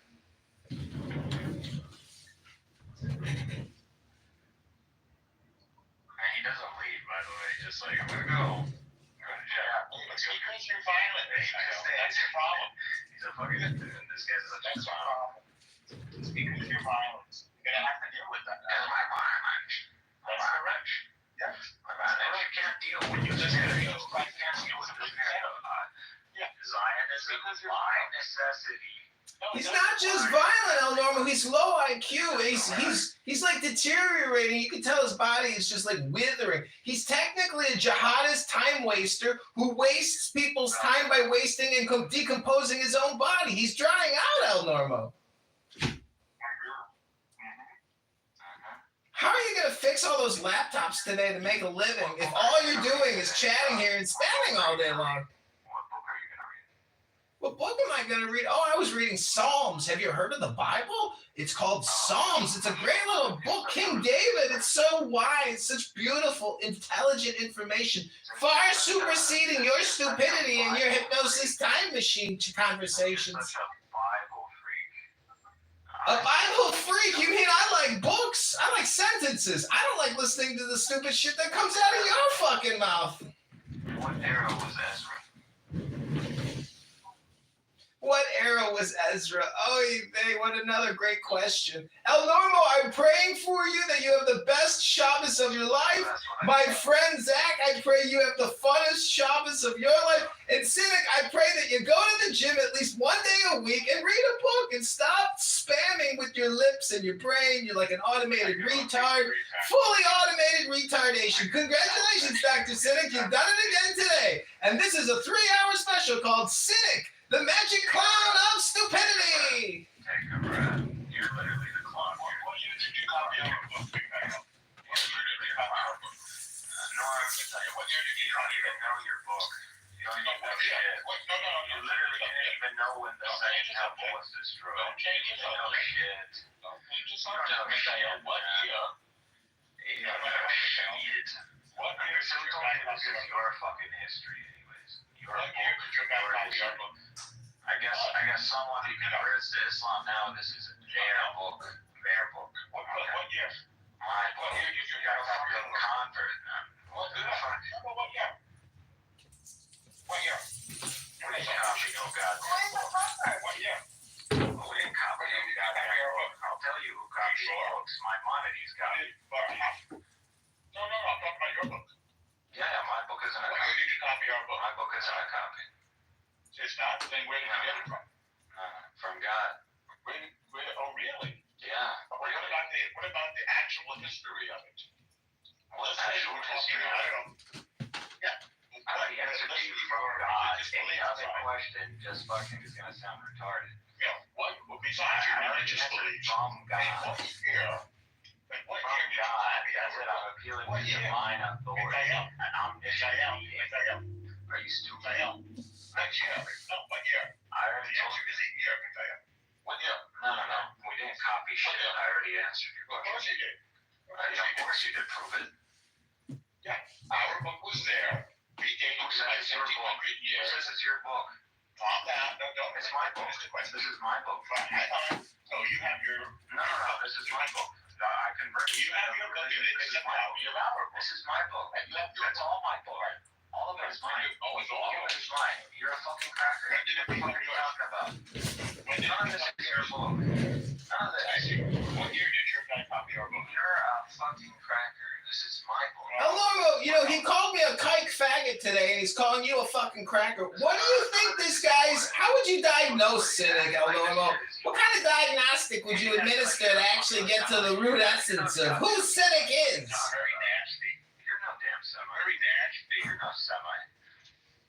He doesn't leave, by the way. Just like, I'm going to go. Because you're violent. That's your problem. He's a fucking, this guy's a problem. It's because you're violent. You're going to have to deal with that. That's my violence. That's correct. Yeah. My violence. You can't deal with you just can't deal with this kind of Zionism by necessity. He's not just violent, El Normo. He's low IQ. He's like deteriorating. You can tell his body is just like withering. He's technically a jihadist time waster who wastes people's time by wasting and decomposing his own body. He's drying out, El Normo. How are you going to fix all those laptops today to make a living if all you're doing is chatting here and spamming all day long? What book am I going to read? Oh, I was reading Psalms. Have you heard of the Bible? It's called Psalms. It's a great little book. King David, it's so wise, such beautiful, intelligent information, far superseding your stupidity and your hypnosis time machine conversations. A Bible freak? You mean I like books? I like sentences. I don't like listening to the stupid shit that comes out of your fucking mouth. What era was Ezra? What era was Ezra? Oh, what another great question. El Normo, I'm praying for you that you have the best Shabbos of your life. My friend Zach, I pray you have the funnest Shabbos of your life. And Cynic, I pray that you go to the gym at least one day a week and read a book and stop spamming with your lips and your brain. You're like an automated retard. Fully automated retardation. Congratulations, Dr. Cynic. You've done it again today. And this is a 3-hour special called Cynic, the magic clown of stupidity. Take a breath. You're literally the clown. What year did you copy our book? What year did you copy our book? Norm, what year did you not even know your book? You don't even know shit. You literally didn't even know when the second temple was destroyed. You don't know shit. You don't know shit. What year? You don't know shit. What year did you copy our book? This is your fucking history, anyways. Your book. I guess someone who converts to Islam now, this is their book. What year? My book. What year did you get a fucking convert, man? What year? What year? We didn't copy no goddamn book. What year? We didn't copy no goddamn book. I'll tell you who copied books. Maimonides copied. No, I'm talking about your book. Yeah, my book isn't a copy. What year did you copy our book? My book isn't a copy. It's not. Then where did you get it from? From God. Oh, really? Yeah. What about the actual history of it? What actual history? I don't know. Yeah. I don't answer to you from God. Any other question just fucking is going to sound retarded. Yeah. What? Besides your religious beliefs. From God. What year? What year did you copy? I said I'm appealing to divine authority. And I'm Are you stupid? Next year. No, what year? I already told you. Year, what year? No. We didn't copy shit. I already answered your question. Of course you did. Of course you did. Prove it. Yeah. Our book was there. We gave you 1,500 years. This is your book. Calm down. No. It's my book. This is my book. Hang on. So you have your... No. This is my book. I converted. You have your book. This is my book. This is my book. That's all my book. All of it is mine. Oh, it's all of it is mine. You're a fucking cracker. What are you talking about? None of this is your book. None of this. What year did your guy copy our book? You're a fucking cracker. This is my book. Hello, he called me a kike faggot today, and he's calling you a fucking cracker. What do you think this guy's... How would you diagnose cynic, El Normo? What kind of diagnostic would you administer to actually get to the root essence of who cynic is? Very nasty. You're no damn Semite. Very nasty. You're no Semite.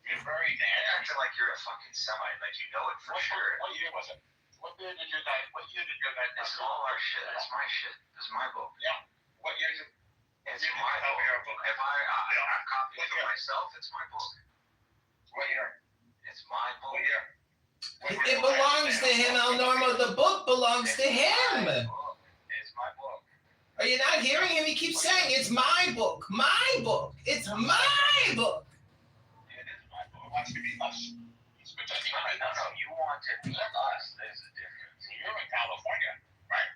You're very nasty. You're acting like you're a fucking Semite, like you know it for sure. What year was it? What year did your guy? This is all our shit. That's my shit. This is my book. Yeah. What year did? It's my book. If I'm copying it myself, it's my book. What year? It's my book. What year? It belongs to him, El Normo. The book belongs to him. It's my book. Are you not hearing him? He keeps saying, it's my book. My book. It's my book. It is my book. He wants to be us. He's pretending. No, you want to be us. There's a difference. You're in California, right?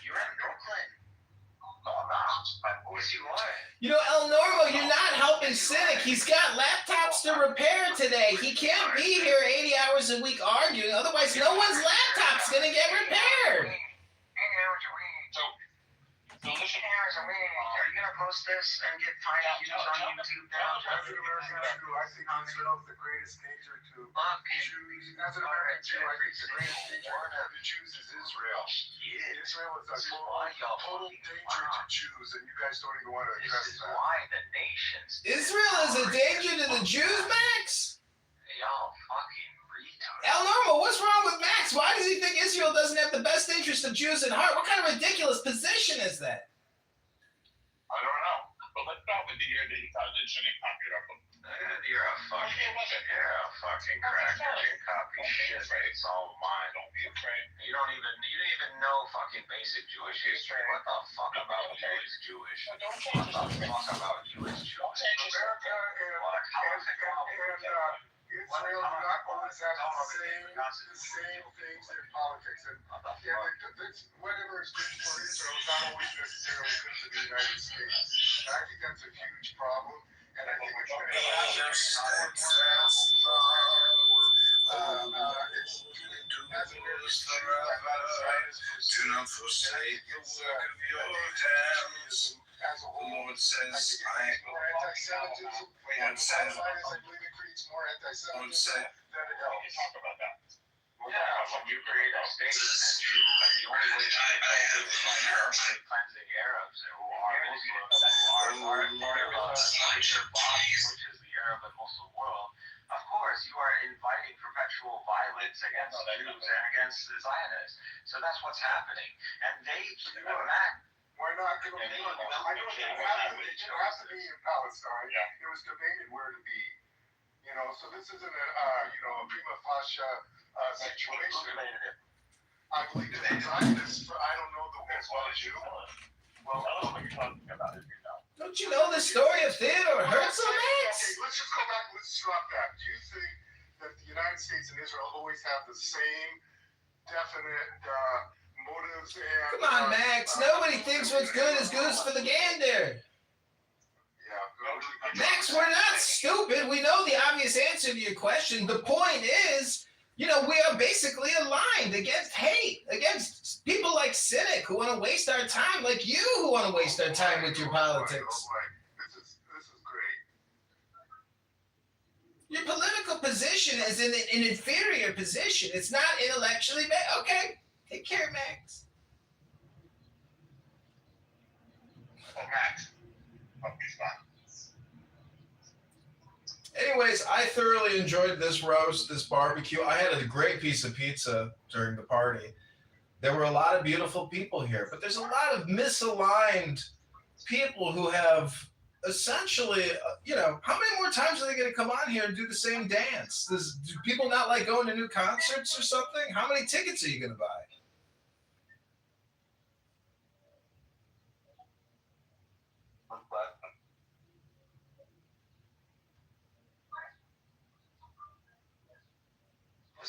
You're in Brooklyn. No, I'm not. Of course you are. You know, El Normo, you're not helping cynic. He's got laptops to repair today. He can't be here 80 hours a week arguing. Otherwise, no one's laptop's going to get repaired. So listen, are you gonna post this and get fined views on YouTube now? As an American Jew, I think Israel is the greatest danger to Jews. As an American Jew, I think the greatest danger to the Jews is Israel. Israel is a total danger to Jews, and you guys don't even want to address This is that. why the nations. Israel is a danger to the Jews, Max? Y'all fucking retards. El Normo, what's wrong with Max? Why does he think Israel doesn't have the best interest of Jews at heart? What kind of ridiculous position is that? I don't know. But let's start with the year that he thought that shouldn't copy our book. You're a fucking cracker. You copy shit. It's all mine. Don't be afraid. You don't even know fucking basic Jewish history. What the fuck about you is Jewish? What the fuck about you is Jewish? America and Israel do not always have the same things in politics. And whatever is good for Israel is not always necessarily good for the United States. And I think that's a huge problem. And I think it's going to have do not forsake the work of your hands. As a whole, Lord says, anti-Semitism. I believe it creates more anti-Semitism than it helps. Talk about that. Yeah, when you create a state, and the only way to cleansing Arabs who are Muslims, who are part of a larger body, which is the Arab and Muslim world, of course, you are inviting perpetual violence against Jews and against the Zionists. So that's what's happening. And they do that. Why not? I know it has to be in Palestine. Yeah. It was debated where to be. You know, so this isn't a prima facie situation. I believe the Zionists, I don't know the as well as you. Well, I don't know what you're talking about if you know. Don't you know the story of Theodore Herzl, Max? Okay, let's just go back. Let's drop that. Do you think that the United States and Israel always have the same definite motives and... Come on, Max. Nobody thinks what's good is goose for the gander. Yeah. Max, we're not stupid. We know the obvious answer to your question. The point is, we are basically aligned against hate, against people like Cynic who want to waste our time, like you who want to waste our time with your politics. This is great. Your political position is in an inferior position. It's not intellectually bad. Okay, take care, Max. Oh, Max. Hope he's fine. Anyways, I thoroughly enjoyed this roast, this barbecue. I had a great piece of pizza during the party. There were a lot of beautiful people here, but there's a lot of misaligned people who have essentially, how many more times are they going to come on here and do the same dance? Do people not like going to new concerts or something? How many tickets are you going to buy?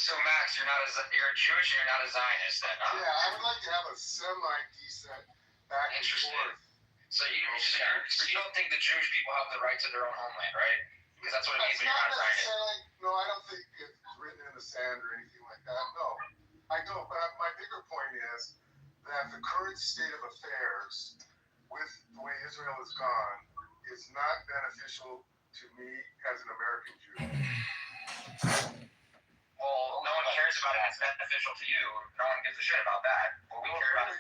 So Max, you're Jewish and you're not a Zionist then, huh? Yeah, I would like to have a semi-decent back and forth. So you don't think the Jewish people have the right to their own homeland, right? Because that's what it means when you're not a Zionist. No, I don't think it's written in the sand or anything like that. No, I don't. But my bigger point is that the current state of affairs with the way Israel has gone is not beneficial to me as an American Jew. Well, no one cares about it. It's beneficial to you. No one gives a shit about that. What we care about is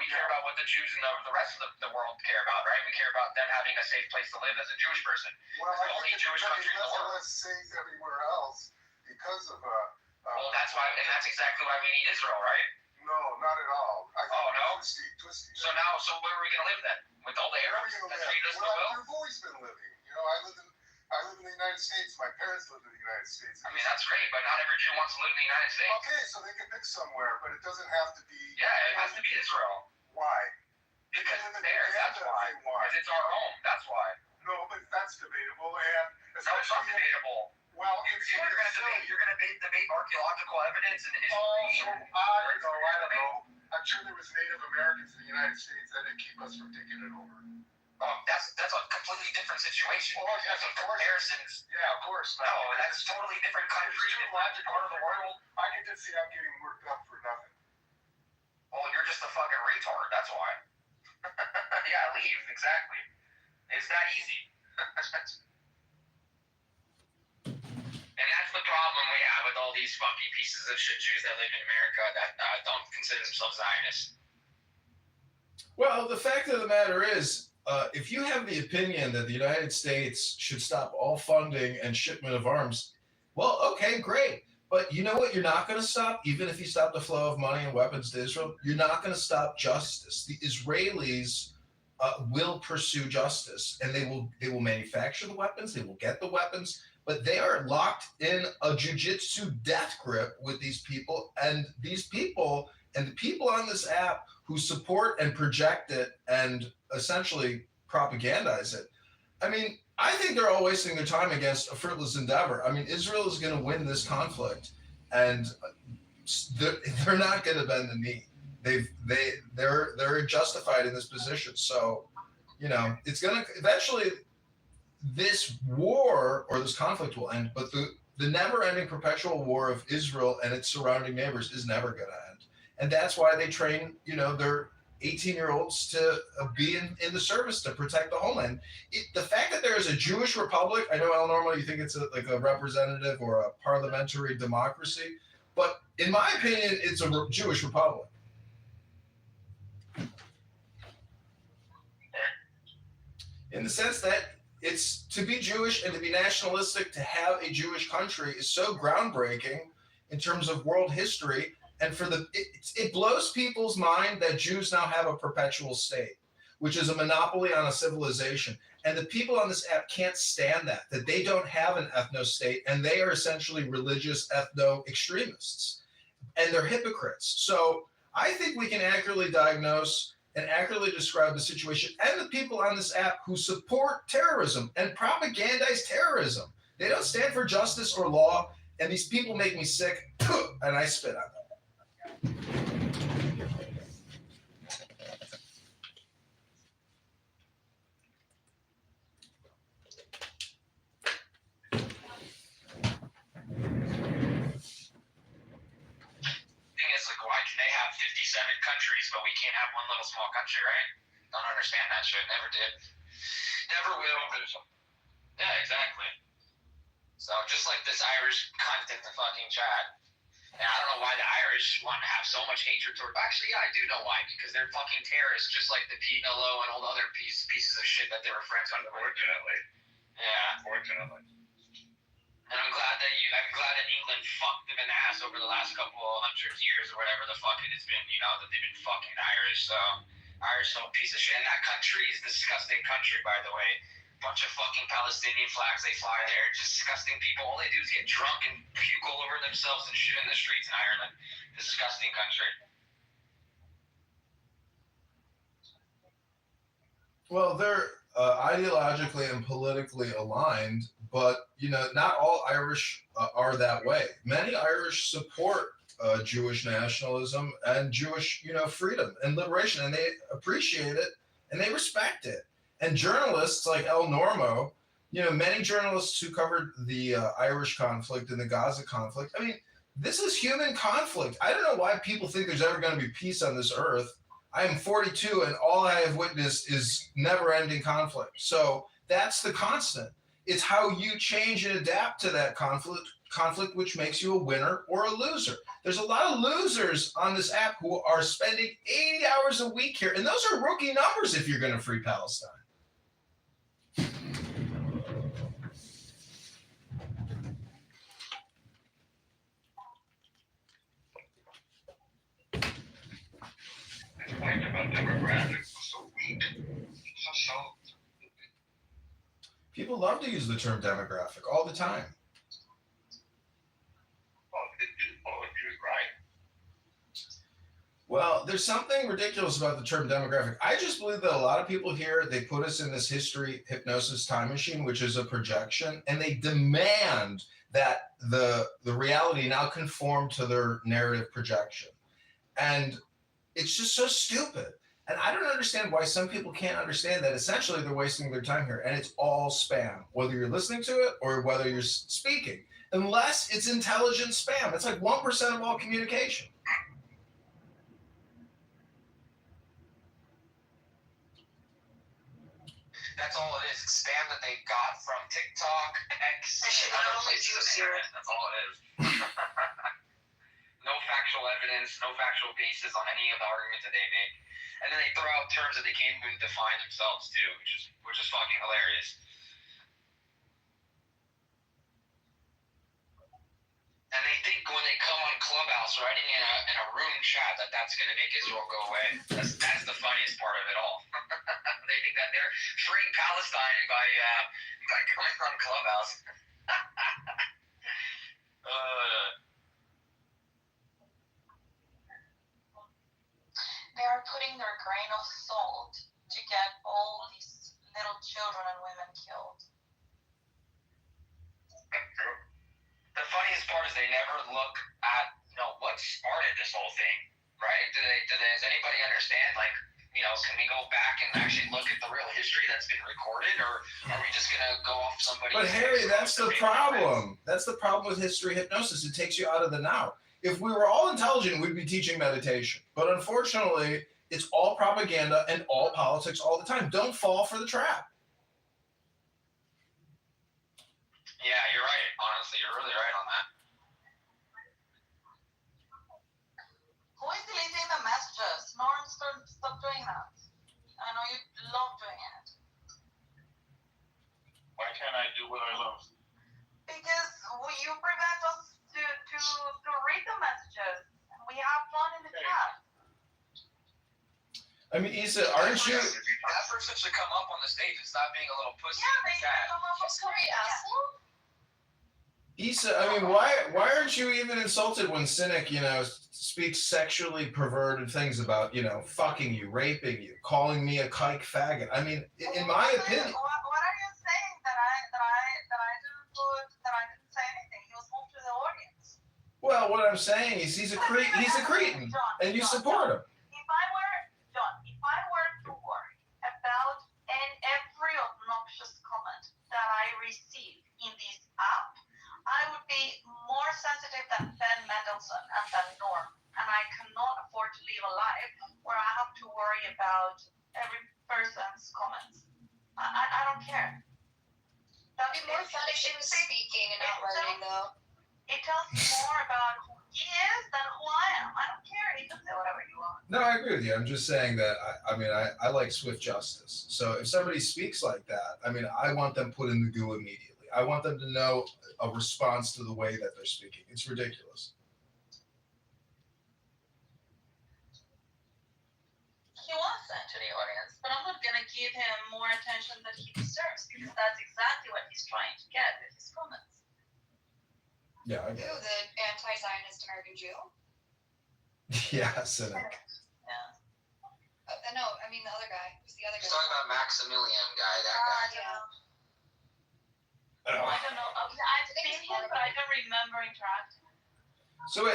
we care about what the Jews and the rest of the world care about, right? We care about them having a safe place to live as a Jewish person. Well, it's the only Jewish country in the world. Less safe everywhere else because of well, that's why, and that's exactly why we need Israel, right? No, not at all. No. Twisty. So where are we gonna live then? With all the Arabs that treat us so well? We've always been living. You know, I live in the United States. My parents lived in the United States. I mean, that's great, but not every Jew wants to live in the United States. Okay, so they can pick somewhere, but it doesn't have to be. Yeah, it has to be Israel. Why? Because it's theirs. That's why. Because it's our home. That's why. No, but that's debatable, and it's not debatable. Well, you're gonna debate archaeological evidence and history. I don't know. I'm sure there was Native Americans in the United States that didn't keep us from taking it over. That's a completely different situation. Oh, yes, of course. Comparisons. Yeah, of course. No, that's totally different country, different part of the world. I can just see I'm getting worked up for nothing. Well, you're just a fucking retard. That's why. Yeah, leave. Exactly. It's that easy. And that's the problem we have with all these fucking pieces of shit Jews that live in America that don't consider themselves Zionists. Well, the fact of the matter is, if you have the opinion that the United States should stop all funding and shipment of arms, well, okay, great. But you know what you're not going to stop? Even if you stop the flow of money and weapons to Israel, you're not going to stop justice. The Israelis will pursue justice, and they will manufacture the weapons, they will get the weapons, but they are locked in a jiu-jitsu death grip with these people, and these people and the people on this app who support and project it and essentially propagandize it. I mean, I think they're all wasting their time against a fruitless endeavor. I mean, Israel is going to win this conflict, and they're not going to bend the knee. They're justified in this position. So, you know, it's going to eventually, this war or this conflict will end, but the never-ending perpetual war of Israel and its surrounding neighbors is never going to end. And that's why they train, you know, their 18-year-olds to be in the service to protect the homeland. The fact that there is a Jewish republic, I know, El Normo, you think it's like a representative or a parliamentary democracy, but in my opinion, it's a Jewish republic. In the sense that it's to be Jewish and to be nationalistic, to have a Jewish country is so groundbreaking in terms of world history. And it blows people's mind that Jews now have a perpetual state, which is a monopoly on a civilization. And the people on this app can't stand that they don't have an ethno-state, and they are essentially religious ethno-extremists. And they're hypocrites. So I think we can accurately diagnose and accurately describe the situation and the people on this app who support terrorism and propagandize terrorism. They don't stand for justice or law, and these people make me sick, and I spit on them. Why can they have 57 countries, but we can't have one little small country, right? Don't understand that shit. Never did. Never will. Yeah, exactly. So just like this Irish cunt in the fucking chat. And I don't know why the Irish want to have so much hatred toward. Actually, yeah, I do know why. Because they're fucking terrorists, just like the PLO and all the other pieces of shit that they were friends with. Unfortunately. Yeah. Unfortunately. And I'm glad that England fucked them in the ass over the last couple of 100 years or whatever the fuck it has been, you know, that they've been fucking Irish. So, Irish no piece of shit. And that country is a disgusting country, by the way. Bunch of fucking Palestinian flags, they fly there. Just disgusting people. All they do is get drunk and puke all over themselves and shit in the streets in Ireland. Disgusting country. Well, they're ideologically and politically aligned, but you know, not all Irish are that way. Many Irish support Jewish nationalism and Jewish, you know, freedom and liberation, and they appreciate it and they respect it. And journalists like El Normo, you know, many journalists who covered the Irish conflict and the Gaza conflict. I mean, this is human conflict. I don't know why people think there's ever going to be peace on this earth. I am 42, and all I have witnessed is never-ending conflict. So that's the constant. It's how you change and adapt to that conflict conflict which makes you a winner or a loser. There's a lot of losers on this app who are spending 80 hours a week here, and those are rookie numbers if you're going to free Palestine. About demographics so weak. So People love to use the term demographic all the time. Well, there's something ridiculous about the term demographic. I just believe that a lot of people here, they put us in this history hypnosis time machine, which is a projection, and they demand that the reality now conform to their narrative projection. And it's just so stupid. And I don't understand why some people can't understand that essentially they're wasting their time here. And it's all spam, whether you're listening to it or whether you're speaking, unless it's intelligent spam. It's like 1% of all communication. That's all it is. It's spam that they got from TikTok, X, and other places on the internet. That's all it is. No factual evidence, no factual basis on any of the arguments that they make. And then they throw out terms that they can't even define themselves too, which is fucking hilarious. And they think when they come on Clubhouse writing in a room chat that's going to make Israel go away. That's the funniest part of it all. They think that they're freeing Palestine by coming on Clubhouse. They are putting their grain of salt to get all these little children and women killed. The funniest part is they never look at what started this whole thing, right? Does anybody understand? Like, can we go back and actually look at the real history that's been recorded, or are we just gonna go off somebody? But Harry, that's the problem. That's the problem with history hypnosis. It takes you out of the now. If we were all intelligent, we'd be teaching meditation. But unfortunately, it's all propaganda and all politics all the time. Don't fall for the trap. Yeah, you're right. Honestly, you're really right on that. Who is deleting the messages? Norm, stop doing that. I know you love doing it. why can't I do what I love? Because you prevent us to read the messages. We have fun in the chat. I mean, Issa, aren't you? That person should come up on the stage and stop being a little pussy Yeah, in the they chat. come up with sorry, asshole. Issa, I mean, why aren't you even insulted when Cynic, speaks sexually perverted things about, fucking you, raping you, calling me a kike faggot? I mean, in my opinion. What are you saying that I didn't say anything? He was moved to the audience. Well, what I'm saying is he's a cretin, and you support him. If I were to worry about every obnoxious comment that I receive in this app, I would be more sensitive than Ben Mendelsohn and than Norm, and I cannot afford to live a life where I have to worry about every person's comments. I don't care. That'd be more fun if she was speaking and not writing, though. It tells me more about who he is than who I am. I don't care. You can say whatever you want. No, I agree with you. I'm just saying that, I like swift justice. So if somebody speaks like that, I want them put in the goo immediately. I want them to know a response to the way that they're speaking. It's ridiculous. He was sent to the audience, but I'm not going to give him more attention than he deserves, because that's exactly what he's trying to get with his comments. Yeah, I Who, get it. the anti-Zionist American Jew? Yeah, Cynic. Yeah. No, I mean the other guy. Who's the other guy? He's talking about Maximilian guy, that guy. I don't know. I've seen him, but I don't remember interacting. So,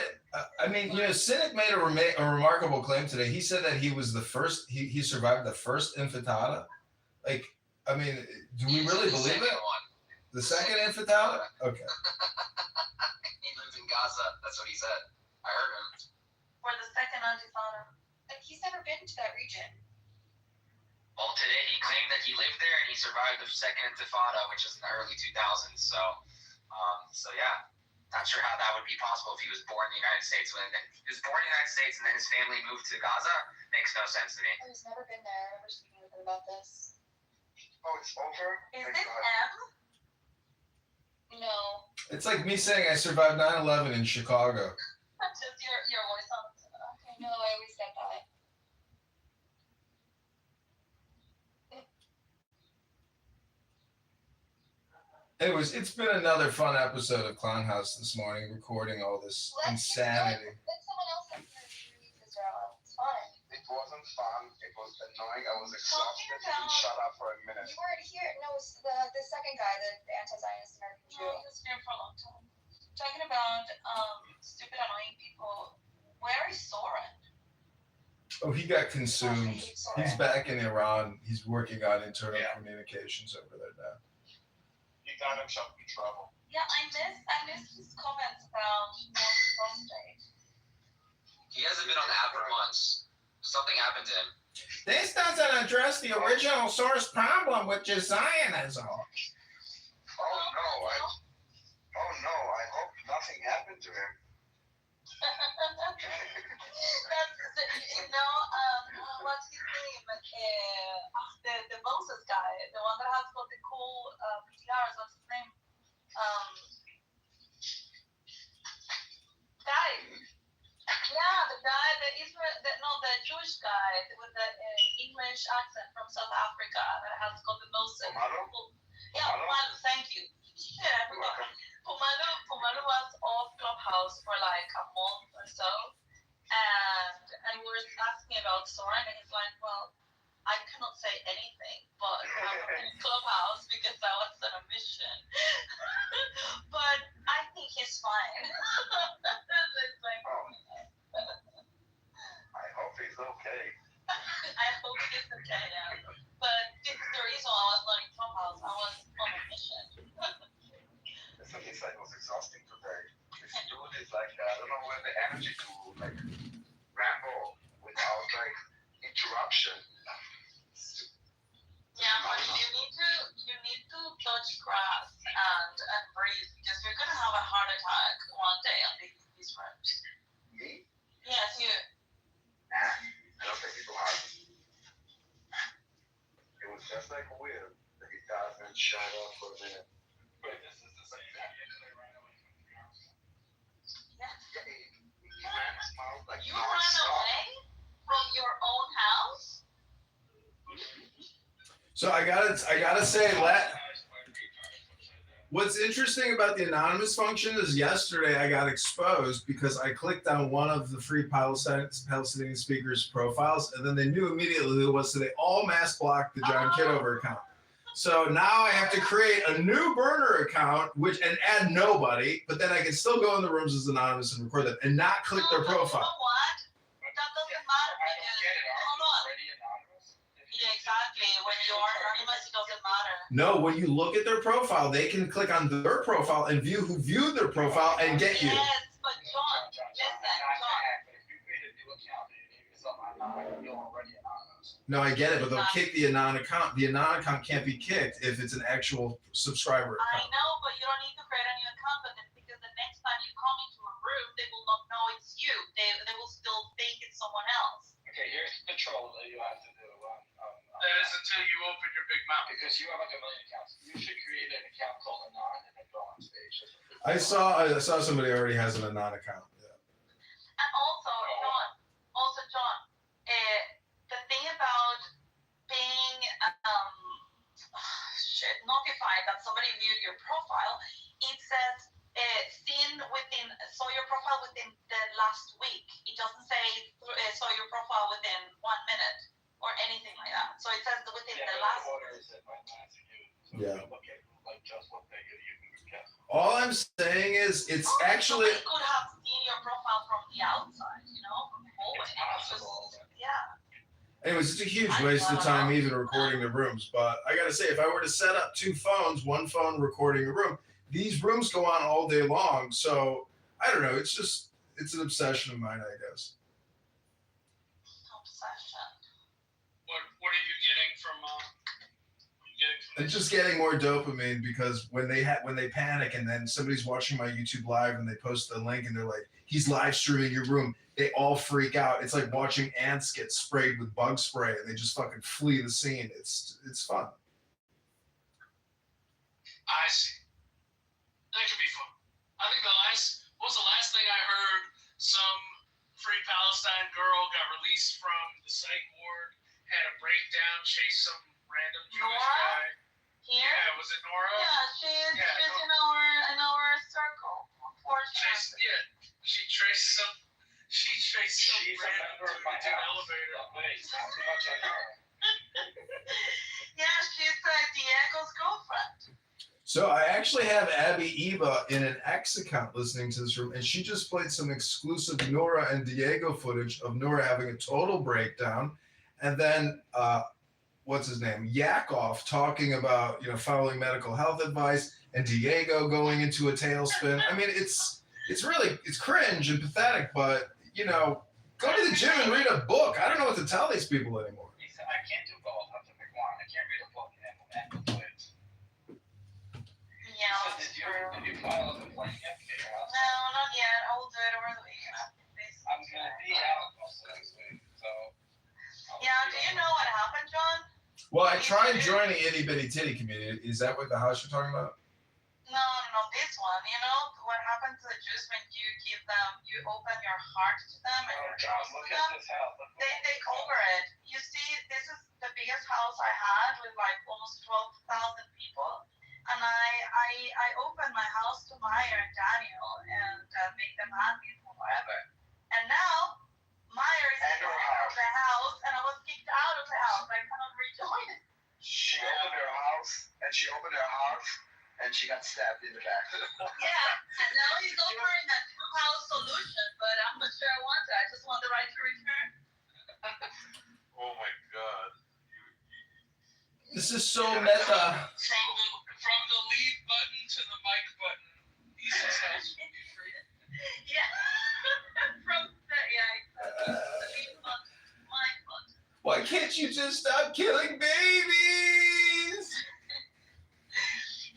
Cynic made a remarkable claim today. He said that he was the first, he survived the first intifada. Do we really believe it? The second intifada? Okay. He lives in Gaza. That's what he said. I heard him. For the second intifada. Like, he's never been to that region. Well, today he claimed that he lived there and he survived the second intifada, which is in the early 2000s. So yeah. Not sure how that would be possible if he was born in the United States. When he was born in the United States and then his family moved to Gaza, makes no sense to me. I've never been there. I remember speaking with him about this. Oh, it's over? Is Thank this God. M? No. It's like me saying I survived 9/11 in Chicago. Just your voice on. I know, I always get that. Anyways, it's been another fun episode of Clown House this morning, recording all this insanity. Let someone else up here read Israel. It's fine. It wasn't fun. It was annoying. I was exhausted. You didn't shut up for a minute. You weren't here. No, it was the second guy, the anti-Zionist American Jew. No, he was here for a long time. Talking about stupid, annoying people. Where is Soren? Oh, he got consumed. He's back in Iran. He's working on internal communications over there now. He got himself in trouble. Yeah, I miss his comments about prostate. He hasn't been on the app for months. Something happened to him. This doesn't address the original source problem, which is Zionism. Oh no, I hope nothing happened to him. What's his name? The Moses guy, the one that has got the cool PTRs. What's his name? Guy. Yeah, the guy, the Jewish guy with the English accent from South Africa that has got the most. Yeah, Pumalu. Thank you. Yeah, Pumalu was off Clubhouse for like a month or so, and we were asking about Soren, and he's like, well, I cannot say anything, but I'm in Clubhouse because I was on a mission. But I think he's fine. It's like, I hope he's okay. I hope he's okay, yeah. But this is the reason why I was not in Clubhouse. I was on a mission. Listen, it was exhausting today. This dude is like, I don't know where the energy to like ramble without like interruption. Yeah, but you need to touch grass and breathe because you're gonna have a heart attack one day on these rooms. Me? Yes, you. I don't think it's hard. It was just like weird that he doesn't shut up for a minute. But this is the same thing. Yeah. He ran his mouth like you ran away from your own house? So I gotta say that what's interesting about the anonymous function is yesterday I got exposed because I clicked on one of the Free Palestinian speakers' profiles, and then they knew immediately who it was, so they all mass blocked the John Kitover account. So now I have to create a new burner account and add nobody, but then I can still go in the rooms as anonymous and record them and not click their profile. You know what? That doesn't matter because hold on. Yeah, exactly. When you are anonymous, it doesn't matter. No, when you look at their profile, they can click on their profile and view who viewed their profile and get you. Yes, but John, listen, John. No, I get it, but they'll kick the anon account. The anon account can't be kicked if it's an actual subscriber I account. know, but you don't need to create a new account because the next time you come into a room, they will not know it's you. They will still think it's someone else. Okay, here's the control that you have to do. That is until you open your big mouth. Because you have like a million accounts. You should create an account called Anon and then go on stage. I saw somebody already has an anon account. Yeah. And also, John, the thing about being notified that somebody viewed your profile, it says saw your profile within the last week. It doesn't say saw your profile within 1 minute or anything like that. So it says within the last. Yeah. All I'm saying is it's actually. Somebody could have seen your profile from the outside, from the hallway. Yeah. Anyways, it's a huge waste of time even recording the rooms. But I gotta say, if I were to set up two phones, one phone recording a room, these rooms go on all day long. So I don't know. It's an obsession of mine, I guess. Obsession. What are you getting from And just getting more dopamine because when they panic and then somebody's watching my YouTube live and they post the link and they're like, he's live streaming your room, they all freak out. It's like watching ants get sprayed with bug spray and they just fucking flee the scene. It's fun. I see. That could be fun. I think what was the last thing I heard? Some Free Palestine girl got released from the psych ward, had a breakdown, chased some random Jewish guy. Here? Yeah, was it Nora? Yeah, she's in our circle, unfortunately. She traced some random dude in an elevator. Yeah, she's Diego's girlfriend. So I actually have Abby Eva in an X account listening to this room, and she just played some exclusive Nora and Diego footage of Nora having a total breakdown, and then what's his name, Yakov, talking about following medical health advice, and Diego going into a tailspin. I mean, it's cringe and pathetic, but go to the gym and read a book. I don't know what to tell these people anymore. I can't do both. I have to pick one. I can't read a book and implement it. Yeah. So did you file a complaint yet? No, not yet. I will do it over the weekend. I'm gonna be out most of this week, so. Yeah. Do you know what happened, John? Well, I tried joining Itty Bitty Titty Community. Is that what the house you're talking about? No, this one. You know what happened to the Jews when you open your heart to them and you're close to them? They take over it. You see, this is the biggest house I had with like almost 12,000 people. And I opened my house to Meyer and Daniel and make them happy forever. And now Meyer is in the house and I was kicked out of the house. I cannot rejoin it. She opened her house and she opened her heart and she got stabbed in the back. Yeah, and now he's over in that two-house solution, but I'm not sure I want it. I just want the right to return. Oh my God. This is so meta. From the leave button to the mic button, Isa's house will be free. Yeah. From the leave button to mic button. Why can't you just stop killing babies?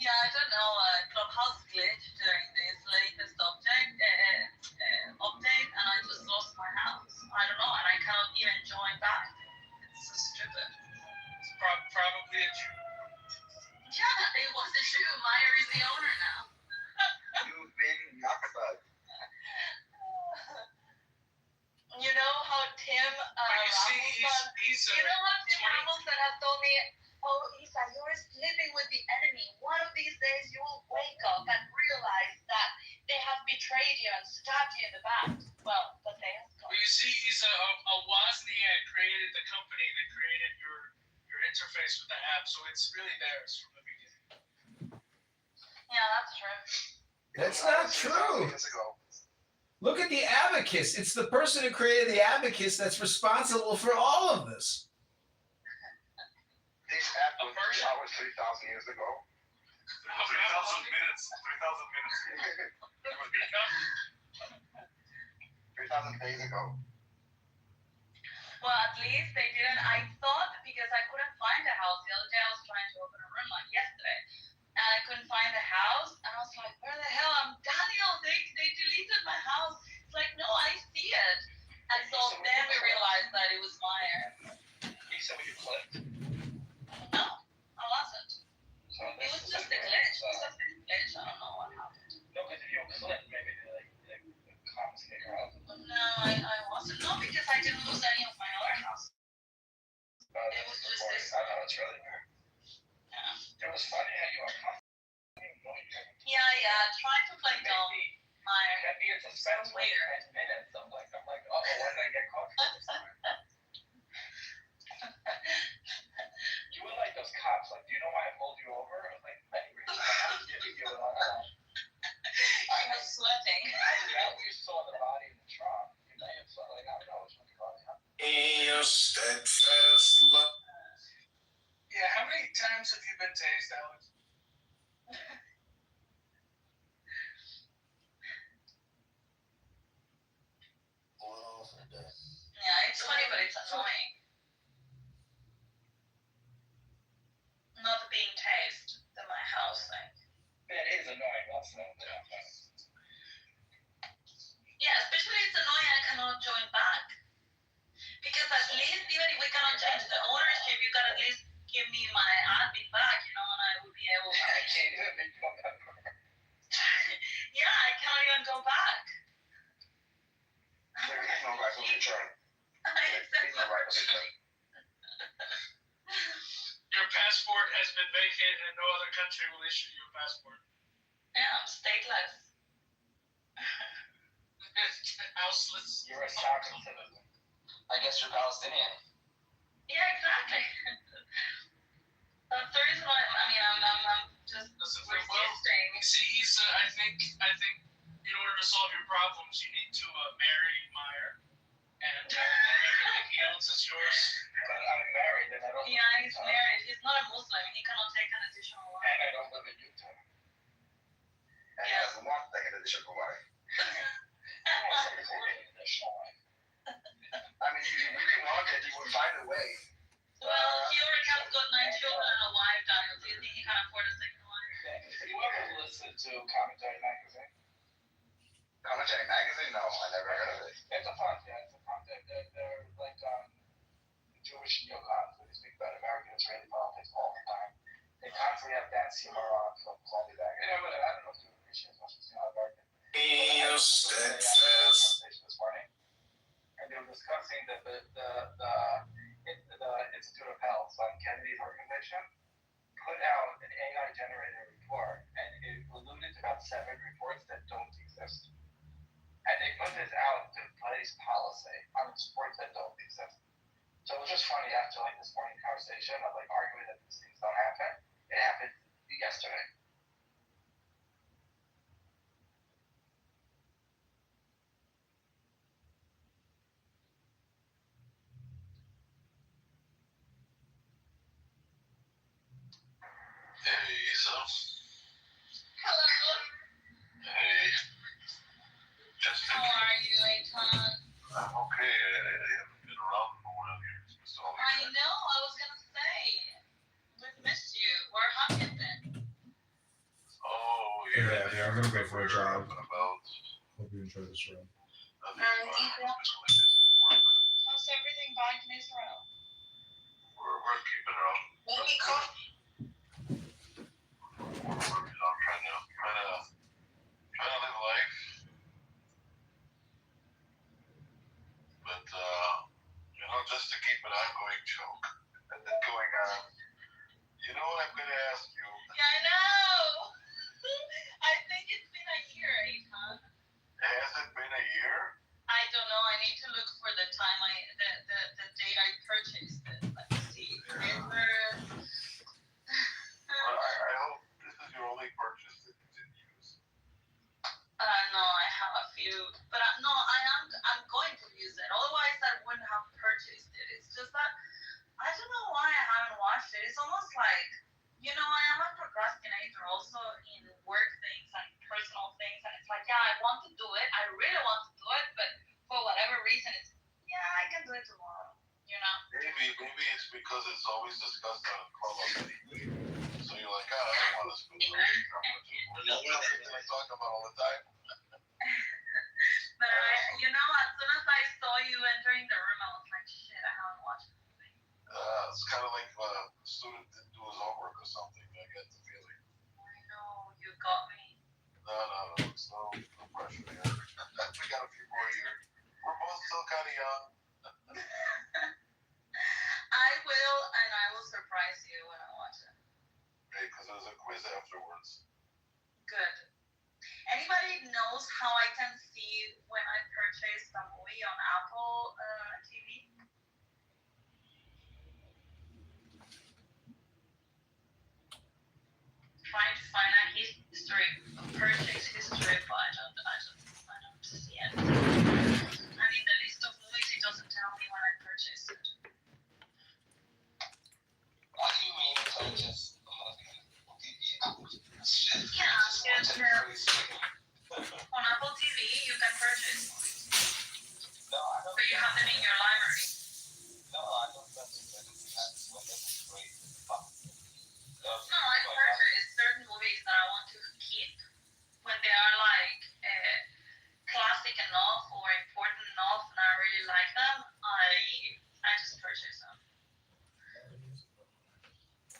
Yeah, I don't know. Clubhouse glitched during this latest update, and I just lost my house. I don't know, and I cannot even join back. It's so stupid. It's probably a Jew. Yeah, it was a Jew. Meyer is the owner now. You've been yucked. You know how Tim Rammelson has told me, oh, Isa, you're sleeping with the enemy. One of these days you will wake up and realize that they have betrayed you and stabbed you in the back. Well, the day has come. Well, you see, Isa, Wozniak created the company that created your interface with the app, so it's really theirs from the beginning. Yeah, that's true. That's not true. Look at the abacus. It's the person who created the abacus that's responsible for all of this. This app was powered 3,000 years ago. 3,000 minutes. 3,000 days ago. Well, at least they didn't. I thought, because I couldn't find a house. The other day I was trying to open a room like yesterday. And I couldn't find the house. And I was like, where the hell? I'm Daniel. They deleted my house. It's like, no, I see it. And so then we realized that it was Meyer. So you clicked? No, I wasn't. It was just a glitch. I don't know what happened. No, because if you click, maybe the comms figure out. No, I wasn't. No, because I didn't lose any of my other houses. It was just this. I know, it's really weird. Yeah. It was funny how you were Yeah. Try to play dumb. Meyer. Maybe it's a suspense for 10 minutes. I'm like, oh, when did I get caught for this time? You were like those cops, like, do you know why I pulled you over? I was like, I didn't really give you a lot of time. I was sweating. We saw the body in the trunk. You may have saw, like, I don't know, it's what you call it. In your steadfast love. Yeah, how many times have you been tased, Alex? Yeah, it's funny, but it's annoying. Not being tased. been vacated and no other country will issue you a passport. Yeah, I'm stateless. Houseless. You're a sovereign citizen. I guess you're Palestinian. Yeah, exactly. That's the reason why. I mean, I'm just resisting. See, Issa, I think in order to solve your problems, you need to marry Meyer, and everything else is yours. But I'm married, and I don't. Yeah, he's married. He's not a Muslim. He cannot take an additional wife. And I don't live in Utah. And he doesn't want to take an additional wife. I mean, if you really wanted, you would find a way. Well, he already has got 9 children and a wife, Daniel. Do you think he can afford a second wife? You ever listen to Commentary Magazine? Commentary Magazine? No, I never heard of it. It's a podcast. They're like Jewish neocons. They speak about American Israeli politics all the time. They constantly have Dan Seymour on from Columbia Back. I don't know if you appreciate as much as American. This morning, and they were discussing the Institute of Health on Kennedy's organization put out an AI-generated report, and it alluded to about 7 reports that don't exist. And they put this out to place policy on reports that don't exist. So it was just funny after like this morning conversation of like arguing that these things don't happen. It happened yesterday. Hey, so. Hello. Hey. Just How are you, Eitan? I'm okay. I haven't been around for a while here. I know. I was gonna say. We've missed you. Where have you been? Oh, Yeah, I'm gonna go for a jog. About. Hope you enjoy this room. How's everything back in Israel? We're keeping it up. Let me call. I'm trying to live life. But, just to keep an ongoing joke going on. You know what I'm going to ask you? Yeah, I know. I think it's been a year, Eitan. Has it been a year? I don't know. I need to look for the time the date I purchased it. Let's see. I hope this is your only purchase that you didn't use. No, I have a few, but I'm going to use it. Otherwise, I wouldn't have purchased it. It's just that I don't know why I haven't watched it. It's almost like, I am a procrastinator also in work things and personal things, and it's like, yeah, I want to do it. I really want to do it, but for whatever reason, it's I can do it tomorrow. Maybe it's because it's always discussed on Clubhouse anyway. So you're like, I don't want to spend so much time. I talk about all the time. But as soon as I saw you entering the room, I was like, shit, I haven't watched the movie. It's kind of like a student didn't do his homework or something. I get the feeling. I know, you got me. No, it's no pressure here. We got a few more years. We're both still kind of young. I will surprise you when I watch it. Okay, because there's a quiz afterwards. Good. Anybody knows how I can see when I purchase the movie on Apple TV? Trying to find a purchase history, but I don't see it. And in the list of movies, it doesn't tell me when I purchased it. What do you mean purchase? On Apple TV, you can purchase movies. No, I don't. But you have them in your library. No, I don't. That's great. No, I purchase certain movies that I want to keep when they are like classic enough or important enough, and I really like them. I just purchase them.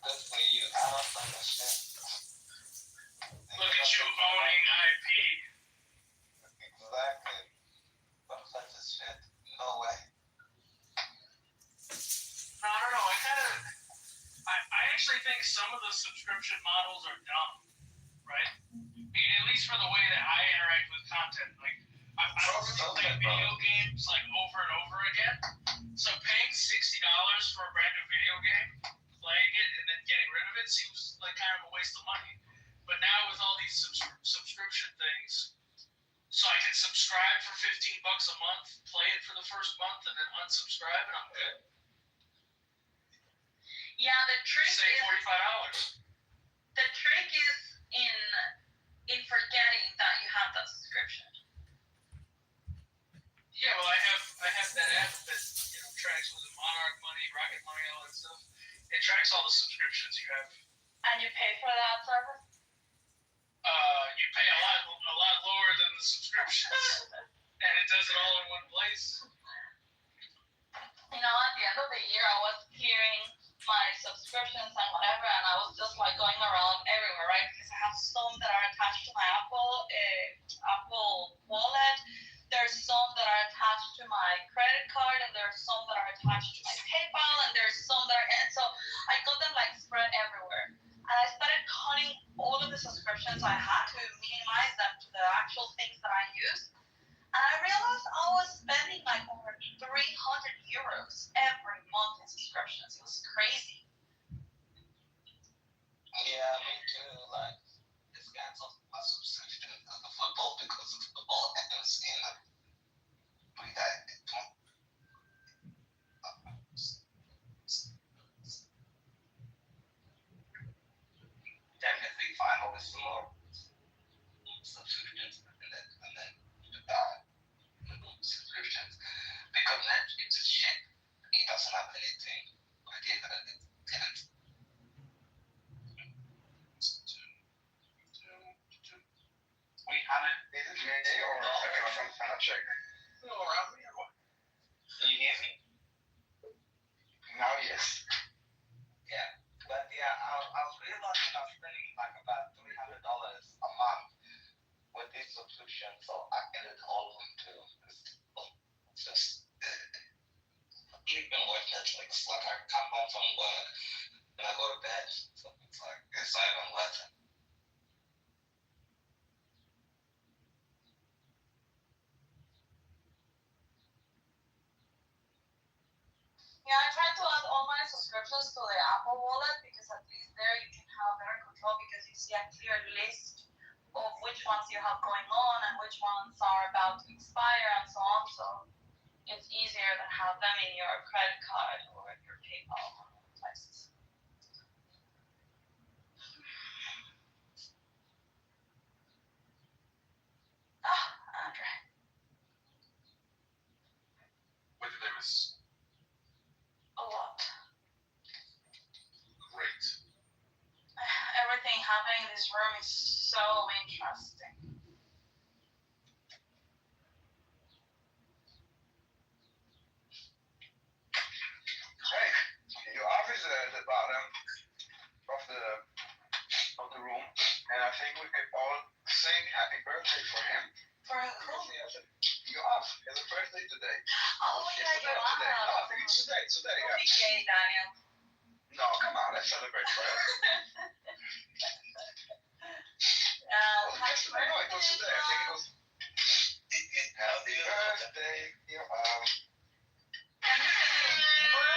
Good for you. actually think some of the subscription models are dumb, right? At least for the way that I interact with content. Like, I don't really play video games like over and over again. So paying $60 for a brand new video game, playing it, and then getting rid of it seems like kind of a waste of money. But now with all these subscription things, so I can subscribe for $15 a month, play it for the first month, and then unsubscribe, and I'm good. Yeah, the trick Save $45. The trick is in forgetting that you have that subscription. Yeah, well, I have that app that tracks with the Monarch money, Rocket money, all that stuff. It tracks all the subscriptions you have. And you pay for that service? You pay a lot lower than the subscriptions, and it does it all in one place. At the end of the year, I was clearing my subscriptions and whatever, and I was just like going around everywhere, right? Because I have some that are attached to my Apple wallet. There's some that are attached to my credit card, and there's some that are attached to my PayPal, and there's some that are, and so I got them like spread everywhere. And I started cutting all of the subscriptions I had to minimize them to the actual things that I use. And I realized I was spending like over 300 euros every month in subscriptions. It was crazy. Yeah, me too. Like, it's canceled my subscription to the football because of football ends in definitely find always some more subscriptions and then subscriptions because Netflix is shit. It doesn't have anything like it can't. We haven't. Is it me or I'm trying to check? No, around me or what? Can you hear me? Now, yes. Yeah, but yeah, I was really lucky enough spending like about $300 a month with this subscription, so I ended all of them too. It's just even with Netflix, like I come home from work and I go to bed, so it's like it's not even worth it. Yeah, I tried to add all my subscriptions to the Apple wallet because at least there you can have better control because you see a clear list of which ones you have going on and which ones are about to expire and so on. So it's easier to have them in your credit card or your PayPal or other places. Andre. What did I miss? A lot. Great. Everything happening in this room is so interesting. Hey, your office is at the bottom of the room, and I think we could all sing happy birthday for him. For who? You're off. It's a birthday today. Oh, yeah, you're off. Today. No, I think it's today. Today. Don't be gay, Daniel. No, come on. Let's celebrate for him. Happy birthday. No, it was today. I think it was. Happy birthday, dear mom. Can you sing it in Hebrew?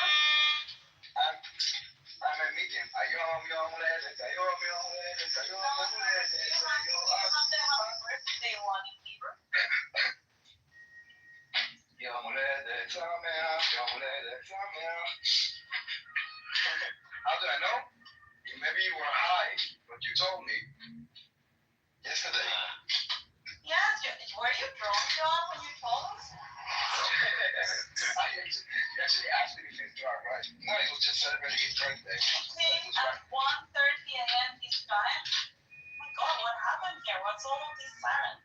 I'm a medium. Ayom yom ledet, ayom yom ledet, ayom yom ledet. You have the happy birthday one in Hebrew. Yom ledet sameach, yom ledet sameach. How do I know? Maybe you were high, but you told me yesterday. Yes, were you drunk, John, when you told us? You actually asked me if he's drunk, right? No, he was just celebrating his birthday. He came at 1:30 a.m. his time. Oh my God, what happened here? What's all of these sirens?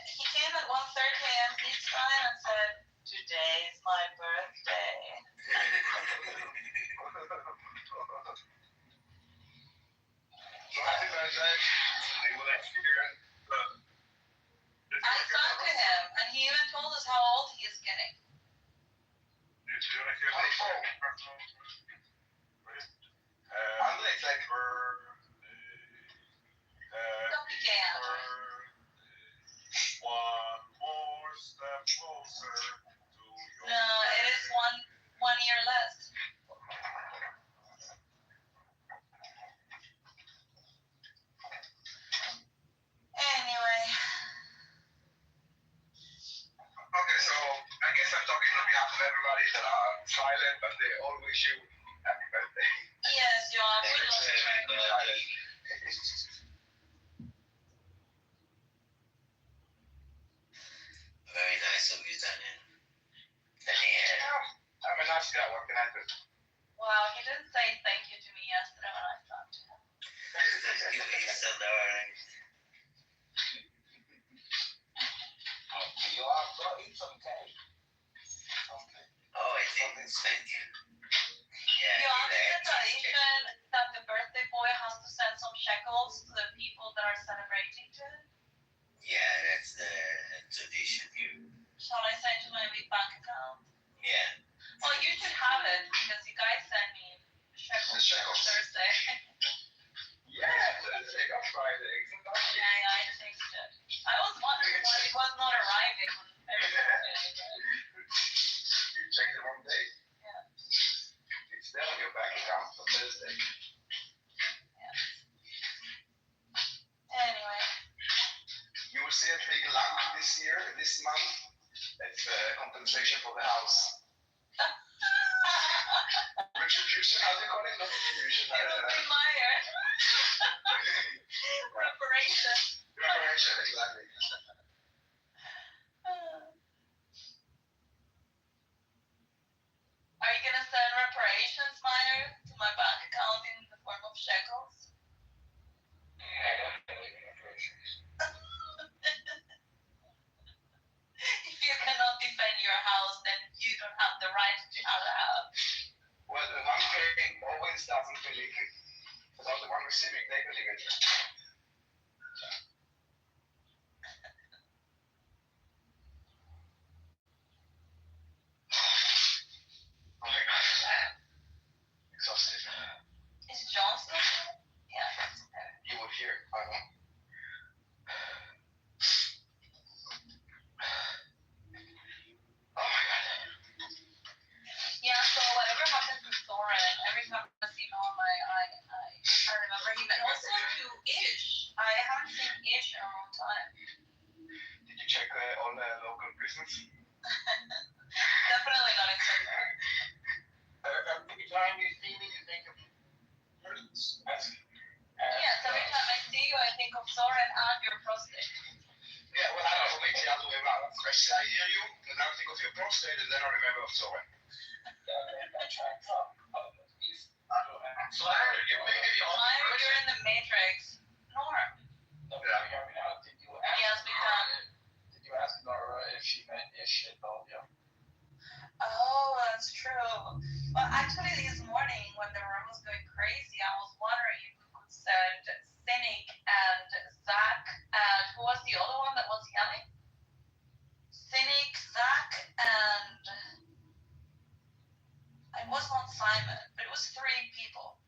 He came at 1:30 a.m. his time and said, "Today is my birthday." So happy birthday. I talked to him, and he even told us how old he is getting. all wish you happy birthday. Yes, you are. We know. Very nice of you, Daniel. I'm a nice guy. What can I do? Well, he didn't say thank you to me yesterday when I talked to him. He's so darling. You are going some cake. Okay. Oh, I didn't thank you. Yeah, You know, it's a tradition that the birthday boy has to send some shekels to the people that are celebrating to him. Yeah, that's the tradition here. Shall I send you my big bank account? Yeah. Well, you should have it because you guys sent me shekels on Thursday. Yeah, Thursday, not Friday. Yeah, I fixed it. I was wondering why it was not arriving on every Thursday. You checked the wrong day. Yeah. It's there on your bank account for Thursday. Yeah. Anyway. You will see a big lump this year, this month. It's compensation for the house. Retribution, how do you call it? Not retribution. It'll be Meyer. Reparation. Reparation, exactly. Are you gonna send reparations, Meyer, to my bank account in the form of shekels? If you cannot defend your house, then you don't have the right to have a house. Well, the one paying always doesn't believe it. But the one receiving, they believe it. Oh my God. Exhausted. Is John still there? Yeah, he's there. You will hear, I know. Oh my God. Yeah, so whatever happened to Soren, every time I see him on I remember him. And also to Ish. I haven't seen Ish in a long time. Did you check all the local prisons? Definitely not excited. Every time you see me, you think of persons. Yes, every time I see you, I think of Soren and your prostate. Yeah, well, I don't know, maybe the other way around. First I hear you, and then I think of your prostate, and then I remember of Soren. Meyer, you're in the Matrix. Norm. Yes, we can. Did you ask Nora if she meant Ish at Belgium? Oh, that's true. Well, actually, this morning when the room was going crazy, I was wondering if we could send Cynic and Zach and who was the other one that was yelling? Cynic, Zach, and it was not Simon, but it was 3 people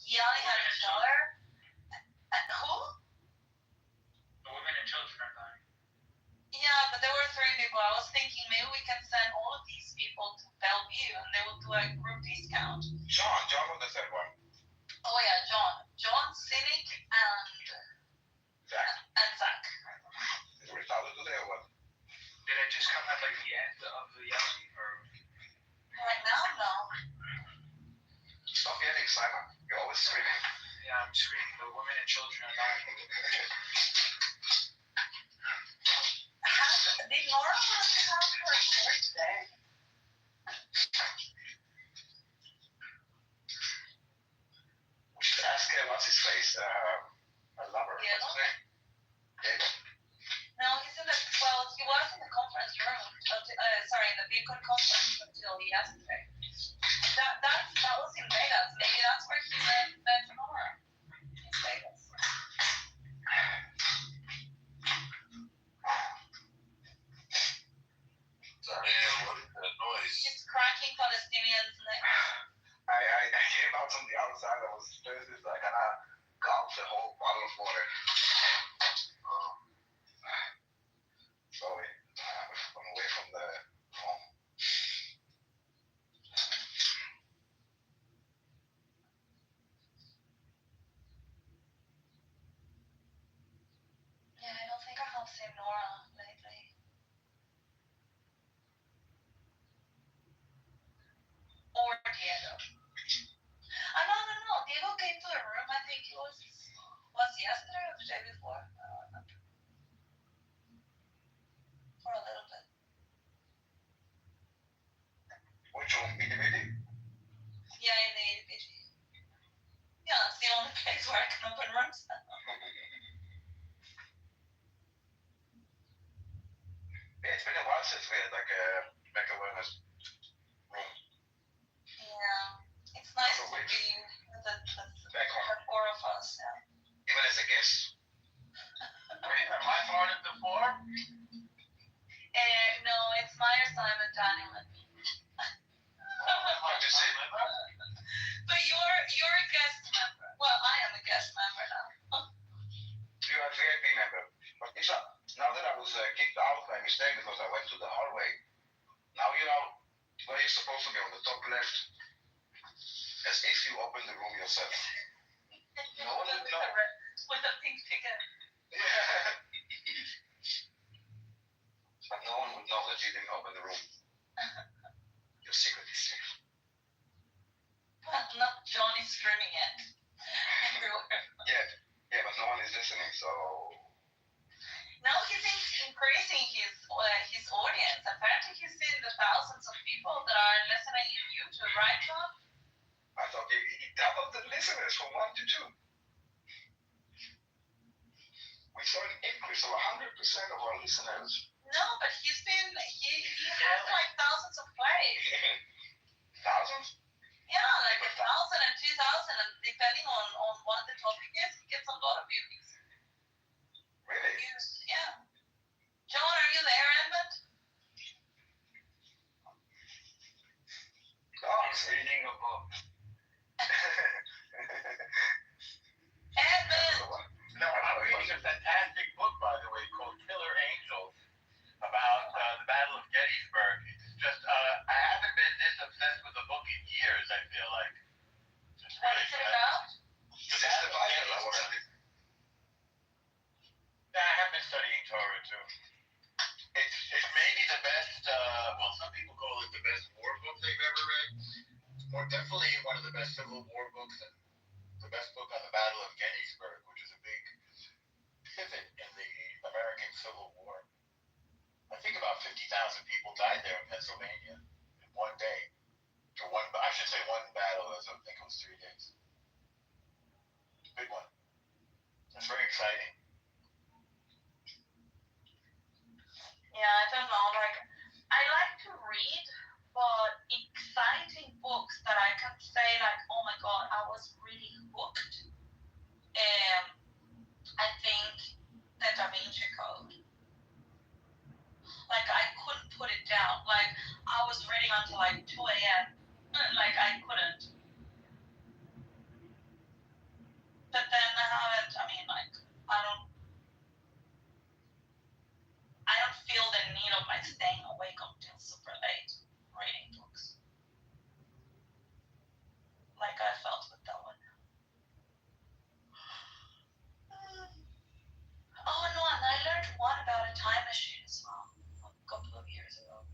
yelling at each other. And who? The women and children are dying. Yeah, but there were 3 people. I was thinking maybe we can send all of these people to Bellevue and they will do a group discount. John was the third one. Oh yeah, John, Cynic, and Zach. Did we follow today or what? Did it just come at like the end of the yelling, or? Right now, no. Stop yelling, Simon. You're always screaming. Yeah, I'm screaming. The women and children are dying. Did Nora want to have her birthday? We should ask what's his face, a lover. Diego? What's his name? Diego. No, he's in the, well, he was in the conference room, in the Bitcoin conference until yesterday. That was in Vegas. Maybe that's where he met Nora. In Vegas. Sorry, what is that noise? He's cracking Palestinians' necks. I came out from the outside. I was thirsty, so I kind of gulped the whole bottle of water. Sorry, I'm away from the home. place where I can open rooms. Yeah, it's been a while since we had like a back awareness room. Yeah, it's nice to be with the four of us. Yeah. Even as a guest. Wait, am I part of the four? No, it's my assignment, Daniel and me. But you're a guest member. Well, I am a guest member now. You are a VIP member. But Isha, now that I was kicked out by mistake because I went to the hallway, now you know where you're supposed to be on the top left, as if you opened the room yourself. No one would know. With a pink ticket. Yeah. But no one would know that you didn't open the room. Your secret is safe. Well, not Johnny streaming it everywhere. Yeah, but no one is listening, so. Now he's increasing his audience. Apparently he's seen the thousands of people that are listening in YouTube, right, John? I thought he doubled the listeners from 1 to 2. We saw an increase of 100% of our listeners. No, but he has like thousands of plays. Thousands? Yeah, like 1,000 and 2,000, and depending on what the topic is, he gets a lot of views. Really? Yeah. John, are you there, Edmund? He's reading a book. Edmund! No, I'm reading a fantastic book, by the way, called Killer Angels, about the Battle of Gettysburg. It's just, I haven't been this obsessed with a book in years, I feel like. What is it about? The Battle of Gettysburg. Yeah, I have been studying Torah, too. It's maybe the best, well, some people call it the best war book they've ever read. It's more definitely one of the best Civil War books, and the best book on the Battle of Gettysburg, which is a big pivot in the American Civil War. I think about 50,000 people died there in Pennsylvania in one day. Or I should say one battle, as I think it was 3 days. Big one. It's very exciting. Yeah, I don't know, like, I like to read, but exciting books that I can say, like, oh my god, I was really hooked. I think the Da Vinci Code. Like, I couldn't put it down. Like, I was reading until like 2 a.m. Like, I couldn't. But then I haven't, I mean, like, I don't feel the need of like staying awake until super late reading books. Like I felt with that one. Oh no, and I learned one about a time machine as well a couple of years ago.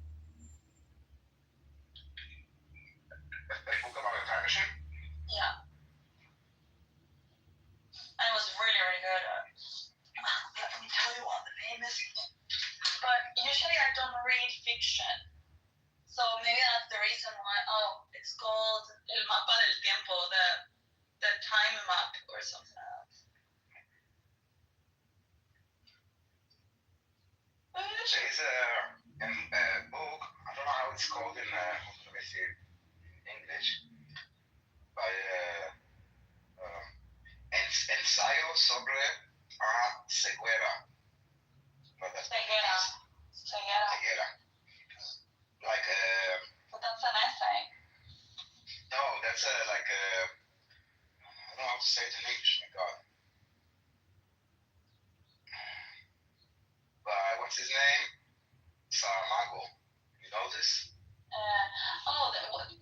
A book about a time machine? Yeah. And it was really, really good. Let me tell you what the name is. But usually I don't read fiction. So maybe that's the reason why. Oh, it's called El Mapa del Tiempo, the time map or something like that. There is a book, I don't know how it's called in, let me see, in English, by Ensayo sobre a Ceguera. Ceguera. Like But that's an essay. No, that's like I don't know how to say it in English, my god. By what's his name? Saramago. You know this?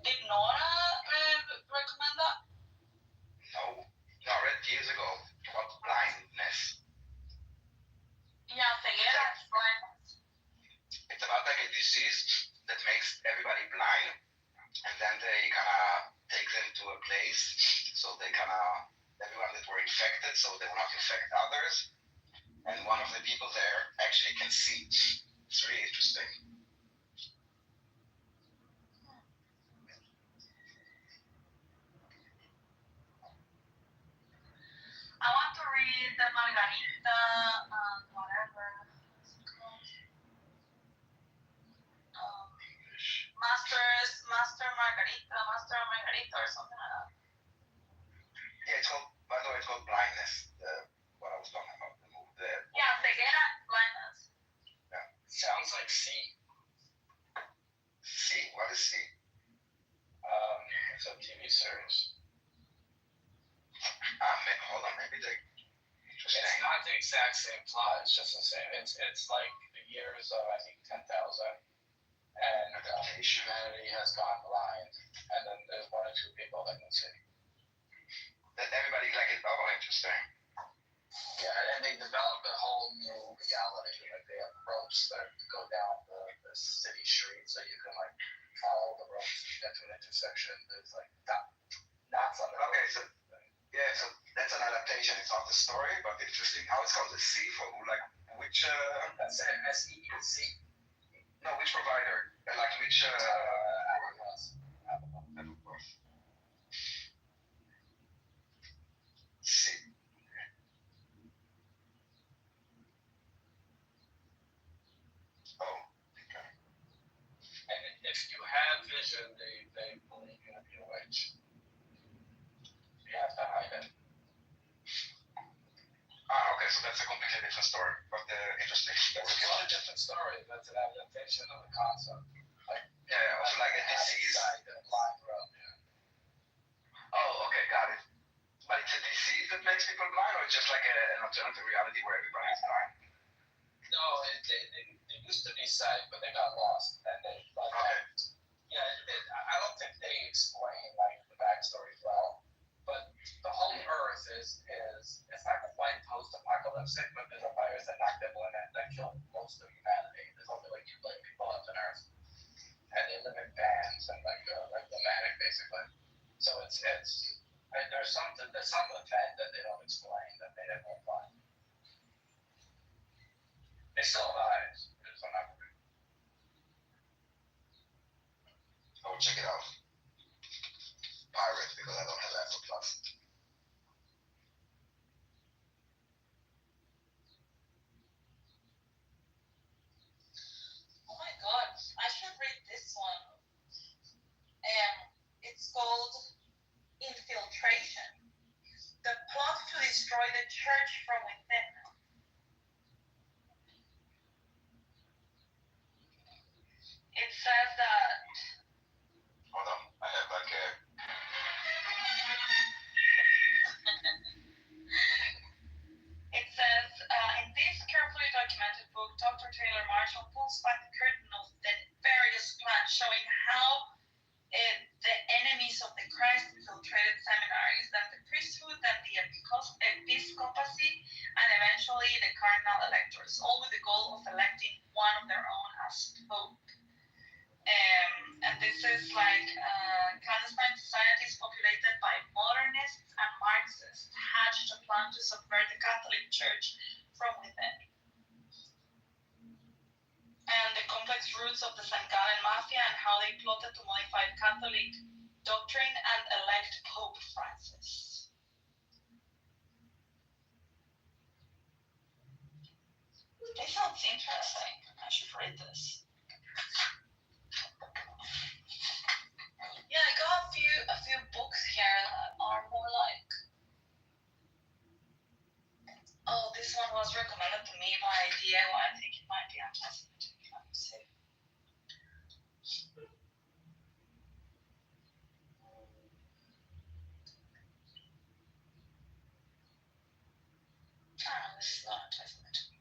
Did Nora recommend that? No. No, I read it years ago about blindness. Yeah, ceguera is blindness. It's about like a disease that makes everybody blind, and then they kind of take them to a place, so they kind of, everyone that were infected, so they will not infect others, and one of the people there actually can see. It's really interesting. Yeah, it's called, by the way, it's called blindness. What I was talking about. The movie there. Yeah, ceguera, blindness. Sounds like C. C? What is C? It's a TV series. Hold on, maybe they. It's not the exact same plot. It's just the same. It's like the years of I think 10,000, and humanity has gone blind, and then there's one or two people that can see. That everybody like it. Oh, interesting. Yeah, and they develop a whole new reality. Like they have ropes that go down the city street, so you can like follow the ropes to get to an intersection. There's like knots on the road. Okay, so yeah, so that's an adaptation. It's not the story, but interesting. How it's called the C for who? Like which? That's SEEC. No, which provider? Like which? C. Oh, okay. And if you have vision, they believe you to be a witch. You have to hide it. Okay, so that's a completely different story, but interesting. That's a lot of different stories. That's an adaptation of the concept. Like also like a disease. Blind road, yeah. Oh, okay, got it. But it's a disease that makes people blind, or it's just like an alternative reality where everybody is blind? No, they used to be sight, but they got lost, and they like. Okay. Yeah, I don't think they explain like the backstory well, but the whole Earth is it's not quite post-apocalyptic, but there's a virus that knocked people in it that killed most of humanity. There's only like 2 billion people left on Earth, and they live in bands and like nomadic basically. So there's some event that they don't explain that made everyone blind. They still alive. It's not. I will check it out. Pirate, because I don't have Apple Plus. Oh my god, I should read this one. It's called Infiltration. The plot to destroy the church from within. It says that. Hold on, I have like a. It says, in this carefully documented book, Dr. Taylor Marshall pulls back the curtain of the various plans showing how the enemies of the Christ infiltrated seminaries, then the priesthood, then the episcopacy, and eventually the cardinal electors, all with the goal of electing one of their own as pope. And this is like clandestine societies populated by modernists and Marxists hatched a plan to subvert the Catholic Church from within. And the complex roots of the St. Gallen Mafia and how they plotted to modify Catholic doctrine and elect Pope Francis. This sounds interesting. I should read this. Yeah, I got a few books here that are more like. Oh, this one was recommended to me by Diego. I think it might be anti-Semitic. Let me see. Oh, this is not anti-Semitic.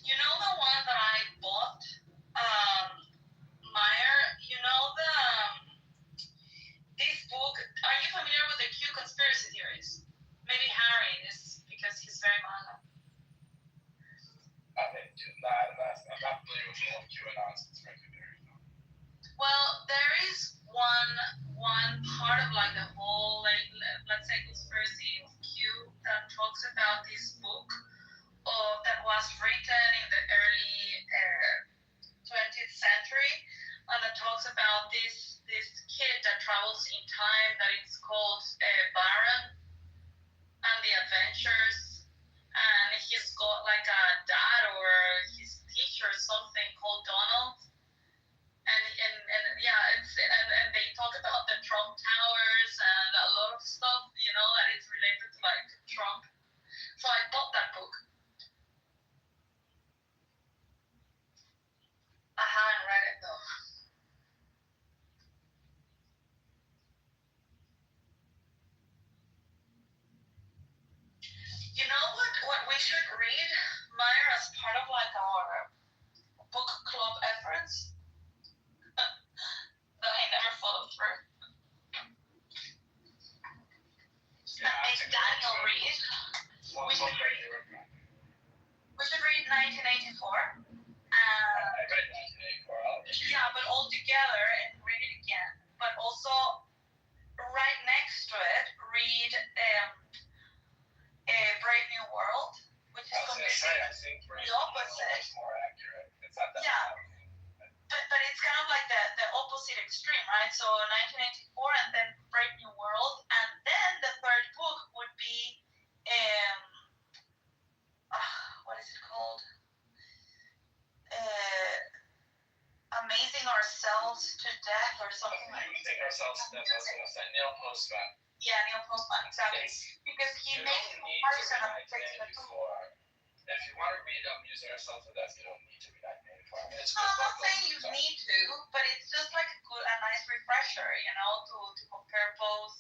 You know the one that I bought, Meyer? You know this book, are you familiar with the Q conspiracy theories? Maybe Harry is, because he's very manga. I'm not familiar with all QAnon conspiracy theories. Well, there is one part of like the whole, like, let's say conspiracy of Q that talks about We should read 1984. I read 1984. Yeah, but all together and read it again. But also, right next to it, read A Brave New World, which is completely the opposite. More accurate. It's not that. Yeah. But it's kind of like the opposite extreme, right? So 1984 and then Brave New World, and then the third book would be what is it called? Amazing Ourselves to Death or something like that. Amazing Ourselves to Death. I was going to say Neil Postman. Yeah, Neil Postman, exactly. Because he makes a comparison of the two. If you want to read Amusing Ourselves to Death, you don't need to read 1984. I mean, I'm not saying you need to, but it's just like a nice refresher, to compare both.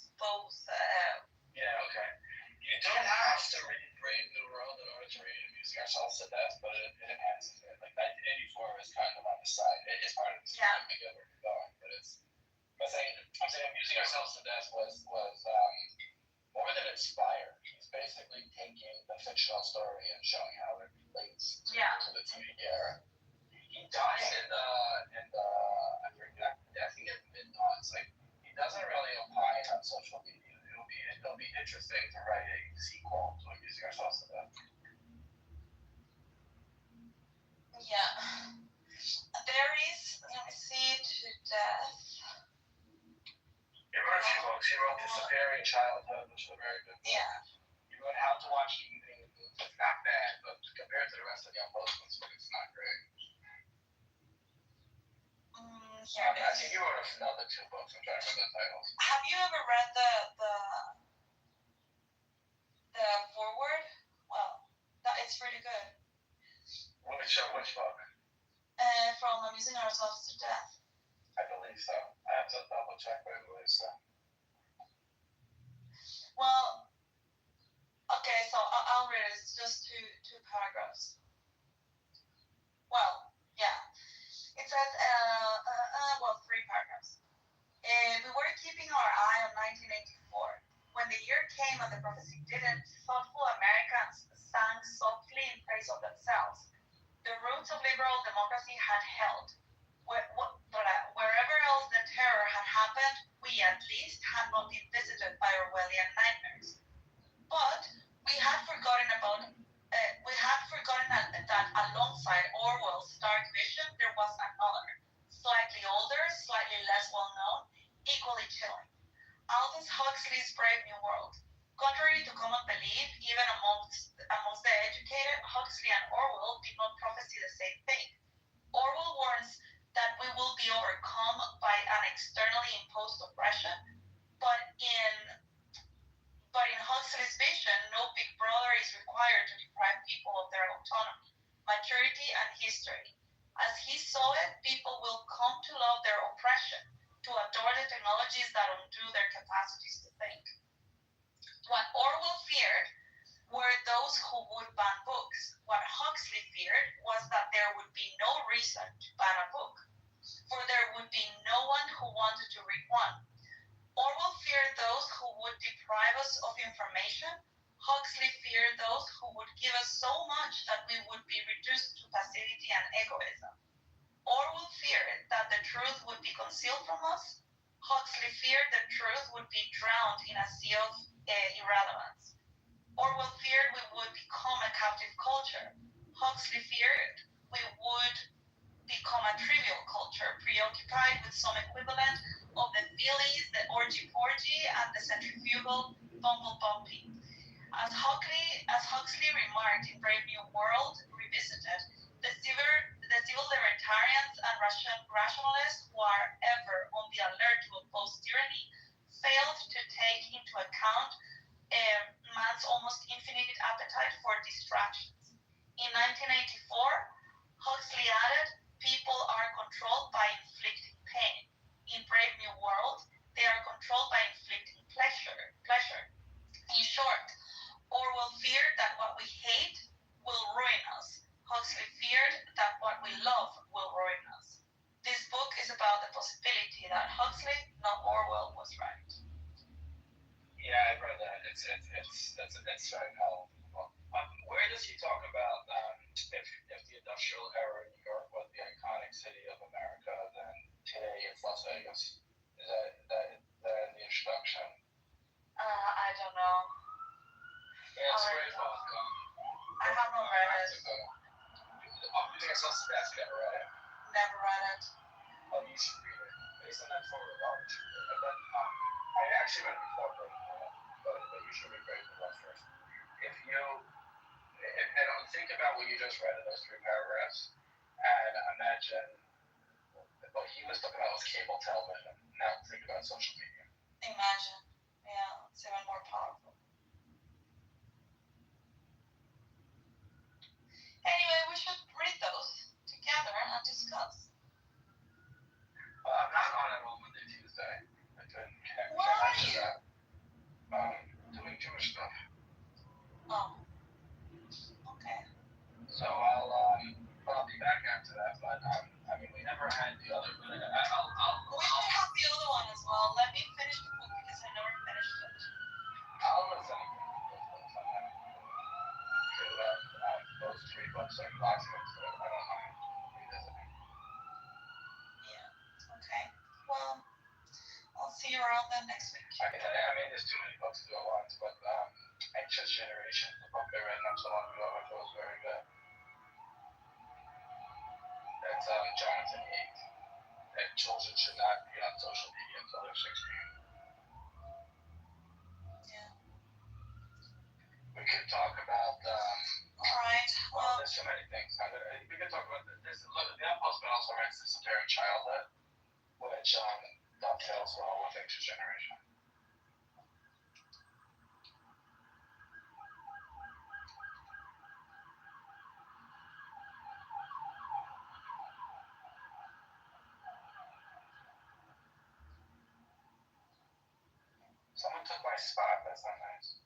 Yeah, okay. You don't have to read Brave New World in order to read Amusing Ourselves to Death, but it has. Like 1984 is kind of on the side. It's part of the story. I get where you're going, but I'm saying Amusing Ourselves to Death was more than inspired. He's basically taking the fictional story and showing how it relates to the TV era. He died I think in mid-noughts. Like, he doesn't really opine on social media. It'll be interesting to write a sequel to Amusing Ourselves to Death. Yeah. There is, let me see, To Death. He wrote a few books. He wrote Disappearing Childhood, which is a very good book. Yeah. He wrote How to Watch Evening News. It's not bad, but compared to the rest of the Postman's book, it's not great. I think he wrote another two books. I'm trying to remember the titles. Have you ever read the foreword? Well, it's really good. Which book? From Amusing Ourselves to Death. I believe so. I have to double check, but I believe so. Well, okay, so I'll read it. It's just two paragraphs. Well, yeah. It says, three paragraphs. We were keeping our eye on 1984. When the year came and the prophecy didn't, thoughtful Americans sang softly in praise of themselves. The roots of liberal democracy had held. Wherever else the terror had happened, we at least had not been visited by Orwellian nightmares. But we had forgotten that alongside Orwell's stark vision, there was another, slightly older, slightly less well-known, equally chilling. Aldous Huxley's Brave New World. Contrary to common belief, even amongst the educated, Huxley and Orwell did not prophesy the same thing. Orwell warns that we will be overcome by an externally imposed oppression, but in Huxley's vision, no big brother is required to deprive people of their autonomy, maturity, and history. As he saw it, people will come to love their oppression, to adore the technologies that undo their capacities to think. What Orwell feared were those who would ban books. What Huxley feared was that there would be no reason to ban a book, for there would be no one who wanted to read one. Orwell feared those who would deprive us of information. Huxley feared those who would give us so much that we would be reduced to passivity and egoism. Orwell feared that the truth would be concealed from us. Huxley feared the truth would be drowned in a sea of irrelevance. Orwell feared we would become a captive culture. Huxley feared we would become a trivial culture, preoccupied with some equivalent of the Phillies, the orgy-porgy, and the centrifugal bumble-bumpy. As Huxley remarked in Brave New World Revisited, the civil libertarians and rationalists who are ever on the alert to oppose tyranny failed to take into account man's almost infinite appetite for distractions. In 1984, Huxley added, people are controlled by inflicting pain. In Brave New World, they are controlled by inflicting pleasure. In short, Orwell feared that what we hate will ruin us. Huxley feared that what we love will ruin us. This book is about the possibility that Huxley, not Orwell, was right. Yeah, I read that. That's very palatable. Where does he talk about if the industrial era in New York was the iconic city of America, then today it's Las Vegas? Is that in the introduction? I don't know. Yeah, it's a great book. I have not read it. You think I saw Sebastian, right? Never read it. Oh, you should read it. Based on that photo of art, you should read it. But I actually read it before Breaking the Law, but you should read Breaking the Law first. I don't think about what you just read in those 3 paragraphs, and imagine what he was talking about was cable television. Now think about social media. Imagine. Yeah, it's even more powerful. Anyway, we should read those together and discuss. I'm not on it on Monday, Tuesday. I couldn't connect. Where are you? Doing Jewish stuff. Oh. Okay. So I'll be back after that. But I mean, we never had the other. But We should have the other one as well. Let me finish the book because I never finished it. I'll listen. Those 3 books are classics, so I don't mind revisiting. Yeah. Okay. Well, I'll see you around then next week. I mean, there's too many books to do at once, but Anxious Generation, the book I read not so long ago, I thought was very good. That's Jonathan Haidt. That children should not be on social media until they're 16. Yeah. We could talk about. All right. Well, there's so many things. We could talk about this. Look, the Postman also writes Disappearing Childhood, which dovetails well with Anxious Generation. Someone took my spot. That's not nice.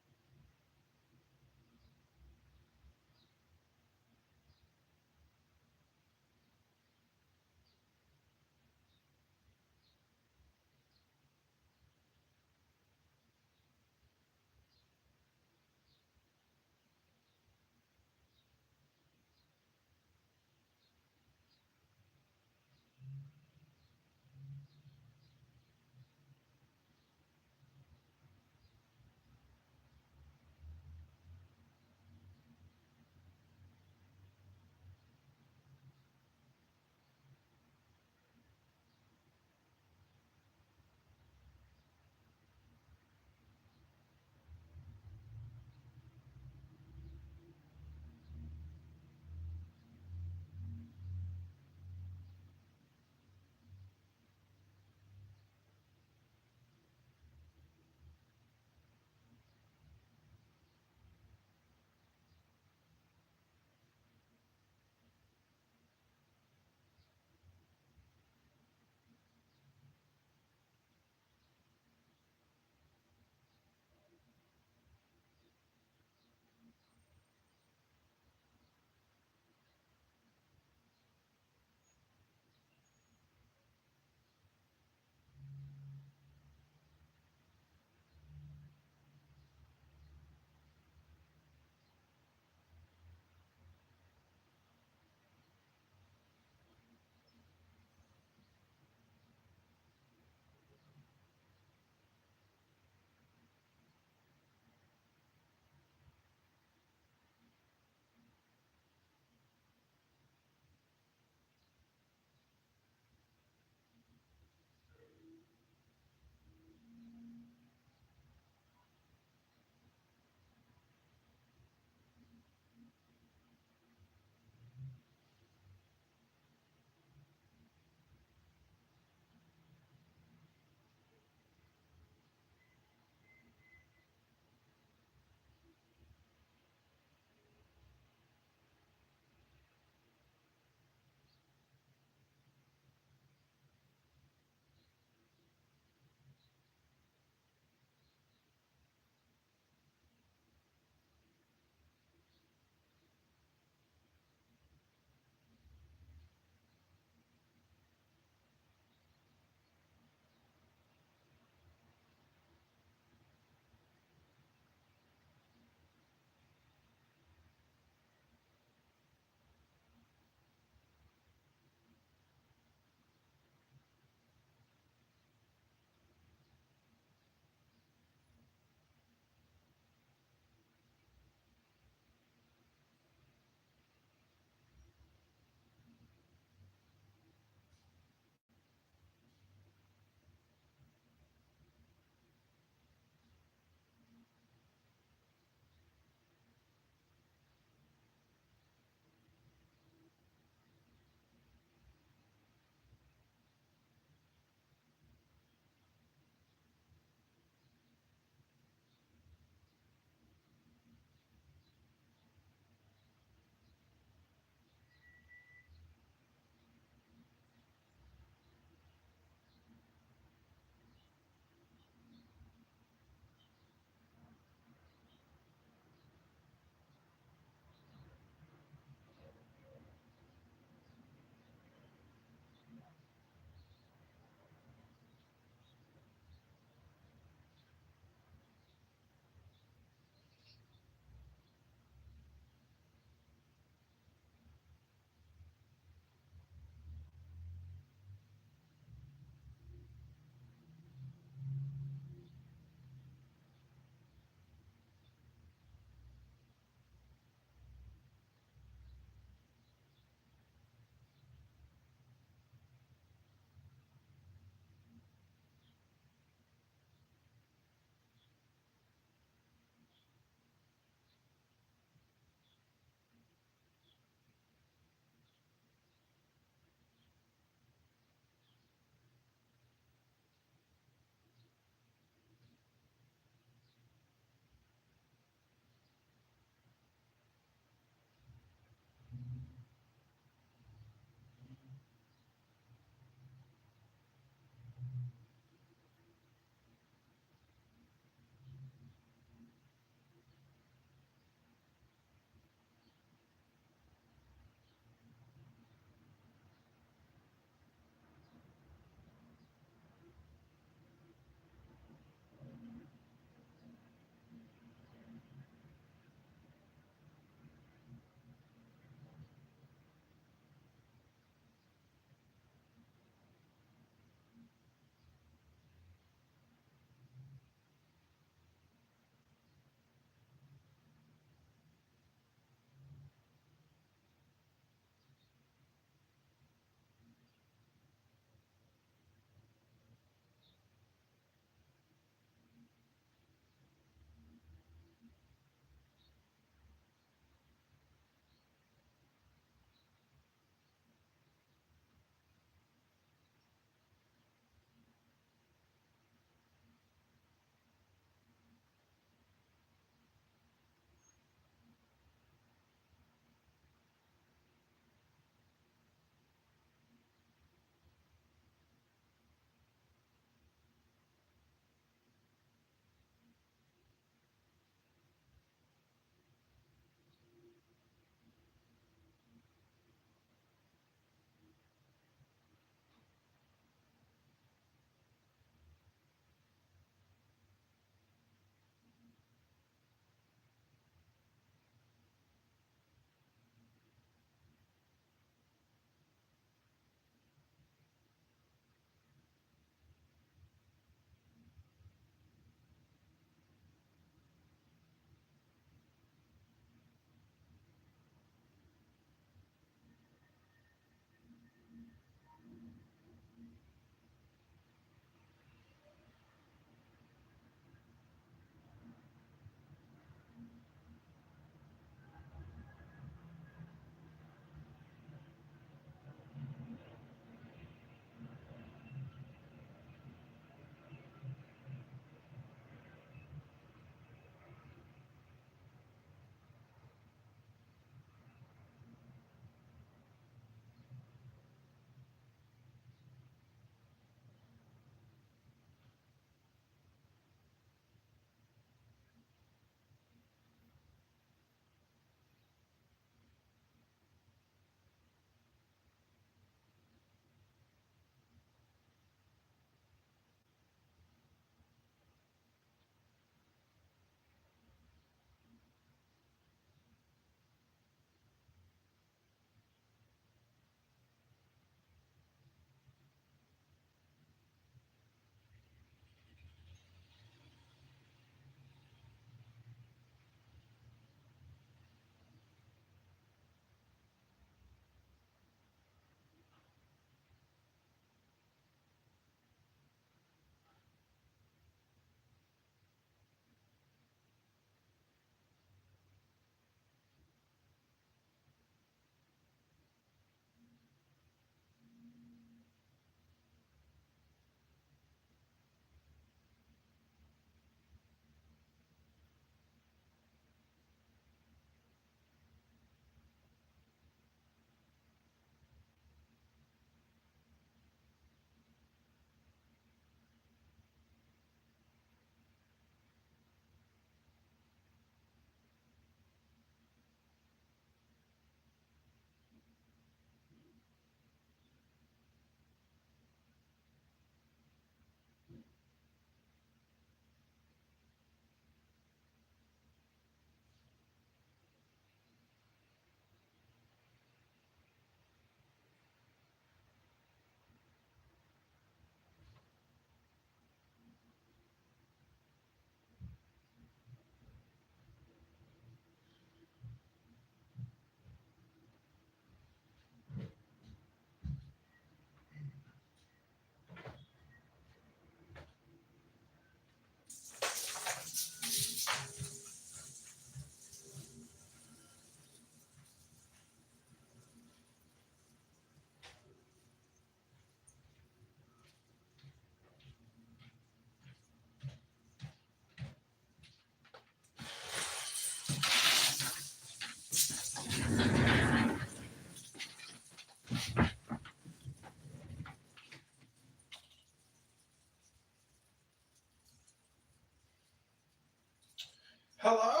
Hello?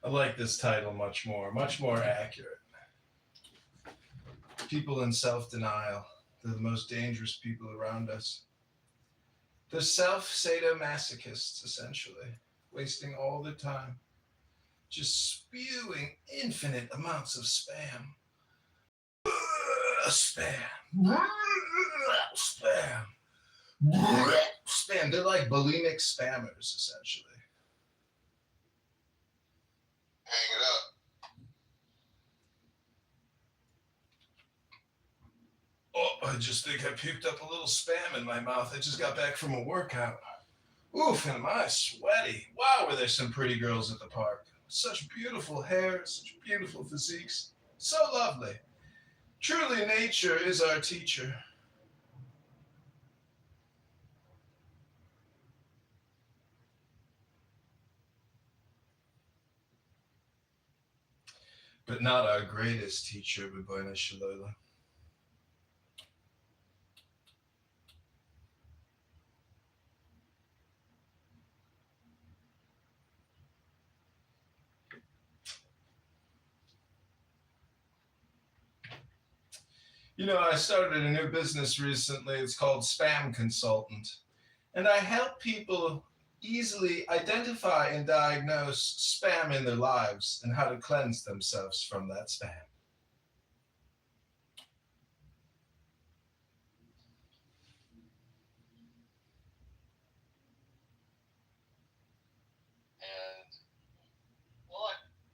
I like this title much more accurate. People in self-denial. They're the most dangerous people around us. They're self-sadomasochists, essentially, wasting all their time, just spewing infinite amounts of spam. Spam. Spam. They're like bulimic spammers, essentially. Hang it up. Oh, I just think I puked up a little spam in my mouth. I just got back from a workout. Oof, am I sweaty. Wow, were there some pretty girls at the park. Such beautiful hair, such beautiful physiques. So lovely. Truly, nature is our teacher. But not our greatest teacher, Rabbeinu Shalala. You know, I started a new business recently. It's called Spam Consultant. And I help people easily identify and diagnose spam in their lives and how to cleanse themselves from that spam.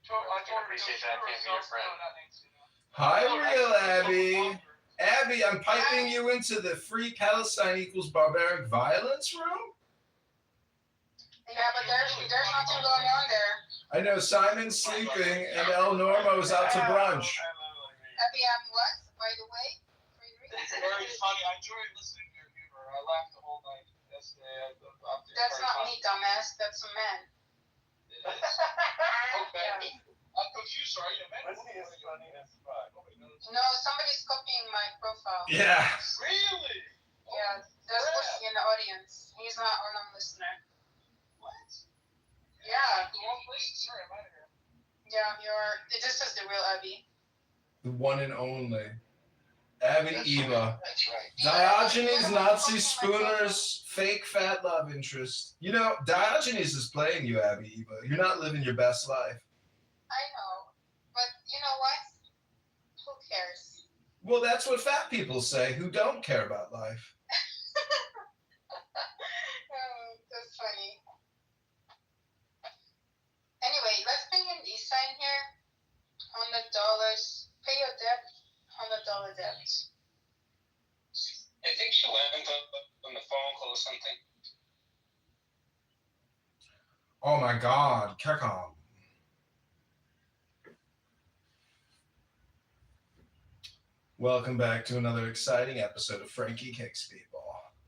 I appreciate that, being your friend. Hi, real Abby. Abby, I'm piping you into the Free Palestine Equals Barbaric Violence room. Yeah, but there's nothing going on there. I know Simon's sleeping and El Normo's out to brunch. Abby, I'm what, by the way? It's very funny. I enjoyed listening to your humor. I laughed the whole night yesterday. That's not me, dumbass. That's a man. It is. Okay. I'm confused. Are you a man? No, somebody's copying my profile. Yeah. Really? Yeah, that's Pussy in the audience. He's not a non-listener. What? Yeah. The wrong place. Sorry, I'm out of here. Yeah, this is the real Abby. The one and only. Abby Eva. That's right. Diogenes, Nazi spooners, fake fat love interest. You know, Diogenes is playing you, Abby Eva. You're not living your best life. I know. But you know what? Who cares? Well, that's what fat people say who don't care about life. That's funny. Anyway, let's bring in Lisa in here. $100. Pay your debt. $100 debt. I think she went on the phone call or something. Oh my God, Kekam. Welcome back to another exciting episode of Frankie Kicks People,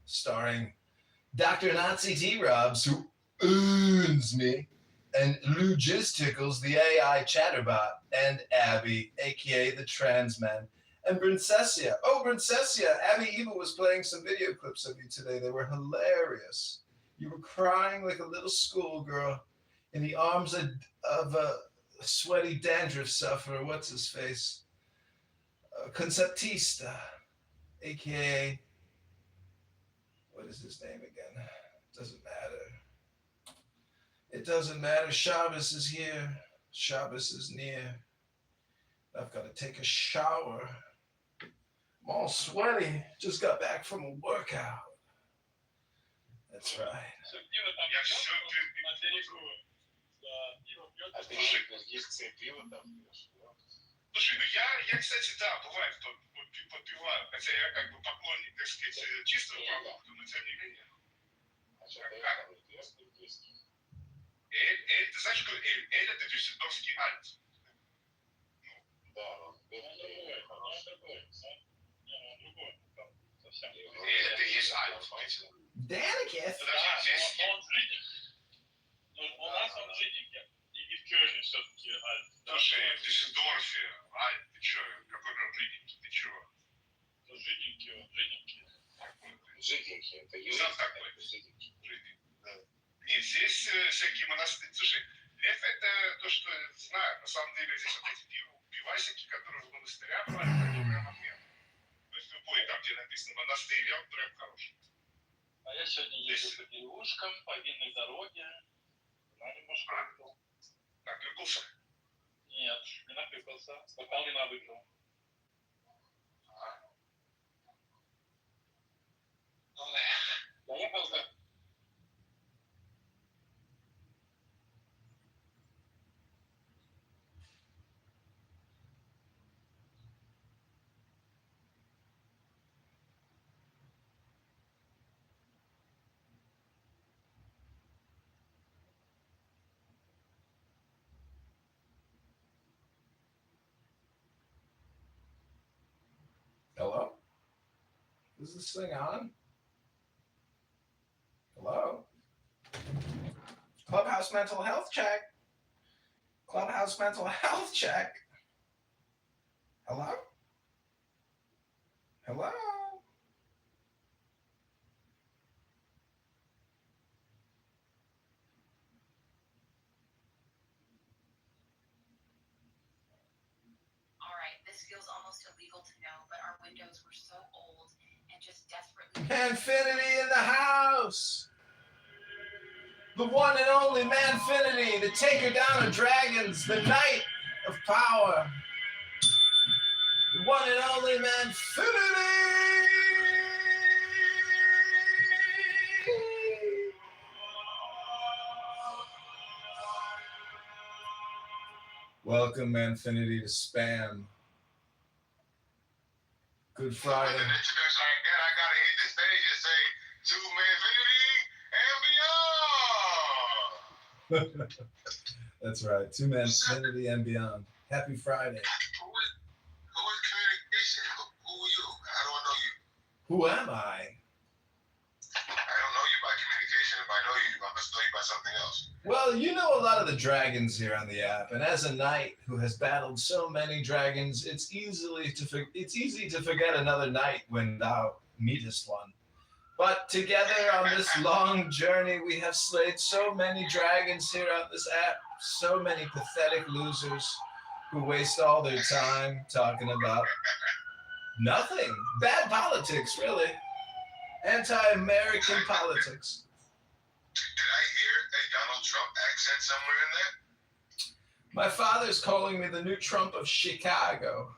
starring Dr. Nazi T-Robs, who owns me, and Logistickles, the AI chatterbot, and Abby, aka the trans man, and Princessia. Oh, Princessia, Abby Eva was playing some video clips of you today. They were hilarious. You were crying like a little schoolgirl in the arms of a sweaty dandruff sufferer. What's his face? Conceptista, aka, what is his name again? Doesn't matter. It doesn't matter. Shabbos is here. Shabbos is near. I've got to take a shower. I'm all sweaty. Just got back from a workout. That's right. Слушай, ну я, кстати, да, бывает, кто подпеваю, хотя я как бы поклонник, так сказать, чистого продукта, но тем не менее. Эль, ты знаешь, что Эль? Эль — это дюссельдорфский альт. Да, Эль — это и есть альт. Daniketh? Подожди, здесь... У нас он жиденький. И в Кёльне все-таки альт. Слушай, в Дюссельдорфе, альт, ты чё, какой род жиденький, ты чё? Жиденькие. Это Сам такой. Нет, здесь всякие монастыри. Слушай, это то, что знаю. На самом деле здесь вот эти пивасики, которые в монастырях бывают, они прям отменные. То есть любой там, где написано монастырь, он прям хороший. А я сегодня езжу по деревушкам, по винной дороге. На немножко выпил. Наклюкался? Нет, не наклюкался. Бокал вина выпил. Доехал за... Hello? Is this thing on? Hello? Clubhouse mental health check. Clubhouse mental health check. Hello? Hello? All right, this feels almost illegal to know, but our windows were so old and just desperately... Manfinity in the house! The one and only Manfinity, the taker down of dragons, the knight of power. The one and only Manfinity! Welcome, Manfinity, to Spam. Good Friday. With an introduction like that, I gotta hit the stage and say, to Manfinity and beyond. That's right. To Manfinity and beyond. Happy Friday. Who is communication? Who are you? How do I know you? Who am I? I don't know you by communication. If I know you, I must know you by something else. Well, you know a lot of the dragons here on the app, and as a knight who has battled so many dragons, it's easy to forget another knight when thou meetest one. But together on this long journey, we have slayed so many dragons here on this app, so many pathetic losers who waste all their time talking about nothing. Bad politics, really. Anti-American politics. Did I hear a Donald Trump accent somewhere in there? My father's calling me the new Trump of Chicago.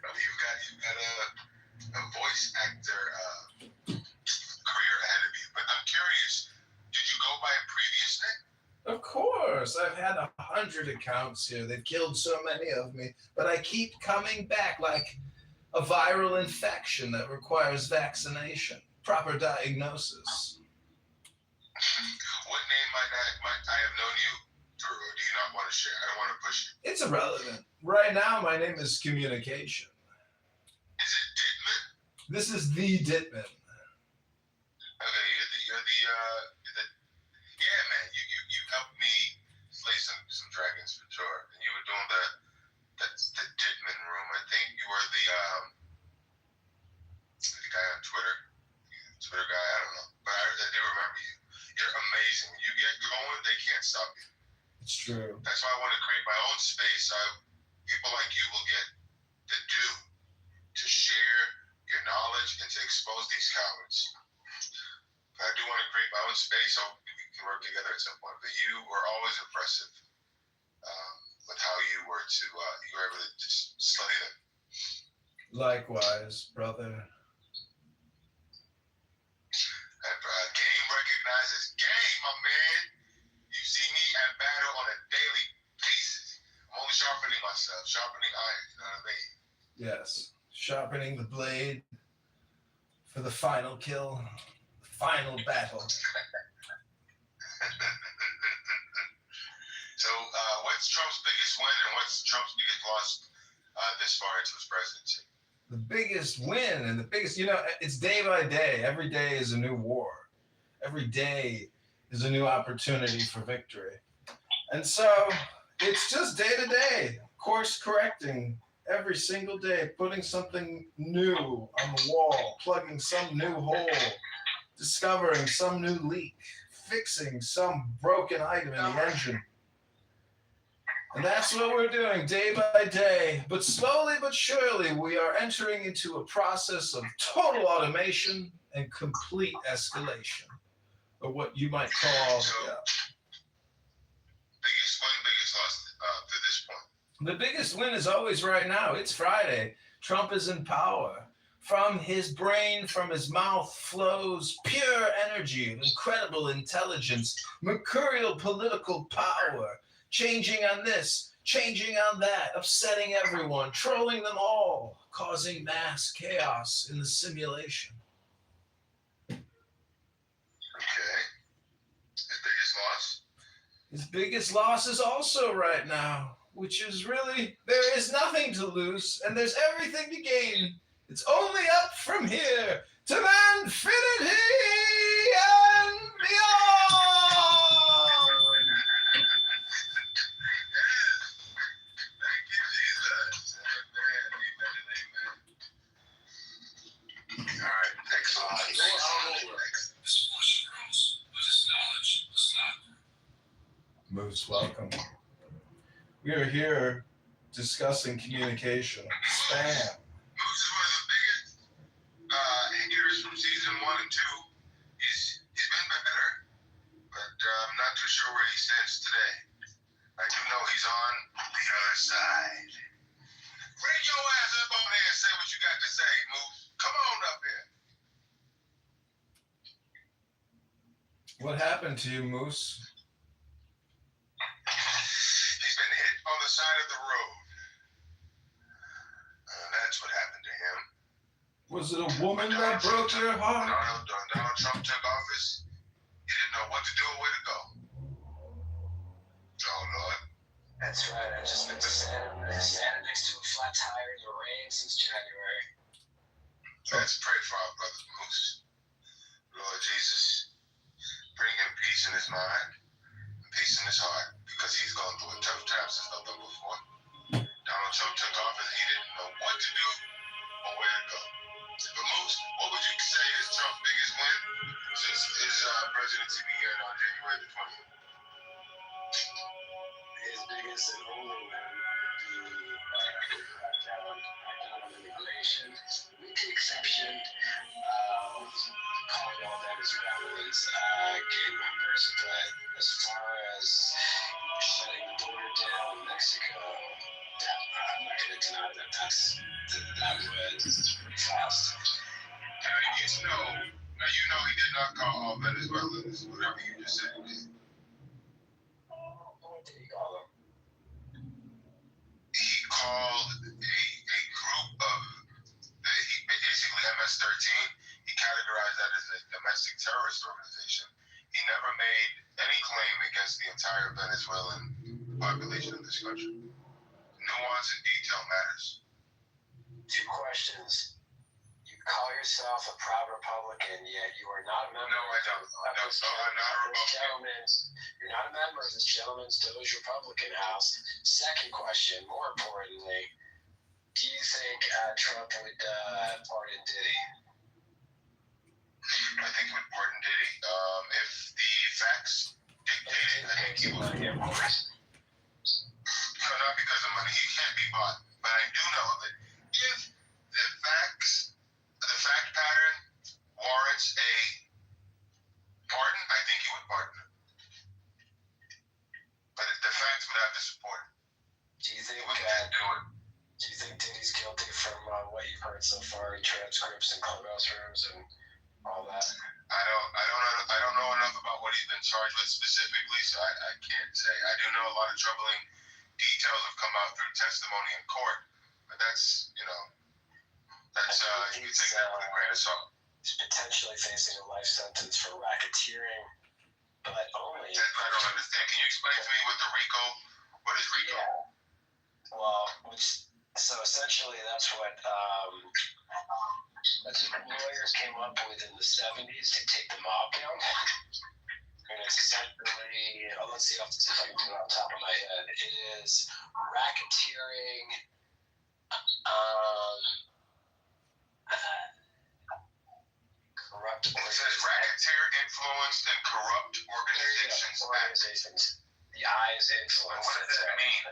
You've got a voice actor career ahead of you. But I'm curious, did you go by a previous name? Of course. I've had 100 accounts here. They've killed so many of me. But I keep coming back like a viral infection that requires vaccination, proper diagnosis. What name might I have known you through, or do you not want to share? I don't want to push it. It's irrelevant. Right now, my name is Communication. Is it Dittman? This is the Dittman. Okay, you're the yeah, man. You helped me slay some dragons for sure, and you were doing the Dittman room. I think you were the guy on Twitter guy. I don't know, but I do remember you. You're amazing. When you get going, they can't stop you. It's true. That's why I want to create my own space. People like you will get the due to share your knowledge and to expose these cowards. But I do want to create my own space. So we can work together at some point. But you were always impressive with how you were able to just slay them. Likewise, brother. Game recognizes game, my man. You see me at battle on a daily basis. I'm only sharpening myself, sharpening iron, you know what I mean? Yes. Sharpening the blade for the final kill, the final battle. So, what's Trump's biggest win and what's Trump's biggest loss this far into his presidency? The biggest win and the biggest, it's day by day. Every day is a new war. Every day is a new opportunity for victory. And so it's just day to day, course correcting every single day, putting something new on the wall, plugging some new hole, discovering some new leak, fixing some broken item in the engine. And that's what we're doing day by day. But slowly but surely, we are entering into a process of total automation and complete escalation, or what you might call, biggest loss to this point. The biggest win is always right now. It's Friday. Trump is in power. From his brain, from his mouth flows pure energy, incredible intelligence, mercurial political power, changing on this, changing on that, upsetting everyone, trolling them all, causing mass chaos in the simulation. Okay. His biggest loss? His biggest loss is also right now, which is really, there is nothing to lose and there's everything to gain. It's only up from here to infinity and beyond. Thank you, Jesus. Amen. All right, next one. Moose, welcome. We are here discussing communication. Spam. Moose is one of the biggest haters from season 1 and 2. He's been better, but I'm not too sure where he stands today. I do know he's on the other side. Bring your ass up on there and say what you got to say, Moose. Come on up here. What happened to you, Moose? He's been hit on the side of the road. That's what happened to him. Was it a woman that broke your heart? When Donald Trump took office, he didn't know what to do or where to go. Oh, Lord. That's right. I've just been standing next to a flat tire in the rain since January. Let's pray for our brother Moose. Lord Jesus, bring him peace in his mind, and peace in his heart, because he's gone through a tough time since November 4th. Donald Trump took office and he didn't know what to do or where to go. But Moose, what would you say is Trump's biggest win since his presidency began on January the 20th? His biggest and only win would be crackdown on immigration, with the exception of calling all Venezuelans gang members. But as far as shutting the border down in Mexico, I'm not going to deny that was pretty fast. Now you know he did not call all Venezuelans, whatever you just said he did. What did he call them? He called a group of, basically MS-13, he categorized that as a domestic terrorist organization. He never made any claim against the entire Venezuelan population of this country. Nuance and detail matters. 2 questions. You call yourself a proud Republican, yet you are not a member. No, I don't. I'm not a Republican. You're not a member of this gentleman's Doge Republican House. Second question, more importantly, do you think Trump would pardon Diddy? I think he would pardon Diddy. If the facts dictated, I think he would. No, not because of money. He can't be bought. But I do know that if the fact pattern warrants a pardon, I think he would pardon him. But the facts would have to support it. Do you think do it? Do you think Diddy's guilty from what you've heard so far in transcripts and clubhouse rooms and all that? I don't know enough about what he's been charged with specifically, so I can't say. I do know a lot of troubling details have come out through testimony in court, but that's you can take that with a grain of salt. He's potentially facing a life sentence for racketeering, but only. I don't understand. Can you explain to me what is RICO? Yeah. Well, so essentially that's what lawyers came up with in the 70s to take the mob down. And it's essentially, let's see off the top of my head, it is racketeering Corrupt. It says racketeer influenced and corrupt organizations. The I is influence. What does that mean?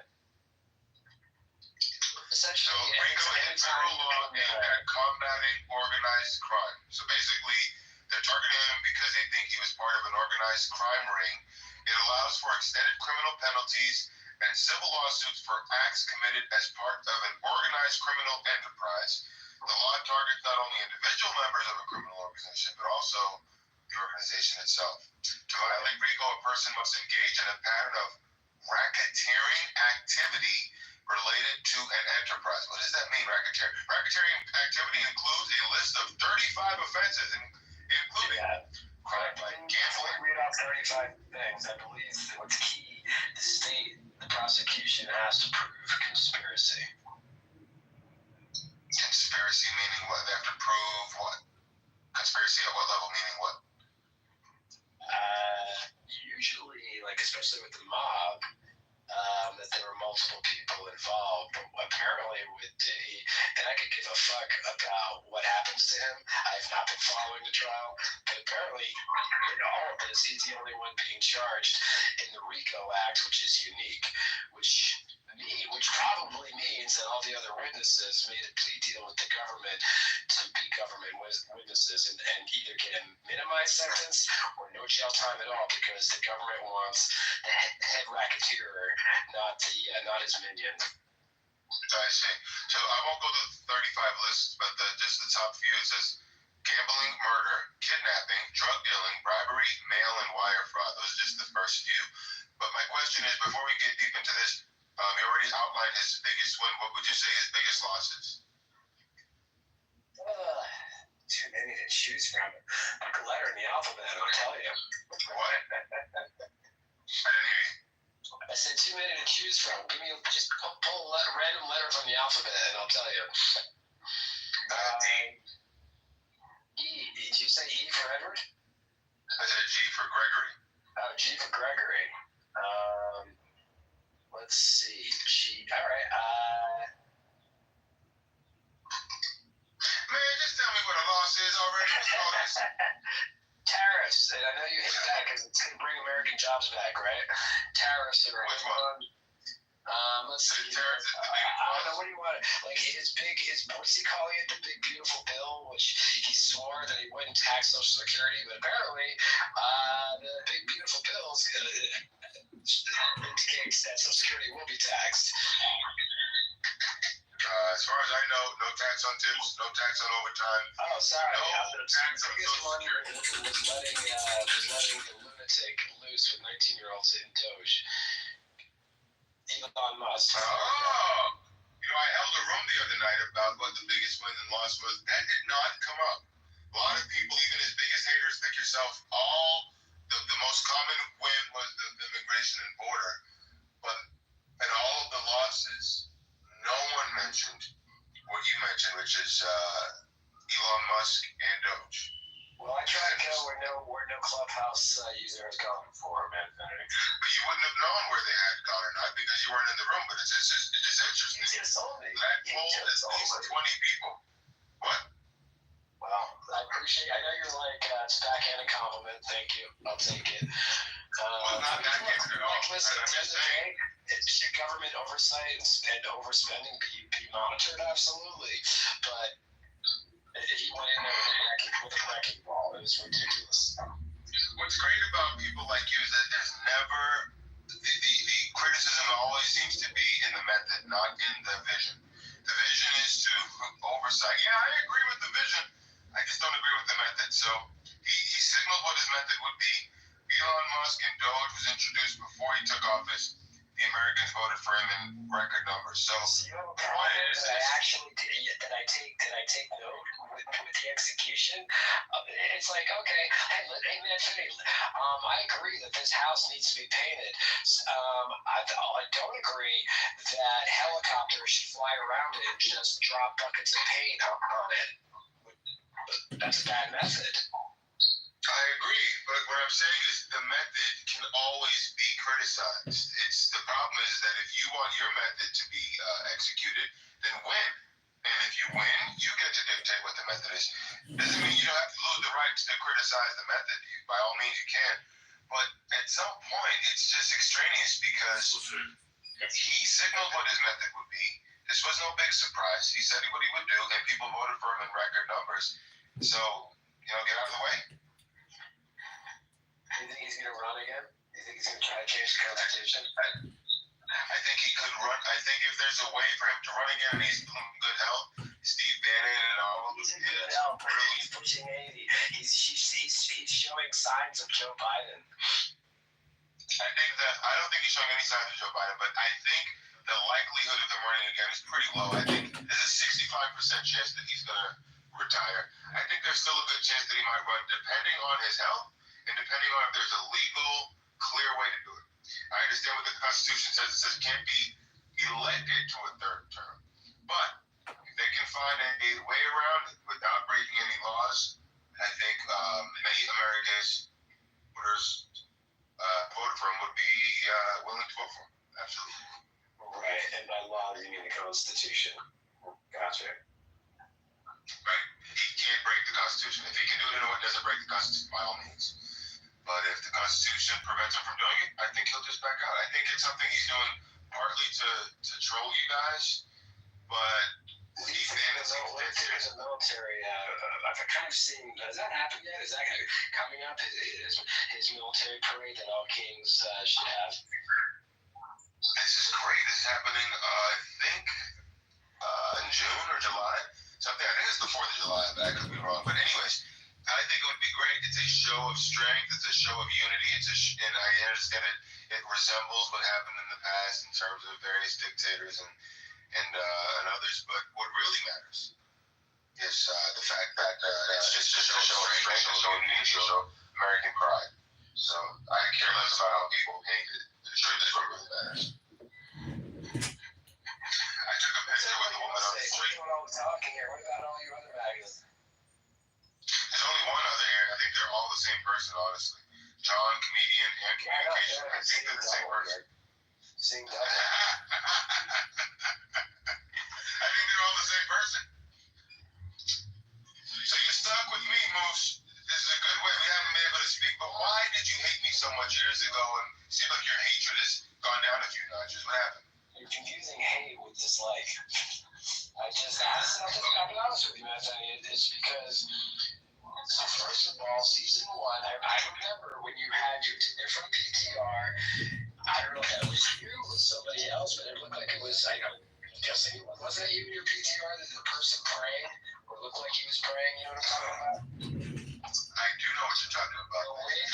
Essentially, so RICO is a federal law aimed at combating organized crime. So basically, they're targeting him because they think he was part of an organized crime ring. It allows for extended criminal penalties and civil lawsuits for acts committed as part of an organized criminal enterprise. The law targets not only individual members of a criminal organization, but also the organization itself. To violate RICO, a person must engage in a pattern of racketeering activity related to an enterprise. What does that mean, racketeering? Racketeering activity includes a list of 35 offenses, including crime like gambling. Read off 35 things. I believe what's key, the state, the prosecution has to prove conspiracy. Conspiracy meaning what? They have to prove what? Conspiracy at what level meaning what? Usually, like especially with the mob, that there were multiple people involved. But apparently with Diddy, and I could give a fuck about what happens to him. I've not been following the trial, but apparently in all of this, he's the only one being charged in the RICO Act, which is unique, which probably means that all the other witnesses made a plea deal with the government to be government witnesses and either get a minimized sentence or no jail time at all, because the government wants the head racketeer, not his minion. I see. So I won't go to the 35 lists, but just the top few. It says gambling, murder, kidnapping, drug dealing, bribery, mail and wire fraud. Those are just the first few. But my question is, before we get deep into this, he already outlined his biggest win. What would you say his biggest losses? Too many to choose from. Pick a letter in the alphabet, I'll tell you. What? I didn't hear you. I said too many to choose from. Just pull a random letter from the alphabet, and I'll tell you. E. Did you say E for Edward? I said G for Gregory. Oh, G for Gregory. Let's see. G. All right. Man, just tell me what a loss is already. Tariffs, and I know you hate that because it's going to bring American jobs back, right? Tariffs are. Which one? Let's see. Tariffs is the big I don't know. What do you want? Like what's he calling it? The big beautiful bill, which he swore that he wouldn't tax Social Security, but apparently the big beautiful bill is going to indicate that Social Security will be taxed. As far as I know, no tax on tips, no tax on overtime. Oh, sorry. No tax on Social Security. Was letting the lunatic loose with 19-year-olds in Doge. Elon Musk. Oh! I held a room the other night about what the biggest win and loss was. That did not come up. A lot of people, even his biggest haters like yourself, the most common win was the immigration and border. But in all of the losses, no one mentioned what you mentioned, which is Elon Musk and Doge. Well, I try to go where no Clubhouse user has gone before, man. But you wouldn't have known where they had gone or not because you weren't in the room. But it's just interesting. You just told me. That poll is at least 20 people. What? Well, I appreciate. I know you're like it's a backhanded compliment. Thank you. I'll take it. Well, not backhanded at all. Listen, should government oversight and overspending be monitored? Absolutely, but he went in there with a wrecking ball. It was ridiculous. What's great about people like you is that there's never the criticism always seems to be in the method, not in the vision. The vision is to oversight. Yeah, I agree with the vision. I just don't agree with the method. So he signaled what his method would be. Elon Musk and Doge was introduced before he took office. The Americans voted for him in record numbers. So you have a problem that I actually did, that I take note with the execution. It's like, okay, hey man, I agree that this house needs to be painted. I don't agree that helicopters should fly around it and just drop buckets of paint on it. That's a bad method. I agree, but what I'm saying is the method can always be criticized. The problem is that if you want your method to be executed, then win. And if you win, you get to dictate what the method is. Doesn't mean you don't have to lose the right to criticize the method. By all means, you can. But at some point, it's just extraneous because he signaled what his method would be. This was no big surprise. He said what he would do, and people voted for him in record numbers. So, get out of the way. Do you think he's going to run again? Do you think he's going to try to change the Constitution? I think he could run. I think if there's a way for him to run again and he's in good health, Steve Bannon and all of He's in good health. He's pushing 80. He's showing signs of Joe Biden. I don't think he's showing any signs of Joe Biden, but I think the likelihood of him running again is pretty low. I think there's a 65% chance that he's going to retire. I think there's still a good chance that he might run, depending on his health and depending on if there's a legal, clear way to do it. I understand what the Constitution says. It says it can't be elected to a third term. But if they can find a way around it without breaking any laws, I think many Americans, voters, voted for him would be willing to vote for him. Absolutely. Right, and by law, you mean the Constitution. Gotcha. Right. He can't break the Constitution. If he can do it in a way that doesn't break the Constitution, by all means. But if the Constitution prevents him from doing it, I think he'll just back out. I think it's something he's doing partly to troll you guys, but he's there's a military. I've kind of seen. Has that happened yet? Is that coming up? His military parade that all kings should have. This is great. This is happening. I think in June or July. Something. I think it's the 4th of July. But I could be wrong. But anyways, I think it would be great. It's a show of strength. It's a show of unity. And I understand it resembles what happened in the past in terms of various dictators and others. But what really matters is the fact that it's just a show of strength, a show of unity, a show of American pride. So I care less about how people hate it. The truth is what really matters. I took a picture with a woman on the street. Doing all the talking here. What about all your other magazines? There's only one other here. I think they're all the same person, honestly. John, comedian, and communication. I think they're the same person. Same I think they're all the same person. So you're stuck with me, Moose. This is a good way. We haven't been able to speak, but why did you hate me so much years ago and seem like your hatred has gone down a few notches? What happened? You're confusing hate with dislike. I'll be honest with you, Anthony. It's because, so first of all, season 1, I remember when you had your different PTR. I don't know if that was you or somebody else, but it looked like it was, I'm guessing, wasn't that you in your PTR, that the person praying, or looked like he was praying, you know what I'm talking about? I do know what you're talking about. Way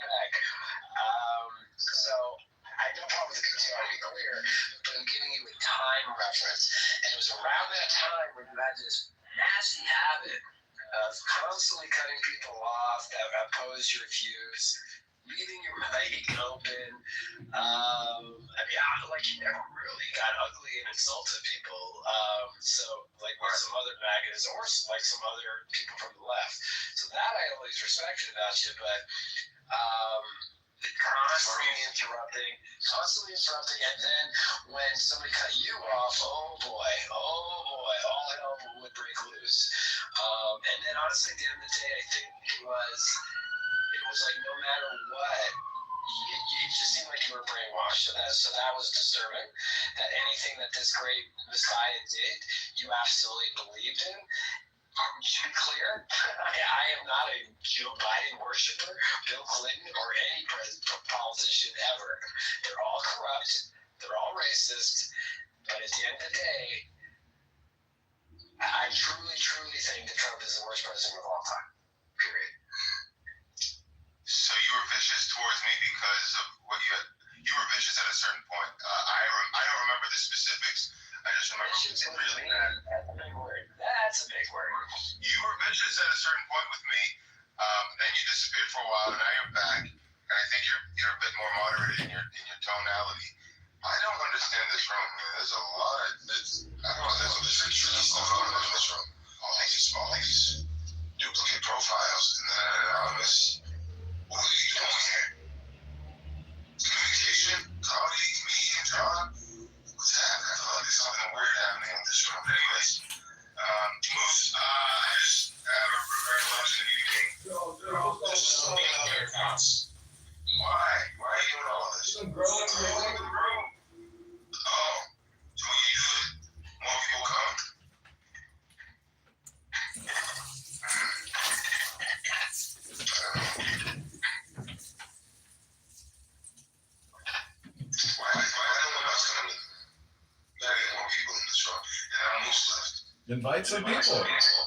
back. So, I don't know if the PTR to be clear, but I'm giving you a time reference. And it was around that time when you had this nasty habit of constantly cutting people off that oppose your views, leaving your mic open. You never really got ugly and insulted people. So, like with some other maggots or like some other people from the left. So that I always respected about you, but constantly interrupting, and then when somebody cut you off, oh boy, all hell would break loose. And then honestly, at the end of the day, I think it was like no matter what, it just seemed like you were brainwashed. So that was disturbing. That anything that this great Messiah did, you absolutely believed in. To be clear, I am not a Joe Biden worshiper, Bill Clinton, or any politician ever. They're all corrupt. They're all racist. But at the end of the day, I truly think that Trump is the worst president of all time. Period. So you were vicious towards me because of what you had. You were vicious at a certain point. I don't remember the specifics. I just remember it was really bad. That's a big word. That's a big word. You were vicious at a certain point with me. Then you disappeared for a while, and now you're back. And I think you're a bit more moderate in your tonality. I don't understand this room, man. There's a lot of I don't know. There's some truth going on in this room. All these duplicate profiles, and then anonymous. What are you doing here? Communication, comedy, me, and John. What's happening? I feel like there's something months. Why? Why are you doing all this? Growing. Oh, so when you do it, more people come. Why don't else come? You gotta get more people in the truck. And how most left? Invite some people.